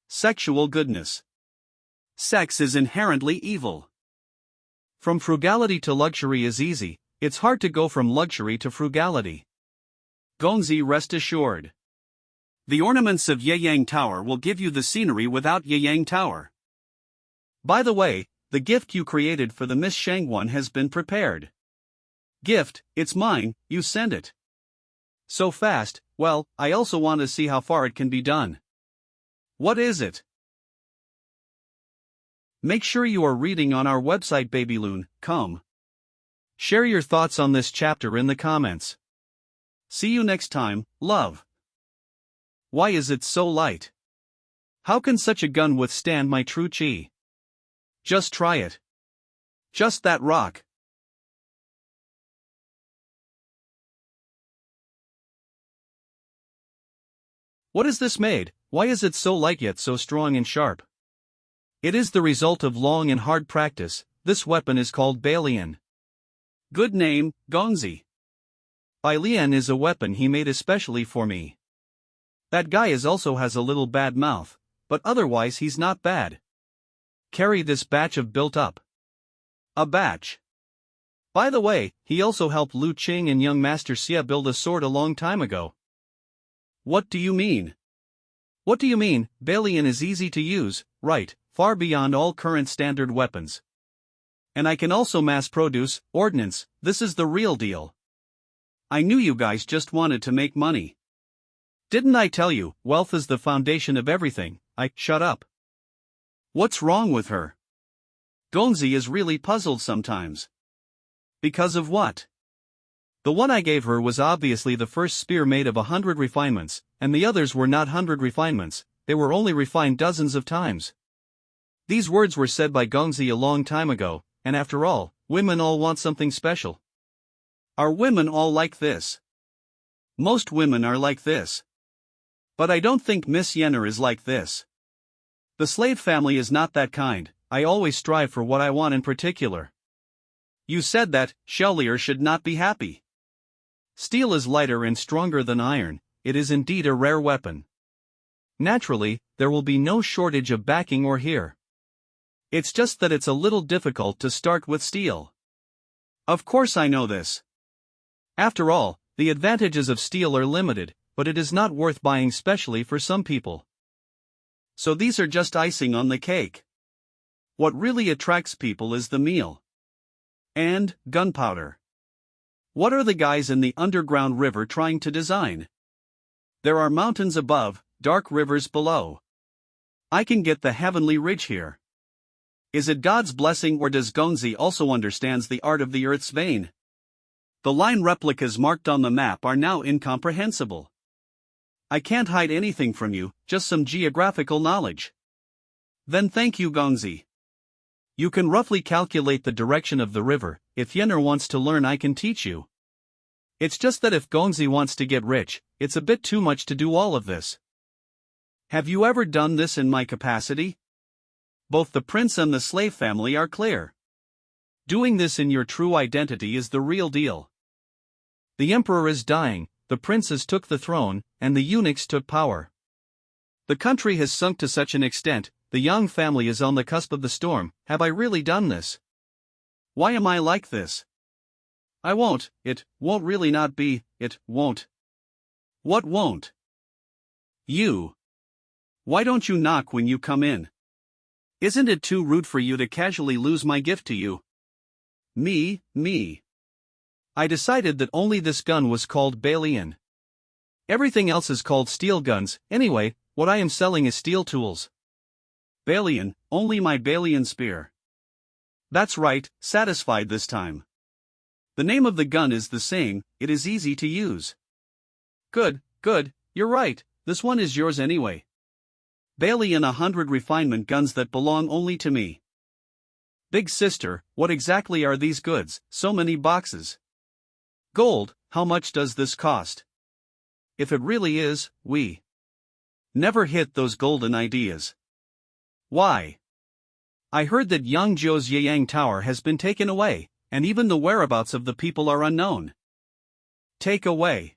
Sexual goodness. Sex is inherently evil. From frugality to luxury is easy, it's hard to go from luxury to frugality. Gongzi, rest assured. The ornaments of Yeyang Tower will give you the scenery without Yeyang Tower. By the way, the gift you created for the Miss Shang one has been prepared. Gift, it's mine, you send it. So fast, well, I also want to see how far it can be done. What is it? Make sure you are reading on our website babyloon.com. Share your thoughts on this chapter in the comments. See you next time, love. Why is it so light? How can such a gun withstand my true chi? Just try it. Just that rock. What is this made? Why is it so light yet so strong and sharp? It is the result of long and hard practice. This weapon is called Balian. Good name, Gongzi. Balian is a weapon he made especially for me. That guy also has a little bad mouth, but otherwise he's not bad. Carry this batch of built up. A batch. By the way, he also helped Lu Qing and young Master Xia build a sword a long time ago. What do you mean? What do you mean? Balian is easy to use, right, far beyond all current standard weapons. And I can also mass-produce ordnance. This is the real deal. I knew you guys just wanted to make money. Didn't I tell you, wealth is the foundation of everything? Shut up. What's wrong with her? Gongzi is really puzzled sometimes. Because of what? The one I gave her was obviously the first spear made of 100 refinements, and the others were not 100 refinements, they were only refined dozens of times. These words were said by Gongzi a long time ago, and after all, women all want something special. Are women all like this? Most women are like this. But I don't think Miss Yenner is like this. The slave family is not that kind. I always strive for what I want in particular. You said that Shellier should not be happy. Steel is lighter and stronger than iron, it is indeed a rare weapon. Naturally, there will be no shortage of backing or here. It's just that it's a little difficult to start with steel. Of course I know this. After all, the advantages of steel are limited, but it is not worth buying specially for some people. So these are just icing on the cake. What really attracts people is the meal. And gunpowder. What are the guys in the underground river trying to design? There are mountains above, dark rivers below. I can get the heavenly ridge here. Is it God's blessing or does Gongzi also understands the art of the Earth's vein? The line replicas marked on the map are now incomprehensible. I can't hide anything from you, just some geographical knowledge. Then thank you, Gongzi. You can roughly calculate the direction of the river. If Yenner wants to learn, I can teach you. It's just that if Gongzi wants to get rich, it's a bit too much to do all of this. Have you ever done this in my capacity? Both the prince and the slave family are clear. Doing this in your true identity is the real deal. The emperor is dying, the princes took the throne, and the eunuchs took power. The country has sunk to such an extent, the Yang family is on the cusp of the storm. Have I really done this? Why am I like this? I won't, it won't really not be, it won't. What won't? You. Why don't you knock when you come in? Isn't it too rude for you to casually lose my gift to you? Me. I decided that only this gun was called Balian. Everything else is called steel guns. Anyway, what I am selling is steel tools. Balian, only my Balian spear. That's right, satisfied this time. The name of the gun is the same, it is easy to use. Good, you're right, this one is yours anyway. Balian 100 refinement guns that belong only to me. Big sister, what exactly are these goods? So many boxes. Gold, how much does this cost? If it really is, we never hit those golden ideas. Why? I heard that Yangzhou's Yiyang Tower has been taken away, and even the whereabouts of the people are unknown. Take away.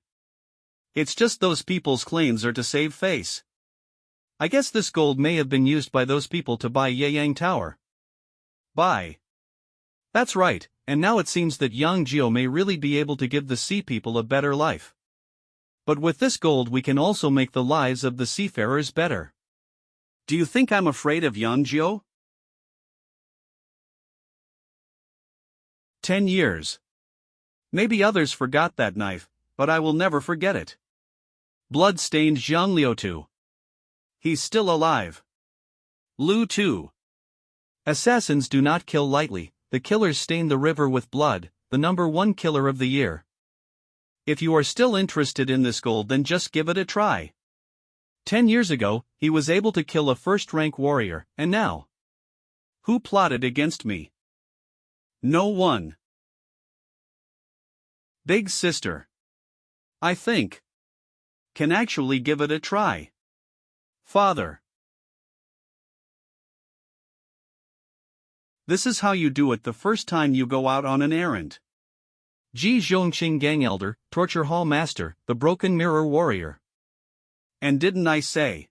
It's just those people's claims are to save face. I guess this gold may have been used by those people to buy Yiyang Tower. Buy. That's right, and now it seems that Yangzhou may really be able to give the sea people a better life. But with this gold we can also make the lives of the seafarers better. Do you think I'm afraid of Yangzhou? 10 years. Maybe others forgot that knife, but I will never forget it. Blood-stained Zhang Liu 2. He's still alive. Lu 2. Assassins do not kill lightly, the killers stain the river with blood, the number one killer of the year. If you are still interested in this gold, then just give it a try. 10 years ago, he was able to kill a first-rank warrior, and now? Who plotted against me? No one. Big sister. I think. Can actually give it a try. Father. This is how you do it the first time you go out on an errand. Ji Zhongqing Gang Elder, Torture Hall Master, the Broken Mirror Warrior. And didn't I say?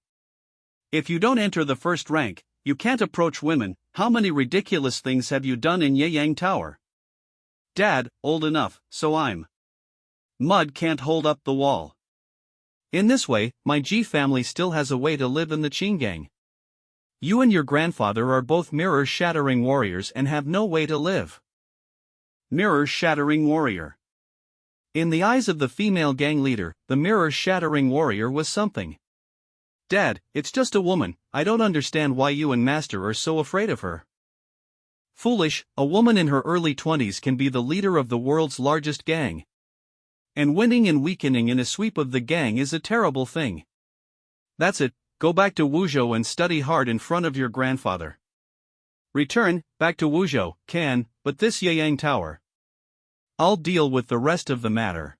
If you don't enter the first rank, you can't approach women. How many ridiculous things have you done in Yeyang Tower? Dad, old enough, so I'm. Mud can't hold up the wall. In this way, my Ji family still has a way to live in the Qing Gang. You and your grandfather are both mirror-shattering warriors and have no way to live. Mirror-shattering warrior. In the eyes of the female gang leader, the mirror-shattering warrior was something. Dad, it's just a woman, I don't understand why you and Master are so afraid of her. Foolish, a woman in her early 20s can be the leader of the world's largest gang. And winning and weakening in a sweep of the gang is a terrible thing. That's it, go back to Wuzhou and study hard in front of your grandfather. Return, back to Wuzhou, but this Yeyang Tower. I'll deal with the rest of the matter.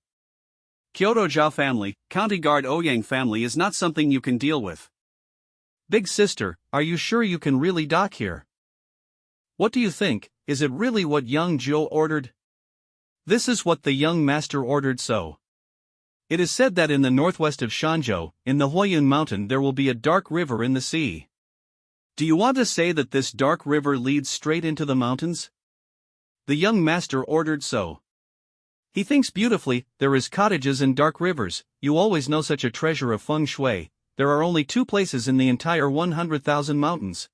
Kyoto Zhao family, County Guard Ouyang family is not something you can deal with. Big sister, are you sure you can really dock here? What do you think, is it really what young Zhou ordered? This is what the young master ordered so. It is said that in the northwest of Shanzhou, in the Huayun mountain there will be a dark river in the sea. Do you want to say that this dark river leads straight into the mountains? The young master ordered so. He thinks beautifully, there is cottages and dark rivers, you always know such a treasure of feng shui, there are only 2 places in the entire 100,000 mountains.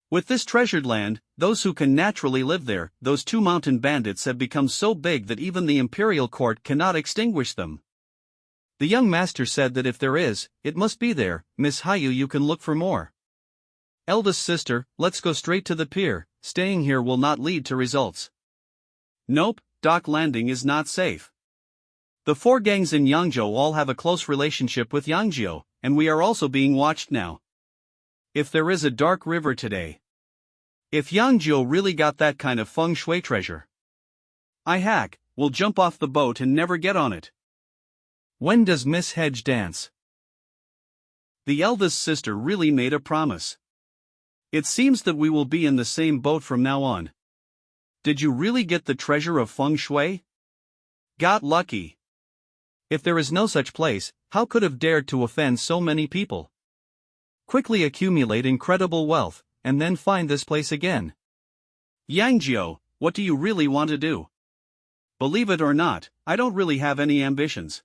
With this treasured land, those who can naturally live there, those 2 mountain bandits have become so big that even the imperial court cannot extinguish them. The young master said that if there is, it must be there, Miss Hayu, you can look for more. Eldest sister, let's go straight to the pier, staying here will not lead to results. Nope, dock landing is not safe. The 4 gangs in Yangzhou all have a close relationship with Yangzhou, and we are also being watched now. If there is a dark river today. If Yangzhou really got that kind of feng shui treasure. We'll jump off the boat and never get on it. When does Miss Hedge dance? The eldest sister really made a promise. It seems that we will be in the same boat from now on. Did you really get the treasure of feng shui? Got lucky. If there is no such place, how could have dared to offend so many people? Quickly accumulate incredible wealth, and then find this place again. Yangzhou, what do you really want to do? Believe it or not, I don't really have any ambitions.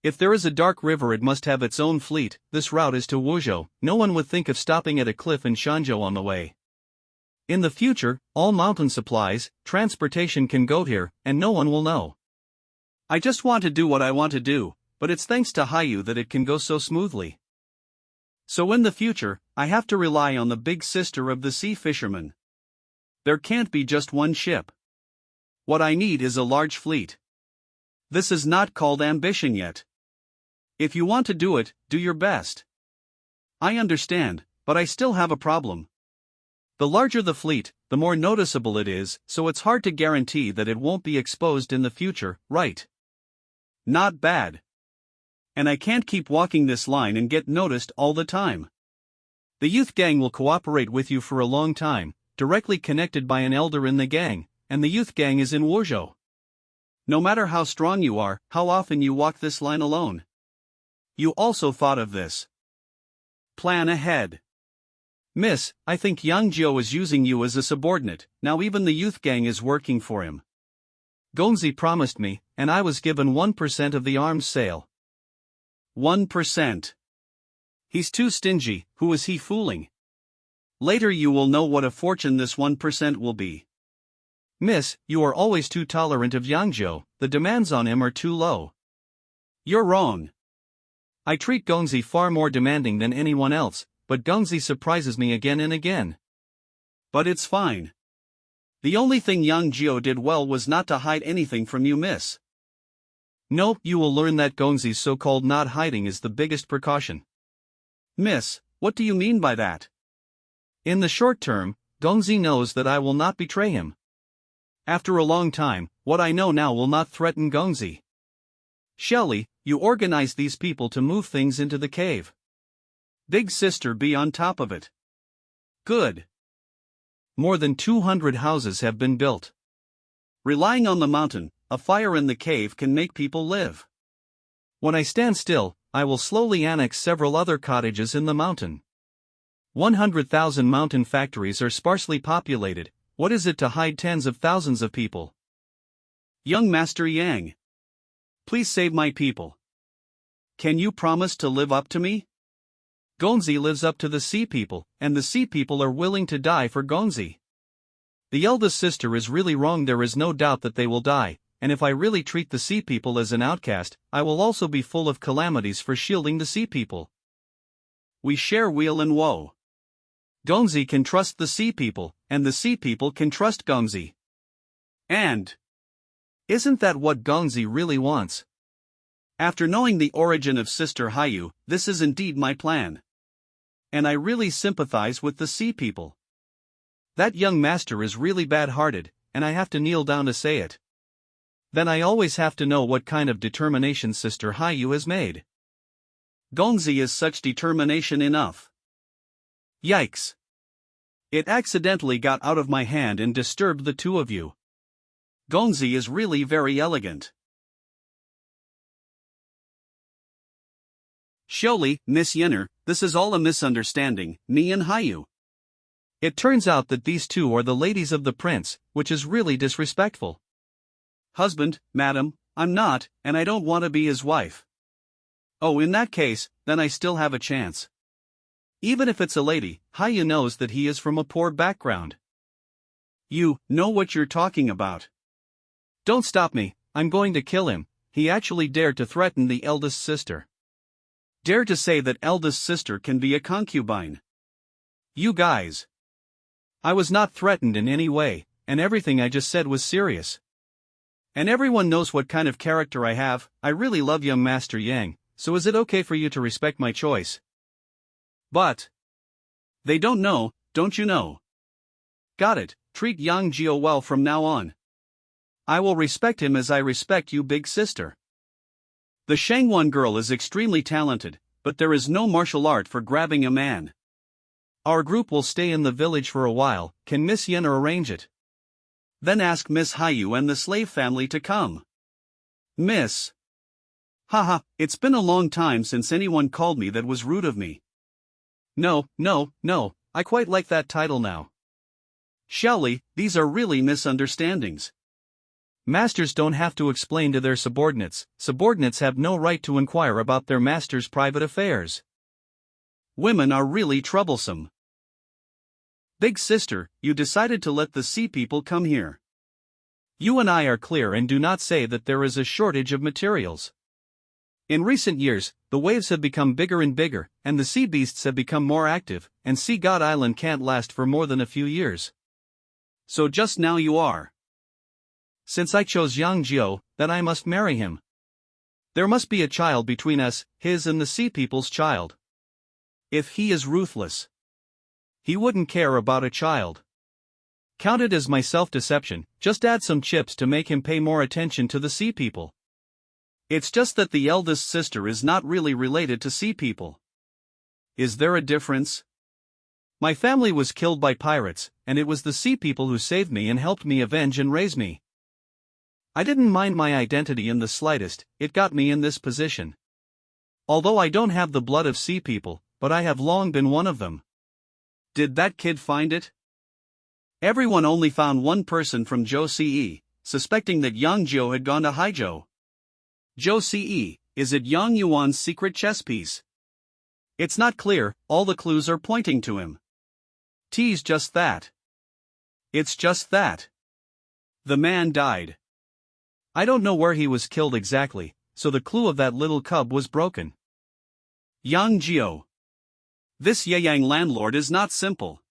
If there is a dark river, it must have its own fleet. This route is to Wuzhou, no one would think of stopping at a cliff in Shanzhou on the way. In the future, all mountain supplies, transportation can go here, and no one will know. I just want to do what I want to do, but it's thanks to Hayu that it can go so smoothly. So in the future, I have to rely on the big sister of the sea fishermen. There can't be just one ship. What I need is a large fleet. This is not called ambition yet. If you want to do it, do your best. I understand, but I still have a problem. The larger the fleet, the more noticeable it is, so it's hard to guarantee that it won't be exposed in the future, right? Not bad. And I can't keep walking this line and get noticed all the time. The youth gang will cooperate with you for a long time, directly connected by an elder in the gang, and the youth gang is in Wuzhou. No matter how strong you are, how often you walk this line alone. You also thought of this. Plan ahead. Miss, I think Yangzhou is using you as a subordinate, now even the youth gang is working for him. Gongzi promised me, and I was given 1% of the arms sale. 1%. He's too stingy, who is he fooling? Later you will know what a fortune this 1% will be. Miss, you are always too tolerant of Yangzhou, the demands on him are too low. You're wrong. I treat Gongzi far more demanding than anyone else, but Gongzi surprises me again and again. But it's fine. The only thing Yangzhou did well was not to hide anything from you, miss. No, you will learn that Gongzi's so-called not hiding is the biggest precaution. Miss, what do you mean by that? In the short term, Gongzi knows that I will not betray him. After a long time, what I know now will not threaten Gongzi. Shelley, you organize these people to move things into the cave. Big sister be on top of it. Good. More than 200 houses have been built. Relying on the mountain, a fire in the cave can make people live. When I stand still, I will slowly annex several other cottages in the mountain. 100,000 mountain factories are sparsely populated. What is it to hide tens of thousands of people? Young Master Yang. Please save my people. Can you promise to live up to me? Gongzi lives up to the sea people, and the sea people are willing to die for Gongzi. The eldest sister is really wrong. There is no doubt that they will die, and if I really treat the sea people as an outcast, I will also be full of calamities for shielding the sea people. We share weal and woe. Gongzi can trust the sea people, and the sea people can trust Gongzi. And isn't that what Gongzi really wants? After knowing the origin of Sister Hayu, this is indeed my plan. And I really sympathize with the sea people. That young master is really bad-hearted, and I have to kneel down to say it. Then I always have to know what kind of determination Sister Hayu has made. Gongzi is such determination enough. Yikes. It accidentally got out of my hand and disturbed the two of you. Gongzi is really very elegant. Shelley, Miss Yenner, this is all a misunderstanding, me and Hayu. It turns out that these two are the ladies of the prince, which is really disrespectful. Husband, madam, I'm not, and I don't want to be his wife. Oh, in that case, then I still have a chance. Even if it's a lady, Hayu knows that he is from a poor background. You know what you're talking about. Don't stop me, I'm going to kill him. He actually dared to threaten the eldest sister. Dare to say that eldest sister can be a concubine. You guys. I was not threatened in any way, and everything I just said was serious. And everyone knows what kind of character I have. I really love young Master Yang, so is it okay for you to respect my choice? But they don't know, don't you know? Got it, treat Yang Jio well from now on. I will respect him as I respect you, big sister. The Shangwan girl is extremely talented, but there is no martial art for grabbing a man. Our group will stay in the village for a while. Can Miss Yenner arrange it? Then ask Miss Hayu and the slave family to come. Miss. Haha, it's been a long time since anyone called me that was rude of me. No, I quite like that title now. Shelley, these are really misunderstandings. Masters don't have to explain to their subordinates. Subordinates have no right to inquire about their master's private affairs. Women are really troublesome. Big sister, you decided to let the sea people come here. You and I are clear and do not say that there is a shortage of materials. In recent years, the waves have become bigger and bigger, and the sea beasts have become more active, and Sea God Island can't last for more than a few years. So just now you are. Since I chose Yang Jiao, then I must marry him. There must be a child between us, his and the sea people's child. If he is ruthless, he wouldn't care about a child. Count it as my self-deception, just add some chips to make him pay more attention to the sea people. It's just that the eldest sister is not really related to sea people. Is there a difference? My family was killed by pirates, and it was the sea people who saved me and helped me avenge and raise me. I didn't mind my identity in the slightest, it got me in this position. Although I don't have the blood of sea people, but I have long been one of them. Did that kid find it? Everyone only found one person from Zhou Ce, suspecting that Yang Jiao had gone to Haizhou. Zhou Ce, is it Yang Yuan's secret chess piece? It's not clear, all the clues are pointing to him. T's just that. It's just that. The man died. I don't know where he was killed exactly, so the clue of that little cub was broken. Yang Jiao. This Yeyang landlord is not simple.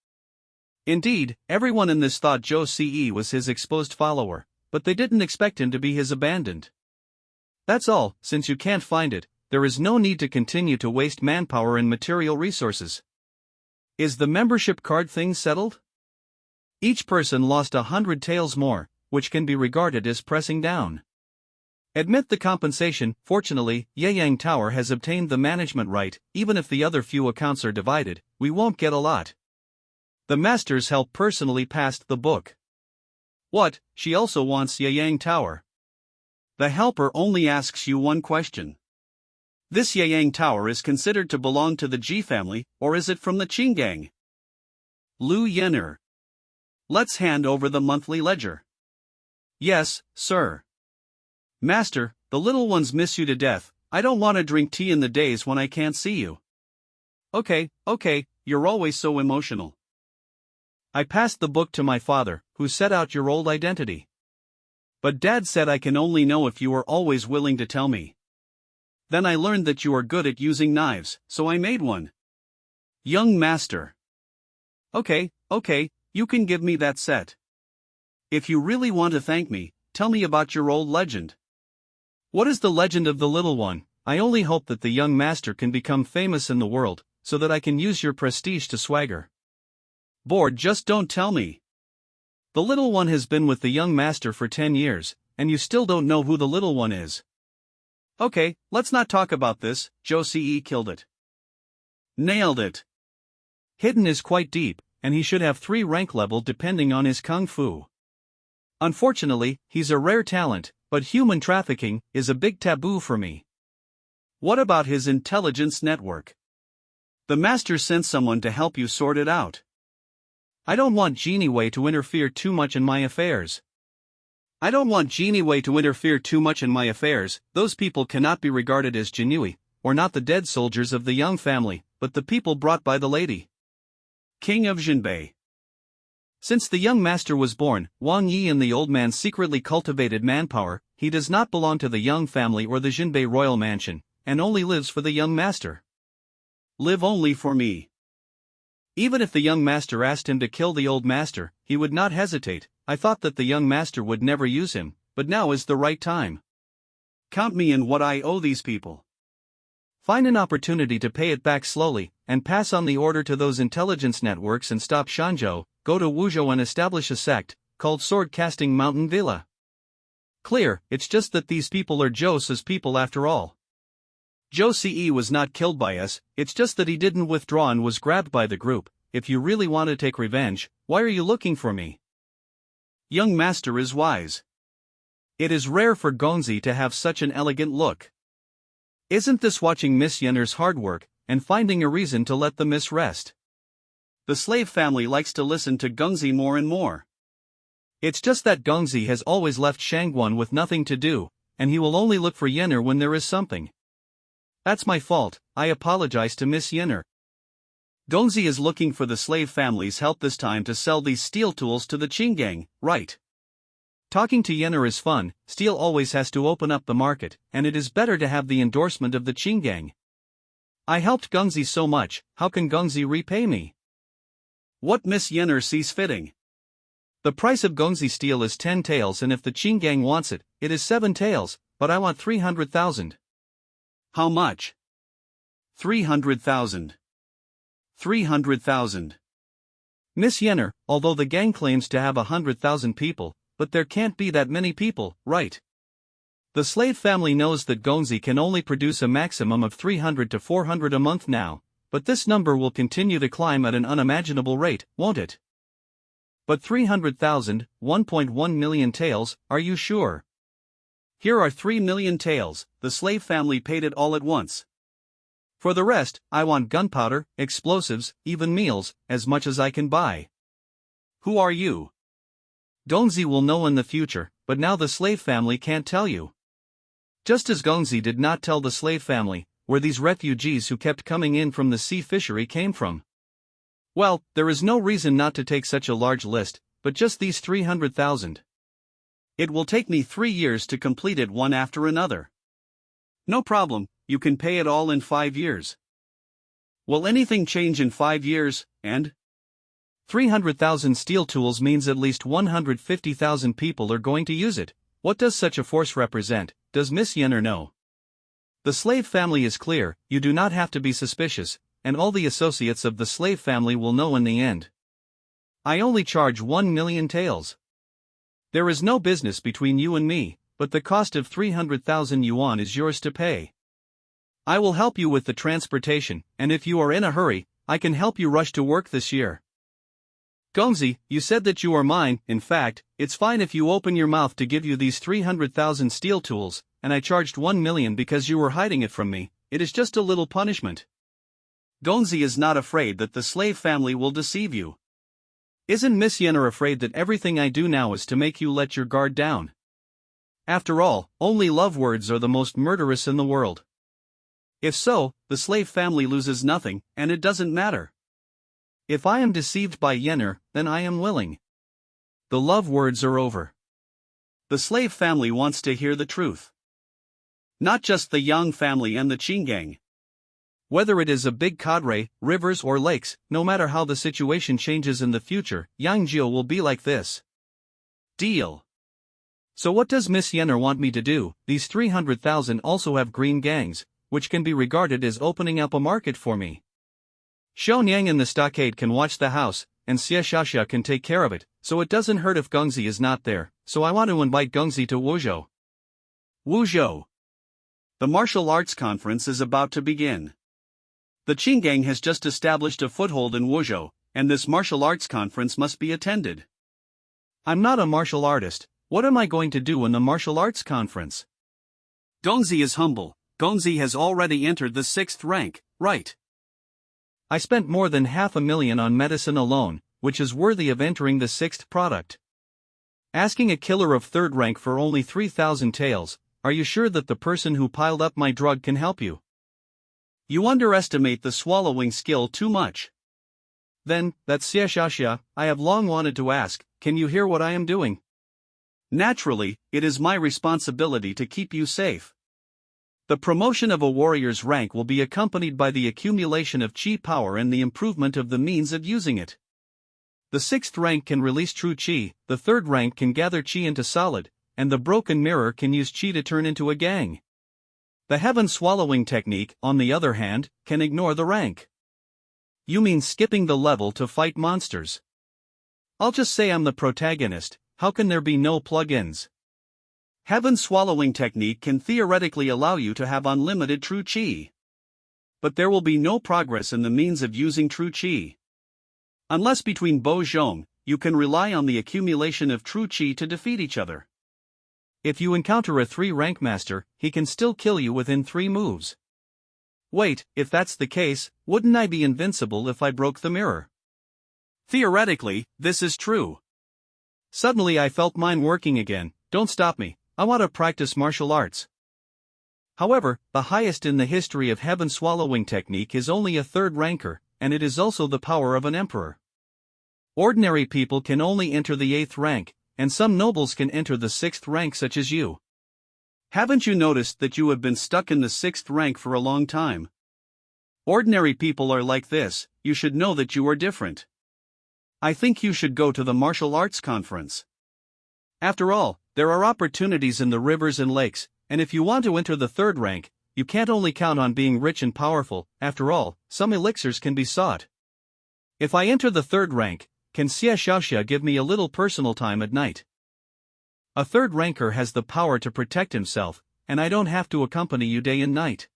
Indeed, everyone in this thought Zhou Ce was his exposed follower, but they didn't expect him to be his abandoned. That's all, since you can't find it, there is no need to continue to waste manpower and material resources. Is the membership card thing settled? Each person lost 100 taels more, which can be regarded as pressing down. Admit the compensation. Fortunately, Yeyang Tower has obtained the management right. Even if the other few accounts are divided, we won't get a lot. The master's help personally passed the book. What, she also wants Yeyang Tower? The helper only asks you one question. This Yeyang Tower is considered to belong to the Ji family, or is it from the Qinggang? Lu Yener. Let's hand over the monthly ledger. Yes, sir. Master, the little ones miss you to death. I don't want to drink tea in the days when I can't see you. Okay, you're always so emotional. I passed the book to my father, who set out your old identity. But Dad said I can only know if you are always willing to tell me. Then I learned that you are good at using knives, so I made one. Young master. Okay, you can give me that set. If you really want to thank me, tell me about your old legend. What is the legend of the little one? I only hope that the young master can become famous in the world, so that I can use your prestige to swagger. Bored, just don't tell me. The little one has been with the young master for 10 years, and you still don't know who the little one is. Okay, let's not talk about this. Zhou Ce killed it. Nailed it. Hidden is quite deep, and he should have 3 rank level depending on his kung fu. Unfortunately, he's a rare talent, but human trafficking is a big taboo for me. What about his intelligence network? The master sent someone to help you sort it out. I don't want Genie Wei to interfere too much in my affairs. Those people cannot be regarded as Jinui, or not the dead soldiers of the Young family, but the people brought by the lady. King of Jinbei. Since the young master was born, Wang Yi and the old man secretly cultivated manpower. He does not belong to the Young family or the Jinbei royal mansion, and only lives for the young master. Live only for me. Even if the young master asked him to kill the old master, he would not hesitate. I thought that the young master would never use him, but now is the right time. Count me in what I owe these people. Find an opportunity to pay it back slowly, and pass on the order to those intelligence networks and stop Shanzhou. Go to Wuzhou and establish a sect, called Sword Casting Mountain Villa. Clear, it's just that these people are Zhou Ce's people after all. Zhou Ce was not killed by us, it's just that he didn't withdraw and was grabbed by the group. If you really want to take revenge, why are you looking for me? Young master is wise. It is rare for Gongzi to have such an elegant look. Isn't this watching Miss Yenner's hard work, and finding a reason to let the miss rest? The slave family likes to listen to Gongzi more and more. It's just that Gongzi has always left Shangguan with nothing to do, and he will only look for Yenner when there is something. That's my fault. I apologize to Miss Yenner. Gongzi is looking for the slave family's help this time to sell these steel tools to the Qinggang, right? Talking to Yenner is fun. Steel always has to open up the market, and it is better to have the endorsement of the Qinggang. I helped Gongzi so much, how can Gongzi repay me? What Miss Yenner sees fitting. The price of Gongzi steel is 10 taels, and if the Qinggang wants it, it is 7 taels, but I want 300,000. How much? 300,000. 300,000. Miss Yenner, although the gang claims to have 100,000 people, but there can't be that many people, right? The slave family knows that Gongzi can only produce a maximum of 300 to 400 a month now, but this number will continue to climb at an unimaginable rate, won't it? But 300,000, 1.1 million taels, are you sure? Here are 3 million taels, the slave family paid it all at once. For the rest, I want gunpowder, explosives, even meals, as much as I can buy. Who are you? Gongzi will know in the future, but now the slave family can't tell you. Just as Gongzi did not tell the slave family where these refugees who kept coming in from the sea fishery came from. Well, there is no reason not to take such a large list, but just these 300,000. It will take me 3 years to complete it one after another. No problem, you can pay it all in 5 years. Will anything change in 5 years, and? 300,000 steel tools means at least 150,000 people are going to use it. What does such a force represent? Does Miss Yenner know? The slave family is clear, you do not have to be suspicious, and all the associates of the slave family will know in the end. I only charge 1 million taels. There is no business between you and me, but the cost of 300,000 yuan is yours to pay. I will help you with the transportation, and if you are in a hurry, I can help you rush to work this year. Gongzi, you said that you are mine. In fact, it's fine if you open your mouth to give you these 300,000 steel tools, and I charged 1 million because you were hiding it from me. It is just a little punishment. Gongzi is not afraid that the slave family will deceive you. Isn't Miss Yenner afraid that everything I do now is to make you let your guard down? After all, only love words are the most murderous in the world. If so, the slave family loses nothing, and it doesn't matter. If I am deceived by Yenner, then I am willing. The love words are over. The slave family wants to hear the truth. Not just the Yang family and the Qinggang. Whether it is a big cadre, rivers or lakes, no matter how the situation changes in the future, Yangjiu will be like this. Deal. So what does Miss Yenner want me to do? These 300,000 also have green gangs, which can be regarded as opening up a market for me. Xianxia in the stockade can watch the house, and xianxia can take care of it, so it doesn't hurt if Gongzi is not there, so I want to invite Gongzi to Wuzhou. Wuzhou. The martial arts conference is about to begin. The Qinggang has just established a foothold in Wuzhou, and this martial arts conference must be attended. I'm not a martial artist, what am I going to do in the martial arts conference? Gongzi is humble. Gongzi has already entered the 6th rank, right? I spent more than 500,000 on medicine alone, which is worthy of entering the 6th product. Asking a killer of 3rd rank for only 3,000 taels, are you sure that the person who piled up my drug can help you? You underestimate the swallowing skill too much. Then, that's xianxia, I have long wanted to ask, can you hear what I am doing? Naturally, it is my responsibility to keep you safe. The promotion of a warrior's rank will be accompanied by the accumulation of qi power and the improvement of the means of using it. The 6th rank can release true qi, the 3rd rank can gather qi into solid, and the broken mirror can use qi to turn into a gang. The heaven swallowing technique, on the other hand, can ignore the rank. You mean skipping the level to fight monsters? I'll just say I'm the protagonist, how can there be no plugins? Heaven swallowing technique can theoretically allow you to have unlimited true qi. But there will be no progress in the means of using true qi. Unless between Bo Zhong, you can rely on the accumulation of true qi to defeat each other. If you encounter a 3-rank master, he can still kill you within 3 moves. Wait, if that's the case, wouldn't I be invincible if I broke the mirror? Theoretically, this is true. Suddenly I felt mine working again. Don't stop me. I want to practice martial arts. However, the highest in the history of heaven swallowing technique is only a 3rd ranker, and it is also the power of an emperor. Ordinary people can only enter the 8th rank, and some nobles can enter the 6th rank such as you. Haven't you noticed that you have been stuck in the 6th rank for a long time? Ordinary people are like this, you should know that you are different. I think you should go to the martial arts conference. After all, there are opportunities in the rivers and lakes, and if you want to enter the 3rd rank, you can't only count on being rich and powerful. After all, some elixirs can be sought. If I enter the 3rd rank, can xianxia give me a little personal time at night? A 3rd ranker has the power to protect himself, and I don't have to accompany you day and night.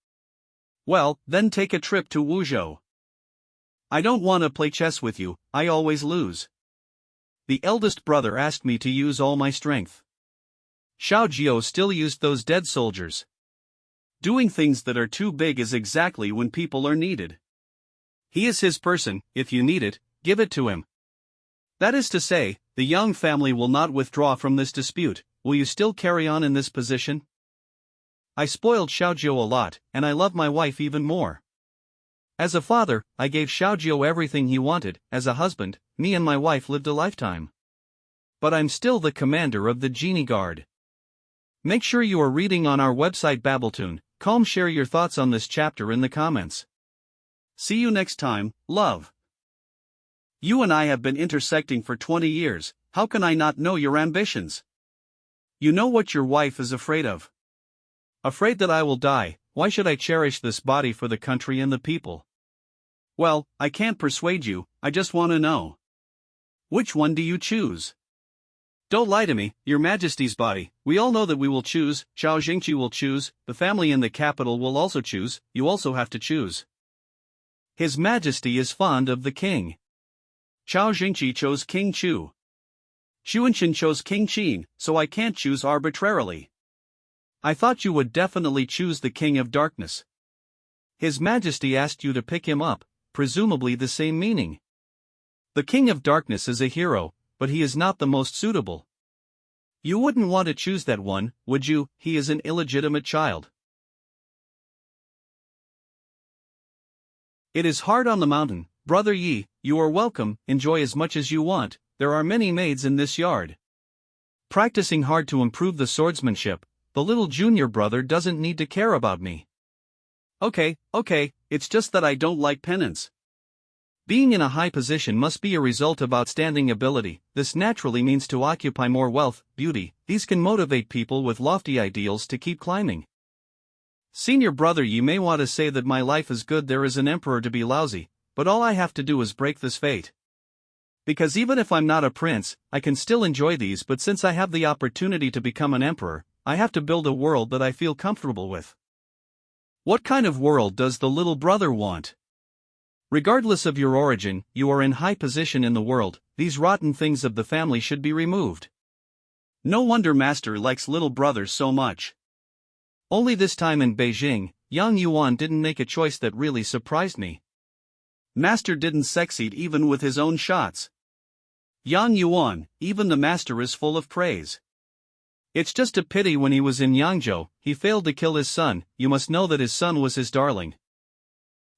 Well, then take a trip to Wuzhou. I don't want to play chess with you, I always lose. The eldest brother asked me to use all my strength. Xiao Jiao still used those dead soldiers. Doing things that are too big is exactly when people are needed. He is his person, if you need it, give it to him. That is to say, the Yang family will not withdraw from this dispute. Will you still carry on in this position? I spoiled Xiaojiu a lot, and I love my wife even more. As a father, I gave Xiaojiu everything he wanted. As a husband, me and my wife lived a lifetime. but I'm still the commander of the Genie Guard. Make sure you are reading on our website Babeltoon. Share your thoughts on this chapter in the comments. See you next time, love. You and I have been intersecting for 20 years, how can I not know your ambitions? You know what your wife is afraid of. Afraid that I will die. Why should I cherish this body for the country and the people? Well, I can't persuade you, I just want to know. Which one do you choose? Don't lie to me, Your Majesty's body. We all know that we will choose, xianxia will choose, the family in the capital will also choose, you also have to choose. His Majesty is fond of the king. Xianxia chose King Chu. Xuanchen chose King Qin, so I can't choose arbitrarily. I thought you would definitely choose the King of Darkness. His Majesty asked you to pick him up, presumably the same meaning. The King of Darkness is a hero, but he is not the most suitable. You wouldn't want to choose that one, would you? He is an illegitimate child. It is hard on the mountain, Brother Yi, you are welcome, enjoy as much as you want, there are many maids in this yard. Practicing hard to improve the swordsmanship, the little junior brother doesn't need to care about me. Okay, it's just that I don't like penance. Being in a high position must be a result of outstanding ability, this naturally means to occupy more wealth, beauty, these can motivate people with lofty ideals to keep climbing. Senior brother, you may want to say that my life is good, there is an emperor to be lousy, but all I have to do is break this fate. Because even if I'm not a prince, I can still enjoy these, but since I have the opportunity to become an emperor, I have to build a world that I feel comfortable with. What kind of world does the little brother want? Regardless of your origin, you are in high position in the world, these rotten things of the family should be removed. No wonder Master likes little brothers so much. Only this time in Beijing, Yang Yuan didn't make a choice that really surprised me. Master didn't succeed even with his own shots. Yang Yuan, even the master is full of praise. It's just a pity when he was in Yangzhou, he failed to kill his son, you must know that his son was his darling.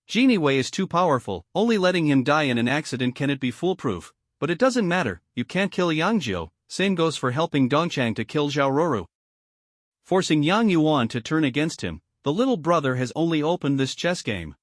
Genie Wei is too powerful, only letting him die in an accident can it be foolproof, but it doesn't matter, you can't kill Yangzhou, same goes for helping Dongchang to kill Zhao Ruru. Forcing Yang Yuan to turn against him, the little brother has only opened this chess game.